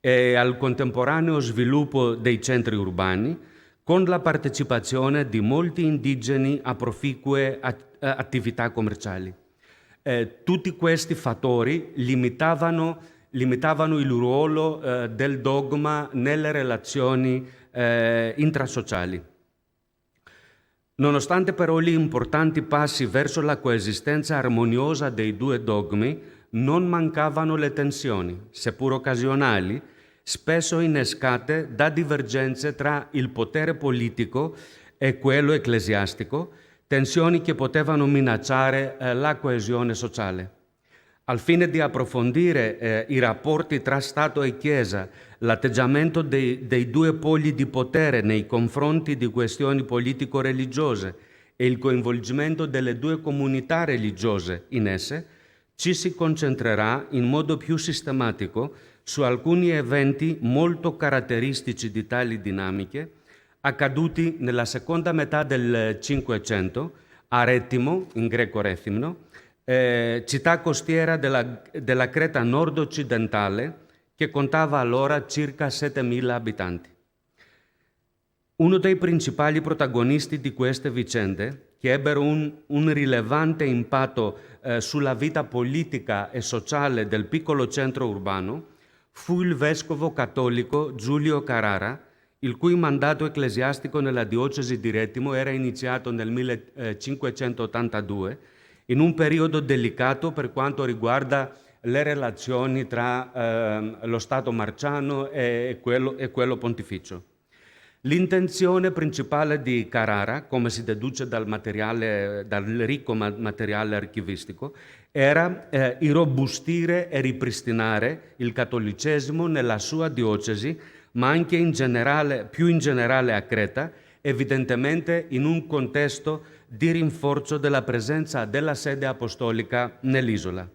e al contemporaneo sviluppo dei centri urbani, con la partecipazione di molti indigeni a proficue attività commerciali. Tutti questi fattori limitavano il ruolo del dogma nelle relazioni intrasociali. Nonostante però gli importanti passi verso la coesistenza armoniosa dei due dogmi, non mancavano le tensioni, seppur occasionali, spesso innescate da divergenze tra il potere politico e quello ecclesiastico, tensioni che potevano minacciare la coesione sociale. Al fine di approfondire i rapporti tra Stato e Chiesa, l'atteggiamento dei due poli di potere nei confronti di questioni politico-religiose e il coinvolgimento delle due comunità religiose in esse, ci si concentrerà in modo più sistematico su alcuni eventi molto caratteristici di tali dinamiche, accaduti nella seconda metà del Cinquecento a Rettimo, in greco Rethymno, città costiera della Creta nord-occidentale, che contava allora circa 7.000 abitanti. Uno dei principali protagonisti di queste vicende, che ebbero un rilevante impatto sulla vita politica e sociale del piccolo centro urbano, fu il vescovo cattolico Giulio Carrara, il cui mandato ecclesiastico nella diocesi di Rettimo era iniziato nel 1582, in un periodo delicato per quanto riguarda le relazioni tra lo Stato marciano e quello pontificio. L'intenzione principale di Carrara, come si deduce dal ricco materiale archivistico, era irrobustire e ripristinare il cattolicesimo nella sua diocesi, ma anche più in generale a Creta, evidentemente in un contesto di rinforzo della presenza della sede apostolica nell'isola.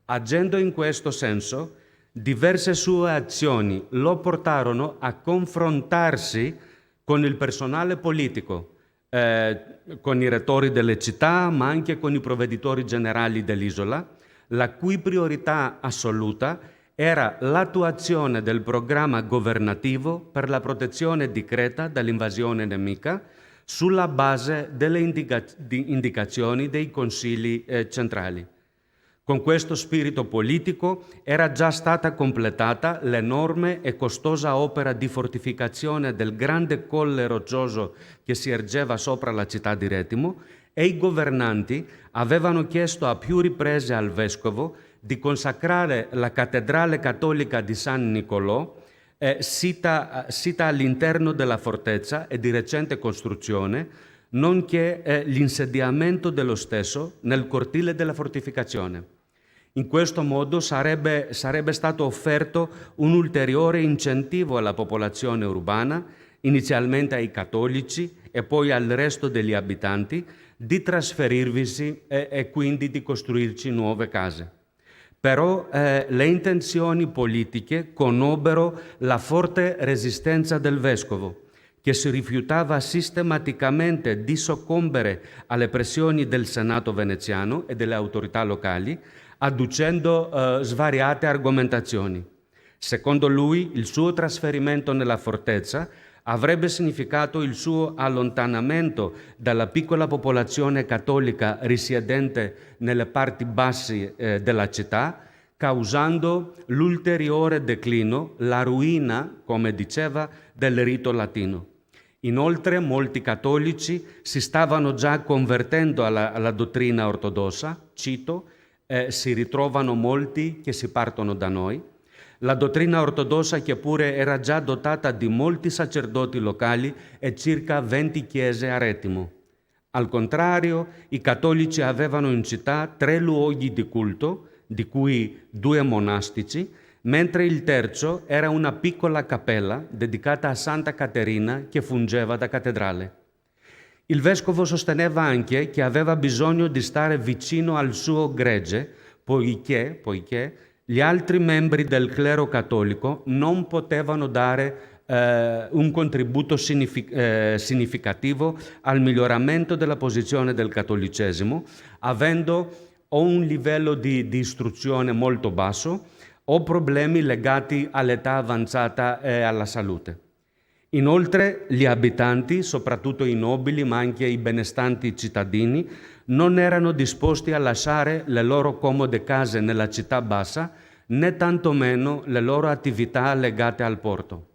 Agendo in questo senso, diverse sue azioni lo portarono a confrontarsi con il personale politico con i rettori delle città, ma anche con i provveditori generali dell'isola, la cui priorità assoluta era l'attuazione del programma governativo per la protezione di Creta dall'invasione nemica sulla base delle indicazioni dei consigli centrali. Con questo spirito politico era già stata completata l'enorme e costosa opera di fortificazione del grande colle roccioso che si ergeva sopra la città di Retimo e i governanti avevano chiesto a più riprese al vescovo di consacrare la cattedrale cattolica di San Nicolò, sita all'interno della fortezza e di recente costruzione, nonché l'insediamento dello stesso nel cortile della fortificazione. In questo modo sarebbe stato offerto un ulteriore incentivo alla popolazione urbana, inizialmente ai cattolici e poi al resto degli abitanti, di trasferirvisi e quindi di costruirci nuove case. Però le intenzioni politiche conobbero la forte resistenza del vescovo, che si rifiutava sistematicamente di soccombere alle pressioni del Senato veneziano e delle autorità locali, adducendo svariate argomentazioni. Secondo lui, il suo trasferimento nella fortezza avrebbe significato il suo allontanamento dalla piccola popolazione cattolica risiedente nelle parti bassi della città, causando l'ulteriore declino, la ruina, come diceva, del rito latino. Inoltre molti cattolici si stavano già convertendo alla dottrina ortodossa, cito, si ritrovano molti che si partono da noi. La dottrina ortodossa, che pure era già dotata di molti sacerdoti locali e circa 20 chiese a Retimo. Al contrario, i cattolici avevano in città 3 luoghi di culto, di cui 2 monastici, mentre il terzo era una piccola cappella dedicata a Santa Caterina che fungeva da cattedrale. Il vescovo sosteneva anche che aveva bisogno di stare vicino al suo gregge, poiché gli altri membri del clero cattolico non potevano dare un contributo significativo al miglioramento della posizione del cattolicesimo, avendo o un livello di istruzione molto basso o problemi legati all'età avanzata e alla salute. Inoltre, gli abitanti, soprattutto i nobili, ma anche i benestanti cittadini, non erano disposti a lasciare le loro comode case nella città bassa, né tantomeno le loro attività legate al porto.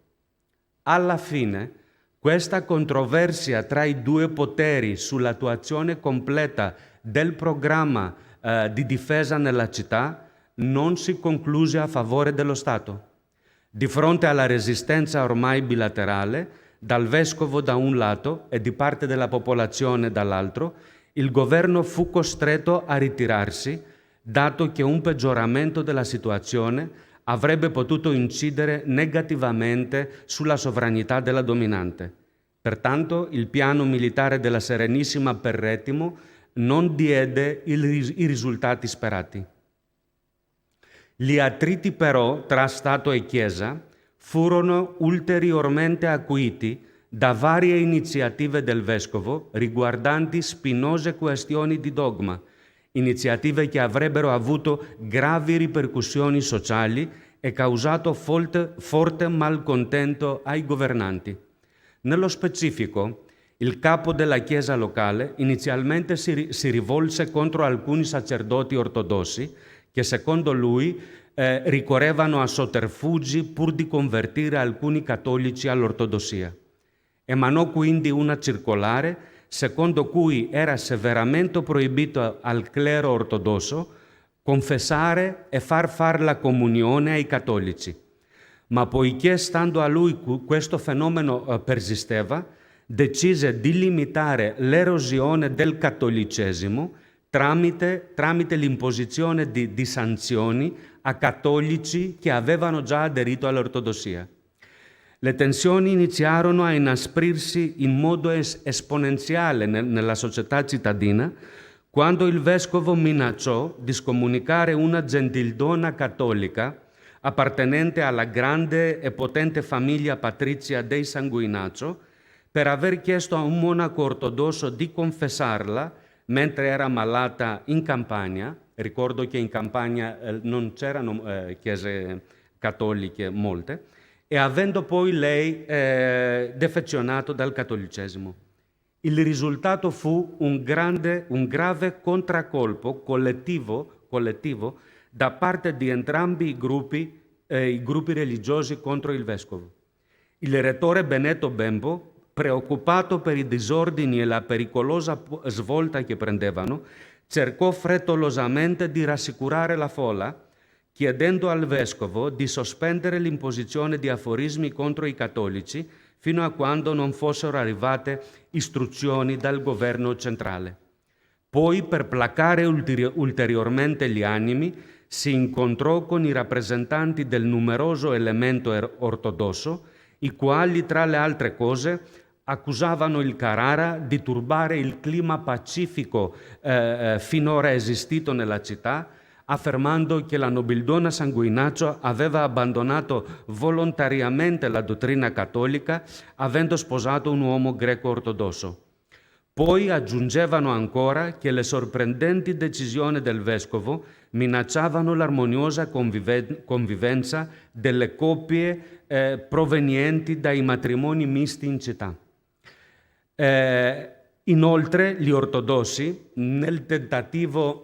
Alla fine, questa controversia tra i 2 poteri sull'attuazione completa del programma di difesa nella città non si concluse a favore dello Stato. Di fronte alla resistenza ormai bilaterale, dal vescovo da un lato e di parte della popolazione dall'altro, il governo fu costretto a ritirarsi, dato che un peggioramento della situazione avrebbe potuto incidere negativamente sulla sovranità della dominante. Pertanto, il piano militare della Serenissima per Retimo non diede i risultati sperati. Gli attriti però tra Stato e Chiesa furono ulteriormente acuiti da varie iniziative del Vescovo riguardanti spinose questioni di dogma, iniziative che avrebbero avuto gravi ripercussioni sociali e causato forte malcontento ai governanti. Nello specifico, il capo della Chiesa locale inizialmente si rivolse contro alcuni sacerdoti ortodossi che secondo lui ricorrevano a sotterfugi pur di convertire alcuni cattolici all'ortodossia. Emanò quindi una circolare secondo cui era severamente proibito al clero ortodosso confessare e far la comunione ai cattolici. Ma poiché stando a lui questo fenomeno persisteva, decise di limitare l'erosione del cattolicesimo tramite l'imposizione di sanzioni a cattolici che avevano già aderito all'ortodossia. Le tensioni iniziarono a inasprirsi in modo esponenziale nella società cittadina quando il vescovo minacciò di scomunicare una gentildonna cattolica appartenente alla grande e potente famiglia patrizia dei Sanguinaccio per aver chiesto a un monaco ortodosso di confessarla mentre era malata in Campania. Ricordo che in Campania non c'erano chiese cattoliche molte, e avendo poi lei defezionato dal cattolicesimo. Il risultato fu un grave contraccolpo collettivo da parte di entrambi i gruppi religiosi contro il vescovo. Il rettore Benedetto Bembo, preoccupato per i disordini e la pericolosa svolta che prendevano, cercò frettolosamente di rassicurare la folla, chiedendo al vescovo di sospendere l'imposizione di aforismi contro i cattolici fino a quando non fossero arrivate istruzioni dal governo centrale. Poi, per placare ulteriormente gli animi, si incontrò con i rappresentanti del numeroso elemento ortodosso, i quali, tra le altre cose, accusavano il Carrara di turbare il clima pacifico finora esistito nella città, affermando che la nobildonna Sanguinaccio aveva abbandonato volontariamente la dottrina cattolica, avendo sposato un uomo greco-ortodosso. Poi aggiungevano ancora che le sorprendenti decisioni del vescovo minacciavano l'armoniosa convivenza delle coppie provenienti dai matrimoni misti in città. Inoltre gli ortodossi, nel tentativo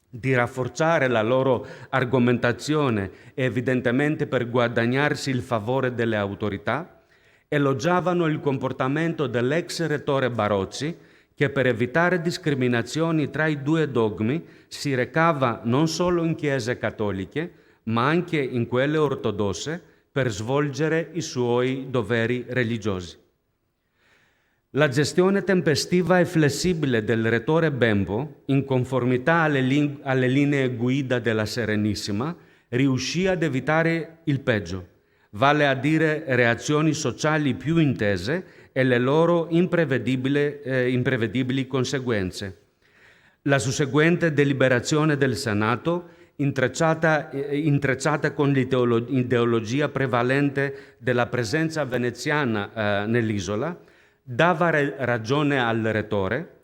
di rafforzare la loro argomentazione, evidentemente per guadagnarsi il favore delle autorità, elogiavano il comportamento dell'ex rettore Barozzi, che per evitare discriminazioni tra i due dogmi si recava non solo in chiese cattoliche, ma anche in quelle ortodosse per svolgere i suoi doveri religiosi. La gestione tempestiva e flessibile del rettore Bembo, in conformità alle linee guida della Serenissima, riuscì ad evitare il peggio, vale a dire reazioni sociali più intese e le loro imprevedibili conseguenze. La susseguente deliberazione del Senato, intrecciata con l'ideologia prevalente della presenza veneziana nell'isola, dava ragione al rettore,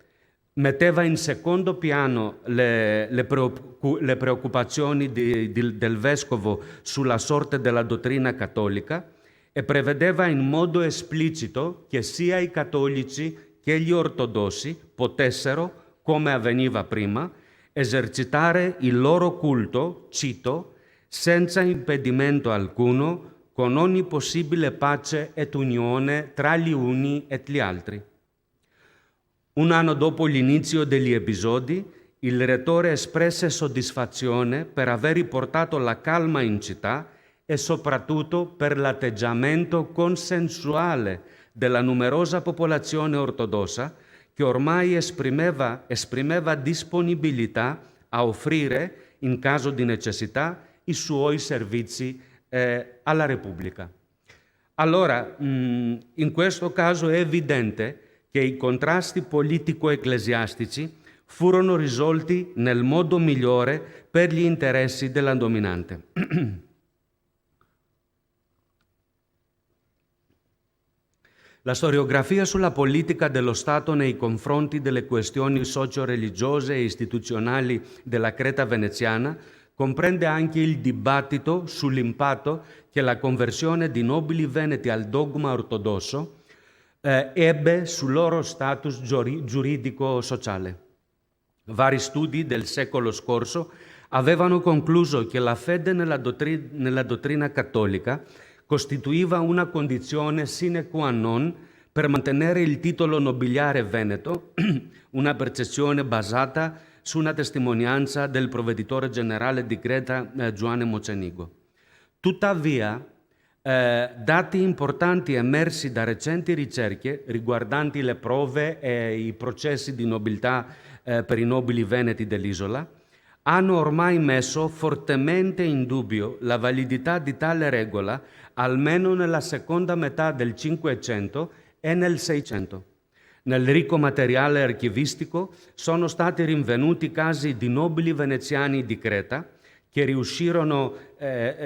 metteva in secondo piano le preoccupazioni del vescovo sulla sorte della dottrina cattolica e prevedeva in modo esplicito che sia i cattolici che gli ortodossi potessero, come avveniva prima, esercitare il loro culto, cito, senza impedimento alcuno, con ogni possibile pace ed unione tra gli uni e gli altri. Un anno dopo l'inizio degli episodi, il rettore espresse soddisfazione per aver riportato la calma in città e soprattutto per l'atteggiamento consensuale della numerosa popolazione ortodossa che ormai esprimeva disponibilità a offrire, in caso di necessità, i suoi servizi alla Repubblica. Allora, in questo caso è evidente che i contrasti politico-ecclesiastici furono risolti nel modo migliore per gli interessi della dominante. La storiografia sulla politica dello Stato nei confronti delle questioni socio-religiose e istituzionali della Creta veneziana comprende anche il dibattito sull'impatto che la conversione di nobili veneti al dogma ortodosso ebbe sul loro status giuridico-sociale. Vari studi del secolo scorso avevano concluso che la fede nella dottrina cattolica costituiva una condizione sine qua non per mantenere il titolo nobiliare veneto, una percezione basata su una testimonianza del provveditore generale di Creta, Giovanni Mocenigo. Tuttavia, dati importanti emersi da recenti ricerche riguardanti le prove e i processi di nobiltà per i nobili veneti dell'isola, hanno ormai messo fortemente in dubbio la validità di tale regola, almeno nella seconda metà del Cinquecento e nel Seicento. Nel ricco materiale archivistico sono stati rinvenuti casi di nobili veneziani di Creta che riuscirono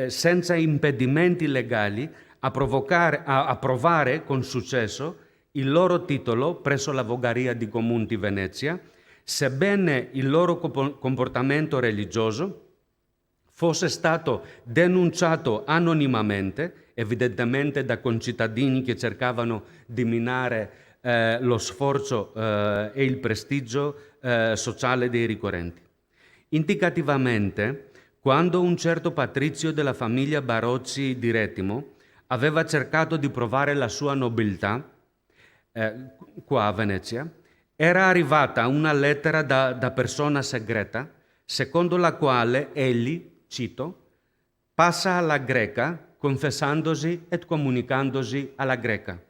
senza impedimenti legali a provare con successo il loro titolo presso la Voggaria di Comune di Venezia, sebbene il loro comportamento religioso fosse stato denunciato anonimamente, evidentemente da concittadini che cercavano di minare lo sforzo e il prestigio sociale dei ricorrenti. Indicativamente, quando un certo patrizio della famiglia Barocci di Rettimo aveva cercato di provare la sua nobiltà qua a Venezia, era arrivata una lettera da persona segreta, secondo la quale egli, cito, passa alla greca confessandosi e comunicandosi alla greca.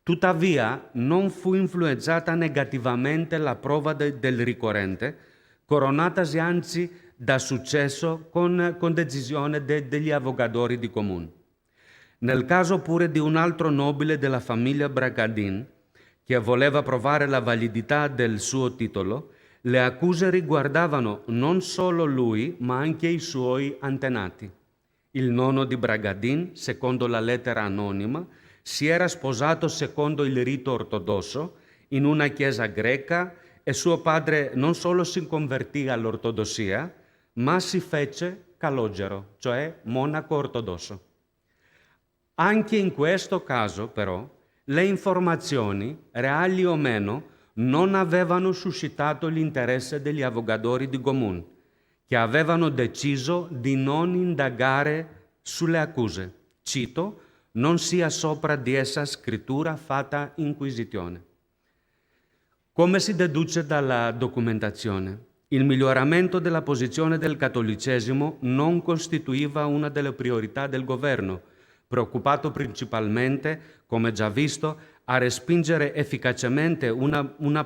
Tuttavia non fu influenzata negativamente la prova del ricorrente, coronatasi anzi da successo con decisione degli avvocatori di comune. Nel caso pure di un altro nobile della famiglia Bragadin, che voleva provare la validità del suo titolo, le accuse riguardavano non solo lui, ma anche i suoi antenati. Il nonno di Bragadin, secondo la lettera anonima, si era sposato secondo il rito ortodosso in una chiesa greca e suo padre non solo si convertì all'ortodossia, ma si fece calogero, cioè monaco ortodosso. Anche in questo caso, però, le informazioni, reali o meno, non avevano suscitato l'interesse degli avvocatori di comune, che avevano deciso di non indagare sulle accuse. Cito, non sia sopra di essa scrittura fatta inquisizione. Come si deduce dalla documentazione, il miglioramento della posizione del cattolicesimo non costituiva una delle priorità del governo, preoccupato principalmente, come già visto, a respingere efficacemente una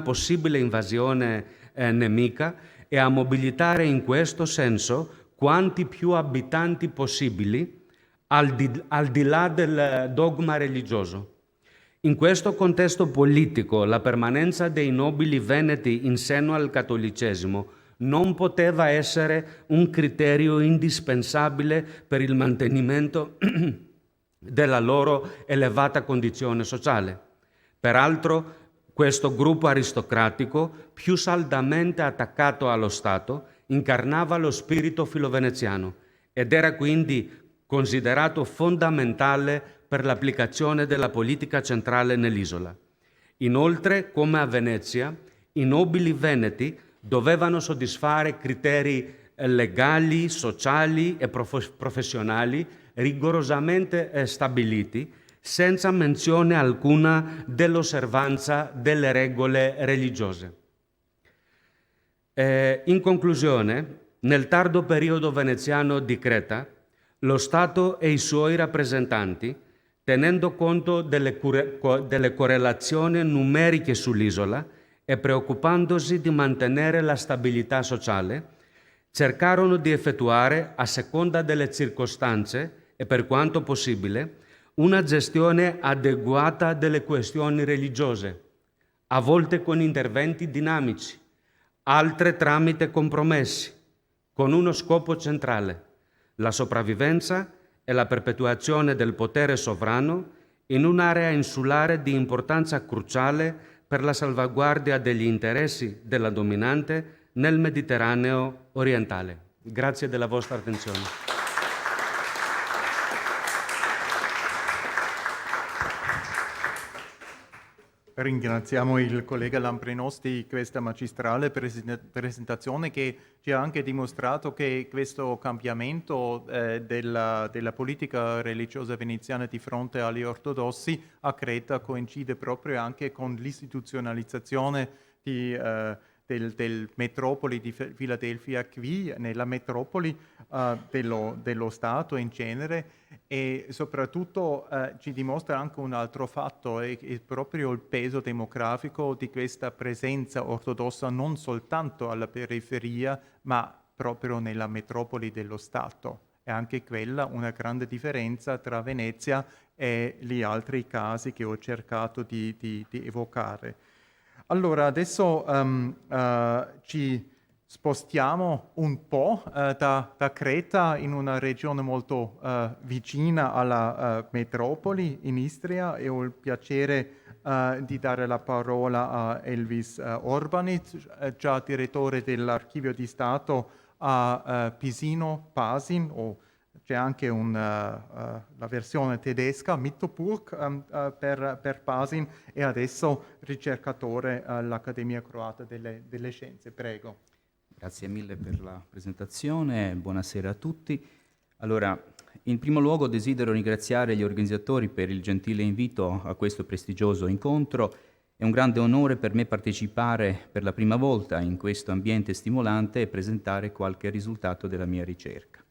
possibile invasione nemica e a mobilitare in questo senso quanti più abitanti possibili al di là del dogma religioso. In questo contesto politico, la permanenza dei nobili veneti in seno al cattolicesimo non poteva essere un criterio indispensabile per il mantenimento della loro elevata condizione sociale. Peraltro, questo gruppo aristocratico, più saldamente attaccato allo Stato, incarnava lo spirito filoveneziano ed era quindi considerato fondamentale per l'applicazione della politica centrale nell'isola. Inoltre, come a Venezia, i nobili veneti dovevano soddisfare criteri legali, sociali e professionali rigorosamente stabiliti, senza menzione alcuna dell'osservanza delle regole religiose. In conclusione, nel tardo periodo veneziano di Creta, lo Stato e i suoi rappresentanti, tenendo conto delle correlazioni numeriche sull'isola e preoccupandosi di mantenere la stabilità sociale, cercarono di effettuare, a seconda delle circostanze e per quanto possibile, una gestione adeguata delle questioni religiose, a volte con interventi dinamici, altre tramite compromessi, con uno scopo centrale: la sopravvivenza e la perpetuazione del potere sovrano in un'area insulare di importanza cruciale per la salvaguardia degli interessi della dominante nel Mediterraneo orientale. Grazie della vostra attenzione. Ringraziamo il collega Lamprinos di questa magistrale presentazione che ci ha anche dimostrato che questo cambiamento della politica religiosa veneziana di fronte agli ortodossi a Creta coincide proprio anche con l'istituzionalizzazione del metropoli di Filadelfia qui, nella metropoli dello Stato in genere, e soprattutto ci dimostra anche un altro fatto, è proprio il peso demografico di questa presenza ortodossa non soltanto alla periferia, ma proprio nella metropoli dello Stato. È anche quella una grande differenza tra Venezia e gli altri casi che ho cercato di evocare. Allora, adesso ci spostiamo un po' da Creta in una regione molto vicina alla metropoli in Istria e ho il piacere di dare la parola a Elvis Orbanic, già direttore dell'Archivio di Stato a Pisino, Pasin, o c'è anche la versione tedesca, Mittelburg, per Pasin, e adesso ricercatore all'Accademia Croata delle Scienze. Prego. Grazie mille per la presentazione, buonasera a tutti. Allora, in primo luogo desidero ringraziare gli organizzatori per il gentile invito a questo prestigioso incontro. È un grande onore per me partecipare per la prima volta in questo ambiente stimolante e presentare qualche risultato della mia ricerca.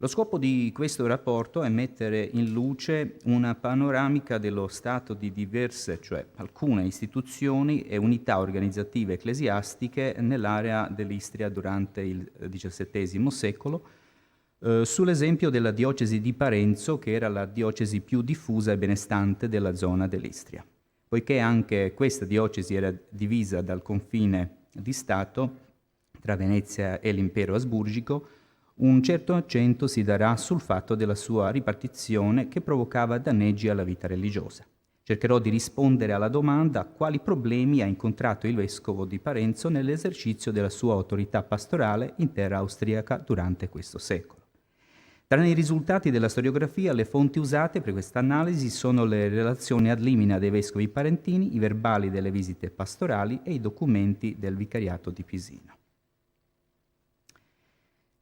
Lo scopo di questo rapporto è mettere in luce una panoramica dello stato di diverse, cioè alcune istituzioni e unità organizzative ecclesiastiche nell'area dell'Istria durante il XVII secolo, sull'esempio della diocesi di Parenzo, che era la diocesi più diffusa e benestante della zona dell'Istria. Poiché anche questa diocesi era divisa dal confine di Stato tra Venezia e l'impero asburgico, un certo accento si darà sul fatto della sua ripartizione che provocava danneggi alla vita religiosa. Cercherò di rispondere alla domanda quali problemi ha incontrato il vescovo di Parenzo nell'esercizio della sua autorità pastorale in terra austriaca durante questo secolo. Tra i risultati della storiografia, le fonti usate per questa analisi sono le relazioni ad limina dei vescovi parentini, i verbali delle visite pastorali e i documenti del vicariato di Pisino.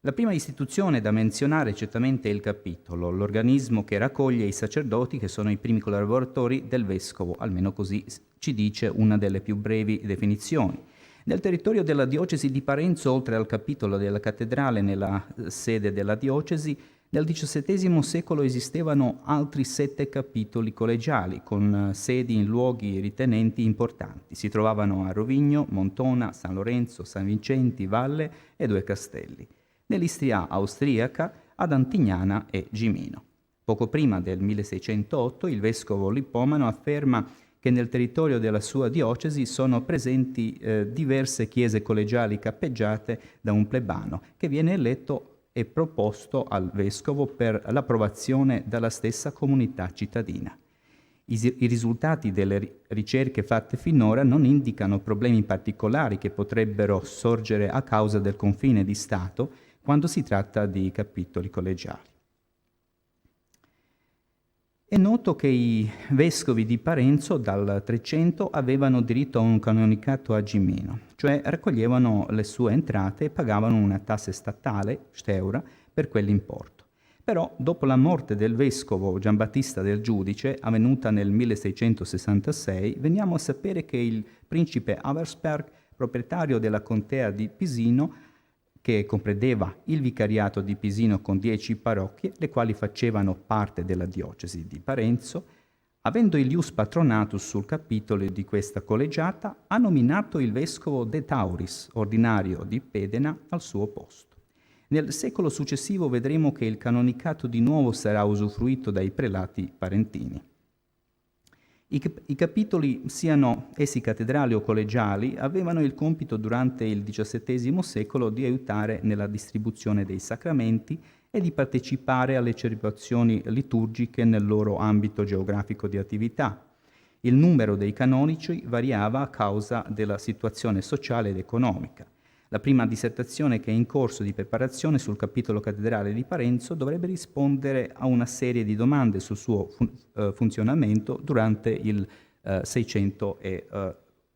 La prima istituzione da menzionare è certamente il capitolo, l'organismo che raccoglie i sacerdoti che sono i primi collaboratori del vescovo, almeno così ci dice una delle più brevi definizioni. Nel territorio della diocesi di Parenzo, oltre al capitolo della cattedrale nella sede della diocesi, nel XVII secolo esistevano altri 7 capitoli collegiali con sedi in luoghi ritenenti importanti. Si trovavano a Rovigno, Montona, San Lorenzo, San Vincenti, Valle e 2 castelli. Nell'Istria austriaca ad Antignana e Gimino. Poco prima del 1608 il vescovo Lippomano afferma che nel territorio della sua diocesi sono presenti diverse chiese collegiali cappeggiate da un plebano che viene eletto e proposto al vescovo per l'approvazione dalla stessa comunità cittadina. I risultati delle ricerche fatte finora non indicano problemi particolari che potrebbero sorgere a causa del confine di Stato quando si tratta di capitoli collegiali. È noto che i vescovi di Parenzo dal 300 avevano diritto a un canonicato a Gimino, cioè raccoglievano le sue entrate e pagavano una tassa statale, steura, per quell'importo. Però, dopo la morte del vescovo Giambattista del Giudice, avvenuta nel 1666, veniamo a sapere che il principe Auersperg, proprietario della contea di Pisino, che comprendeva il vicariato di Pisino con 10 parrocchie, le quali facevano parte della diocesi di Parenzo, avendo il ius patronatus sul capitolo di questa collegiata, ha nominato il vescovo De Tauris, ordinario di Pedena, al suo posto. Nel secolo successivo vedremo che il canonicato di nuovo sarà usufruito dai prelati parentini. I capitoli, siano essi cattedrali o collegiali, avevano il compito durante il XVII secolo di aiutare nella distribuzione dei sacramenti e di partecipare alle celebrazioni liturgiche nel loro ambito geografico di attività. Il numero dei canonici variava a causa della situazione sociale ed economica. La prima dissertazione che è in corso di preparazione sul capitolo cattedrale di Parenzo dovrebbe rispondere a una serie di domande sul suo funzionamento durante il 600 e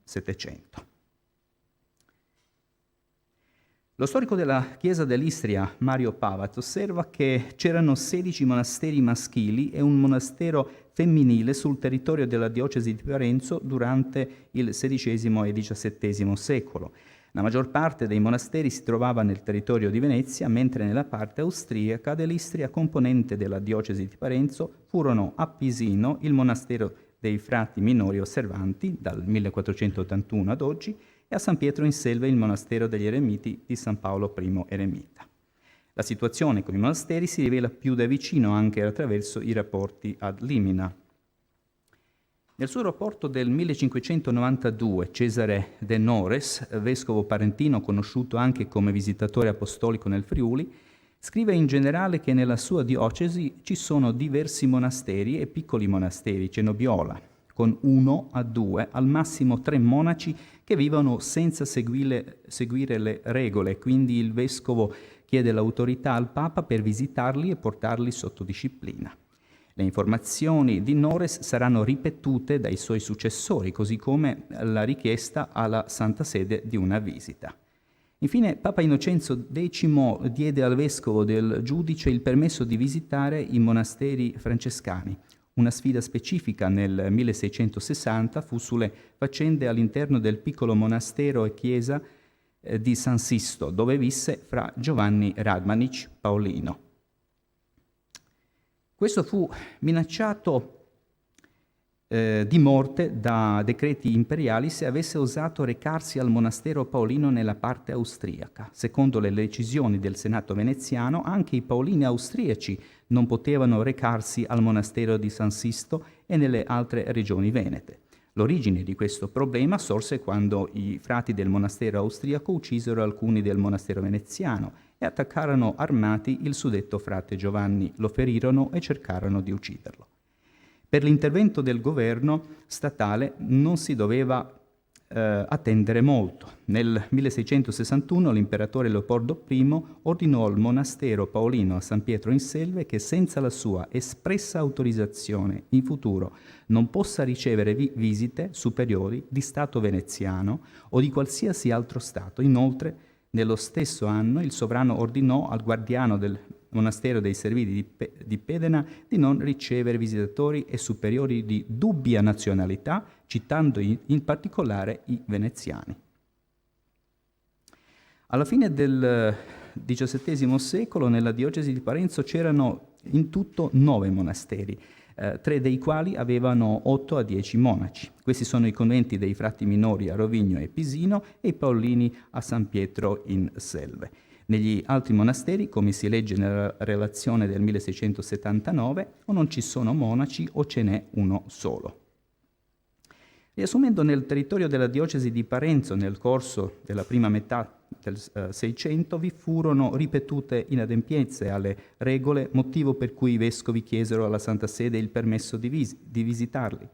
700. Lo storico della Chiesa dell'Istria, Mario Pavat, osserva che c'erano 16 monasteri maschili e un monastero femminile sul territorio della diocesi di Parenzo durante il XVI e XVII secolo. La maggior parte dei monasteri si trovava nel territorio di Venezia, mentre nella parte austriaca dell'Istria, componente della diocesi di Parenzo, furono a Pisino il monastero dei frati minori osservanti, dal 1481 ad oggi, e a San Pietro in Selve il monastero degli eremiti di San Paolo I Eremita. La situazione con i monasteri si rivela più da vicino anche attraverso i rapporti ad limina. Nel suo rapporto del 1592, Cesare De Nores, vescovo parentino conosciuto anche come visitatore apostolico nel Friuli, scrive in generale che nella sua diocesi ci sono diversi monasteri e piccoli monasteri, cenobiola, con 1 a 2, al massimo 3 monaci che vivono senza seguire le regole, quindi il vescovo chiede l'autorità al Papa per visitarli e portarli sotto disciplina. Le informazioni di Nores saranno ripetute dai suoi successori, così come la richiesta alla Santa Sede di una visita. Infine, Papa Innocenzo X diede al vescovo del Giudice il permesso di visitare i monasteri francescani. Una sfida specifica nel 1660 fu sulle faccende all'interno del piccolo monastero e chiesa di San Sisto, dove visse fra Giovanni Radmanic Paolino. Questo fu minacciato di morte da decreti imperiali se avesse osato recarsi al monastero paolino nella parte austriaca. Secondo le decisioni del Senato veneziano, anche i paolini austriaci non potevano recarsi al monastero di San Sisto e nelle altre regioni venete. L'origine di questo problema sorse quando i frati del monastero austriaco uccisero alcuni del monastero veneziano e attaccarono armati il suddetto frate Giovanni, lo ferirono e cercarono di ucciderlo. Per l'intervento del governo statale non si doveva attendere molto. Nel 1661 l'imperatore Leopoldo I ordinò al monastero paolino a San Pietro in Selve che senza la sua espressa autorizzazione in futuro non possa ricevere visite superiori di Stato veneziano o di qualsiasi altro Stato. Inoltre, nello stesso anno il sovrano ordinò al guardiano del monastero dei Serviti di Pedena di non ricevere visitatori e superiori di dubbia nazionalità, citando in particolare i veneziani. Alla fine del XVII secolo nella diocesi di Parenzo c'erano in tutto 9 monasteri, 3 dei quali avevano 8 a 10 monaci. Questi sono i conventi dei frati minori a Rovigno e Pisino e i paolini a San Pietro in Selve. Negli altri monasteri, come si legge nella relazione del 1679, o non ci sono monaci o ce n'è uno solo. Riassumendo, nel territorio della diocesi di Parenzo, nel corso della prima metà del Seicento, vi furono ripetute inadempienze alle regole, motivo per cui i vescovi chiesero alla Santa Sede il permesso di visitarli.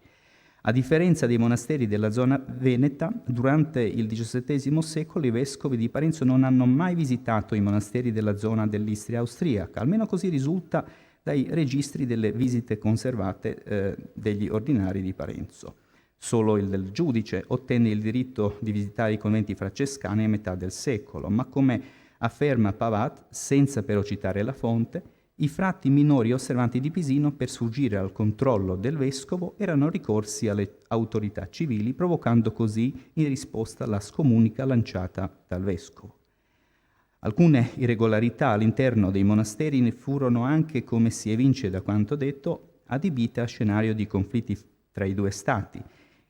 A differenza dei monasteri della zona veneta, durante il XVII secolo i vescovi di Parenzo non hanno mai visitato i monasteri della zona dell'Istria austriaca, almeno così risulta dai registri delle visite conservate degli ordinari di Parenzo. Solo il del Giudice ottenne il diritto di visitare i conventi francescani a metà del secolo, ma come afferma Pavat, senza però citare la fonte, i frati minori osservanti di Pisino, per sfuggire al controllo del vescovo, erano ricorsi alle autorità civili, provocando così in risposta la scomunica lanciata dal vescovo. Alcune irregolarità all'interno dei monasteri ne furono anche, come si evince da quanto detto, adibite a scenario di conflitti tra i due stati,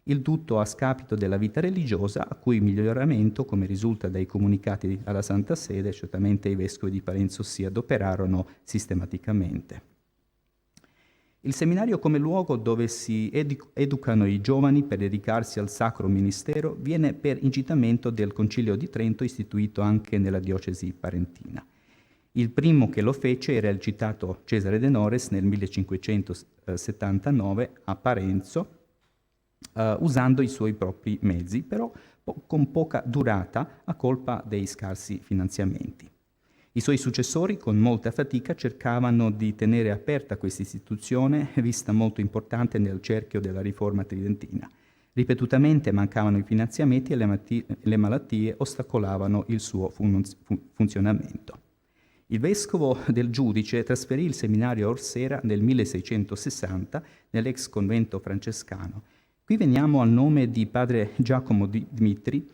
il tutto a scapito della vita religiosa, a cui miglioramento, come risulta dai comunicati alla Santa Sede, certamente i vescovi di Parenzo si adoperarono sistematicamente. Il seminario come luogo dove si educano i giovani per dedicarsi al sacro ministero viene per incitamento del Concilio di Trento istituito anche nella diocesi parentina. Il primo che lo fece era il citato Cesare De Nores nel 1579 a Parenzo, usando i suoi propri mezzi, però con poca durata a colpa dei scarsi finanziamenti. I suoi successori, con molta fatica, cercavano di tenere aperta questa istituzione, vista molto importante nel cerchio della riforma tridentina. Ripetutamente mancavano i finanziamenti e le malattie ostacolavano il suo funzionamento. Il vescovo del Giudice trasferì il seminario a Orsera nel 1660 nell'ex convento francescano. Qui veniamo al nome di padre Giacomo Dmitri,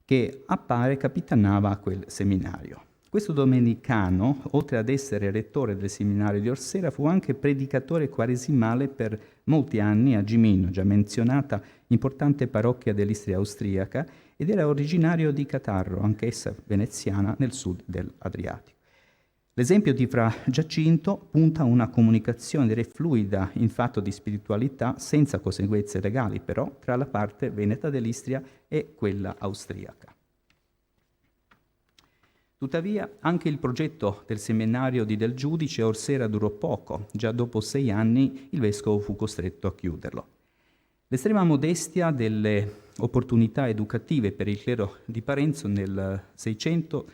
che appare capitanava quel seminario. Questo domenicano, oltre ad essere rettore del seminario di Orsera, fu anche predicatore quaresimale per molti anni a Gimino, già menzionata importante parrocchia dell'Istria austriaca, ed era originario di Catarro, anch'essa veneziana, nel sud dell'Adriatico. L'esempio di Fra Giacinto punta a una comunicazione fluida in fatto di spiritualità senza conseguenze legali, però, tra la parte veneta dell'Istria e quella austriaca. Tuttavia, anche il progetto del seminario di Del Giudice Orsera durò poco. Già dopo 6 anni il vescovo fu costretto a chiuderlo. L'estrema modestia delle opportunità educative per il clero di Parenzo nel 600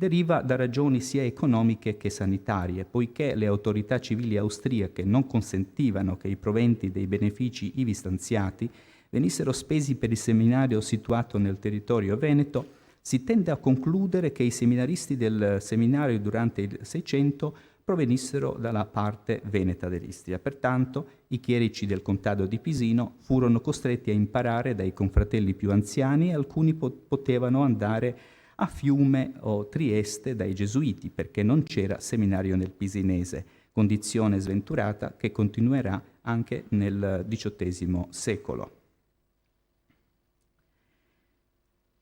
deriva da ragioni sia economiche che sanitarie, poiché le autorità civili austriache non consentivano che i proventi dei benefici ivi stanziati venissero spesi per il seminario situato nel territorio veneto. Si tende a concludere che i seminaristi del seminario durante il 600 provenissero dalla parte veneta dell'Istria. Pertanto i chierici del contado di Pisino furono costretti a imparare dai confratelli più anziani e alcuni potevano andare a Fiume o Trieste dai gesuiti, perché non c'era seminario nel pisinese, condizione sventurata che continuerà anche nel XVIII secolo.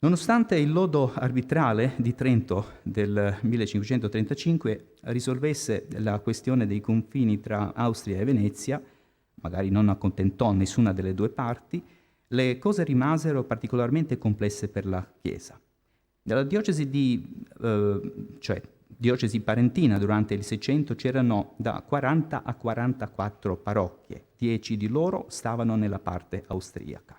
Nonostante il lodo arbitrale di Trento del 1535 risolvesse la questione dei confini tra Austria e Venezia, magari non accontentò nessuna delle due parti, le cose rimasero particolarmente complesse per la Chiesa. Nella diocesi diocesi parentina durante il 600 c'erano da 40 a 44 parrocchie, 10 di loro stavano nella parte austriaca.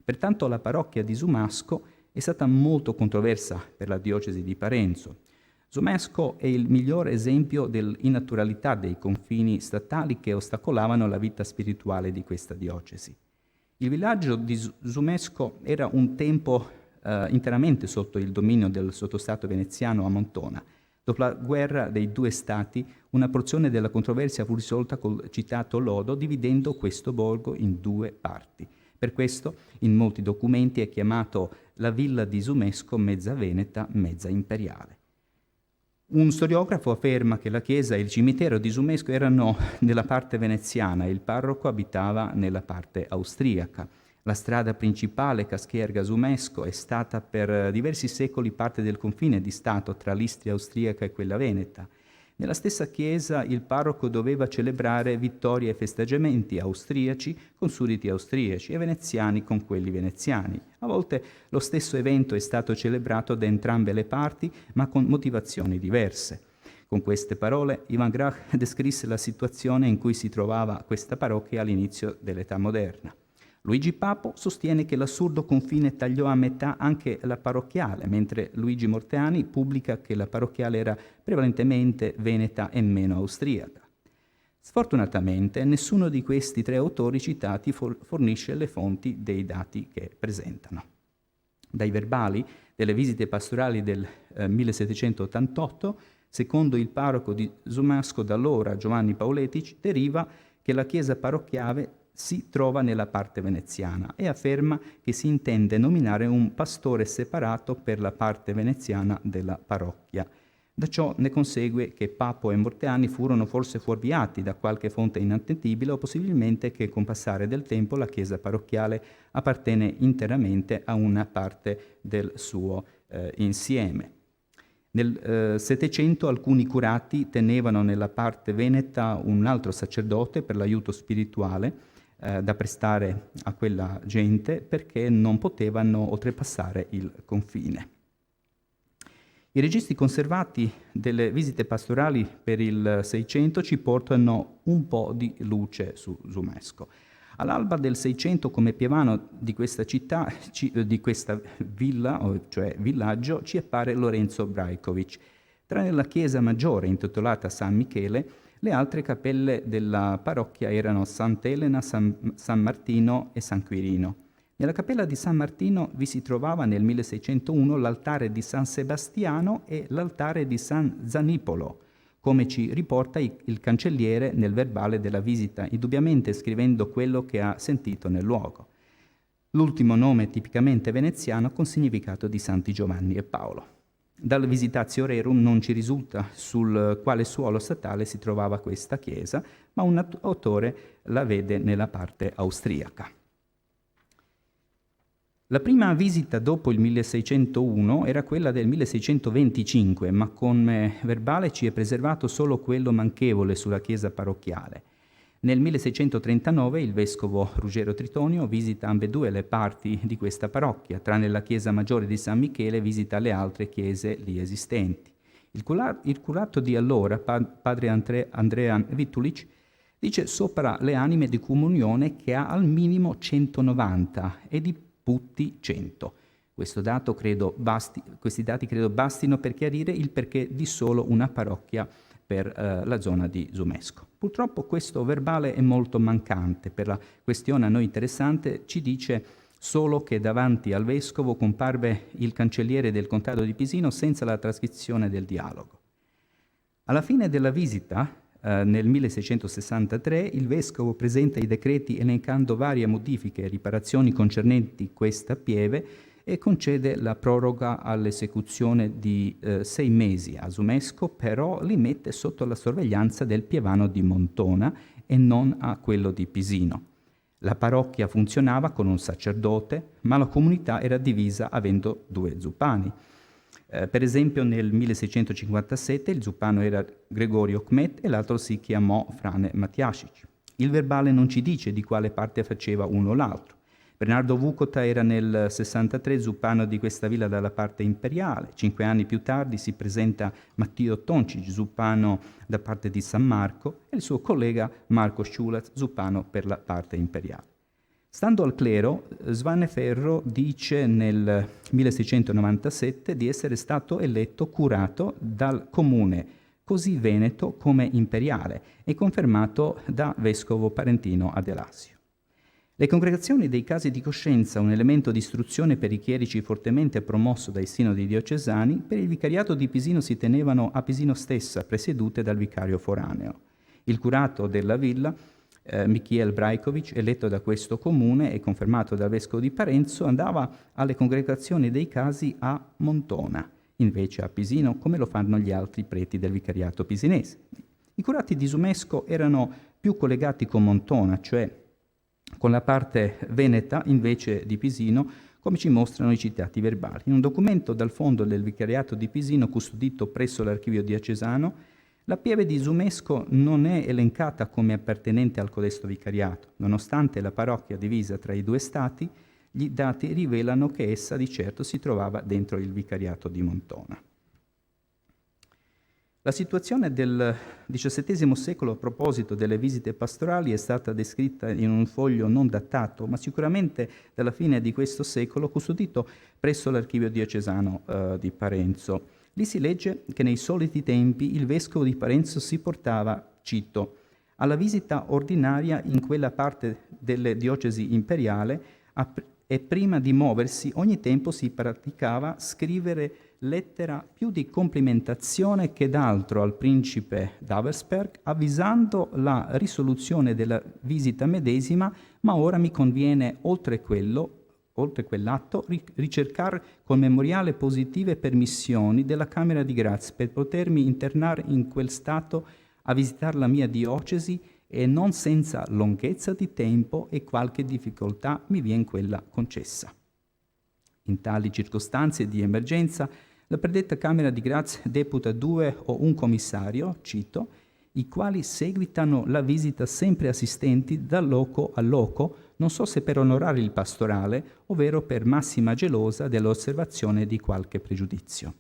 Pertanto la parrocchia di Sumasco è stata molto controversa per la diocesi di Parenzo. Sumasco è il miglior esempio dell'innaturalità dei confini statali che ostacolavano la vita spirituale di questa diocesi. Il villaggio di Sumasco era un tempo interamente sotto il dominio del sottostato veneziano a Montona. Dopo la guerra dei due stati, una porzione della controversia fu risolta col citato lodo, dividendo questo borgo in 2 parti. Per questo, in molti documenti è chiamato la villa di Sumasco mezza veneta, mezza imperiale. Un storiografo afferma che la chiesa e il cimitero di Sumasco erano nella parte veneziana e il parroco abitava nella parte austriaca. La strada principale Cascherga-Sumasco è stata per diversi secoli parte del confine di Stato tra l'Istria austriaca e quella veneta. Nella stessa chiesa il parroco doveva celebrare vittorie e festeggiamenti austriaci con sudditi austriaci e veneziani con quelli veneziani. A volte lo stesso evento è stato celebrato da entrambe le parti, ma con motivazioni diverse. Con queste parole, Ivan Grach descrisse la situazione in cui si trovava questa parrocchia all'inizio dell'età moderna. Luigi Papo sostiene che l'assurdo confine tagliò a metà anche la parrocchiale, mentre Luigi Morteani pubblica che la parrocchiale era prevalentemente veneta e meno austriaca. Sfortunatamente, nessuno di questi 3 autori citati fornisce le fonti dei dati che presentano. Dai verbali delle visite pastorali del 1788, secondo il parroco di Sumasco d'allora, Giovanni Paoletici, deriva che la chiesa parrocchiale si trova nella parte veneziana e afferma che si intende nominare un pastore separato per la parte veneziana della parrocchia. Da ciò ne consegue che Papo e Morteani furono forse fuorviati da qualche fonte inattendibile o possibilmente che con passare del tempo la chiesa parrocchiale appartenne interamente a una parte del suo insieme. Nel Settecento alcuni curati tenevano nella parte veneta un altro sacerdote per l'aiuto spirituale da prestare a quella gente perché non potevano oltrepassare il confine. I registri conservati delle visite pastorali per il 600 ci portano un po' di luce su Sumasco. All'alba del 600, come pievano di questa città, di questa villa, cioè villaggio, ci appare Lorenzo Brajkovic. Tranne la chiesa maggiore intitolata San Michele, le altre cappelle della parrocchia erano Sant'Elena, San Martino e San Quirino. Nella cappella di San Martino vi si trovava nel 1601 l'altare di San Sebastiano e l'altare di San Zanipolo, come ci riporta il cancelliere nel verbale della visita, indubbiamente scrivendo quello che ha sentito nel luogo. L'ultimo nome tipicamente veneziano con significato di Santi Giovanni e Paolo. Dal Visitatio Rerum non ci risulta sul quale suolo statale si trovava questa chiesa, ma un autore la vede nella parte austriaca. La prima visita dopo il 1601 era quella del 1625, ma come verbale ci è preservato solo quello manchevole sulla chiesa parrocchiale. Nel 1639 il vescovo Ruggero Tritonio visita ambedue le parti di questa parrocchia, tranne la chiesa maggiore di San Michele visita le altre chiese lì esistenti. Il curato di allora, padre Andrea Vitulic, dice sopra le anime di comunione che ha al minimo 190 e di putti 100. Questi dati credo bastino per chiarire il perché di solo una parrocchia per la zona di Zumesco. Purtroppo questo verbale è molto mancante. Per la questione a noi interessante ci dice solo che davanti al vescovo comparve il cancelliere del contado di Pisino senza la trascrizione del dialogo. Alla fine della visita, nel 1663, il vescovo presenta i decreti elencando varie modifiche e riparazioni concernenti questa pieve e concede la proroga all'esecuzione di 6 mesi a Zumesco, però li mette sotto la sorveglianza del pievano di Montona e non a quello di Pisino. La parrocchia funzionava con un sacerdote, ma la comunità era divisa avendo 2 zuppani. Per esempio nel 1657 il zuppano era Gregorio Kmet e l'altro si chiamò Frane Matiasic. Il verbale non ci dice di quale parte faceva uno o l'altro. Bernardo Vucota era nel 63 zuppano di questa villa dalla parte imperiale. 5 anni più tardi si presenta Matteo Toncic, zuppano da parte di San Marco, e il suo collega Marco Sciulaz, zuppano per la parte imperiale. Stando al clero, Svaneferro dice nel 1697 di essere stato eletto curato dal comune così veneto come imperiale e confermato da vescovo parentino ad Elasio. Le congregazioni dei casi di coscienza, un elemento di istruzione per i chierici fortemente promosso dai sinodi diocesani, per il vicariato di Pisino si tenevano a Pisino stessa, presiedute dal vicario foraneo. Il curato della villa, Michiel Brajkovic, eletto da questo comune e confermato dal vescovo di Parenzo, andava alle congregazioni dei casi a Montona, invece a Pisino, come lo fanno gli altri preti del vicariato pisinese. I curati di Zumesco erano più collegati con Montona, cioè con la parte veneta invece di Pisino, come ci mostrano i citati verbali. In un documento dal fondo del vicariato di Pisino custodito presso l'archivio diocesano, la pieve di Zumesco non è elencata come appartenente al codesto vicariato, nonostante la parrocchia divisa tra i 2 stati, gli dati rivelano che essa di certo si trovava dentro il vicariato di Montona. La situazione del XVII secolo a proposito delle visite pastorali è stata descritta in un foglio non datato, ma sicuramente dalla fine di questo secolo, custodito presso l'archivio diocesano di Parenzo. Lì si legge che nei soliti tempi il vescovo di Parenzo si portava, cito, alla visita ordinaria in quella parte delle diocesi imperiale e prima di muoversi ogni tempo si praticava scrivere lettera più di complimentazione che d'altro al principe d'Auersperg, avvisando la risoluzione della visita medesima, ma ora mi conviene oltre quell'atto ricercare col memoriale positive permissioni della Camera di Grazia per potermi internare in quel stato a visitare la mia diocesi e non senza lunghezza di tempo e qualche difficoltà mi vien quella concessa. In tali circostanze di emergenza, la predetta Camera di Grazia deputa 2 o un commissario, cito, i quali seguitano la visita sempre assistenti da loco a loco, non so se per onorare il pastorale, ovvero per massima gelosa dell'osservazione di qualche pregiudizio.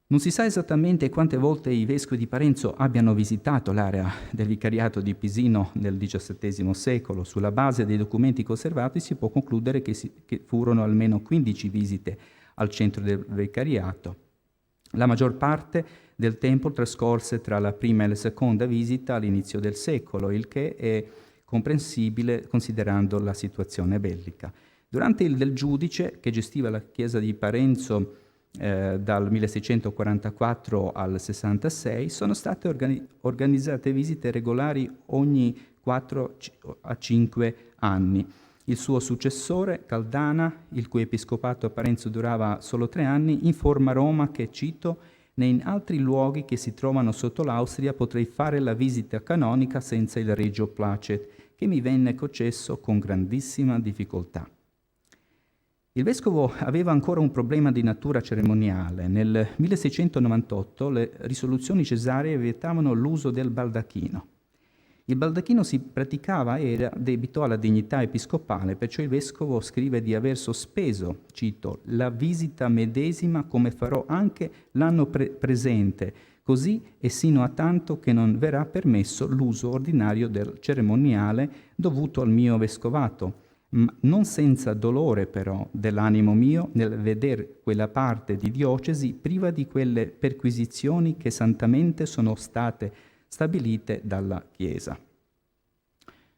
Non si sa esattamente quante volte i vescovi di Parenzo abbiano visitato l'area del vicariato di Pisino nel XVII secolo. Sulla base dei documenti conservati si può concludere che furono almeno 15 visite al centro del vicariato. La maggior parte del tempo trascorse tra la prima e la seconda visita all'inizio del secolo, il che è comprensibile considerando la situazione bellica. Durante il del giudice, che gestiva la chiesa di Parenzo dal 1644 al 66, sono state organizzate visite regolari ogni 4 a 5 anni. Il suo successore, Caldana, il cui episcopato a Parenzo durava solo 3 anni, informa Roma che, cito, «In altri luoghi che si trovano sotto l'Austria potrei fare la visita canonica senza il regio placet, che mi venne concesso con grandissima difficoltà». Il vescovo aveva ancora un problema di natura cerimoniale. Nel 1698 le risoluzioni cesaree vietavano l'uso del baldacchino. Il baldacchino si praticava e era debito alla dignità episcopale, perciò il vescovo scrive di aver sospeso, cito, la visita medesima come farò anche l'anno presente, così e sino a tanto che non verrà permesso l'uso ordinario del cerimoniale dovuto al mio vescovato, ma non senza dolore però dell'animo mio nel veder quella parte di diocesi priva di quelle perquisizioni che santamente sono state stabilite dalla Chiesa.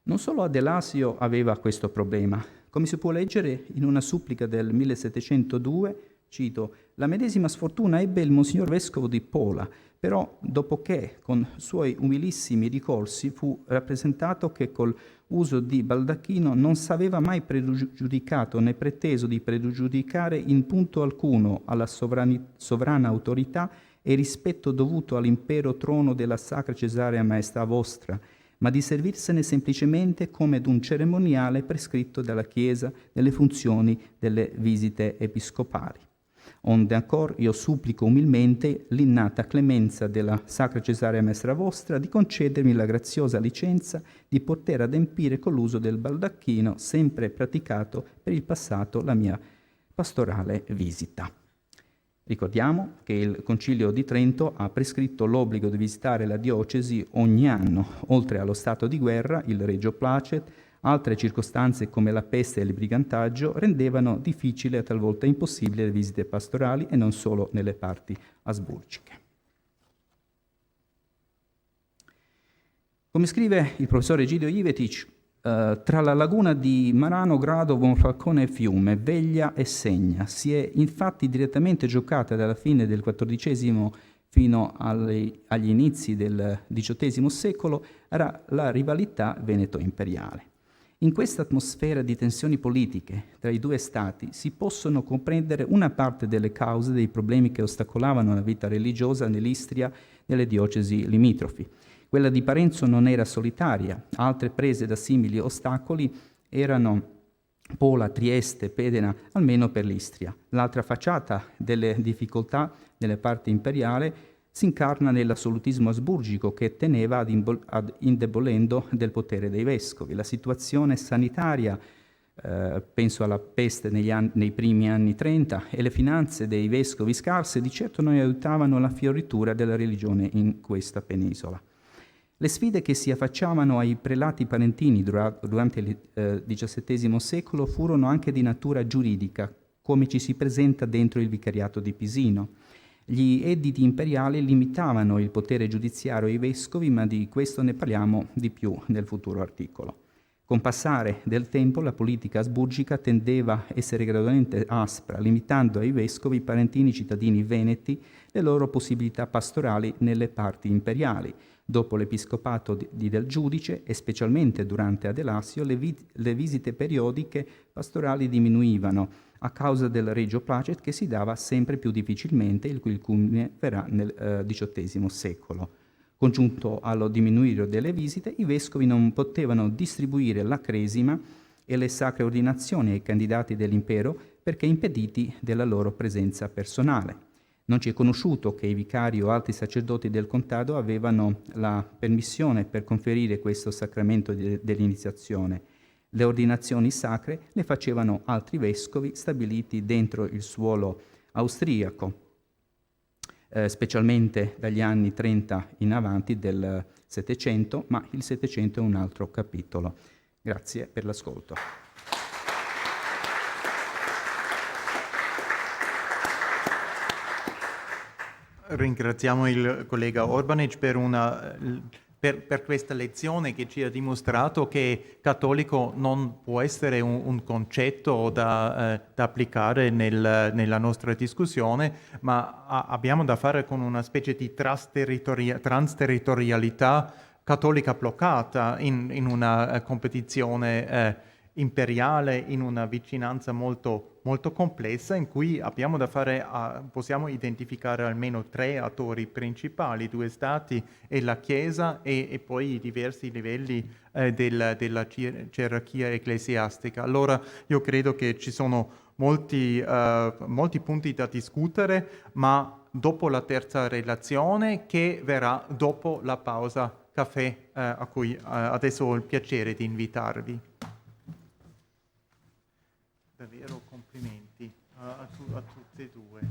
Non solo Adelasio aveva questo problema. Come si può leggere in una supplica del 1702, cito, la medesima sfortuna ebbe il Monsignor Vescovo di Pola, però dopo che con suoi umilissimi ricorsi fu rappresentato che col uso di baldacchino non s'aveva mai pregiudicato né preteso di pregiudicare in punto alcuno alla sovrana autorità e rispetto dovuto all'impero trono della Sacra Cesarea Maestà vostra, ma di servirsene semplicemente come d'un cerimoniale prescritto dalla Chiesa nelle funzioni delle visite episcopali. Onde ancor io supplico umilmente l'innata clemenza della Sacra Cesarea Maestra vostra di concedermi la graziosa licenza di poter adempire con l'uso del baldacchino sempre praticato per il passato la mia pastorale visita. Ricordiamo che il Concilio di Trento ha prescritto l'obbligo di visitare la diocesi ogni anno, oltre allo stato di guerra, il Regio Placet, altre circostanze come la peste e il brigantaggio rendevano difficile e talvolta impossibile le visite pastorali e non solo nelle parti asburgiche. Come scrive il professore Egidio Ivetic, tra la laguna di Marano, Grado, Bonfalcone e Fiume, Veglia e Segna si è infatti direttamente giocata dalla fine del XIV fino agli inizi del XVIII secolo la rivalità veneto-imperiale. In questa atmosfera di tensioni politiche tra i due stati si possono comprendere una parte delle cause dei problemi che ostacolavano la vita religiosa nell'Istria e nelle diocesi limitrofi. Quella di Parenzo non era solitaria, altre prese da simili ostacoli erano Pola, Trieste, Pedena, almeno per l'Istria. L'altra facciata delle difficoltà nelle parti imperiali si incarna nell'assolutismo asburgico che teneva ad indebolendo del potere dei vescovi. La situazione sanitaria, penso alla peste nei primi anni 30, e le finanze dei vescovi scarse di certo non aiutavano la fioritura della religione in questa penisola. Le sfide che si affacciavano ai prelati parentini durante il XVII secolo furono anche di natura giuridica, come ci si presenta dentro il vicariato di Pisino. Gli editi imperiali limitavano il potere giudiziario ai vescovi, ma di questo ne parliamo di più nel futuro articolo. Con passare del tempo la politica asburgica tendeva a essere gradualmente aspra, limitando ai vescovi parentini cittadini veneti le loro possibilità pastorali nelle parti imperiali. Dopo l'episcopato del giudice e specialmente durante Adelasio le visite periodiche pastorali diminuivano a causa del Regio Placet che si dava sempre più difficilmente, il cui culmine verrà nel XVIII secolo. Congiunto allo diminuire delle visite, i vescovi non potevano distribuire la cresima e le sacre ordinazioni ai candidati dell'impero perché impediti della loro presenza personale. Non ci è conosciuto che i vicari o altri sacerdoti del contado avevano la permissione per conferire questo sacramento dell'iniziazione. Le ordinazioni sacre le facevano altri vescovi stabiliti dentro il suolo austriaco, specialmente dagli anni 30 in avanti del Settecento, ma il Settecento è un altro capitolo. Grazie per l'ascolto. Ringraziamo il collega Orbanic per questa lezione che ci ha dimostrato che cattolico non può essere un concetto da applicare nella nostra discussione, ma abbiamo da fare con una specie di transterritorialità cattolica bloccata in una competizione imperiale in una vicinanza molto, molto complessa in cui abbiamo da fare, possiamo identificare almeno 3 attori principali, 2 stati e la Chiesa e poi i diversi livelli della gerarchia ecclesiastica. Allora io credo che ci sono molti punti da discutere, ma dopo la terza relazione che verrà dopo la pausa caffè a cui adesso ho il piacere di invitarvi. Davvero complimenti a tutte e due.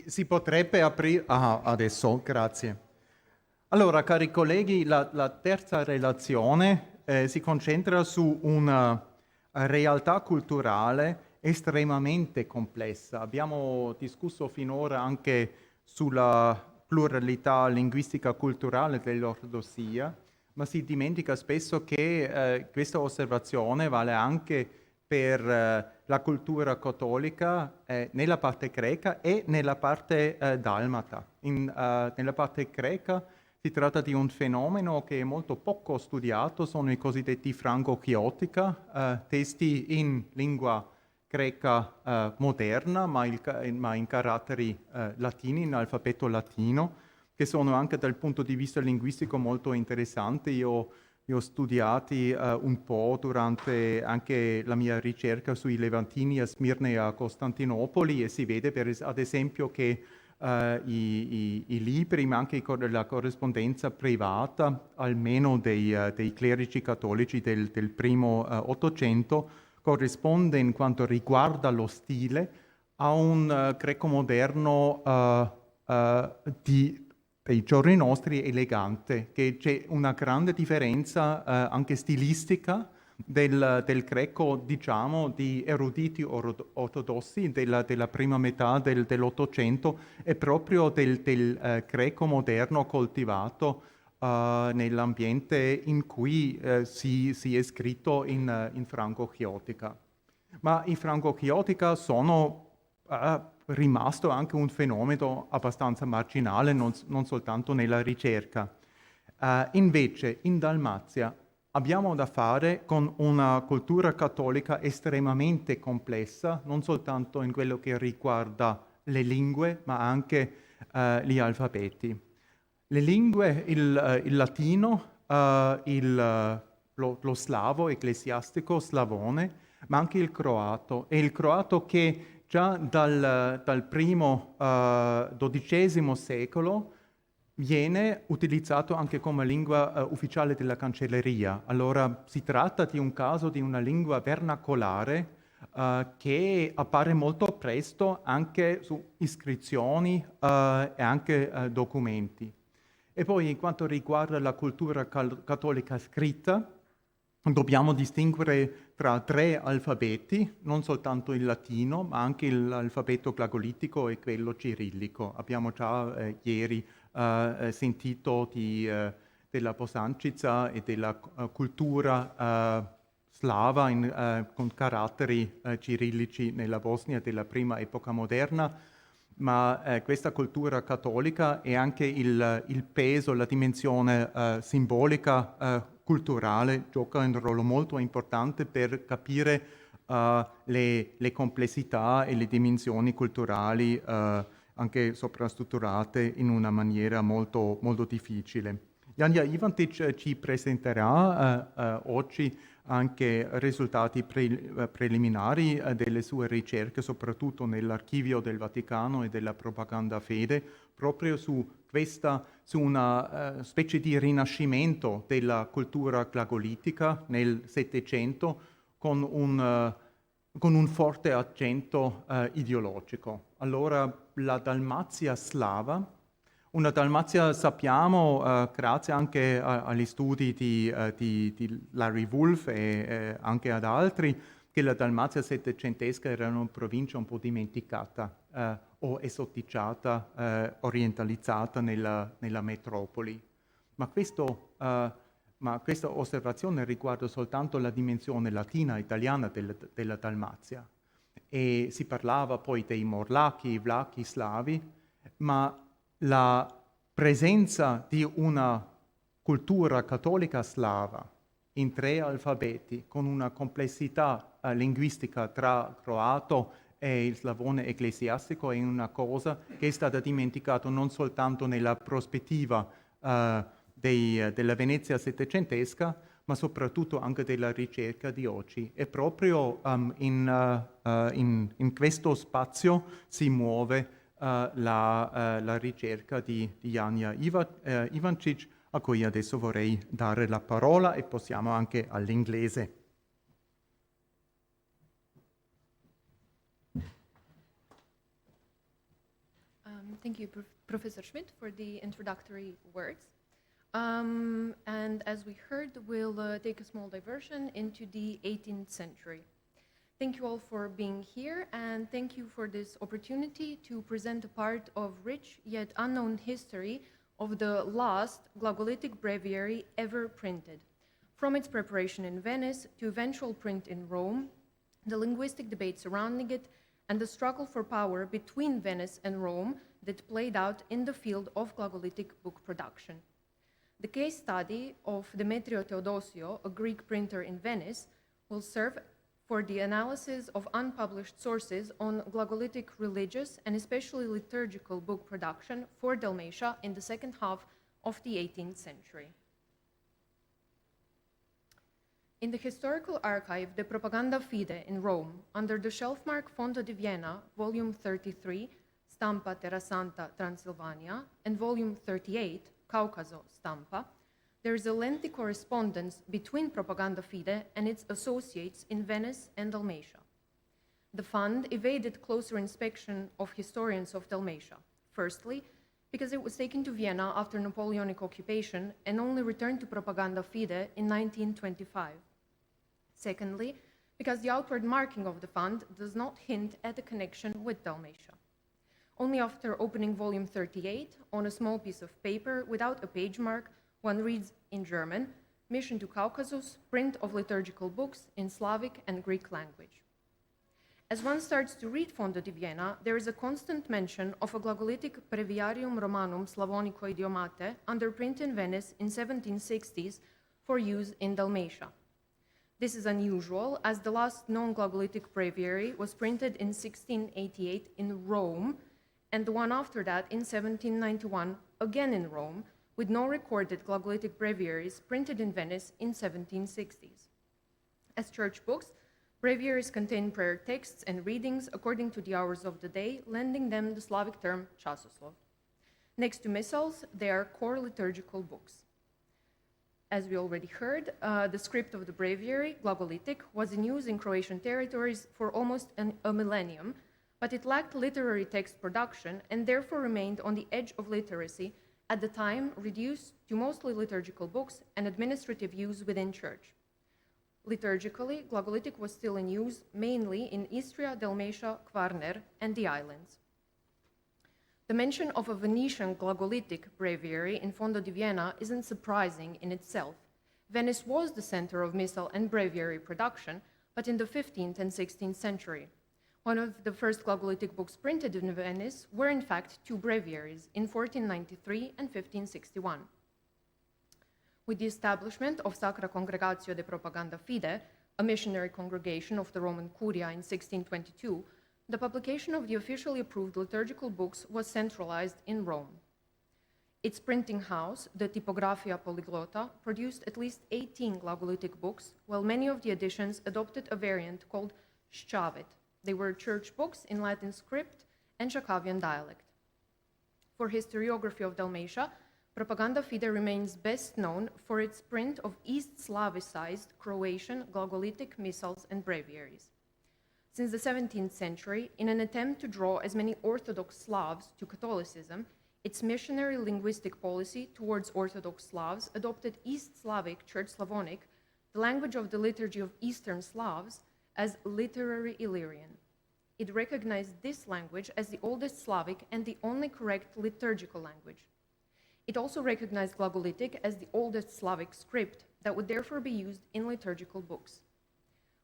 Si potrebbe aprire... adesso, grazie. Allora, cari colleghi, la terza relazione si concentra su una realtà culturale estremamente complessa. Abbiamo discusso finora anche sulla pluralità linguistica culturale dell'ortodossia, ma si dimentica spesso che questa osservazione vale anche per la cultura cattolica nella parte greca e nella parte dalmata. Nella parte greca si tratta di un fenomeno che è molto poco studiato, sono i cosiddetti franco-chiotica, testi in lingua greca moderna, ma in caratteri latini, in alfabeto latino, che sono anche dal punto di vista linguistico molto interessanti. Io ho studiati un po' durante anche la mia ricerca sui Levantini a Smirne e a Costantinopoli, e si vede ad esempio che i libri, ma anche la corrispondenza privata, almeno dei clerici cattolici del primo Ottocento, corrisponde in quanto riguarda lo stile a un greco moderno dei giorni nostri elegante, che c'è una grande differenza anche stilistica del greco, diciamo, di eruditi ortodossi della prima metà dell'Ottocento e proprio del greco moderno coltivato nell'ambiente in cui si è scritto in franco-chiotica. Ma i franco-chiotica sono rimasto anche un fenomeno abbastanza marginale, non soltanto nella ricerca. Invece in Dalmazia abbiamo da fare con una cultura cattolica estremamente complessa, non soltanto in quello che riguarda le lingue, ma anche gli alfabeti. Le lingue, il latino, lo slavo ecclesiastico, slavone, ma anche il croato. E il croato che già dal primo XII secolo viene utilizzato anche come lingua ufficiale della cancelleria. Allora si tratta di un caso di una lingua vernacolare che appare molto presto anche su iscrizioni e anche documenti. E poi, in quanto riguarda la cultura cattolica scritta, dobbiamo distinguere tra 3 alfabeti, non soltanto il latino, ma anche l'alfabeto glagolitico e quello cirillico. Abbiamo già ieri sentito della Bosančica e della cultura slava con caratteri cirillici nella Bosnia della prima epoca moderna, ma questa cultura cattolica e anche il peso, la dimensione simbolica culturale gioca un ruolo molto importante per capire le complessità e le dimensioni culturali anche soprastrutturate in una maniera molto, molto difficile. Janja Ivantic ci presenterà oggi anche risultati preliminari delle sue ricerche, soprattutto nell'archivio del Vaticano e della propaganda fede, proprio su una specie di rinascimento della cultura glagolitica nel Settecento con un forte accento ideologico. Allora, la Dalmazia slava, una Dalmazia, sappiamo, grazie anche agli studi di Larry Wolff e anche ad altri, che la Dalmazia settecentesca era una provincia un po' dimenticata o esoticiata, orientalizzata nella metropoli. Ma questa osservazione riguarda soltanto la dimensione latina italiana della Dalmazia. E si parlava poi dei morlacchi, vlachi, slavi, ma la presenza di una cultura cattolica slava in 3 alfabeti, con una complessità linguistica tra croato e il slavone ecclesiastico, è una cosa che è stata dimenticata non soltanto nella prospettiva della Venezia settecentesca, ma soprattutto anche della ricerca di oggi. E proprio in questo spazio si muove la ricerca di Janja Ivančić, a cui adesso vorrei dare la parola, e passiamo anche all'inglese. Thank you, Professor Schmidt, for the introductory words. And as we heard, we'll take a small diversion into the 18th century. Thank you all for being here, and thank you for this opportunity to present a part of rich yet unknown history of the last glagolitic breviary ever printed. From its preparation in Venice to eventual print in Rome, the linguistic debate surrounding it, and the struggle for power between Venice and Rome that played out in the field of glagolitic book production. The case study of Demetrio Theodosio, a Greek printer in Venice, will serve for the analysis of unpublished sources on glagolitic religious and especially liturgical book production for Dalmatia in the second half of the 18th century. In the historical archive De Propaganda Fide in Rome, under the shelf-mark Fondo di Vienna, volume 33, Stampa Terra Santa Transilvania, and volume 38, Caucaso Stampa, there is a lengthy correspondence between Propaganda Fide and its associates in Venice and Dalmatia. The fund evaded closer inspection of historians of Dalmatia. Firstly, because it was taken to Vienna after Napoleonic occupation and only returned to Propaganda Fide in 1925. Secondly, because the outward marking of the fund does not hint at a connection with Dalmatia. Only after opening volume 38 on a small piece of paper without a page mark, one reads in German, Mission to Caucasus, print of liturgical books in Slavic and Greek language. As one starts to read Fondo di Vienna, there is a constant mention of a glagolitic Breviarium Romanum Slavonico Idiomate under print in Venice in 1760s for use in Dalmatia. This is unusual, as the last known glagolitic breviary was printed in 1688 in Rome, and the one after that in 1791, again in Rome, with no recorded glagolitic breviaries printed in Venice in 1760s. As church books, breviaries contain prayer texts and readings according to the hours of the day, lending them the Slavic term chasoslov. Next to missals, they are core liturgical books. As we already heard, the script of the breviary, glagolitic, was in use in Croatian territories for almost a millennium, but it lacked literary text production and therefore remained on the edge of literacy, at the time reduced to mostly liturgical books and administrative use within church. Liturgically, glagolitic was still in use mainly in Istria, Dalmatia, Kvarner, and the islands. The mention of a Venetian glagolitic breviary in Fondo di Vienna isn't surprising in itself. Venice was the center of missal and breviary production, but in the 15th and 16th century. One of the first glagolitic books printed in Venice were in fact two breviaries in 1493 and 1561. With the establishment of Sacra Congregatio de Propaganda Fide, a missionary congregation of the Roman Curia in 1622, the publication of the officially approved liturgical books was centralized in Rome. Its printing house, the Typographia Polyglotta, produced at least 18 glagolitic books, while many of the editions adopted a variant called Sciavit. They were church books in Latin script and Shakavian dialect. For historiography of Dalmatia, Propaganda Fide remains best known for its print of East Slavicized Croatian glagolitic missals and breviaries. Since the 17th century, in an attempt to draw as many Orthodox Slavs to Catholicism, its missionary linguistic policy towards Orthodox Slavs adopted East Slavic, Church Slavonic, the language of the liturgy of Eastern Slavs, as literary Illyrian. It recognized this language as the oldest Slavic and the only correct liturgical language. It also recognized glagolitic as the oldest Slavic script that would therefore be used in liturgical books.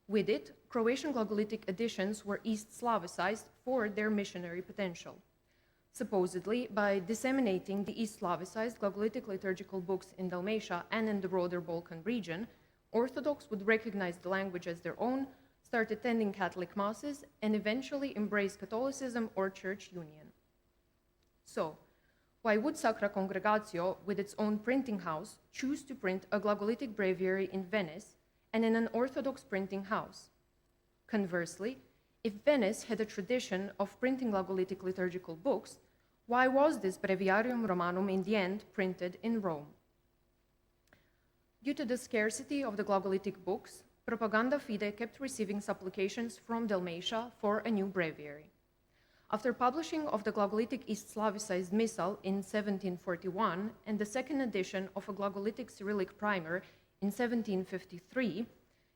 With it, Croatian glagolitic editions were East Slavicized for their missionary potential. Supposedly, by disseminating the East Slavicized glagolitic liturgical books in Dalmatia and in the broader Balkan region, Orthodox would recognize the language as their own, start attending Catholic masses, and eventually embrace Catholicism or church union. So, why would Sacra Congregatio, with its own printing house, choose to print a glagolitic breviary in Venice and in an Orthodox printing house? Conversely, if Venice had a tradition of printing glagolitic liturgical books, why was this Breviarium Romanum in the end printed in Rome? Due to the scarcity of the glagolitic books, Propaganda Fide kept receiving supplications from Dalmatia for a new breviary. After publishing of the Glagolitic East Slavicized Missal in 1741 and the second edition of a Glagolitic Cyrillic primer in 1753,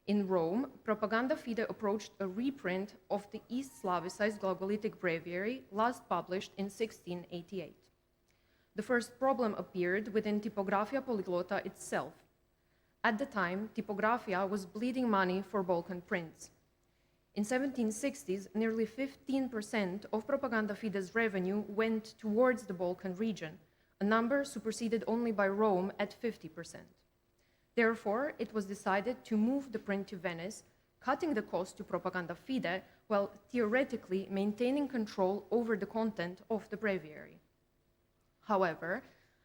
in Rome, Propaganda Fide approached a reprint of the East Slavicized Glagolitic Breviary last published in 1688. The first problem appeared within Typographia Polyglotta itself. At the time, Typographia was bleeding money for Balkan prints. In 1760s, nearly 15% of Propaganda Fide's revenue went towards the Balkan region, a number superseded only by Rome at 50%. Therefore, it was decided to move the print to Venice, cutting the cost to Propaganda Fide, while theoretically maintaining control over the content of the breviary. However,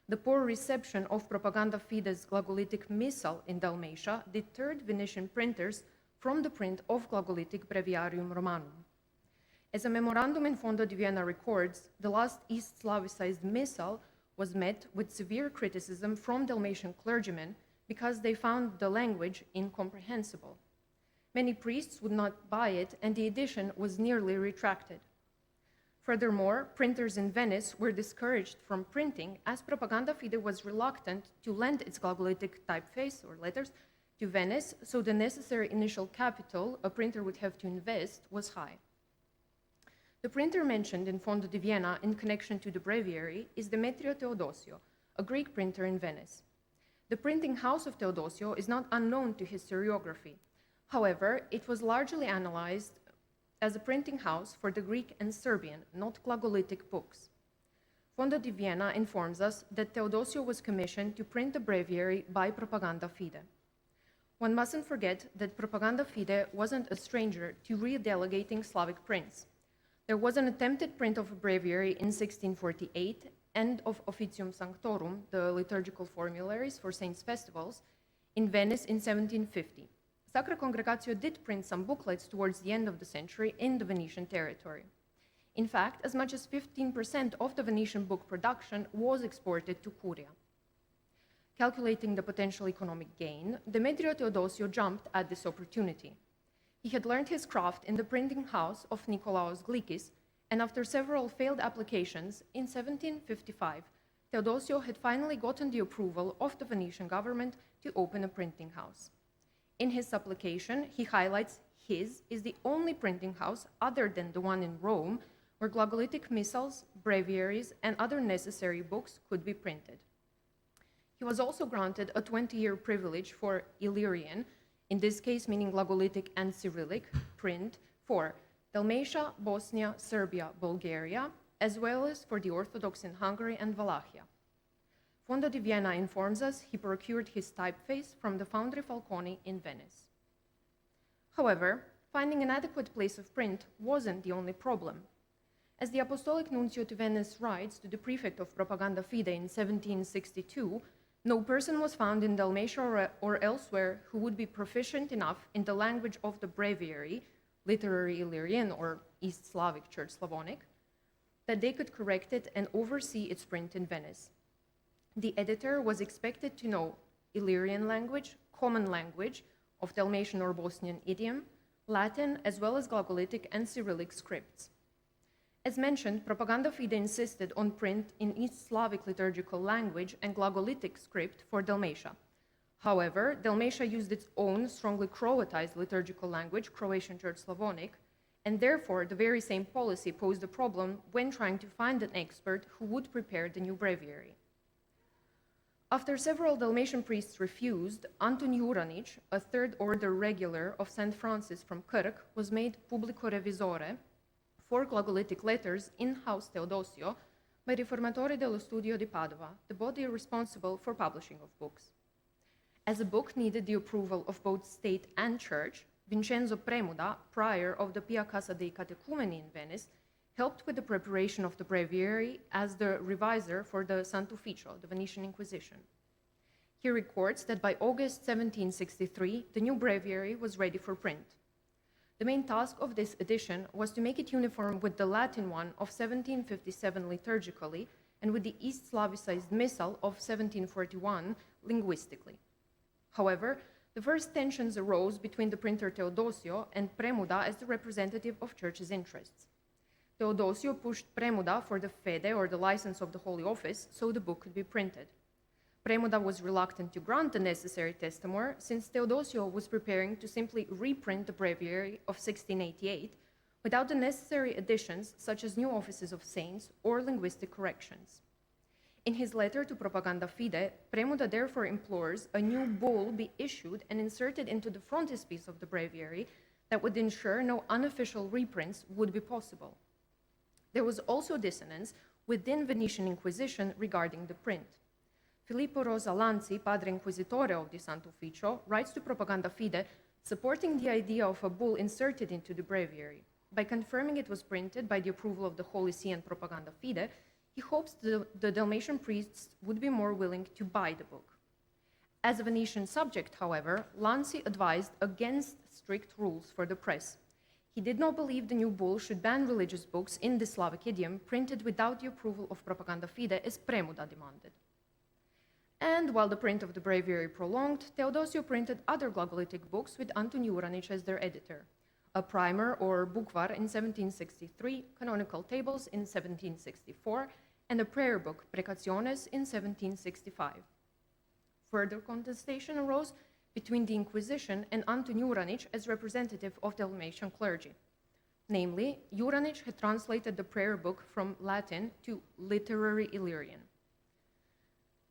the poor reception of Propaganda Fide's Glagolitic Missal in Dalmatia deterred Venetian printers from the print of Glagolitic Breviarium Romanum. As a memorandum in Fondo di Vienna records, the last East Slavicized Missal was met with severe criticism from Dalmatian clergymen because they found the language incomprehensible. Many priests would not buy it, and the edition was nearly retracted. Furthermore, printers in Venice were discouraged from printing as Propaganda Fide was reluctant to lend its Glagolitic typeface or letters to Venice, so the necessary initial capital a printer would have to invest was high. The printer mentioned in Fondo di Vienna in connection to the breviary is Demetrio Theodosio, a Greek printer in Venice. The printing house of Theodosio is not unknown to historiography. However, it was largely analyzed as a printing house for the Greek and Serbian, not Glagolitic books. Fondo di Vienna informs us that Theodosio was commissioned to print the breviary by Propaganda Fide. One mustn't forget that Propaganda Fide wasn't a stranger to redelegating Slavic prints. There was an attempted print of a breviary in 1648 and of Officium Sanctorum, the liturgical formularies for saints' festivals, in Venice in 1750. Sacra Congregatio did print some booklets towards the end of the century in the Venetian territory. In fact, as much as 15% of the Venetian book production was exported to Curia. Calculating the potential economic gain, Demetrio Theodosio jumped at this opportunity. He had learned his craft in the printing house of Nikolaos Glikis, and after several failed applications, in 1755, Theodosio had finally gotten the approval of the Venetian government to open a printing house. In his supplication, he highlights his is the only printing house other than the one in Rome where Glagolitic missals, breviaries, and other necessary books could be printed. He was also granted a 20-year privilege for Illyrian, in this case meaning Glagolitic and Cyrillic, print for Dalmatia, Bosnia, Serbia, Bulgaria, as well as for the Orthodox in Hungary and Wallachia. Fondo di Vienna informs us he procured his typeface from the Foundry Falconi in Venice. However, finding an adequate place of print wasn't the only problem. As the Apostolic Nuncio to Venice writes to the prefect of Propaganda Fide in 1762, no person was found in Dalmatia or elsewhere who would be proficient enough in the language of the breviary, literary Illyrian or East Slavic Church Slavonic, that they could correct it and oversee its print in Venice. The editor was expected to know Illyrian language, common language of Dalmatian or Bosnian idiom, Latin, as well as Glagolitic and Cyrillic scripts. As mentioned, Propaganda Fide insisted on print in East Slavic liturgical language and Glagolitic script for Dalmatia. However, Dalmatia used its own strongly Croatized liturgical language, Croatian Church Slavonic, and therefore the very same policy posed a problem when trying to find an expert who would prepare the new breviary. After several Dalmatian priests refused, Anton Juranic, a third-order regular of St. Francis from Krk, was made publico revisore for Glagolitic letters in Haus Theodosio by Riformatore dello Studio di Padova, the body responsible for publishing of books. As a book needed the approval of both state and church, Vincenzo Premuda, prior of the Pia Casa dei Catecumeni in Venice, helped with the preparation of the breviary as the revisor for the Sant'Ufficio, the Venetian Inquisition. He records that by August 1763, the new breviary was ready for print. The main task of this edition was to make it uniform with the Latin one of 1757 liturgically and with the East Slavicized Missal of 1741 linguistically. However, the first tensions arose between the printer Theodosio and Premuda as the representative of church's interests. Theodosio pushed Premuda for the fede, or the license of the Holy Office, so the book could be printed. Premuda was reluctant to grant the necessary testamur, since Theodosio was preparing to simply reprint the breviary of 1688 without the necessary additions such as new offices of saints or linguistic corrections. In his letter to Propaganda Fide, Premuda therefore implores a new bull be issued and inserted into the frontispiece of the breviary that would ensure no unofficial reprints would be possible. There was also dissonance within Venetian Inquisition regarding the print. Filippo Rosa Lanzi, Padre Inquisitore of the Sant'Ufficio, writes to Propaganda Fide supporting the idea of a bull inserted into the breviary. By confirming it was printed by the approval of the Holy See and Propaganda Fide, he hopes the Dalmatian priests would be more willing to buy the book. As a Venetian subject, however, Lanzi advised against strict rules for the press. He did not believe the new bull should ban religious books in the Slavic idiom printed without the approval of Propaganda Fide, as Premuda demanded. And while the print of the breviary prolonged, Theodosio printed other Glagolitic books with Antun Juranic as their editor. A primer or bukvar in 1763, canonical tables in 1764, and a prayer book, Precationes, in 1765. Further contestation arose between the Inquisition and Antun Juranic as representative of the Dalmatian clergy. Namely, Juranic had translated the prayer book from Latin to literary Illyrian.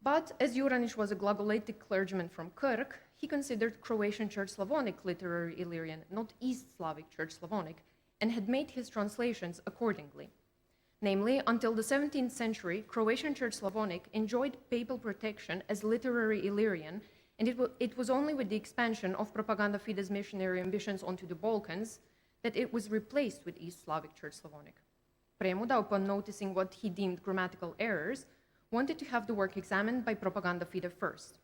But as Juranic was a Glagolitic clergyman from Krk, he considered Croatian Church Slavonic literary Illyrian, not East Slavic Church Slavonic, and had made his translations accordingly. Namely, until the 17th century, Croatian Church Slavonic enjoyed papal protection as literary Illyrian, and it was only with the expansion of Propaganda Fide's missionary ambitions onto the Balkans that it was replaced with East Slavic Church Slavonic. Premuda, upon noticing what he deemed grammatical errors, wanted to have the work examined by Propaganda Fide first.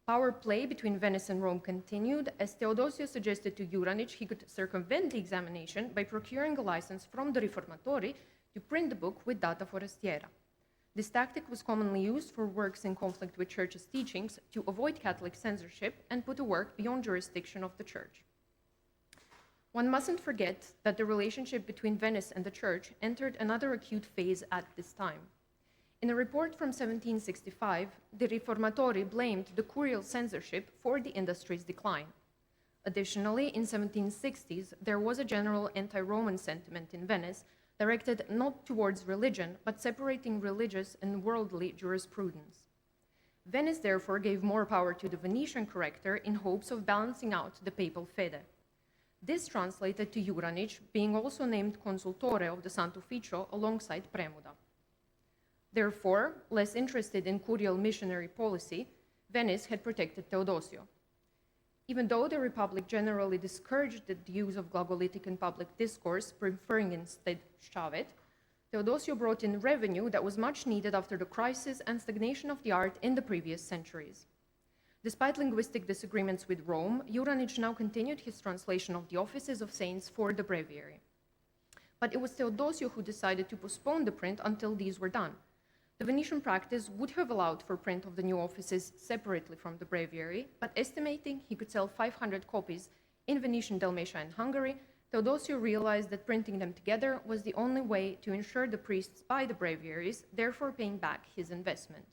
Power play between Venice and Rome continued, as Theodosio suggested to Juranic he could circumvent the examination by procuring a license from the Riformatori to print the book with data forestiera. This tactic was commonly used for works in conflict with Church's teachings to avoid Catholic censorship and put a work beyond jurisdiction of the Church. One mustn't forget that the relationship between Venice and the Church entered another acute phase at this time. In a report from 1765, the Riformatori blamed the curial censorship for the industry's decline. Additionally, in 1760s, there was a general anti-Roman sentiment in Venice directed not towards religion, but separating religious and worldly jurisprudence. Venice therefore gave more power to the Venetian corrector in hopes of balancing out the papal fede. This translated to Juranic being also named consultore of the Sant'Ufficio alongside Premuda. Therefore, less interested in curial missionary policy, Venice had protected Theodosio. Even though the Republic generally discouraged the use of Glagolitic in public discourse, preferring instead Shavet, Theodosio brought in revenue that was much needed after the crisis and stagnation of the art in the previous centuries. Despite linguistic disagreements with Rome, Juranic now continued his translation of the offices of saints for the breviary. But it was Theodosio who decided to postpone the print until these were done. The Venetian practice would have allowed for print of the new offices separately from the breviary, but estimating he could sell 500 copies in Venetian Dalmatia and Hungary, Theodosio realized that printing them together was the only way to ensure the priests buy the breviaries, therefore paying back his investment.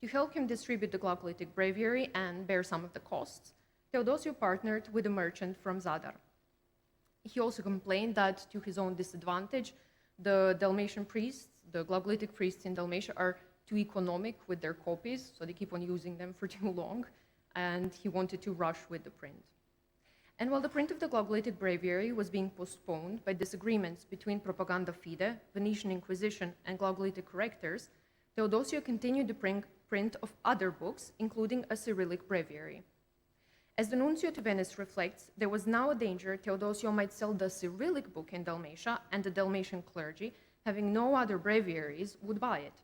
To help him distribute the Glagolitic breviary and bear some of the costs, Theodosio partnered with a merchant from Zadar. He also complained that, to his own disadvantage, the Dalmatian priests, the Glagolitic priests in Dalmatia, are too economic with their copies, so they keep on using them for too long, and he wanted to rush with the print. And while the print of the Glagolitic breviary was being postponed by disagreements between Propaganda Fide, Venetian Inquisition, and Glagolitic correctors, Theodosio continued the print of other books, including a Cyrillic breviary. As the nuncio to Venice reflects, there was now a danger Theodosio might sell the Cyrillic book in Dalmatia, and the Dalmatian clergy, having no other breviaries, would buy it.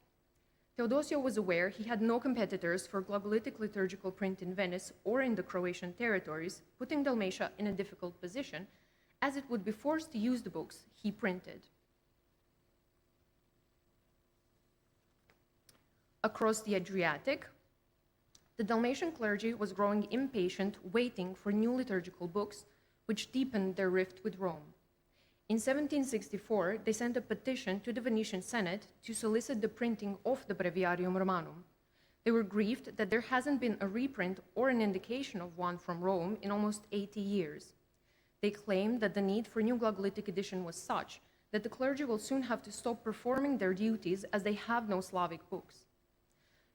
Theodosio was aware he had no competitors for Glagolitic liturgical print in Venice or in the Croatian territories, putting Dalmatia in a difficult position, as it would be forced to use the books he printed. Across the Adriatic, the Dalmatian clergy was growing impatient, waiting for new liturgical books, which deepened their rift with Rome. In 1764, they sent a petition to the Venetian Senate to solicit the printing of the Breviarium Romanum. They were grieved that there hasn't been a reprint or an indication of one from Rome in almost 80 years. They claimed that the need for new Glagolitic edition was such that the clergy will soon have to stop performing their duties as they have no Slavic books.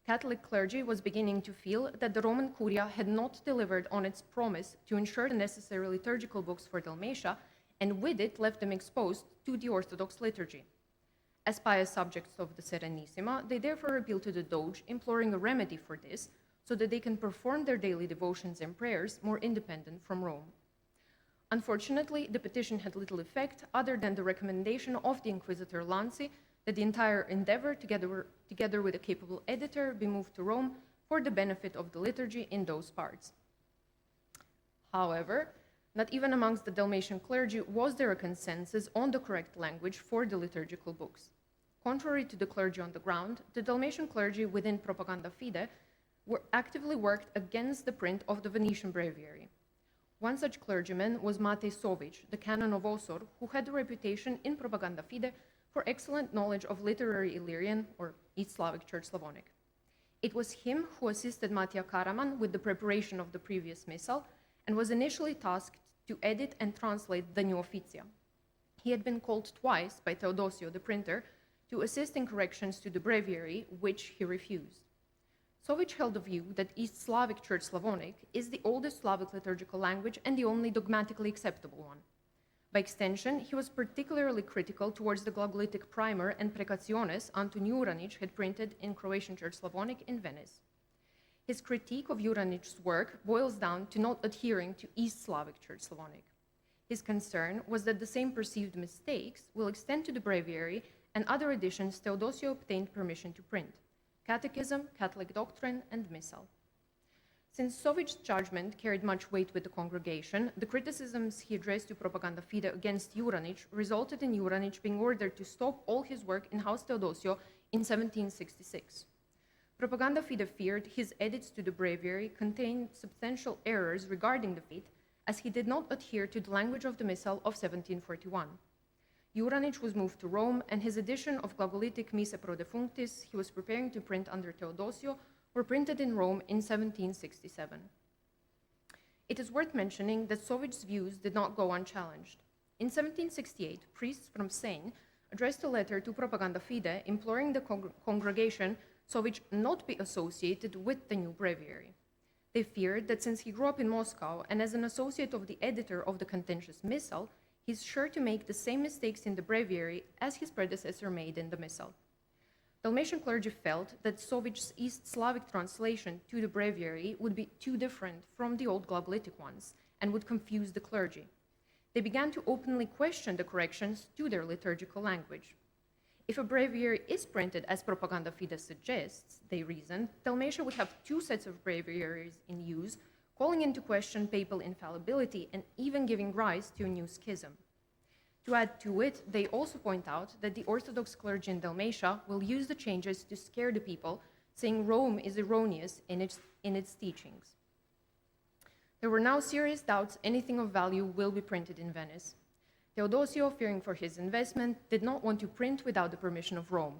Catholic clergy was beginning to feel that the Roman Curia had not delivered on its promise to ensure the necessary liturgical books for Dalmatia, and with it left them exposed to the Orthodox liturgy. As pious subjects of the Serenissima, they therefore appealed to the Doge, imploring a remedy for this, so that they can perform their daily devotions and prayers more independent from Rome. Unfortunately, the petition had little effect other than the recommendation of the Inquisitor Lanzi that the entire endeavor, together with a capable editor, be moved to Rome for the benefit of the liturgy in those parts. However, not even amongst the Dalmatian clergy was there a consensus on the correct language for the liturgical books. Contrary to the clergy on the ground, the Dalmatian clergy within Propaganda Fide actively worked against the print of the Venetian breviary. One such clergyman was Matej Sovic, the canon of Osor, who had a reputation in Propaganda Fide for excellent knowledge of literary Illyrian, or East Slavic Church Slavonic. It was him who assisted Matija Karaman with the preparation of the previous missal and was initially tasked to edit and translate the new Officia. He had been called twice by Theodosio, the printer, to assist in corrections to the breviary, which he refused. Sovic held the view that East Slavic Church Slavonic is the oldest Slavic liturgical language and the only dogmatically acceptable one. By extension, he was particularly critical towards the Glagolitic primer and Precaciones Antun Juranic had printed in Croatian Church Slavonic in Venice. His critique of Juranic's work boils down to not adhering to East Slavic Church Slavonic. His concern was that the same perceived mistakes will extend to the breviary and other editions Theodosio obtained permission to print: Catechism, Catholic Doctrine, and Missal. Since Sovic's judgment carried much weight with the congregation, the criticisms he addressed to Propaganda Fide against Juranic resulted in Juranic being ordered to stop all his work in House Theodosio in 1766. Propaganda Fide feared his edits to the breviary contained substantial errors regarding the faith, as he did not adhere to the language of the Missal of 1741. Juranic was moved to Rome, and his edition of Glagolitic Mise Pro Defunctis he was preparing to print under Theodosio were printed in Rome in 1767. It is worth mentioning that Sovic's views did not go unchallenged. In 1768, priests from Seine addressed a letter to Propaganda Fide imploring the congregation Sovic not be associated with the new breviary. They feared that since he grew up in Moscow and as an associate of the editor of the contentious Missal, he's sure to make the same mistakes in the breviary as his predecessor made in the Missal. Dalmatian clergy felt that Sovic's East Slavic translation to the breviary would be too different from the old Glagolitic ones and would confuse the clergy. They began to openly question the corrections to their liturgical language. If a breviary is printed as Propaganda Fide suggests, they reasoned, Dalmatia would have two sets of breviaries in use, calling into question papal infallibility and even giving rise to a new schism. To add to it, they also point out that the Orthodox clergy in Dalmatia will use the changes to scare the people, saying Rome is erroneous in its teachings. There were now serious doubts anything of value will be printed in Venice. Theodosio, fearing for his investment, did not want to print without the permission of Rome.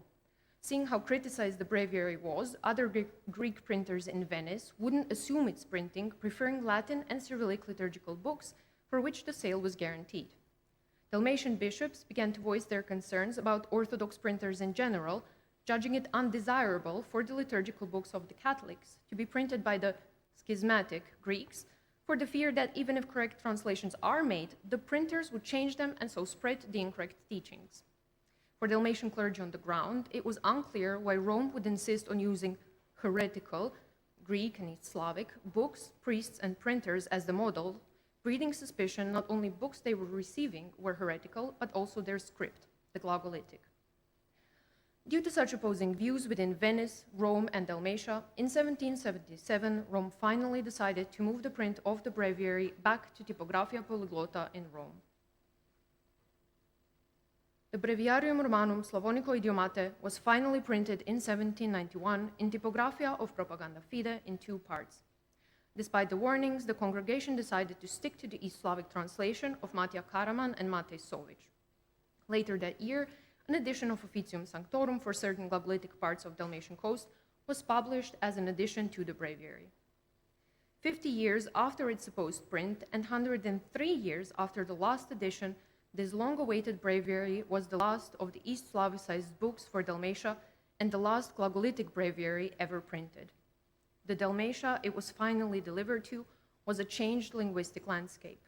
Seeing how criticized the breviary was, other Greek printers in Venice wouldn't assume its printing, preferring Latin and Cyrillic liturgical books for which the sale was guaranteed. Dalmatian bishops began to voice their concerns about Orthodox printers in general, judging it undesirable for the liturgical books of the Catholics to be printed by the schismatic Greeks, for the fear that even if correct translations are made, the printers would change them and so spread the incorrect teachings. For Dalmatian clergy on the ground, it was unclear why Rome would insist on using heretical, Greek and East Slavic, books, priests, and printers as the model, breeding suspicion not only books they were receiving were heretical, but also their script, the Glagolitic. Due to such opposing views within Venice, Rome, and Dalmatia, in 1777, Rome finally decided to move the print of the breviary back to Typographia Polyglotta in Rome. The Breviarium Romanum Slavonico Idiomate was finally printed in 1791 in Typographia of Propaganda Fide in two parts. Despite the warnings, the congregation decided to stick to the East Slavic translation of Matija Karaman and Matej Sovic. Later that year, an edition of Officium Sanctorum for certain Glagolitic parts of Dalmatian coast was published as an addition to the breviary. 50 years after its supposed print and 103 years after the last edition, this long-awaited breviary was the last of the East Slavicized books for Dalmatia and the last Glagolitic breviary ever printed. The Dalmatia it was finally delivered to was a changed linguistic landscape.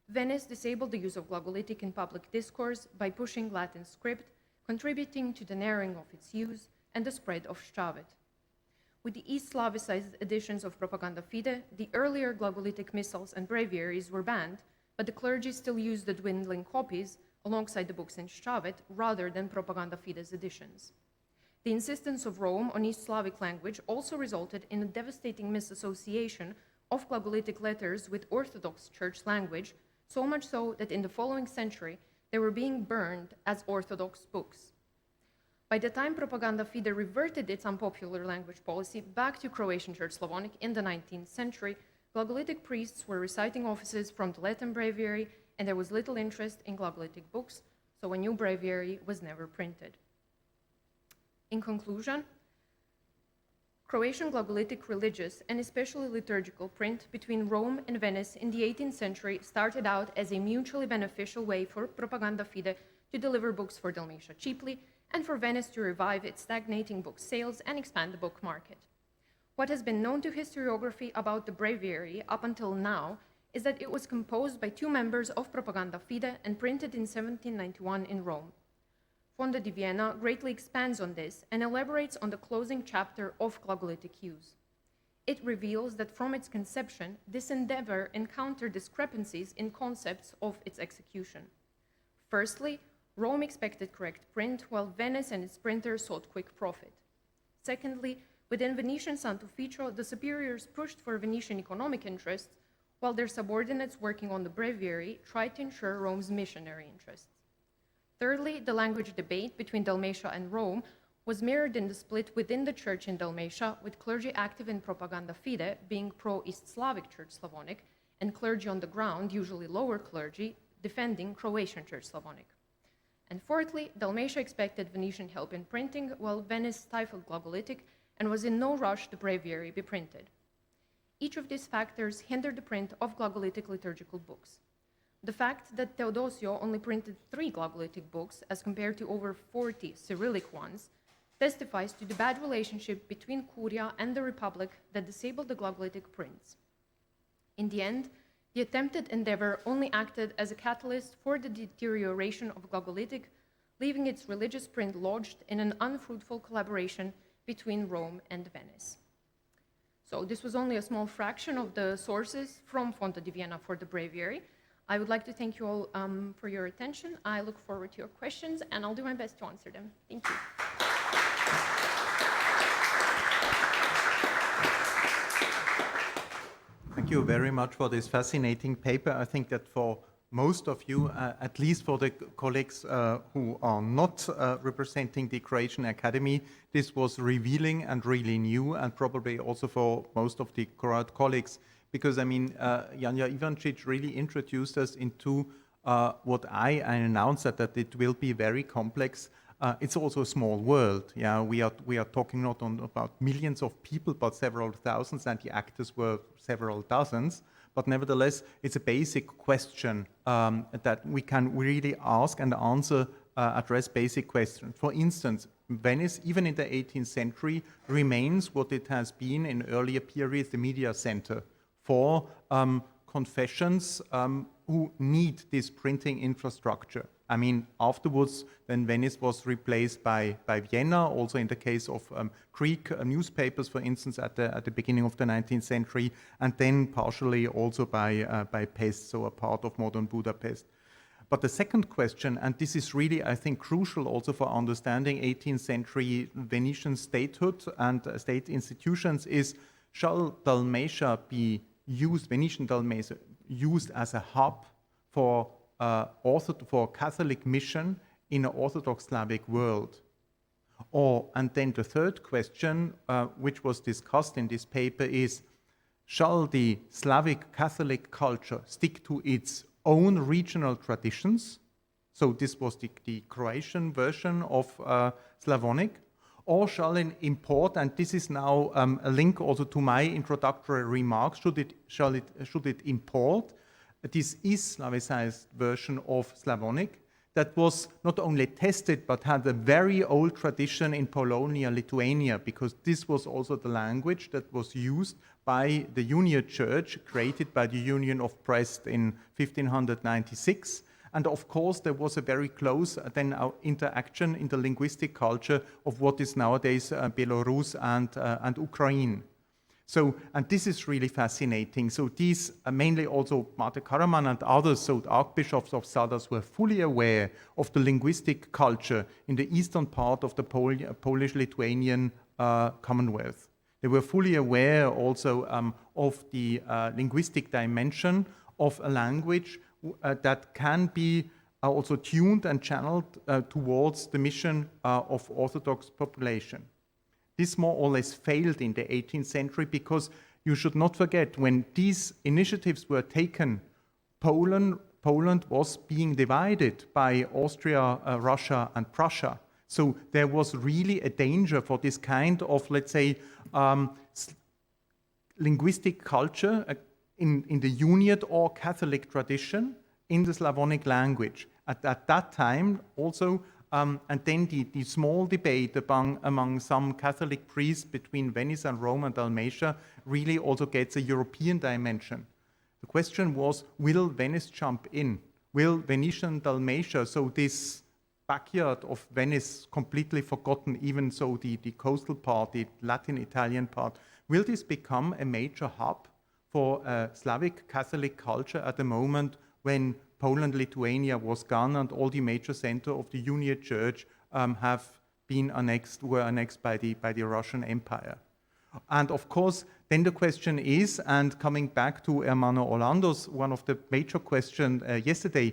Venice disabled the use of Glagolitic in public discourse by pushing Latin script, contributing to the narrowing of its use and the spread of Ščavet. With the East Slavicized editions of Propaganda Fide, the earlier Glagolitic missals and breviaries were banned, but the clergy still used the dwindling copies alongside the books in Ščavet rather than Propaganda Fide's editions. The insistence of Rome on East Slavic language also resulted in a devastating misassociation of Glagolitic letters with Orthodox Church language, so much so that in the following century they were being burned as Orthodox books. By the time Propaganda Fide reverted its unpopular language policy back to Croatian Church Slavonic in the 19th century, Glagolitic priests were reciting offices from the Latin breviary, and there was little interest in Glagolitic books, so a new breviary was never printed. In conclusion, Croatian Glagolitic religious and especially liturgical print between Rome and Venice in the 18th century started out as a mutually beneficial way for Propaganda Fide to deliver books for Dalmatia cheaply and for Venice to revive its stagnating book sales and expand the book market. What has been known to historiography about the breviary up until now is that it was composed by two members of Propaganda Fide and printed in 1791 in Rome. Fondo di Vienna greatly expands on this and elaborates on the closing chapter of Glagolitic use. It reveals that from its conception, this endeavor encountered discrepancies in concepts of its execution. Firstly, Rome expected correct print, while Venice and its printer sought quick profit. Secondly, within Venetian Sant'Ufficio, the superiors pushed for Venetian economic interests, while their subordinates working on the breviary tried to ensure Rome's missionary interests. Thirdly, the language debate between Dalmatia and Rome was mirrored in the split within the church in Dalmatia, with clergy active in Propaganda Fide being pro-East Slavic Church Slavonic, and clergy on the ground, usually lower clergy, defending Croatian Church Slavonic. And fourthly, Dalmatia expected Venetian help in printing, while Venice stifled Glagolitic and was in no rush the breviary be printed. Each of these factors hindered the print of Glagolitic liturgical books. The fact that Theodosio only printed 3 Glagolitic books as compared to over 40 Cyrillic ones testifies to the bad relationship between Curia and the Republic that disabled the Glagolitic prints. In the end, the attempted endeavor only acted as a catalyst for the deterioration of Glagolitic, leaving its religious print lodged in an unfruitful collaboration between Rome and Venice. So this was only a small fraction of the sources from Fondo di Vienna for the breviary. I would like to thank you all for your attention. I look forward to your questions, and I'll do my best to answer them. Thank you. Thank you very much for this fascinating paper. I think that for most of you, at least for the colleagues who are not representing the Croatian Academy, this was revealing and really new, and probably also for most of the Croat colleagues, because I mean, Janja Ivancic really introduced us into what I announced that it will be very complex. It's also a small world. Yeah, we are talking not about millions of people, but several thousands, and the actors were several dozens. But nevertheless, it's a basic question that we can really ask and answer, address basic questions. For instance, Venice, even in the 18th century, remains what it has been in earlier periods, the media center for confessions who need this printing infrastructure. I mean, afterwards, then Venice was replaced by Vienna, also in the case of Greek newspapers, for instance, at the beginning of the 19th century, and then partially also by Pest, so a part of modern Budapest. But the second question, and this is really, I think, crucial also for understanding 18th century Venetian statehood and state institutions, is shall Dalmatia be used, Venetian Dalmatia, used as a hub for Catholic mission in an Orthodox Slavic world? And then the third question, which was discussed in this paper, is shall the Slavic Catholic culture stick to its own regional traditions, So this was the Croatian version of Slavonic. Or shall it import, and this is now a link also to my introductory remarks, should it import this Islavicized version of Slavonic that was not only tested but had a very old tradition in Polonia, Lithuania, because this was also the language that was used by the Uniate Church created by the Union of Brest in 1596. And of course, there was a very close interaction in the linguistic culture of what is nowadays Belarus and Ukraine. So, and this is really fascinating. So these, mainly also Mate Karaman and others, so the archbishops of Sadas were fully aware of the linguistic culture in the eastern part of the Polish-Lithuanian Commonwealth. They were fully aware also of the linguistic dimension of a language that can be also tuned and channeled towards the mission of Orthodox population. This more or less failed in the 18th century because you should not forget when these initiatives were taken, Poland was being divided by Austria, Russia and Prussia. So there was really a danger for this kind of, let's say, linguistic culture in the Uniate or Catholic tradition in the Slavonic language. At that time also, and then the small debate among some Catholic priests between Venice and Rome and Dalmatia really also gets a European dimension. The question was, will Venice jump in? Will Venetian Dalmatia, so this backyard of Venice completely forgotten, even so the coastal part, the Latin Italian part, will this become a major hub for Slavic Catholic culture at the moment when Poland, Lithuania was gone and all the major centers of the Uniate Church were annexed by the Russian Empire? And of course, then the question is, and coming back to Hermano Orlando's, one of the major questions yesterday,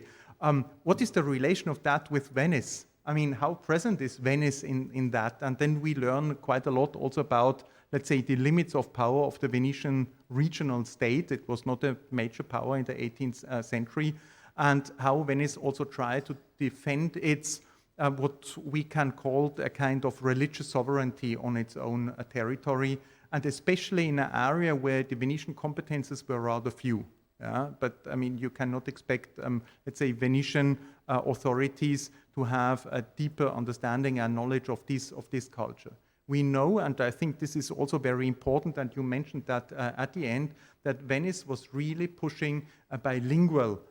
what is the relation of that with Venice? I mean, how present is Venice in that? And then we learn quite a lot also about, let's say, the limits of power of the Venetian regional state. It was not a major power in the 18th century. And how Venice also tried to defend its, what we can call a kind of religious sovereignty on its own territory, and especially in an area where the Venetian competences were rather few. Yeah? But I mean, you cannot expect, let's say, Venetian authorities to have a deeper understanding and knowledge of this culture. We know, and I think this is also very important, and you mentioned that at the end, that Venice was really pushing a bilingual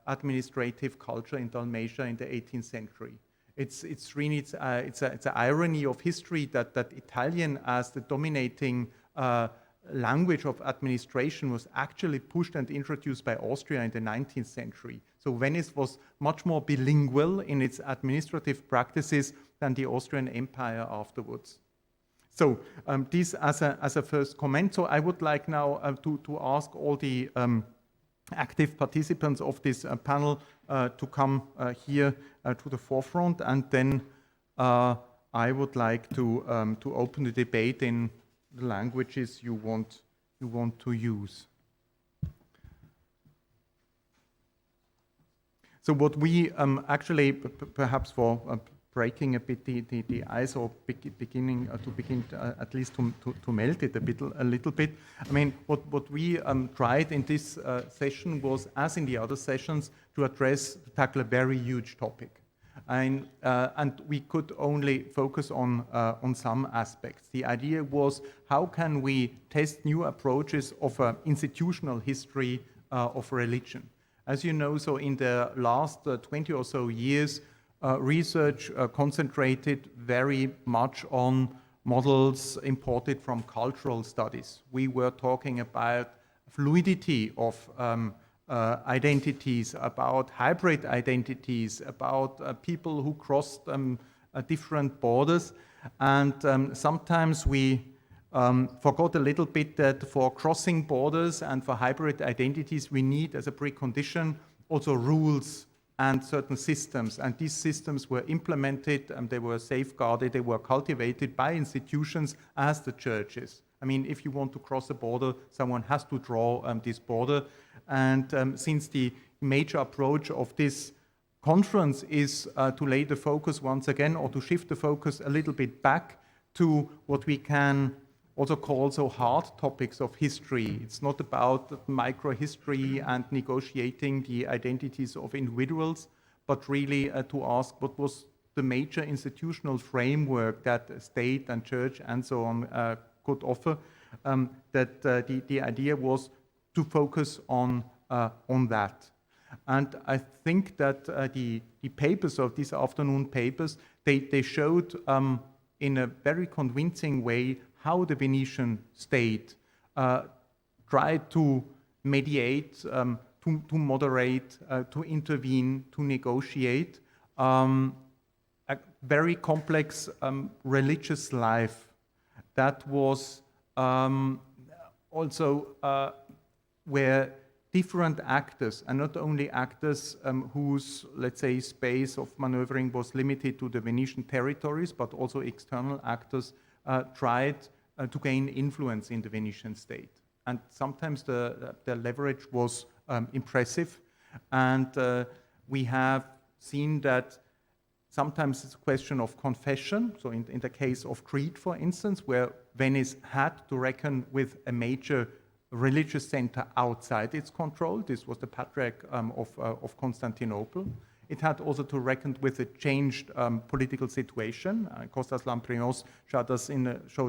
administrative culture in Dalmatia in the 18th century. It's an irony of history that Italian as the dominating language of administration was actually pushed and introduced by Austria in the 19th century. So Venice was much more bilingual in its administrative practices than the Austrian Empire afterwards. So this as a first comment. So I would like now to ask all the active participants of this panel to come here to the forefront, and then I would like to open the debate in the languages you want to use. So what we actually perhaps for breaking a bit the ice, or beginning at least to melt it a little bit. I mean, what we tried in this session was, as in the other sessions, to tackle a very huge topic, and we could only focus on some aspects. The idea was, how can we test new approaches of institutional history of religion? As you know, so in the last 20 or so years, research concentrated very much on models imported from cultural studies. We were talking about fluidity of identities, about hybrid identities, about people who crossed different borders. And sometimes we forgot a little bit that for crossing borders and for hybrid identities, we need as a precondition also rules and certain systems, and these systems were implemented and they were safeguarded, they were cultivated by institutions as the churches. I mean, if you want to cross a border, someone has to draw this border, and since the major approach of this conference is to lay the focus once again, or to shift the focus a little bit back to what we can also call so hard topics of history. It's not about micro-history and negotiating the identities of individuals, but really to ask what was the major institutional framework that state and church and so on could offer. The idea was to focus on that. And I think that the papers of this afternoon papers, they showed in a very convincing way how the Venetian state tried to mediate, to moderate, to intervene, to negotiate a very complex religious life that was also where different actors, and not only actors whose, let's say, space of maneuvering was limited to the Venetian territories, but also external actors tried to gain influence in the Venetian state. And sometimes the leverage was impressive, and we have seen that sometimes it's a question of confession. So in the case of Crete, for instance, where Venice had to reckon with a major religious center outside its control. This was the Patriarch of Constantinople. It had also to reckon with a changed political situation. Kostas Lamprinos showed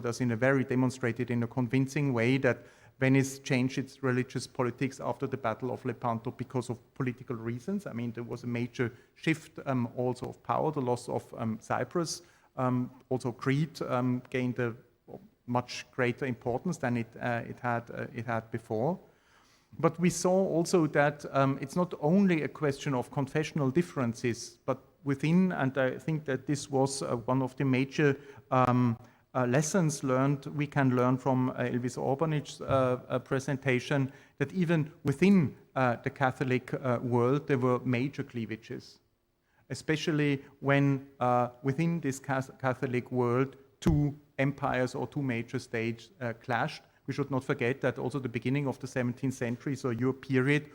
us in a very demonstrated, in a convincing way, that Venice changed its religious politics after the Battle of Lepanto because of political reasons. I mean, there was a major shift also of power, the loss of Cyprus. Also Crete gained a much greater importance than it had before. But we saw also that it's not only a question of confessional differences, but within, and I think that this was one of the major lessons learned, we can learn from Elvis Orbanic's presentation, that even within the Catholic world there were major cleavages, especially when within this Catholic world two empires or two major states clashed. We should not forget that also the beginning of the 17th century, so your period,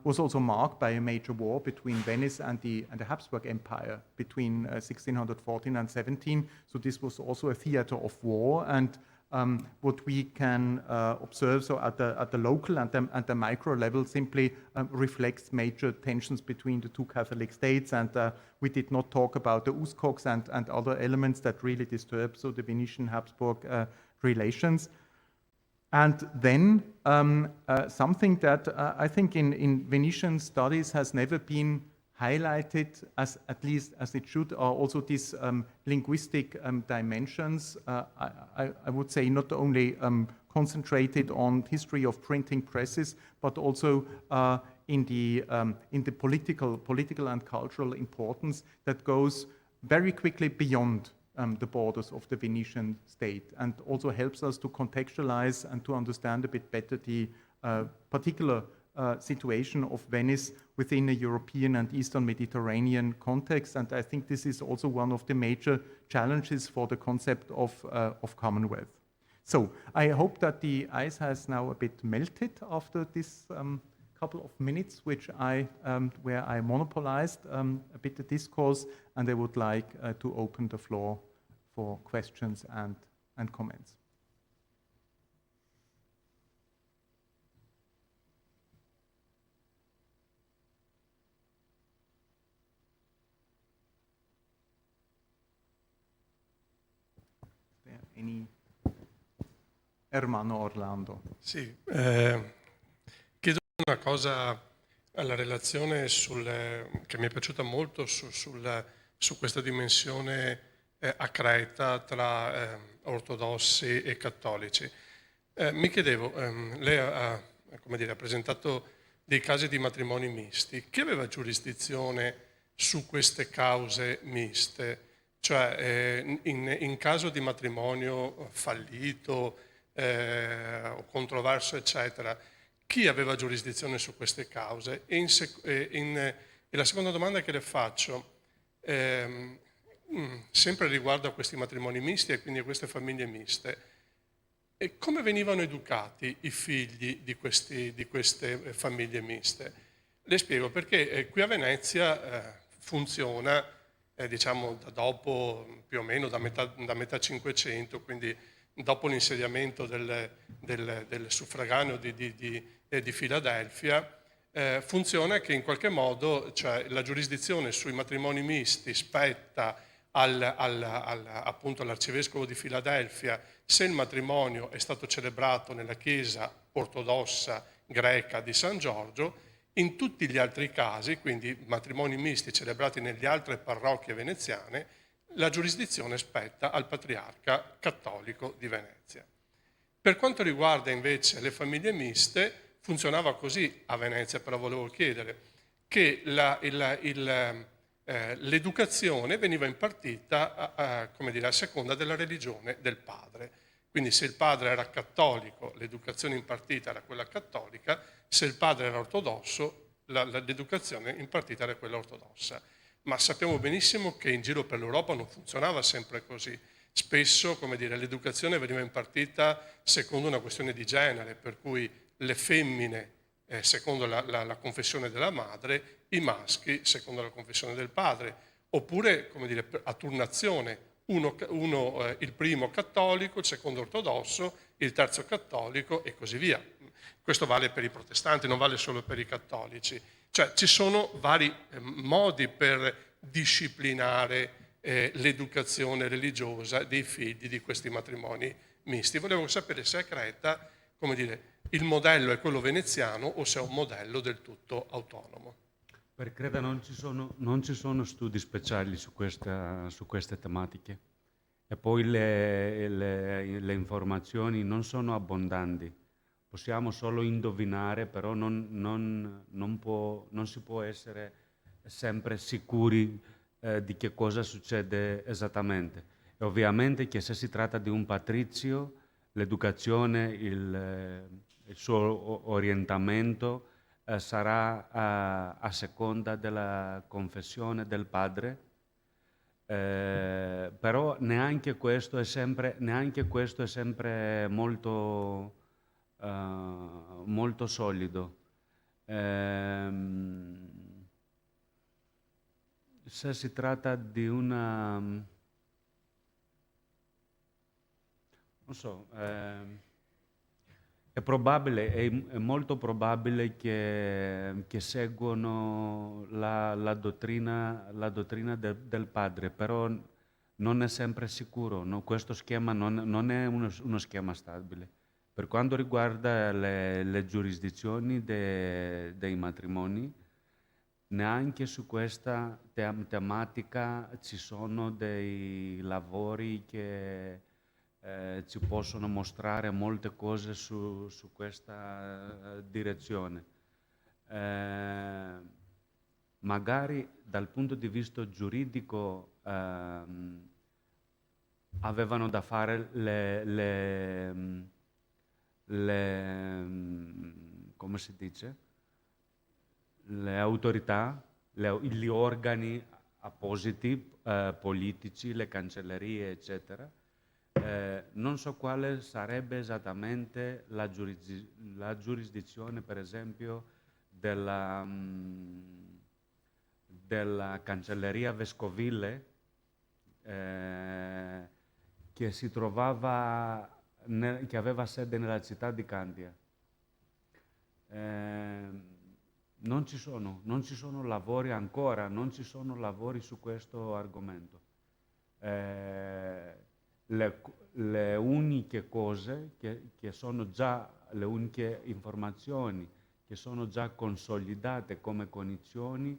was also marked by a major war between Venice and the Habsburg Empire between 1614 and 17. So this was also a theater of war, and what we can observe so at the local and the micro level simply reflects major tensions between the two Catholic states, and we did not talk about the Uskoks and other elements that really disturb so the Venetian-Habsburg relations. And then something that I think in Venetian studies has never been highlighted, as at least as it should, are also these linguistic dimensions. I would say not only concentrated on history of printing presses, but also in the political and cultural importance that goes very quickly beyond the borders of the Venetian state, and also helps us to contextualize and to understand a bit better the particular situation of Venice within a European and Eastern Mediterranean context. And I think this is also one of the major challenges for the concept of Commonwealth. So I hope that the ice has now a bit melted after this couple of minutes, where I monopolized a bit the discourse, and I would like to open the floor for questions and comments. Is there any? Ermanno Orlando. Sì, chiedo una cosa alla relazione che mi è piaciuta molto su questa dimensione a Creta tra ortodossi e cattolici. Mi chiedevo, lei ha presentato dei casi di matrimoni misti. Chi aveva giurisdizione su queste cause miste? Cioè in caso di matrimonio fallito o controverso, eccetera, chi aveva giurisdizione su queste cause? E la seconda domanda che le faccio, sempre riguardo a questi matrimoni misti e quindi a queste famiglie miste, e come venivano educati i figli di queste famiglie miste? Le spiego perché qui a Venezia funziona, diciamo, da dopo più o meno da metà 500, quindi dopo l'insediamento del suffraganeo di Filadelfia, funziona che in qualche modo, cioè, la giurisdizione sui matrimoni misti spetta appunto all'arcivescovo di Filadelfia se il matrimonio è stato celebrato nella chiesa ortodossa greca di San Giorgio. In tutti gli altri casi, quindi matrimoni misti celebrati nelle altre parrocchie veneziane, la giurisdizione spetta al patriarca cattolico di Venezia. Per quanto riguarda invece le famiglie miste, funzionava così a Venezia, però volevo chiedere che l'educazione veniva impartita come dire, a seconda della religione del padre. Quindi se il padre era cattolico, l'educazione impartita era quella cattolica, se il padre era ortodosso, l'educazione impartita era quella ortodossa. Ma sappiamo benissimo che in giro per l'Europa non funzionava sempre così. Spesso, come dire, l'educazione veniva impartita secondo una questione di genere, per cui le femmine secondo la confessione della madre, i maschi secondo la confessione del padre, oppure, come dire, a turnazione, il primo cattolico, il secondo ortodosso, il terzo cattolico e così via. Questo vale per i protestanti, non vale solo per i cattolici. Cioè ci sono vari modi per disciplinare l'educazione religiosa dei figli di questi matrimoni misti. Volevo sapere se a Creta, come dire, il modello è quello veneziano o se è un modello del tutto autonomo. Per Creta non ci sono studi speciali su queste tematiche e poi le informazioni non sono abbondanti. Possiamo solo indovinare, però non si può essere sempre sicuri di che cosa succede esattamente. E ovviamente che se si tratta di un patrizio, l'educazione, il suo orientamento sarà a seconda della confessione del padre, però neanche questo è sempre molto solido. Se si tratta di una... non so... È molto probabile che seguono la dottrina del padre, però non è sempre sicuro, no? Questo schema non è uno schema stabile. Per quanto riguarda le giurisdizioni dei matrimoni, neanche su questa tematica ci sono dei lavori che ci possono mostrare molte cose su questa direzione. Magari dal punto di vista giuridico avevano da fare come si dice? Le autorità, gli organi appositi politici, le cancellerie, eccetera. Non so quale sarebbe esattamente la giurisdizione, per esempio, della cancelleria vescovile che si trovava, che aveva sede nella città di Candia. Non ci sono lavori ancora, non ci sono lavori su questo argomento. Le uniche cose che sono già, le uniche informazioni che sono già consolidate come cognizioni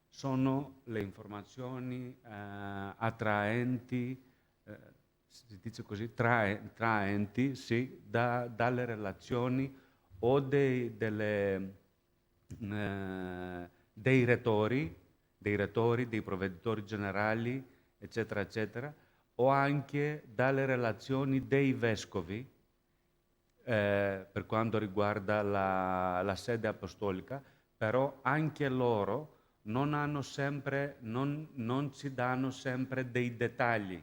sono le informazioni attraenti, si dice così, traenti, sì, dalle relazioni o dei rettori, dei provveditori generali, eccetera, eccetera, o anche dalle relazioni dei vescovi per quanto riguarda la sede apostolica, però anche loro non ci danno sempre dei dettagli,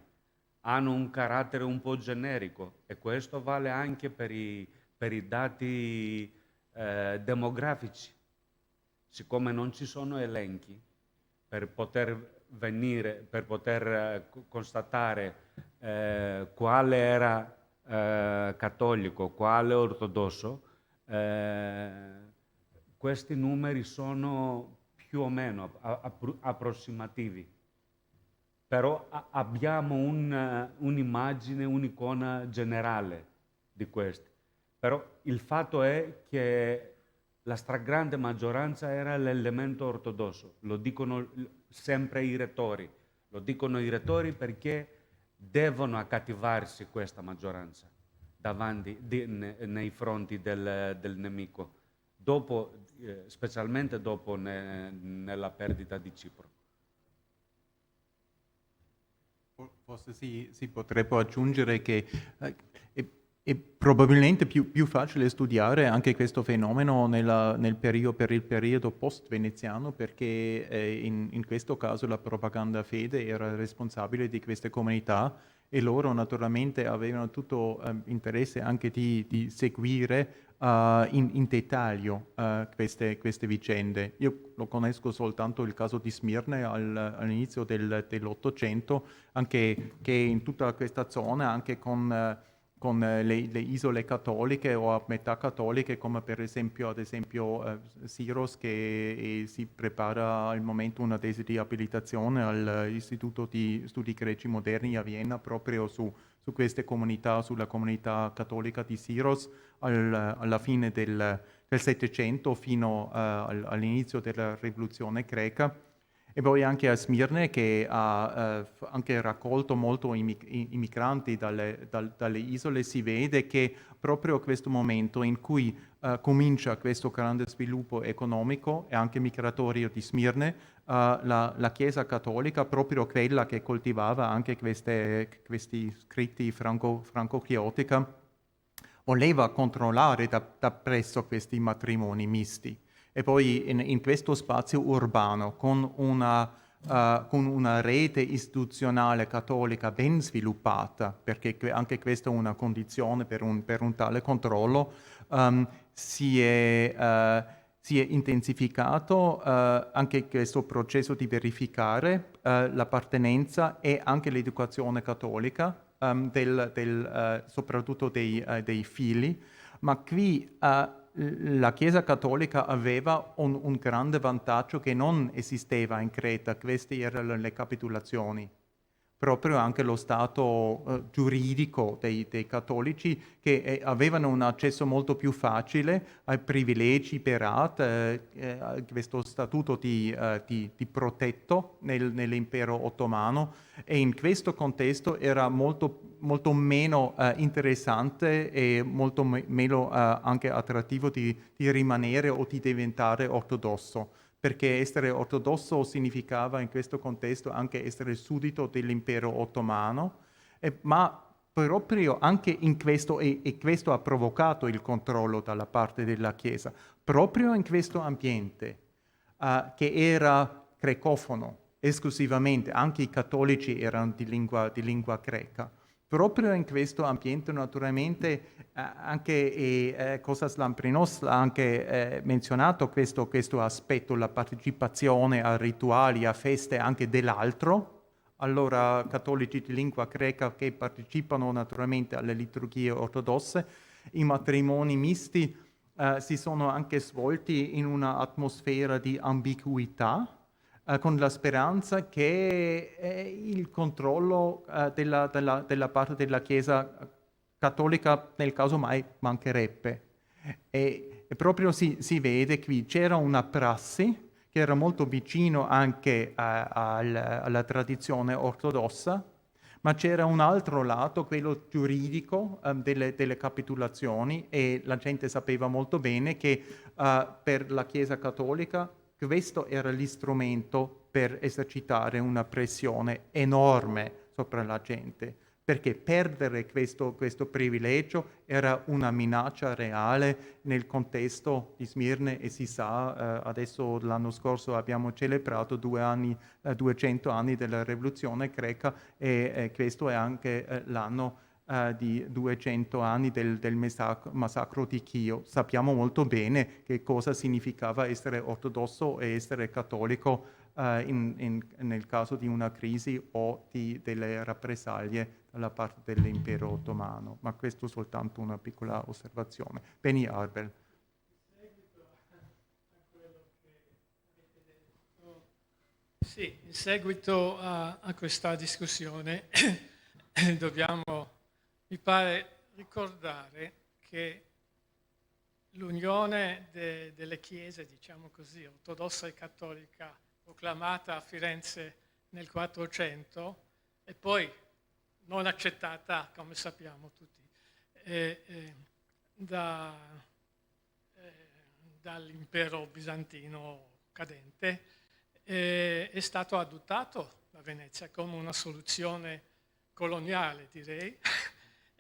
hanno un carattere un po' generico e questo vale anche per i dati demografici. siccome non ci sono elenchi per poter venire, per poter constatare quale era cattolico, quale ortodosso, questi numeri sono più o meno approssimativi. Però abbiamo un'immagine, un'icona generale di questi. Però il fatto è che la stragrande maggioranza era l'elemento ortodosso, lo dicono sempre i rettori, lo dicono i rettori perché devono accattivarsi questa maggioranza davanti, nei fronti del nemico, dopo, specialmente dopo nella perdita di Cipro. Forse si potrebbe aggiungere che è probabilmente più facile studiare anche questo fenomeno per il periodo post-veneziano, perché in questo caso la propaganda fede era responsabile di queste comunità e loro naturalmente avevano tutto interesse anche di seguire in dettaglio queste vicende. Io lo conosco soltanto il caso di Smirne all'inizio dell'Ottocento, anche che in tutta questa zona, anche con le isole cattoliche o a metà cattoliche, come per esempio, Syros, che si prepara al momento una tesi di abilitazione all'Istituto di Studi Greci Moderni a Vienna proprio su queste comunità, sulla comunità cattolica di Syros alla fine del Settecento fino all'inizio della rivoluzione greca. E poi anche a Smirne, che ha anche raccolto molto immigranti dalle isole, si vede che proprio a questo momento in cui comincia questo grande sviluppo economico e anche migratorio di Smirne, la Chiesa cattolica, proprio quella che coltivava anche questi scritti franco-chiotica, voleva controllare da presso questi matrimoni misti. E poi in questo spazio urbano, con una rete istituzionale cattolica ben sviluppata, perché anche questa è una condizione per un tale controllo, si è intensificato anche questo processo di verificare l'appartenenza e anche l'educazione cattolica, soprattutto dei figli, ma qui la Chiesa cattolica aveva un grande vantaggio che non esisteva in Creta. Queste erano le capitolazioni. Proprio anche lo stato giuridico dei cattolici, che avevano un accesso molto più facile ai privilegi per questo statuto di protetto nell'impero ottomano, e in questo contesto era molto meno interessante e molto meno anche attrattivo di rimanere o di diventare ortodosso, perché essere ortodosso significava in questo contesto anche essere suddito dell'impero ottomano, ma proprio anche in questo, e questo ha provocato il controllo dalla parte della Chiesa, proprio in questo ambiente che era grecofono esclusivamente, anche i cattolici erano di lingua greca. Proprio in questo ambiente naturalmente anche Kostas Lamprinos ha anche menzionato questo aspetto, la partecipazione a rituali, a feste anche dell'altro. Allora cattolici di lingua greca che partecipano naturalmente alle liturgie ortodosse, i matrimoni misti si sono anche svolti in un'atmosfera di ambiguità, con la speranza che il controllo della parte della Chiesa cattolica nel caso mai mancherebbe. E proprio si vede qui, c'era una prassi che era molto vicino anche alla tradizione ortodossa, ma c'era un altro lato, quello giuridico delle capitolazioni, e la gente sapeva molto bene che per la Chiesa cattolica questo era l'istrumento per esercitare una pressione enorme sopra la gente, perché perdere questo privilegio era una minaccia reale nel contesto di Smirne, e si sa, adesso l'anno scorso abbiamo celebrato 200 anni della rivoluzione greca, e questo è anche l'anno di 200 anni del massacro di Chio. Sappiamo molto bene che cosa significava essere ortodosso e essere cattolico nel caso di una crisi o delle rappresaglie dalla parte dell'impero ottomano, ma questo è soltanto una piccola osservazione. Beni Arbel. Sì, in seguito a questa discussione dobbiamo, mi pare, ricordare che l'unione delle chiese, diciamo così, ortodossa e cattolica, proclamata a Firenze nel 400 e poi non accettata, come sappiamo tutti, dall'impero bizantino cadente, è stato adottato da Venezia come una soluzione coloniale, direi,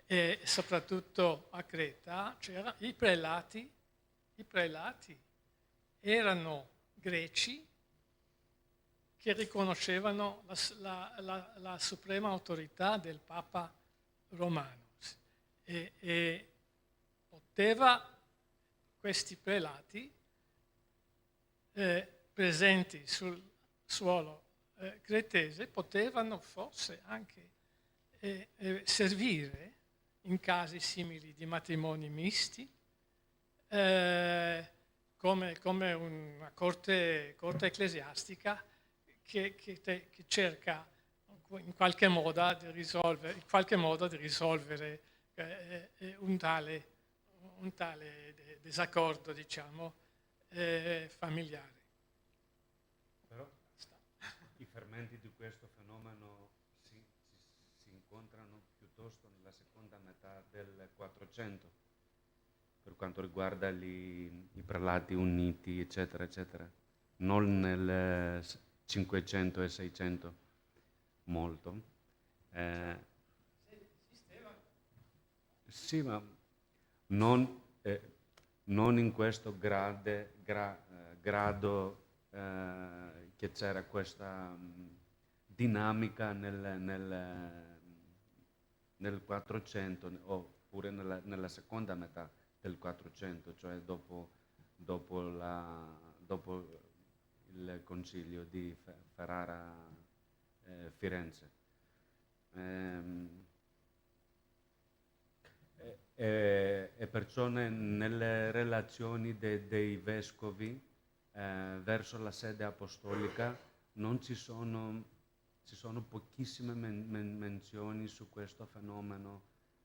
e soprattutto a Creta c'erano i prelati erano greci che riconoscevano la suprema autorità del Papa romano e questi prelati presenti sul suolo cretese potevano forse anche servire in casi simili di matrimoni misti come una corte ecclesiastica che cerca in qualche modo di risolvere un tale disaccordo, diciamo, familiare. Però i fermenti di questo fenomeno si incontrano piuttosto nella seconda metà del 400, per quanto riguarda i prelati uniti, eccetera, eccetera, non nel 500 e 600 molto. Sì, ma non in questo grado che c'era questa dinamica nel 400 oppure nella seconda metà del 400, cioè dopo il concilio di Ferrara-Firenze. E perciò nelle relazioni dei vescovi verso la sede apostolica non ci sono pochissime menzioni su questo fenomeno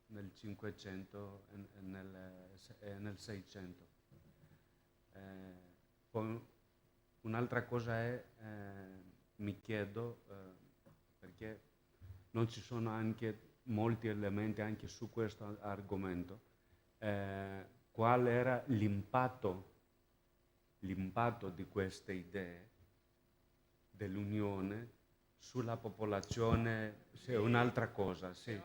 nel 500 e nel 600. Poi un'altra cosa è, mi chiedo, perché non ci sono anche molti elementi anche su questo argomento, qual era l'impatto di queste idee dell'unione sulla popolazione, è un'altra cosa, sì,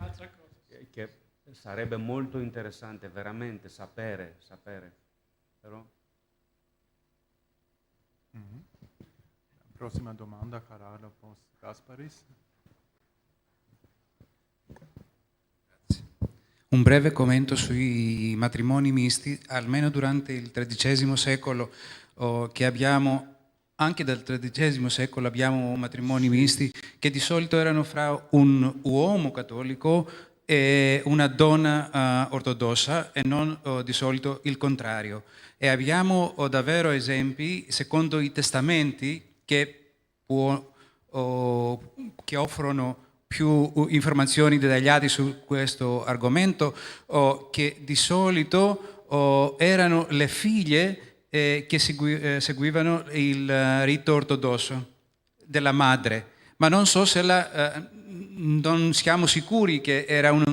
che sarebbe molto interessante veramente sapere, però... Prossima domanda, Carlo Post Gasparis. Un breve commento sui matrimoni misti, almeno durante il XIII secolo, che abbiamo, anche dal XIII secolo abbiamo matrimoni misti che di solito erano fra un uomo cattolico e una donna ortodossa e non di solito il contrario. E abbiamo davvero esempi, secondo i testamenti, che offrono più informazioni dettagliate su questo argomento, che di solito erano le figlie che seguivano il rito ortodosso della madre, ma non so se non siamo sicuri che era una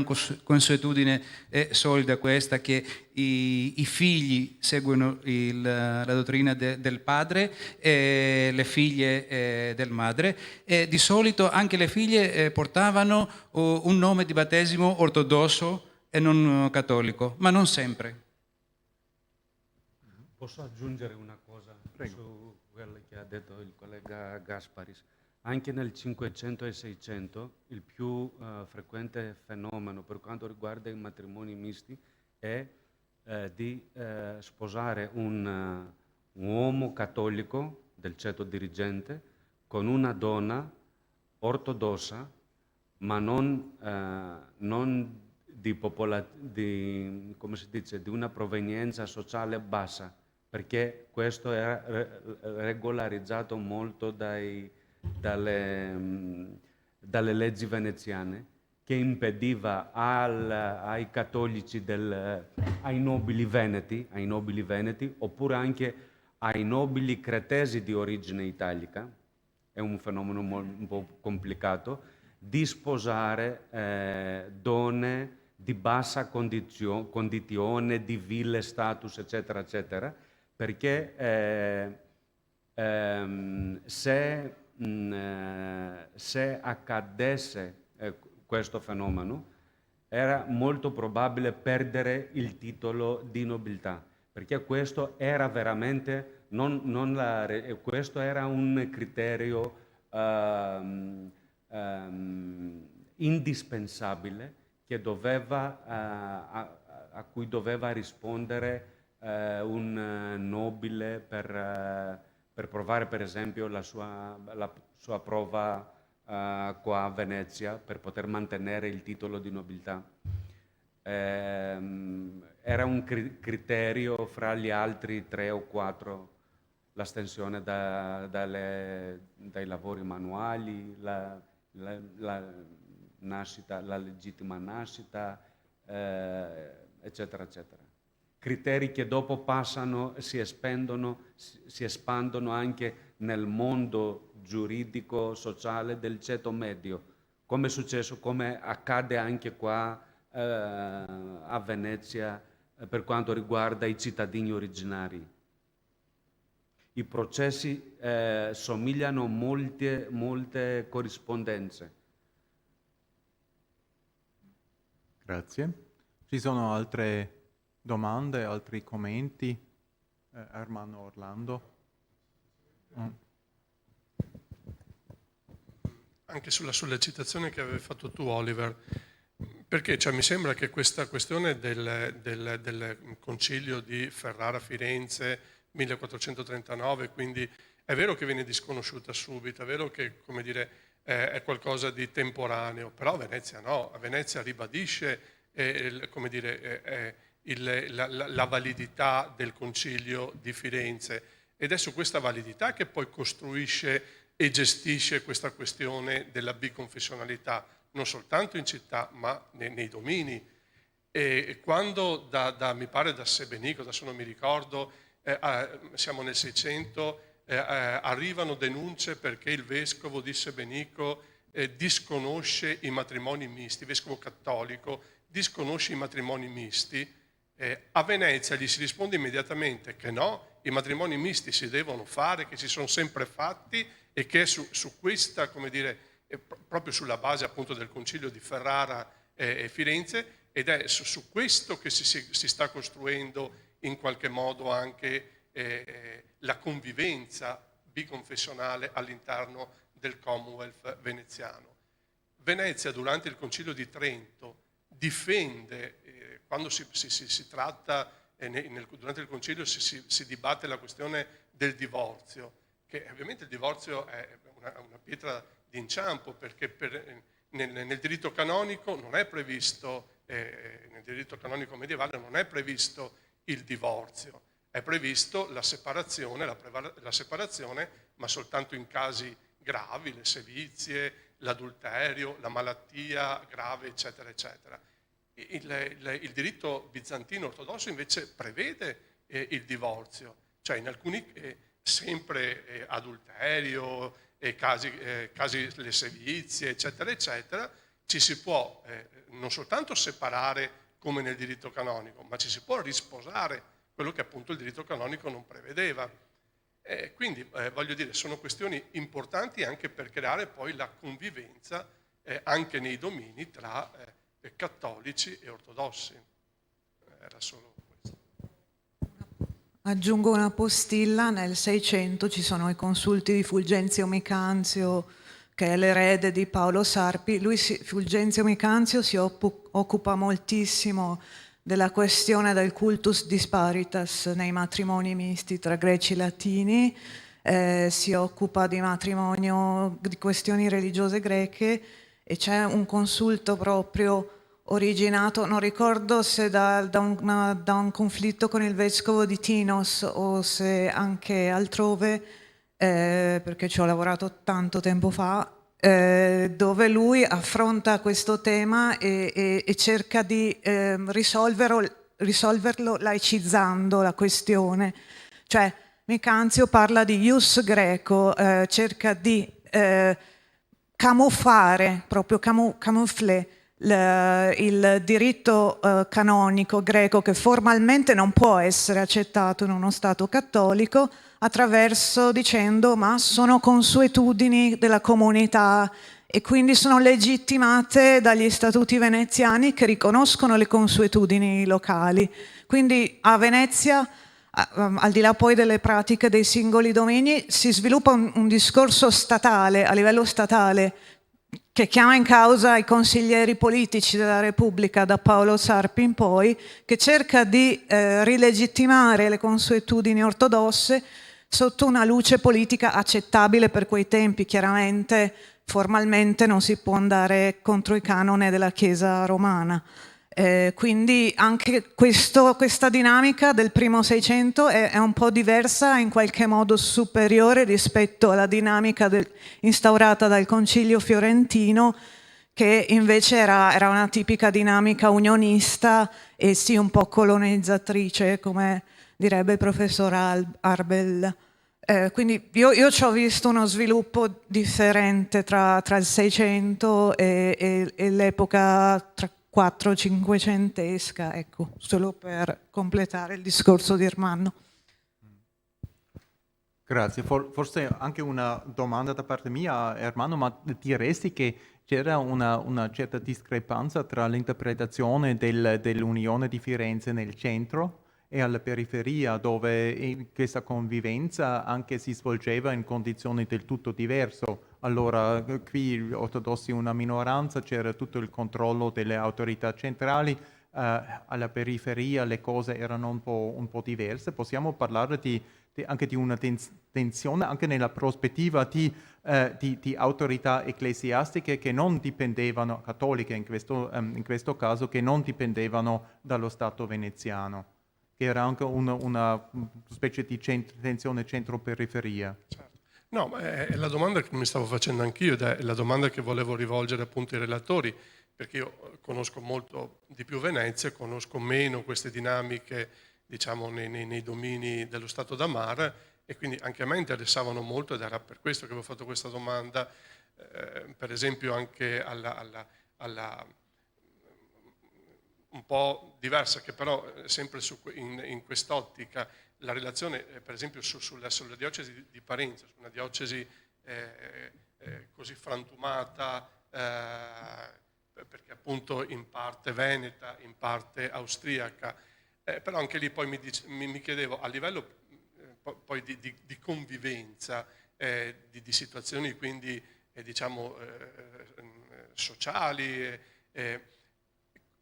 consuetudine solida questa, che i figli seguono la dottrina del padre e le figlie del madre, e di solito anche le figlie portavano un nome di battesimo ortodosso e non cattolico, ma non sempre. Posso aggiungere una cosa su quello che ha detto il collega Gasparis? Anche nel 500 e 600 il più frequente fenomeno per quanto riguarda i matrimoni misti è di sposare un uomo cattolico del ceto dirigente con una donna ortodossa, ma non come si dice, di una provenienza sociale bassa, perché questo era regolarizzato molto dalle leggi veneziane, che impediva ai cattolici, ai nobili veneti, oppure anche ai nobili cretesi di origine italica, è un fenomeno un po' complicato, di sposare donne di bassa condizione, di vile status, eccetera, eccetera, perché se accadesse questo fenomeno, era molto probabile perdere il titolo di nobiltà, perché questo era veramente, questo era un criterio indispensabile che a cui doveva rispondere un nobile per provare, per esempio, la sua prova qua a Venezia, per poter mantenere il titolo di nobiltà. Era un criterio fra gli altri 3 o 4, l'astensione dai lavori manuali, la legittima nascita, eccetera, eccetera. Criteri che dopo si espandono anche nel mondo giuridico, sociale del ceto medio, come è successo, come accade anche qua a Venezia per quanto riguarda i cittadini originari. I processi somigliano molte corrispondenze. Grazie. Ci sono altre domande, altri commenti? Armando Orlando. Anche sulla sollecitazione che avevi fatto tu, Oliver, perché mi sembra che questa questione del concilio di Ferrara-Firenze 1439, quindi è vero che viene disconosciuta subito, è vero che, come dire, è qualcosa di temporaneo, però a Venezia no, a Venezia ribadisce come dire, la validità del concilio di Firenze, ed è su questa validità che poi costruisce e gestisce questa questione della biconfessionalità, non soltanto in città ma nei domini. E quando mi pare da Sebenico, adesso non mi ricordo, siamo nel 600, arrivano denunce perché il vescovo di Sebenico disconosce i matrimoni misti, vescovo cattolico disconosce i matrimoni misti. A Venezia gli si risponde immediatamente che no, i matrimoni misti si devono fare, che si sono sempre fatti e che è su questa, come dire, proprio sulla base appunto del concilio di Ferrara e Firenze, ed è su questo che si sta costruendo in qualche modo anche la convivenza biconfessionale all'interno del Commonwealth veneziano. Venezia durante il Concilio di Trento difende, quando si tratta, durante il Concilio si dibatte la questione del divorzio, che ovviamente il divorzio è una pietra d'inciampo, perché nel diritto canonico non è previsto, nel diritto canonico medievale non è previsto il divorzio, è previsto la separazione, ma soltanto in casi gravi, le sevizie, l'adulterio, la malattia grave, eccetera, eccetera. Il diritto bizantino ortodosso invece prevede il divorzio, cioè in alcuni sempre adulterio, casi le sevizie, eccetera, eccetera, ci si può non soltanto separare come nel diritto canonico, ma ci si può risposare, quello che appunto il diritto canonico non prevedeva. Quindi voglio dire, sono questioni importanti anche per creare poi la convivenza anche nei domini tra cattolici e ortodossi. Era solo questo. Aggiungo una postilla: nel 600 ci sono i consulti di Fulgenzio Mecanzio che è l'erede di Paolo Sarpi, Fulgenzio Micanzio si occupa moltissimo della questione del cultus disparitas nei matrimoni misti tra greci e latini, si occupa di matrimonio, di questioni religiose greche, e c'è un consulto proprio originato, non ricordo se da un conflitto con il vescovo di Tinos o se anche altrove, perché ci ho lavorato tanto tempo fa, dove lui affronta questo tema e cerca di risolverlo laicizzando la questione. Cioè Micanzio parla di ius greco, cerca di camuffare, proprio camoufler il diritto canonico greco, che formalmente non può essere accettato in uno Stato cattolico, attraverso dicendo ma sono consuetudini della comunità e quindi sono legittimate dagli statuti veneziani che riconoscono le consuetudini locali. Quindi a Venezia, al di là poi delle pratiche dei singoli domini, si sviluppa un discorso statale, a livello statale, che chiama in causa i consiglieri politici della Repubblica da Paolo Sarpi in poi, che cerca di rilegittimare le consuetudini ortodosse sotto una luce politica accettabile per quei tempi. Chiaramente formalmente non si può andare contro i canoni della Chiesa romana. Quindi anche questa dinamica del primo Seicento è un po' diversa, in qualche modo superiore rispetto alla dinamica instaurata dal Concilio Fiorentino, che invece era una tipica dinamica unionista e sì un po' colonizzatrice, come direbbe il professor Arbel. Quindi io ci ho visto uno sviluppo differente tra il Seicento e l'epoca 4-500esca, ecco, solo per completare il discorso di Ermanno. Grazie, forse anche una domanda da parte mia, Ermanno, ma diresti che c'era una certa discrepanza tra l'interpretazione dell'Unione di Firenze nel centro e alla periferia, dove questa convivenza anche si svolgeva in condizioni del tutto diverse? Allora, qui gli ortodossi una minoranza, c'era tutto il controllo delle autorità centrali, alla periferia le cose erano un po' diverse. Possiamo parlare anche di una tensione, anche nella prospettiva di autorità ecclesiastiche che non dipendevano, cattoliche in questo caso, che non dipendevano dallo Stato veneziano, che era anche una specie di tensione centro-periferia. Certo. No, è la domanda che mi stavo facendo anch'io ed è la domanda che volevo rivolgere appunto ai relatori, perché io conosco molto di più Venezia, conosco meno queste dinamiche, diciamo, nei domini dello Stato da Mar, e quindi anche a me interessavano molto, ed era per questo che avevo fatto questa domanda, per esempio anche alla un po' diversa, che però sempre in quest'ottica, la relazione per esempio sulla diocesi di Parenzo, su una diocesi così frantumata, perché appunto in parte veneta, in parte austriaca, però anche lì poi mi chiedevo a livello poi di convivenza, di situazioni quindi diciamo sociali,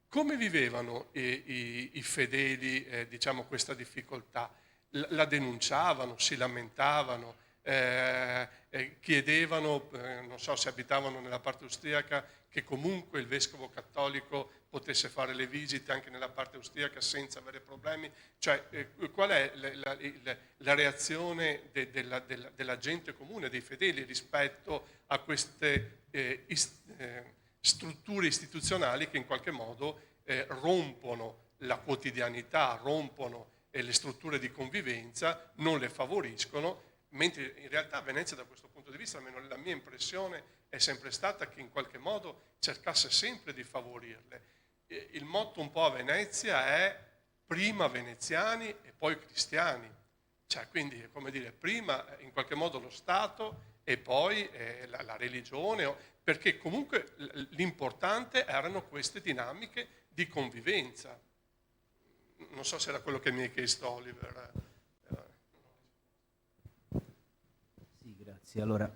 come vivevano i fedeli diciamo questa difficoltà? La denunciavano, si lamentavano, chiedevano, non so se abitavano nella parte austriaca, che comunque il vescovo cattolico potesse fare le visite anche nella parte austriaca senza avere problemi. Cioè, qual è la reazione della gente comune, dei fedeli, rispetto a queste strutture istituzionali che in qualche modo rompono la quotidianità, rompono le strutture di convivenza, non le favoriscono, mentre in realtà Venezia da questo punto di vista, almeno la mia impressione è sempre stata che in qualche modo cercasse sempre di favorirle. Il motto un po' a Venezia è prima veneziani e poi cristiani, cioè quindi come dire prima in qualche modo lo Stato e poi la religione, perché comunque l'importante erano queste dinamiche di convivenza. Non so se era quello che mi hai chiesto, Oliver. Sì, allora,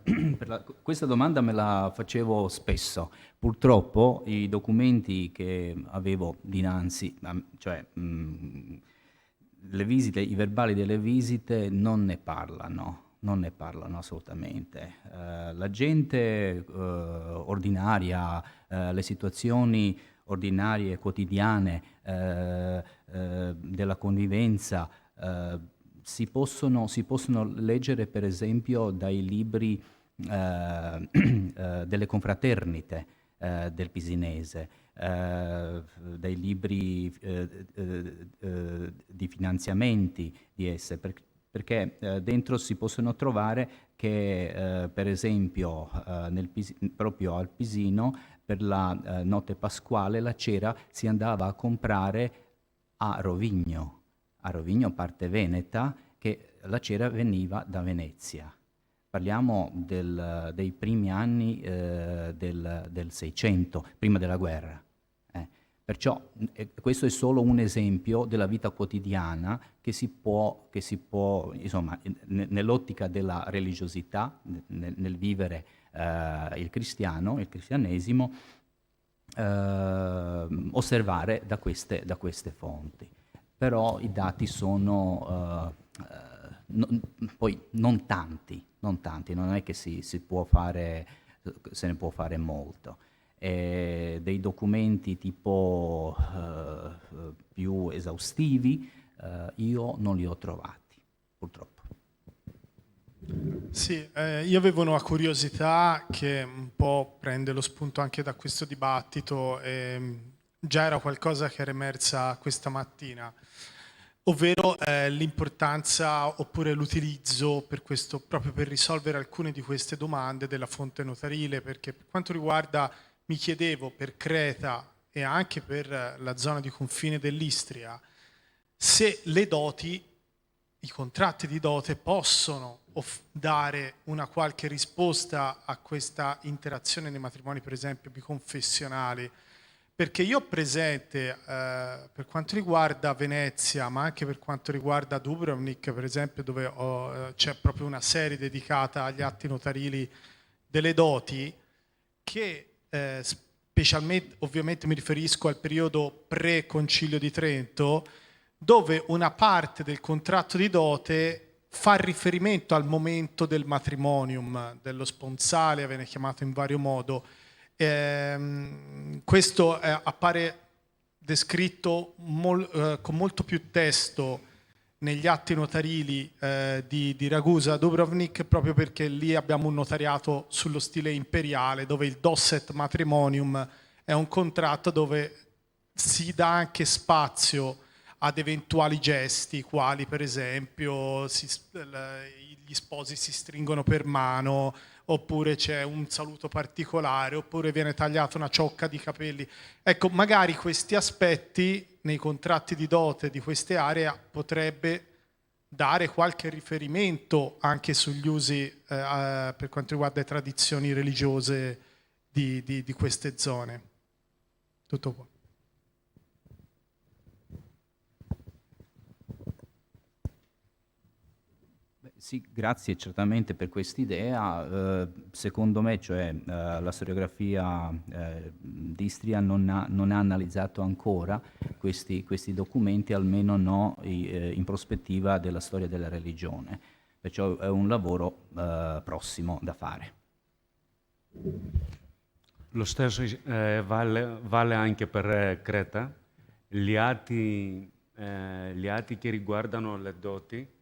questa domanda me la facevo spesso. Purtroppo i documenti che avevo dinanzi, cioè le visite, i verbali delle visite non ne parlano assolutamente. La gente ordinaria, le situazioni ordinarie, quotidiane della convivenza si possono leggere per esempio dai libri delle confraternite del Pisinese, dai libri di finanziamenti di esse, perché dentro si possono trovare che per esempio proprio al Pisino per la notte pasquale la cera si andava a comprare a Rovigno, parte veneta, che la cera veniva da Venezia. Parliamo dei primi anni del 600, prima della guerra. Perciò questo è solo un esempio della vita quotidiana che si può insomma, nell'ottica della religiosità, nel vivere il cristianesimo, osservare da queste fonti. Però i dati sono poi non tanti, non è che se ne può fare molto. Dei documenti tipo più esaustivi io non li ho trovati, purtroppo. Sì, io avevo una curiosità che un po' prende lo spunto anche da questo dibattito, già era qualcosa che era emersa questa mattina, ovvero l'importanza oppure l'utilizzo proprio per risolvere alcune di queste domande della fonte notarile, perché per quanto riguarda, mi chiedevo, per Creta e anche per la zona di confine dell'Istria, se le doti, i contratti di dote possono dare una qualche risposta a questa interazione nei matrimoni, per esempio, biconfessionali. Perché io ho presente, per quanto riguarda Venezia, ma anche per quanto riguarda Dubrovnik, per esempio, dove c'è proprio una serie dedicata agli atti notarili delle doti, che specialmente, ovviamente mi riferisco al periodo pre-Concilio di Trento, dove una parte del contratto di dote fa riferimento al momento del matrimonium, dello sponsale, viene chiamato in vario modo. Questo appare descritto con molto più testo negli atti notarili di Ragusa, Dubrovnik, proprio perché lì abbiamo un notariato sullo stile imperiale, dove il Dosset Matrimonium è un contratto dove si dà anche spazio ad eventuali gesti, quali per esempio gli sposi si stringono per mano, oppure c'è un saluto particolare, oppure viene tagliata una ciocca di capelli. Ecco, magari questi aspetti nei contratti di dote di queste aree potrebbe dare qualche riferimento anche sugli usi per quanto riguarda le tradizioni religiose di queste zone. Tutto qua. Sì, grazie certamente per quest'idea. Secondo me, cioè, la storiografia d'Istria non ha analizzato ancora questi documenti, almeno no in prospettiva della storia della religione. Perciò è un lavoro prossimo da fare. Lo stesso vale anche per Creta. Gli atti che riguardano le doti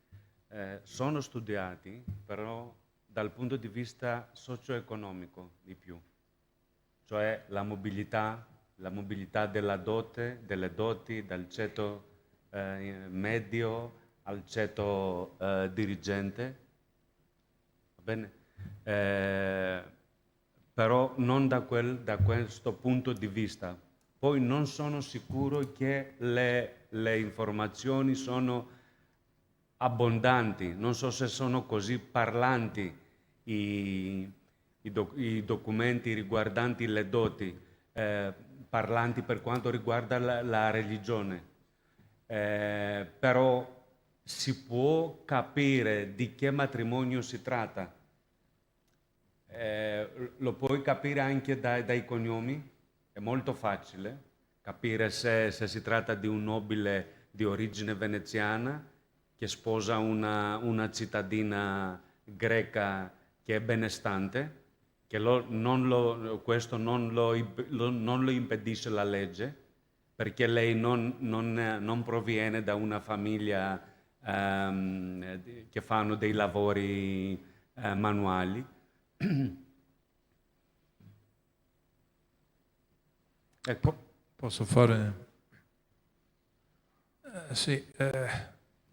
sono studiati, però dal punto di vista socio-economico di più, cioè la mobilità delle doti dal ceto medio al ceto dirigente, va bene? Però non da questo punto di vista. Poi non sono sicuro che le informazioni sono abbondanti, non so se sono così parlanti i documenti riguardanti le doti, parlanti per quanto riguarda la religione, però si può capire di che matrimonio si tratta Lo puoi capire anche dai cognomi, è molto facile capire se si tratta di un nobile di origine veneziana che sposa una cittadina greca che è benestante, che questo non lo impedisce la legge, perché lei non proviene da una famiglia che fanno dei lavori manuali. Ecco. Posso fare? Sì,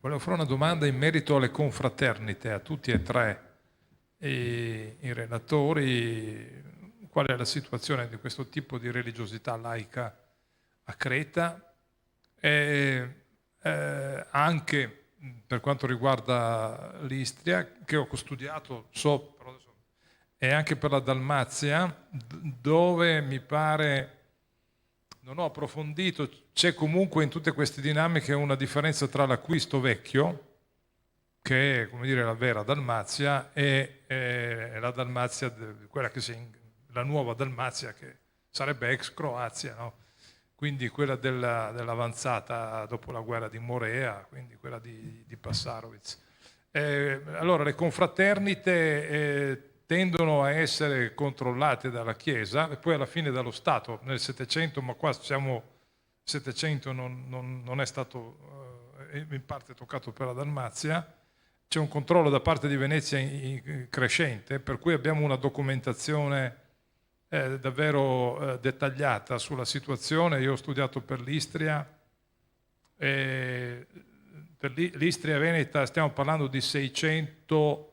volevo fare una domanda in merito alle confraternite, a tutti e tre i relatori. Qual è la situazione di questo tipo di religiosità laica a Creta? Anche per quanto riguarda l'Istria, che ho studiato, e anche per la Dalmazia, dove mi pare, non ho approfondito, c'è comunque in tutte queste dinamiche una differenza tra l'acquisto vecchio, che è, come dire, la vera Dalmazia, e la Dalmazia, quella la nuova Dalmazia, che sarebbe ex Croazia, no? Quindi quella dell'avanzata dopo la guerra di Morea, quindi quella di Passarovic. Allora, le confraternite tendono a essere controllate dalla Chiesa e poi alla fine dallo Stato nel Settecento, ma qua siamo Settecento, non è stato in parte toccato per la Dalmazia. C'è un controllo da parte di Venezia crescente, per cui abbiamo una documentazione davvero dettagliata sulla situazione. Io ho studiato per l'Istria, per l'Istria Veneta stiamo parlando di 600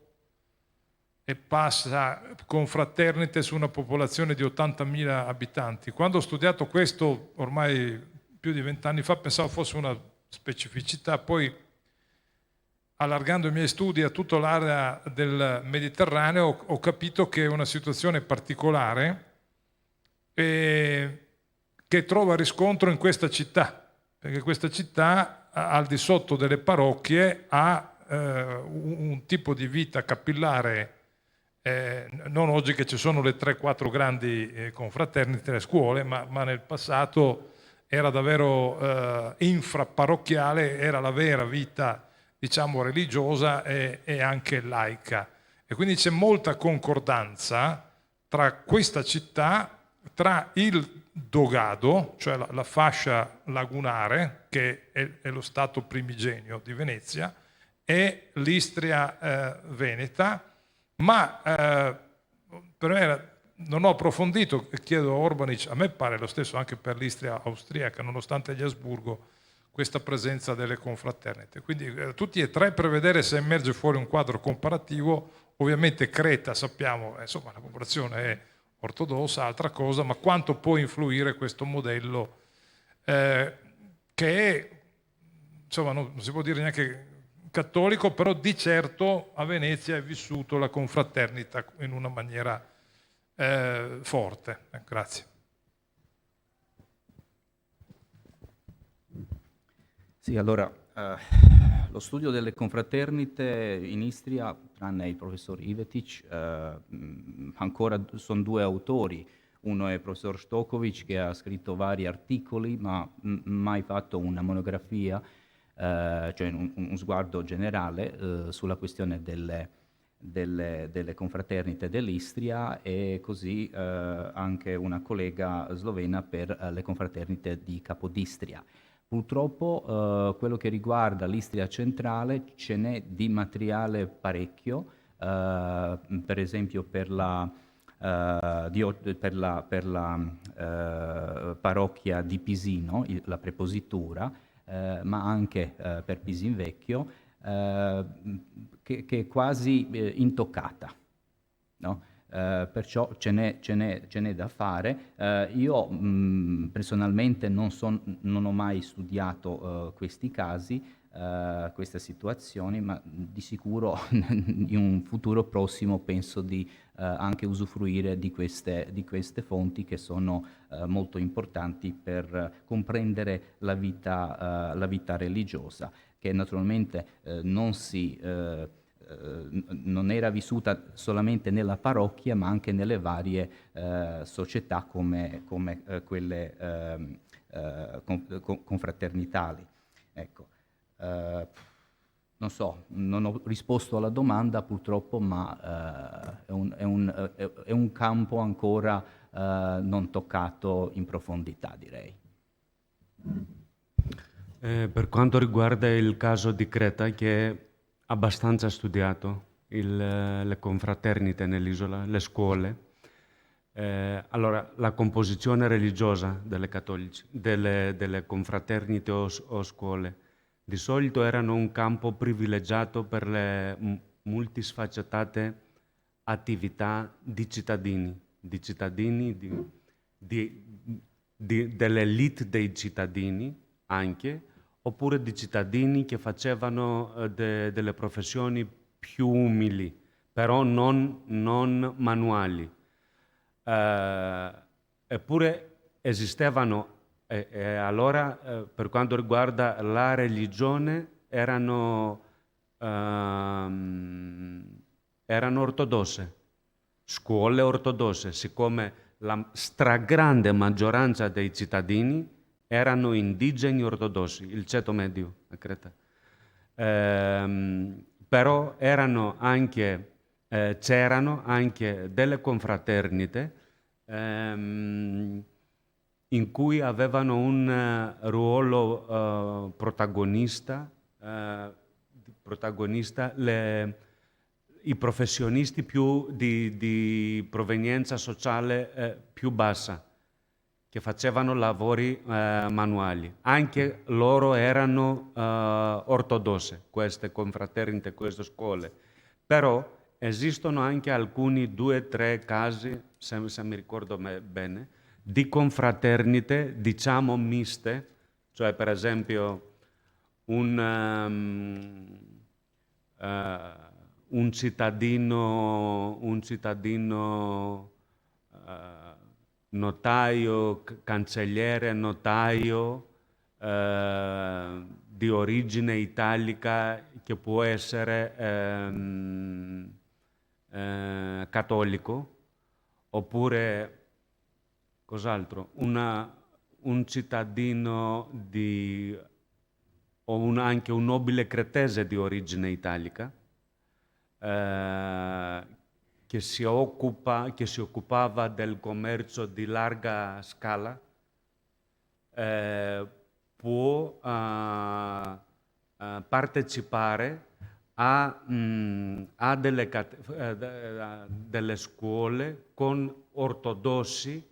e passa confraternite su una popolazione di 80.000 abitanti. Quando ho studiato questo, ormai più di 20 anni fa, pensavo fosse una specificità, poi allargando i miei studi a tutta l'area del Mediterraneo ho capito che è una situazione particolare che trova riscontro in questa città, perché questa città al di sotto delle parrocchie ha un tipo di vita capillare, non oggi che ci sono le 3-4 grandi confraternite, le scuole, ma nel passato era davvero infraparrocchiale, era la vera vita, diciamo, religiosa e anche laica. E quindi c'è molta concordanza tra questa città, tra il Dogado, cioè la fascia lagunare, che è lo stato primigenio di Venezia, e l'Istria veneta, ma per me non ho approfondito, chiedo a Orbanic, a me pare lo stesso anche per l'Istria austriaca, nonostante gli Asburgo, questa presenza delle confraternite. Quindi tutti e tre, per vedere se emerge fuori un quadro comparativo. Ovviamente Creta, sappiamo, insomma, la popolazione è ortodossa, altra cosa, ma quanto può influire questo modello che è, insomma, non si può dire neanche cattolico, però di certo a Venezia è vissuto la confraternita in una maniera forte. Grazie. Sì, allora, lo studio delle confraternite in Istria, tranne il professor Ivetic, ancora sono due autori. Uno è il professor Stokovic, che ha scritto vari articoli, ma mai fatto una monografia, cioè un sguardo generale sulla questione delle confraternite dell'Istria, e così anche una collega slovena per le confraternite di Capodistria. Purtroppo quello che riguarda l'Istria centrale ce n'è di materiale parecchio, per esempio per la parrocchia di Pisino, la prepositura, ma anche per Pisinvecchio, che è quasi intoccata, no? Perciò ce n'è da fare. Io personalmente non ho mai studiato questi casi, queste situazioni, ma di sicuro in un futuro prossimo penso di anche usufruire di queste fonti, che sono molto importanti per comprendere la vita religiosa, che naturalmente non si non era vissuta solamente nella parrocchia, ma anche nelle varie società come quelle confraternitali. Ecco. Non so, non ho risposto alla domanda purtroppo, ma è un campo ancora non toccato in profondità, direi. Per quanto riguarda il caso di Creta, che è abbastanza studiato, le confraternite nell'isola, le scuole, allora la composizione religiosa delle confraternite o scuole di solito erano un campo privilegiato per le multisfaccettate attività di cittadini, dell'elite dei cittadini anche, oppure di cittadini che facevano delle professioni più umili, però non manuali. Eppure esistevano, e allora per quanto riguarda la religione erano ortodosse, scuole ortodosse, siccome la stragrande maggioranza dei cittadini erano indigeni ortodossi, il ceto medio a Creta. Però c'erano anche delle confraternite in cui avevano un ruolo protagonista i professionisti più di provenienza sociale più bassa, che facevano lavori manuali. Anche loro erano ortodosse, queste confraternite, queste scuole. Però esistono anche alcuni 2 o 3 casi, se mi ricordo bene, di confraternite, diciamo miste, cioè per esempio un cittadino notaio, cancelliere notaio di origine italica che può essere cattolico, oppure cos'altro? Un cittadino anche un nobile cretese di origine italica che si occupava del commercio di larga scala, può partecipare a delle scuole con ortodossi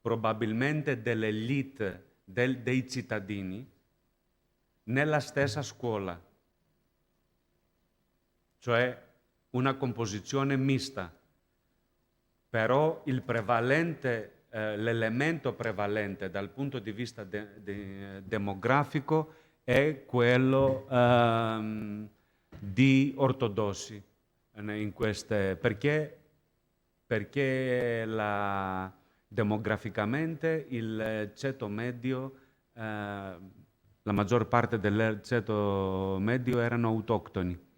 probabilmente dell'elite dei cittadini, nella stessa scuola, cioè una composizione mista, però l'elemento prevalente dal punto di vista demografico è quello di ortodossi in queste, perché demograficamente il ceto medio, la maggior parte del ceto medio erano autoctoni.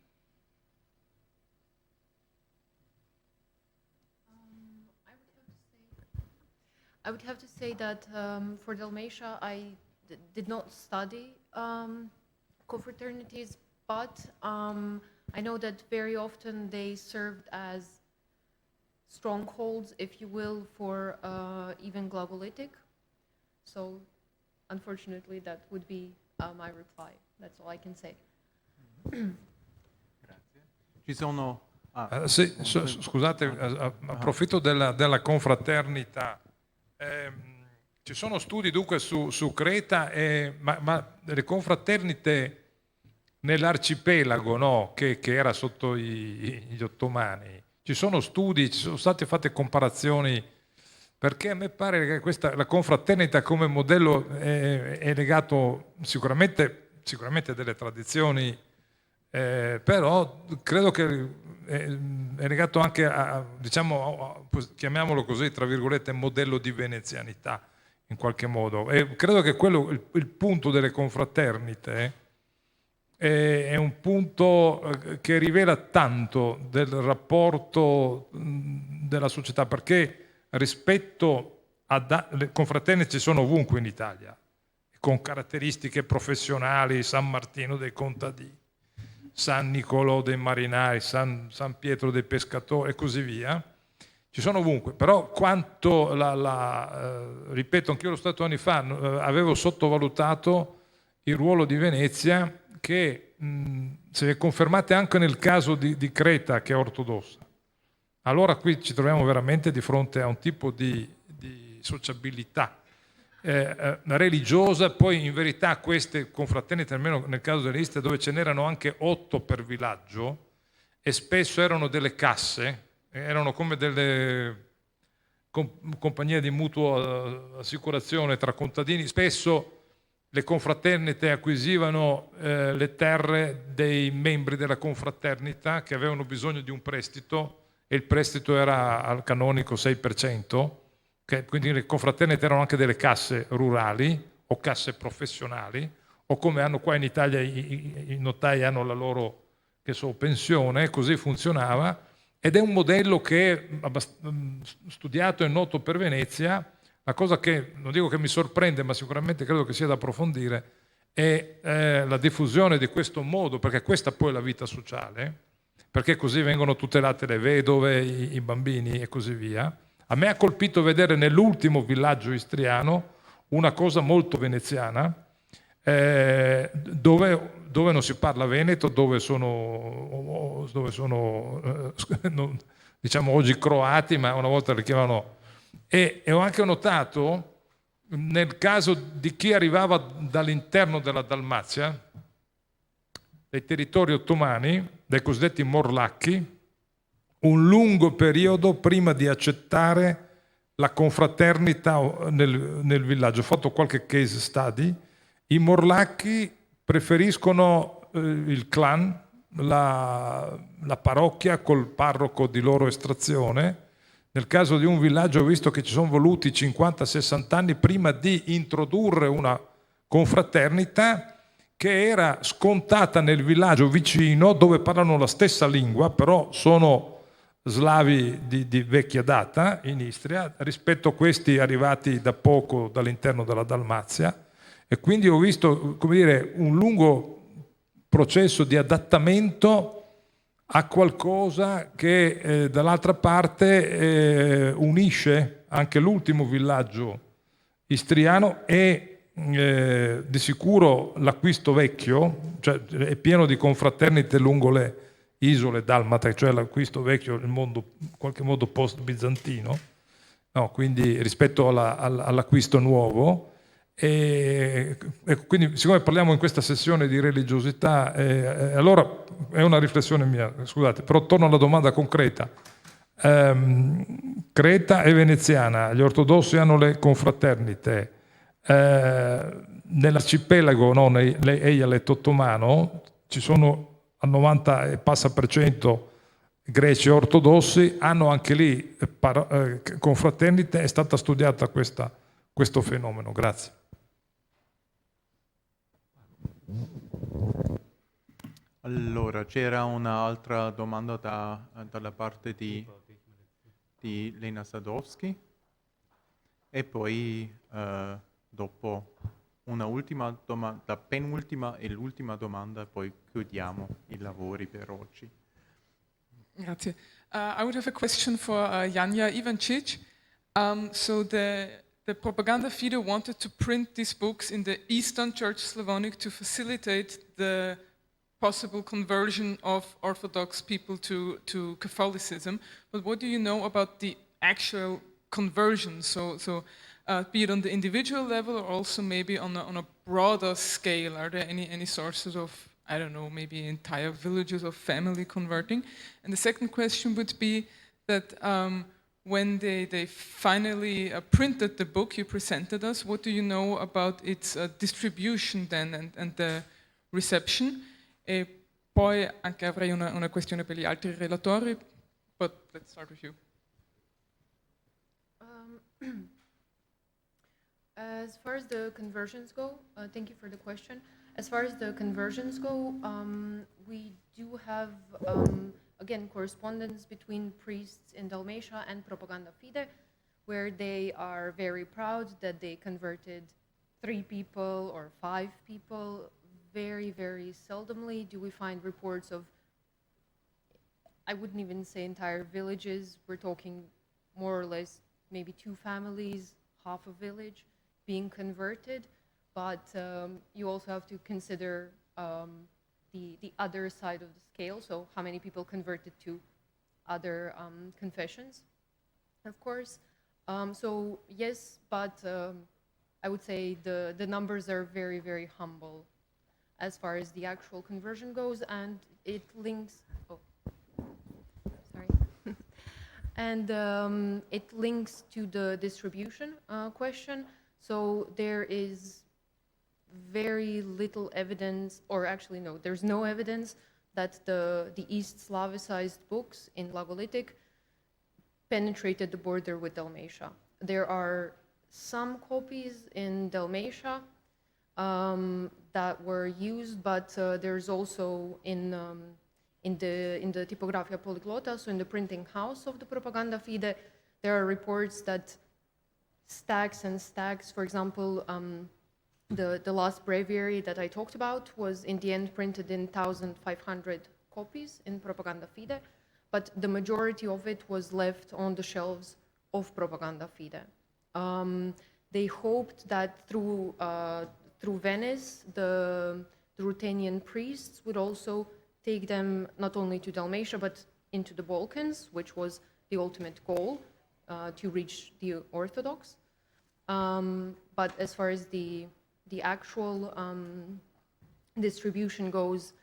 I would have to say that for Dalmatia, I did not study confraternities, but I know that very often they served as strongholds, if you will, for even Glagolitic. So, unfortunately, that would be my reply. That's all I can say. Ci sono... Sì, scusate, approfitto della confraternita. Ci sono studi dunque su Creta, ma le confraternite nell'arcipelago, no? che era sotto gli ottomani, ci sono studi, ci sono state fatte comparazioni, perché a me pare che la confraternita come modello è legato sicuramente a delle tradizioni, però credo che è legato anche a, diciamo, chiamiamolo così, tra virgolette, modello di venezianità in qualche modo, e credo che quello, il punto delle confraternite è un punto che rivela tanto del rapporto della società, perché rispetto le confraternite ci sono ovunque in Italia, con caratteristiche professionali, San Martino dei contadini, San Nicolò dei marinai, San Pietro dei pescatori e così via. Ci sono ovunque, però quanto, ripeto, anch'io lo stato anni fa, avevo sottovalutato il ruolo di Venezia, che si è confermata anche nel caso di Creta, che è ortodossa. Allora qui ci troviamo veramente di fronte a un tipo di sociabilità religiosa. Poi in verità queste confraternite, almeno nel caso delle liste, dove ce n'erano anche 8 per villaggio, e spesso erano delle casse, erano come delle compagnie di mutua assicurazione tra contadini. Spesso le confraternite acquisivano le terre dei membri della confraternita che avevano bisogno di un prestito, e il prestito era al canonico 6%, quindi le confraternite erano anche delle casse rurali o casse professionali, o come hanno qua in Italia i notai hanno la loro pensione. Così funzionava. Ed è un modello che è studiato e noto per Venezia. La cosa che, non dico che mi sorprende, ma sicuramente credo che sia da approfondire, è la diffusione di questo modo, perché questa poi è la vita sociale, perché così vengono tutelate le vedove, i bambini e così via. A me ha colpito vedere nell'ultimo villaggio istriano una cosa molto veneziana, dove non si parla veneto, dove sono diciamo oggi croati, ma una volta li chiamano. E ho anche notato, nel caso di chi arrivava dall'interno della Dalmazia, dai territori ottomani, dai cosiddetti morlacchi, un lungo periodo prima di accettare la confraternita nel villaggio. Ho fatto qualche case study. I morlacchi preferiscono il clan, la parrocchia col parroco di loro estrazione. Nel caso di un villaggio ho visto che ci sono voluti 50-60 anni prima di introdurre una confraternita che era scontata nel villaggio vicino, dove parlano la stessa lingua, però sono slavi di vecchia data in Istria, rispetto a questi arrivati da poco dall'interno della Dalmazia. E quindi ho visto, come dire, un lungo processo di adattamento a qualcosa che dall'altra parte unisce anche l'ultimo villaggio istriano e di sicuro l'Acquisto Vecchio, cioè è pieno di confraternite lungo le isole dalmate, cioè l'Acquisto Vecchio, il mondo in qualche modo post-bizantino, no, quindi rispetto all'Acquisto Nuovo. E quindi, siccome parliamo in questa sessione di religiosità, allora è una riflessione mia, scusate, però torno alla domanda concreta. Creta è veneziana, gli ortodossi hanno le confraternite, nell'arcipelago, no, nell'Eialet ottomano, ci sono al 90 e passa per cento greci ortodossi, hanno anche lì confraternite. È stata studiata questo fenomeno. Grazie. Allora, c'era un'altra domanda dalla parte di Lena Sadowski e poi dopo una ultima domanda, la penultima e l'ultima domanda, poi chiudiamo i lavori per oggi. Grazie. I would have a question for Janja Ivancic. So the Propaganda Fide wanted to print these books in the Eastern Church Slavonic to facilitate the possible conversion of Orthodox people to Catholicism. But what do you know about the actual conversion? So be it on the individual level or also maybe on a broader scale? Are there any sources of, I don't know, maybe entire villages of family converting? And the second question would be that when they finally printed the book you presented us, what do you know about its distribution then and the reception? E poi anche avrei una questione per gli altri relatori, but let's start with you. As far as the conversions go, thank you for the question. As far as the conversions go, we do have, again, correspondence between priests in Dalmatia and Propaganda Fide, where they are very proud that they converted 3 people or 5 people. Very, very seldomly do we find reports of, I wouldn't even say entire villages. We're talking more or less maybe 2 families, half a village being converted. But you also have to consider the other side of the scale, so how many people converted to other confessions, of course. So yes, but I would say the numbers are very, very humble as far as the actual conversion goes, and it links, and it links to the distribution question. So there is very little evidence, or actually no, there's no evidence that the East Slavicized books in Glagolitic penetrated the border with Dalmatia. There are some copies in Dalmatia that were used, but there's also in the Typographia Polyglota, so in the printing house of the Propaganda Fide, there are reports that stacks and stacks, for example, the last breviary that I talked about was in the end printed in 1,500 copies in Propaganda Fide, but the majority of it was left on the shelves of Propaganda Fide. They hoped that through Venice, the Ruthenian priests would also take them not only to Dalmatia, but into the Balkans, which was the ultimate goal, to reach the Orthodox. But as far as the actual distribution goes,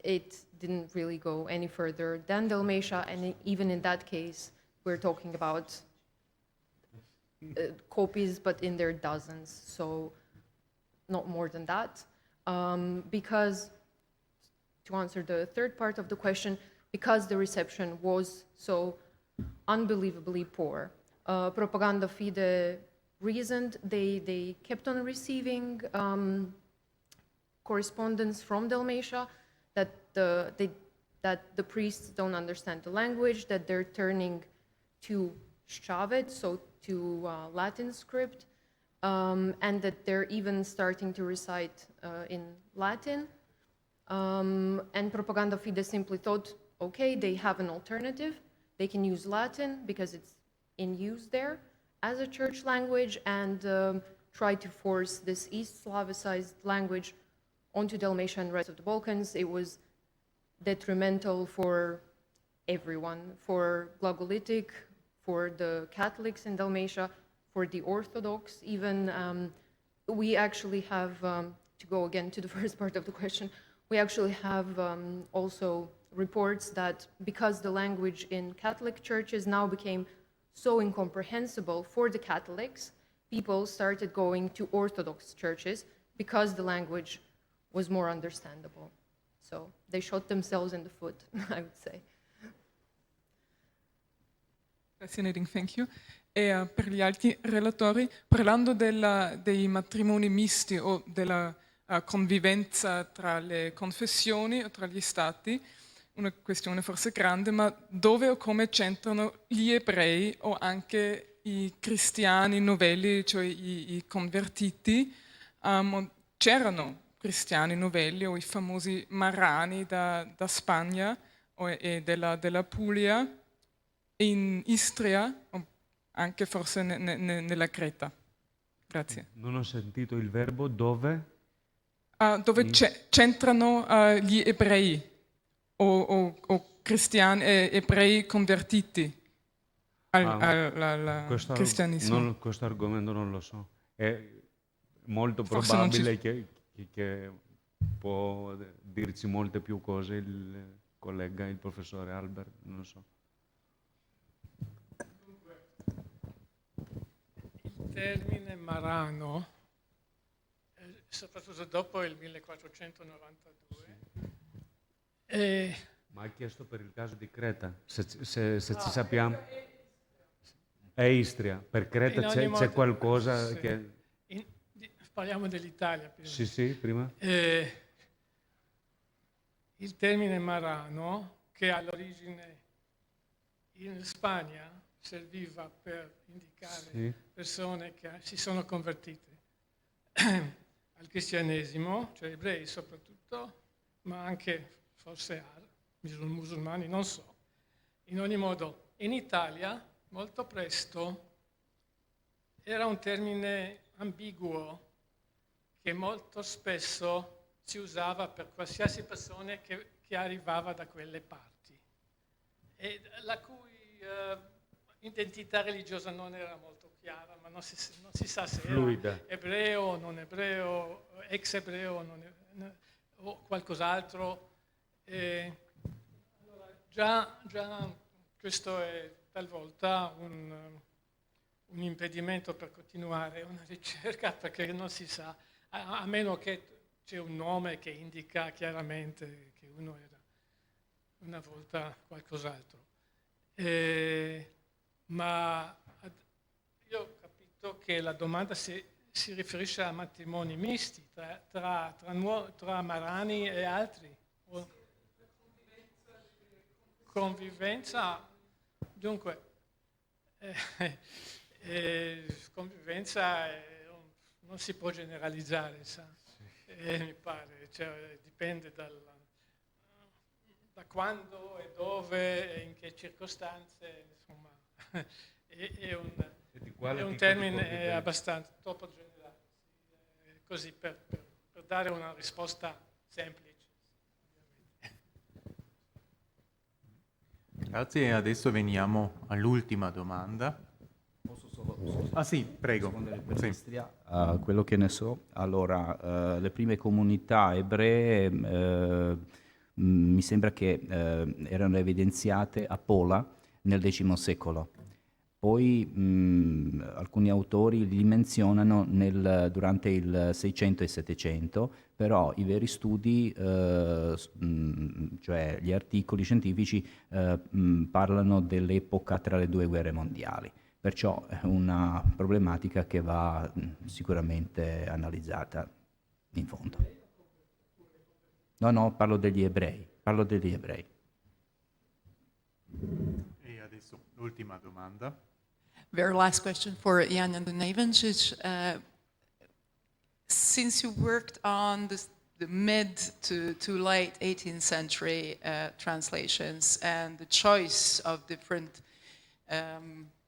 it didn't really go any further than Dalmatia, and even in that case, we're talking about copies, but in their dozens, so not more than that. Because, to answer the third part of the question, because the reception was so unbelievably poor, Propaganda Fide reasoned they kept on receiving correspondence from Dalmatia that the priests don't understand the language, that they're turning to Ščavet, so to Latin script, and that they're even starting to recite in Latin. And Propaganda Fide simply thought, okay, they have an alternative. They can use Latin because it's in use there as a church language, and try to force this East Slavicized language onto Dalmatia and the rest of the Balkans. It was detrimental for everyone, for Glagolitic, for the Catholics in Dalmatia, for the Orthodox even. We actually have, to go again to the first part of the question, we actually have also reports that because the language in Catholic churches now became so incomprehensible for the Catholics, people started going to Orthodox churches because the language was more understandable. So they shot themselves in the foot, I would say. Fascinating, thank you. E per gli altri relatori, parlando dei matrimoni misti o della convivenza tra le confessioni o tra gli stati, una questione forse grande, ma dove o come c'entrano gli ebrei o anche i cristiani novelli, cioè i convertiti? C'erano cristiani novelli o i famosi marrani da Spagna e della Puglia, in Istria o anche forse nella Creta. Grazie. Non ho sentito il verbo dove? Dove c'entrano gli ebrei o cristiani, ebrei convertiti al cristianesimo. Questo argomento non lo so. È molto Forse probabile che può dirci molte più cose il collega, il professore Albert, non lo so. Il termine marano, soprattutto dopo il 1492, Ma ha chiesto per il caso di Creta, se ci sappiamo. È Istria, per Creta In ogni c'è modo, qualcosa sì. che... Parliamo dell'Italia prima. Sì, prima. Il termine marano, che all'origine in Spagna serviva per indicare persone che si sono convertite al cristianesimo, cioè ebrei soprattutto, ma anche forse musulmani, non so. In ogni modo, in Italia molto presto era un termine ambiguo che molto spesso si usava per qualsiasi persona che arrivava da quelle parti e la cui identità religiosa non era molto chiara, ma non si sa se Fluida. era ebreo, non ebreo, ex ebreo o qualcos'altro. Allora, già questo è talvolta un impedimento per continuare una ricerca, perché non si sa, a meno che c'è un nome che indica chiaramente che uno era una volta qualcos'altro. Ma io ho capito che la domanda si riferisce a matrimoni misti tra marani e altri. Convivenza, dunque, convivenza non si può generalizzare, sa? Mi pare, cioè, dipende da quando e dove e in che circostanze, insomma, è un termine abbastanza troppo generale, così per dare una risposta semplice. Grazie, e adesso veniamo all'ultima domanda. Posso solo sì, prego. rispondere per Sì. l'Istria, quello che ne so. Allora, le prime comunità ebree mi sembra che erano evidenziate a Pola nel X secolo. Poi alcuni autori li menzionano durante il 600 e 700, però i veri studi, cioè gli articoli scientifici, parlano dell'epoca tra le due guerre mondiali. Perciò è una problematica che va sicuramente analizzata in fondo. No, parlo degli ebrei. E adesso l'ultima domanda. Very last question for Jan Nevencic. Since you worked on the mid to late 18th century translations and the choice of different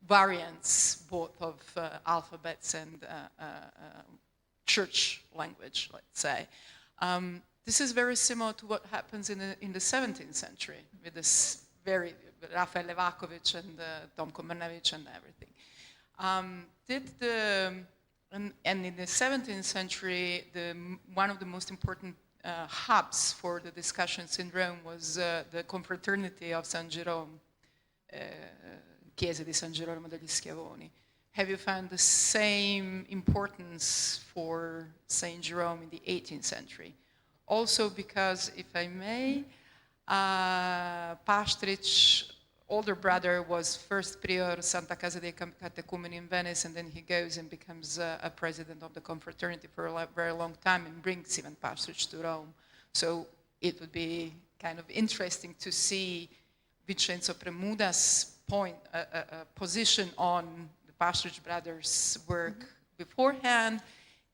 variants, both of alphabets and church language, let's say, this is very similar to what happens in the 17th century with this very Rafael Levakovic and Tom Komenevich and everything. And in the 17th century, one of the most important hubs for the discussions in Rome was the confraternity of San Jerome, Chiesa di San Gerolamo degli Schiavoni. Have you found the same importance for Saint Jerome in the 18th century? Also because, if I may, Pastrich, older brother, was first prior Santa Casa dei Catecumeni in Venice, and then he goes and becomes a president of the confraternity for a very long time and brings even Pastrich to Rome. So it would be kind of interesting to see Vincenzo Premuda's position on the Pastrich brothers' work beforehand.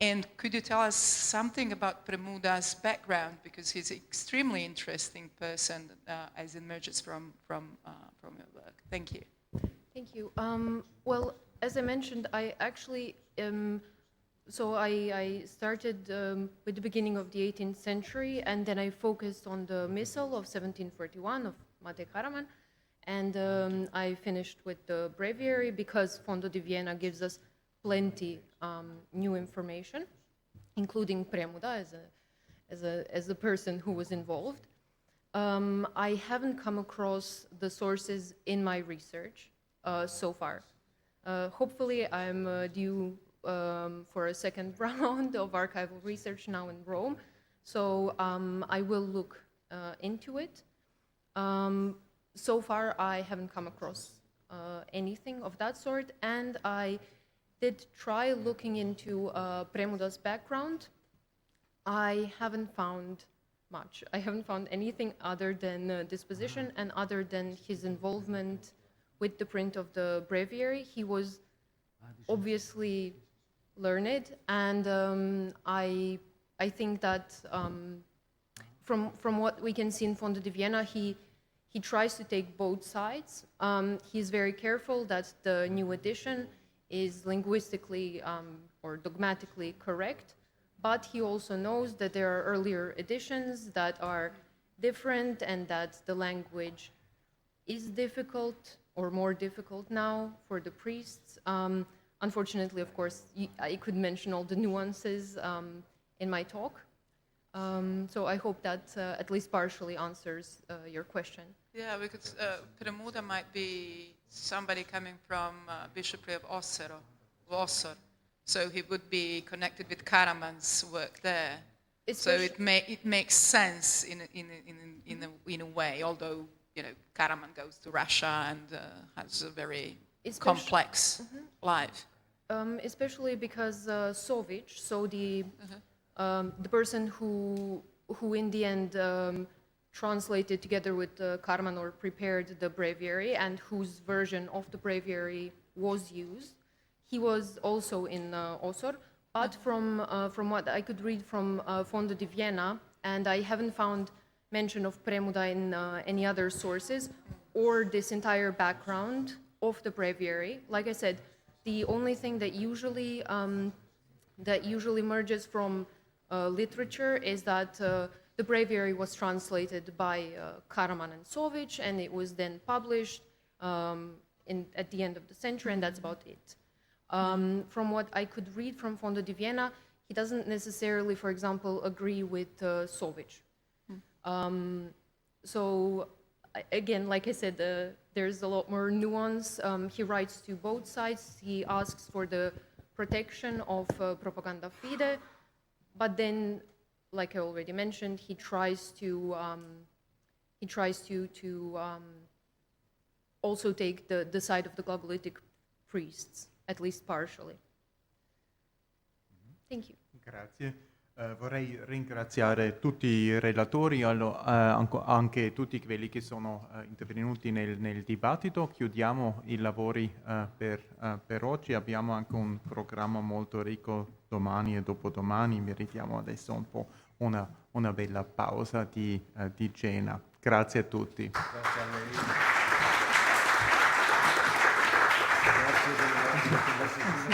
And could you tell us something about Premuda's background, because he's an extremely interesting person as it emerges from your work. Thank you. Thank you. Well, as I mentioned, I actually, so I started with the beginning of the 18th century, and then I focused on the Missal of 1741 of Matei Karaman, and I finished with the Breviary because Fondo di Vienna gives us plenty new information, including Premuda as a person who was involved. I haven't come across the sources in my research so far. Hopefully, I'm due for a second round of archival research now in Rome, so I will look into it. So far, I haven't come across anything of that sort, and I did try looking into Premuda's background. I haven't found much. I haven't found anything other than disposition and other than his involvement with the print of the breviary. He was obviously learned, and I think that from what we can see in Fondo di Vienna, he tries to take both sides. He's very careful that the new edition is linguistically or dogmatically correct, but he also knows that there are earlier editions that are different and that the language is difficult or more difficult now for the priests. Unfortunately, of course, I could mention all the nuances in my talk. So I hope that at least partially answers your question. Yeah, because Premuda might be somebody coming from Bishopry of Ossor. So he would be connected with Karaman's work there. So it makes sense in a way, although Karaman goes to Russia and has a very complex life. Especially because Sovic, so the person who in the end translated together with Karaman or prepared the breviary and whose version of the breviary was used, he was also in Ossor, but from what I could read from Fondo di Vienna, and I haven't found mention of Premuda in any other sources, or this entire background of the breviary. Like I said, the only thing that usually emerges from literature is that the breviary was translated by Karaman and Sovic, and it was then published at the end of the century, and that's about it. From what I could read from Fondo di Vienna, he doesn't necessarily, for example, agree with Sovic. So again, like I said, there's a lot more nuance. He writes to both sides. He asks for the protection of propaganda fide, but then, like I already mentioned, he tries to also take the side of the Glagolitic priests, at least partially. Thank you. Grazie. Vorrei ringraziare tutti i relatori, anche tutti quelli che sono intervenuti nel dibattito. Chiudiamo i lavori per oggi. Abbiamo anche un programma molto ricco domani e dopodomani. Meritiamo adesso un po' una bella pausa di cena. Grazie a tutti. Grazie a lei. Grazie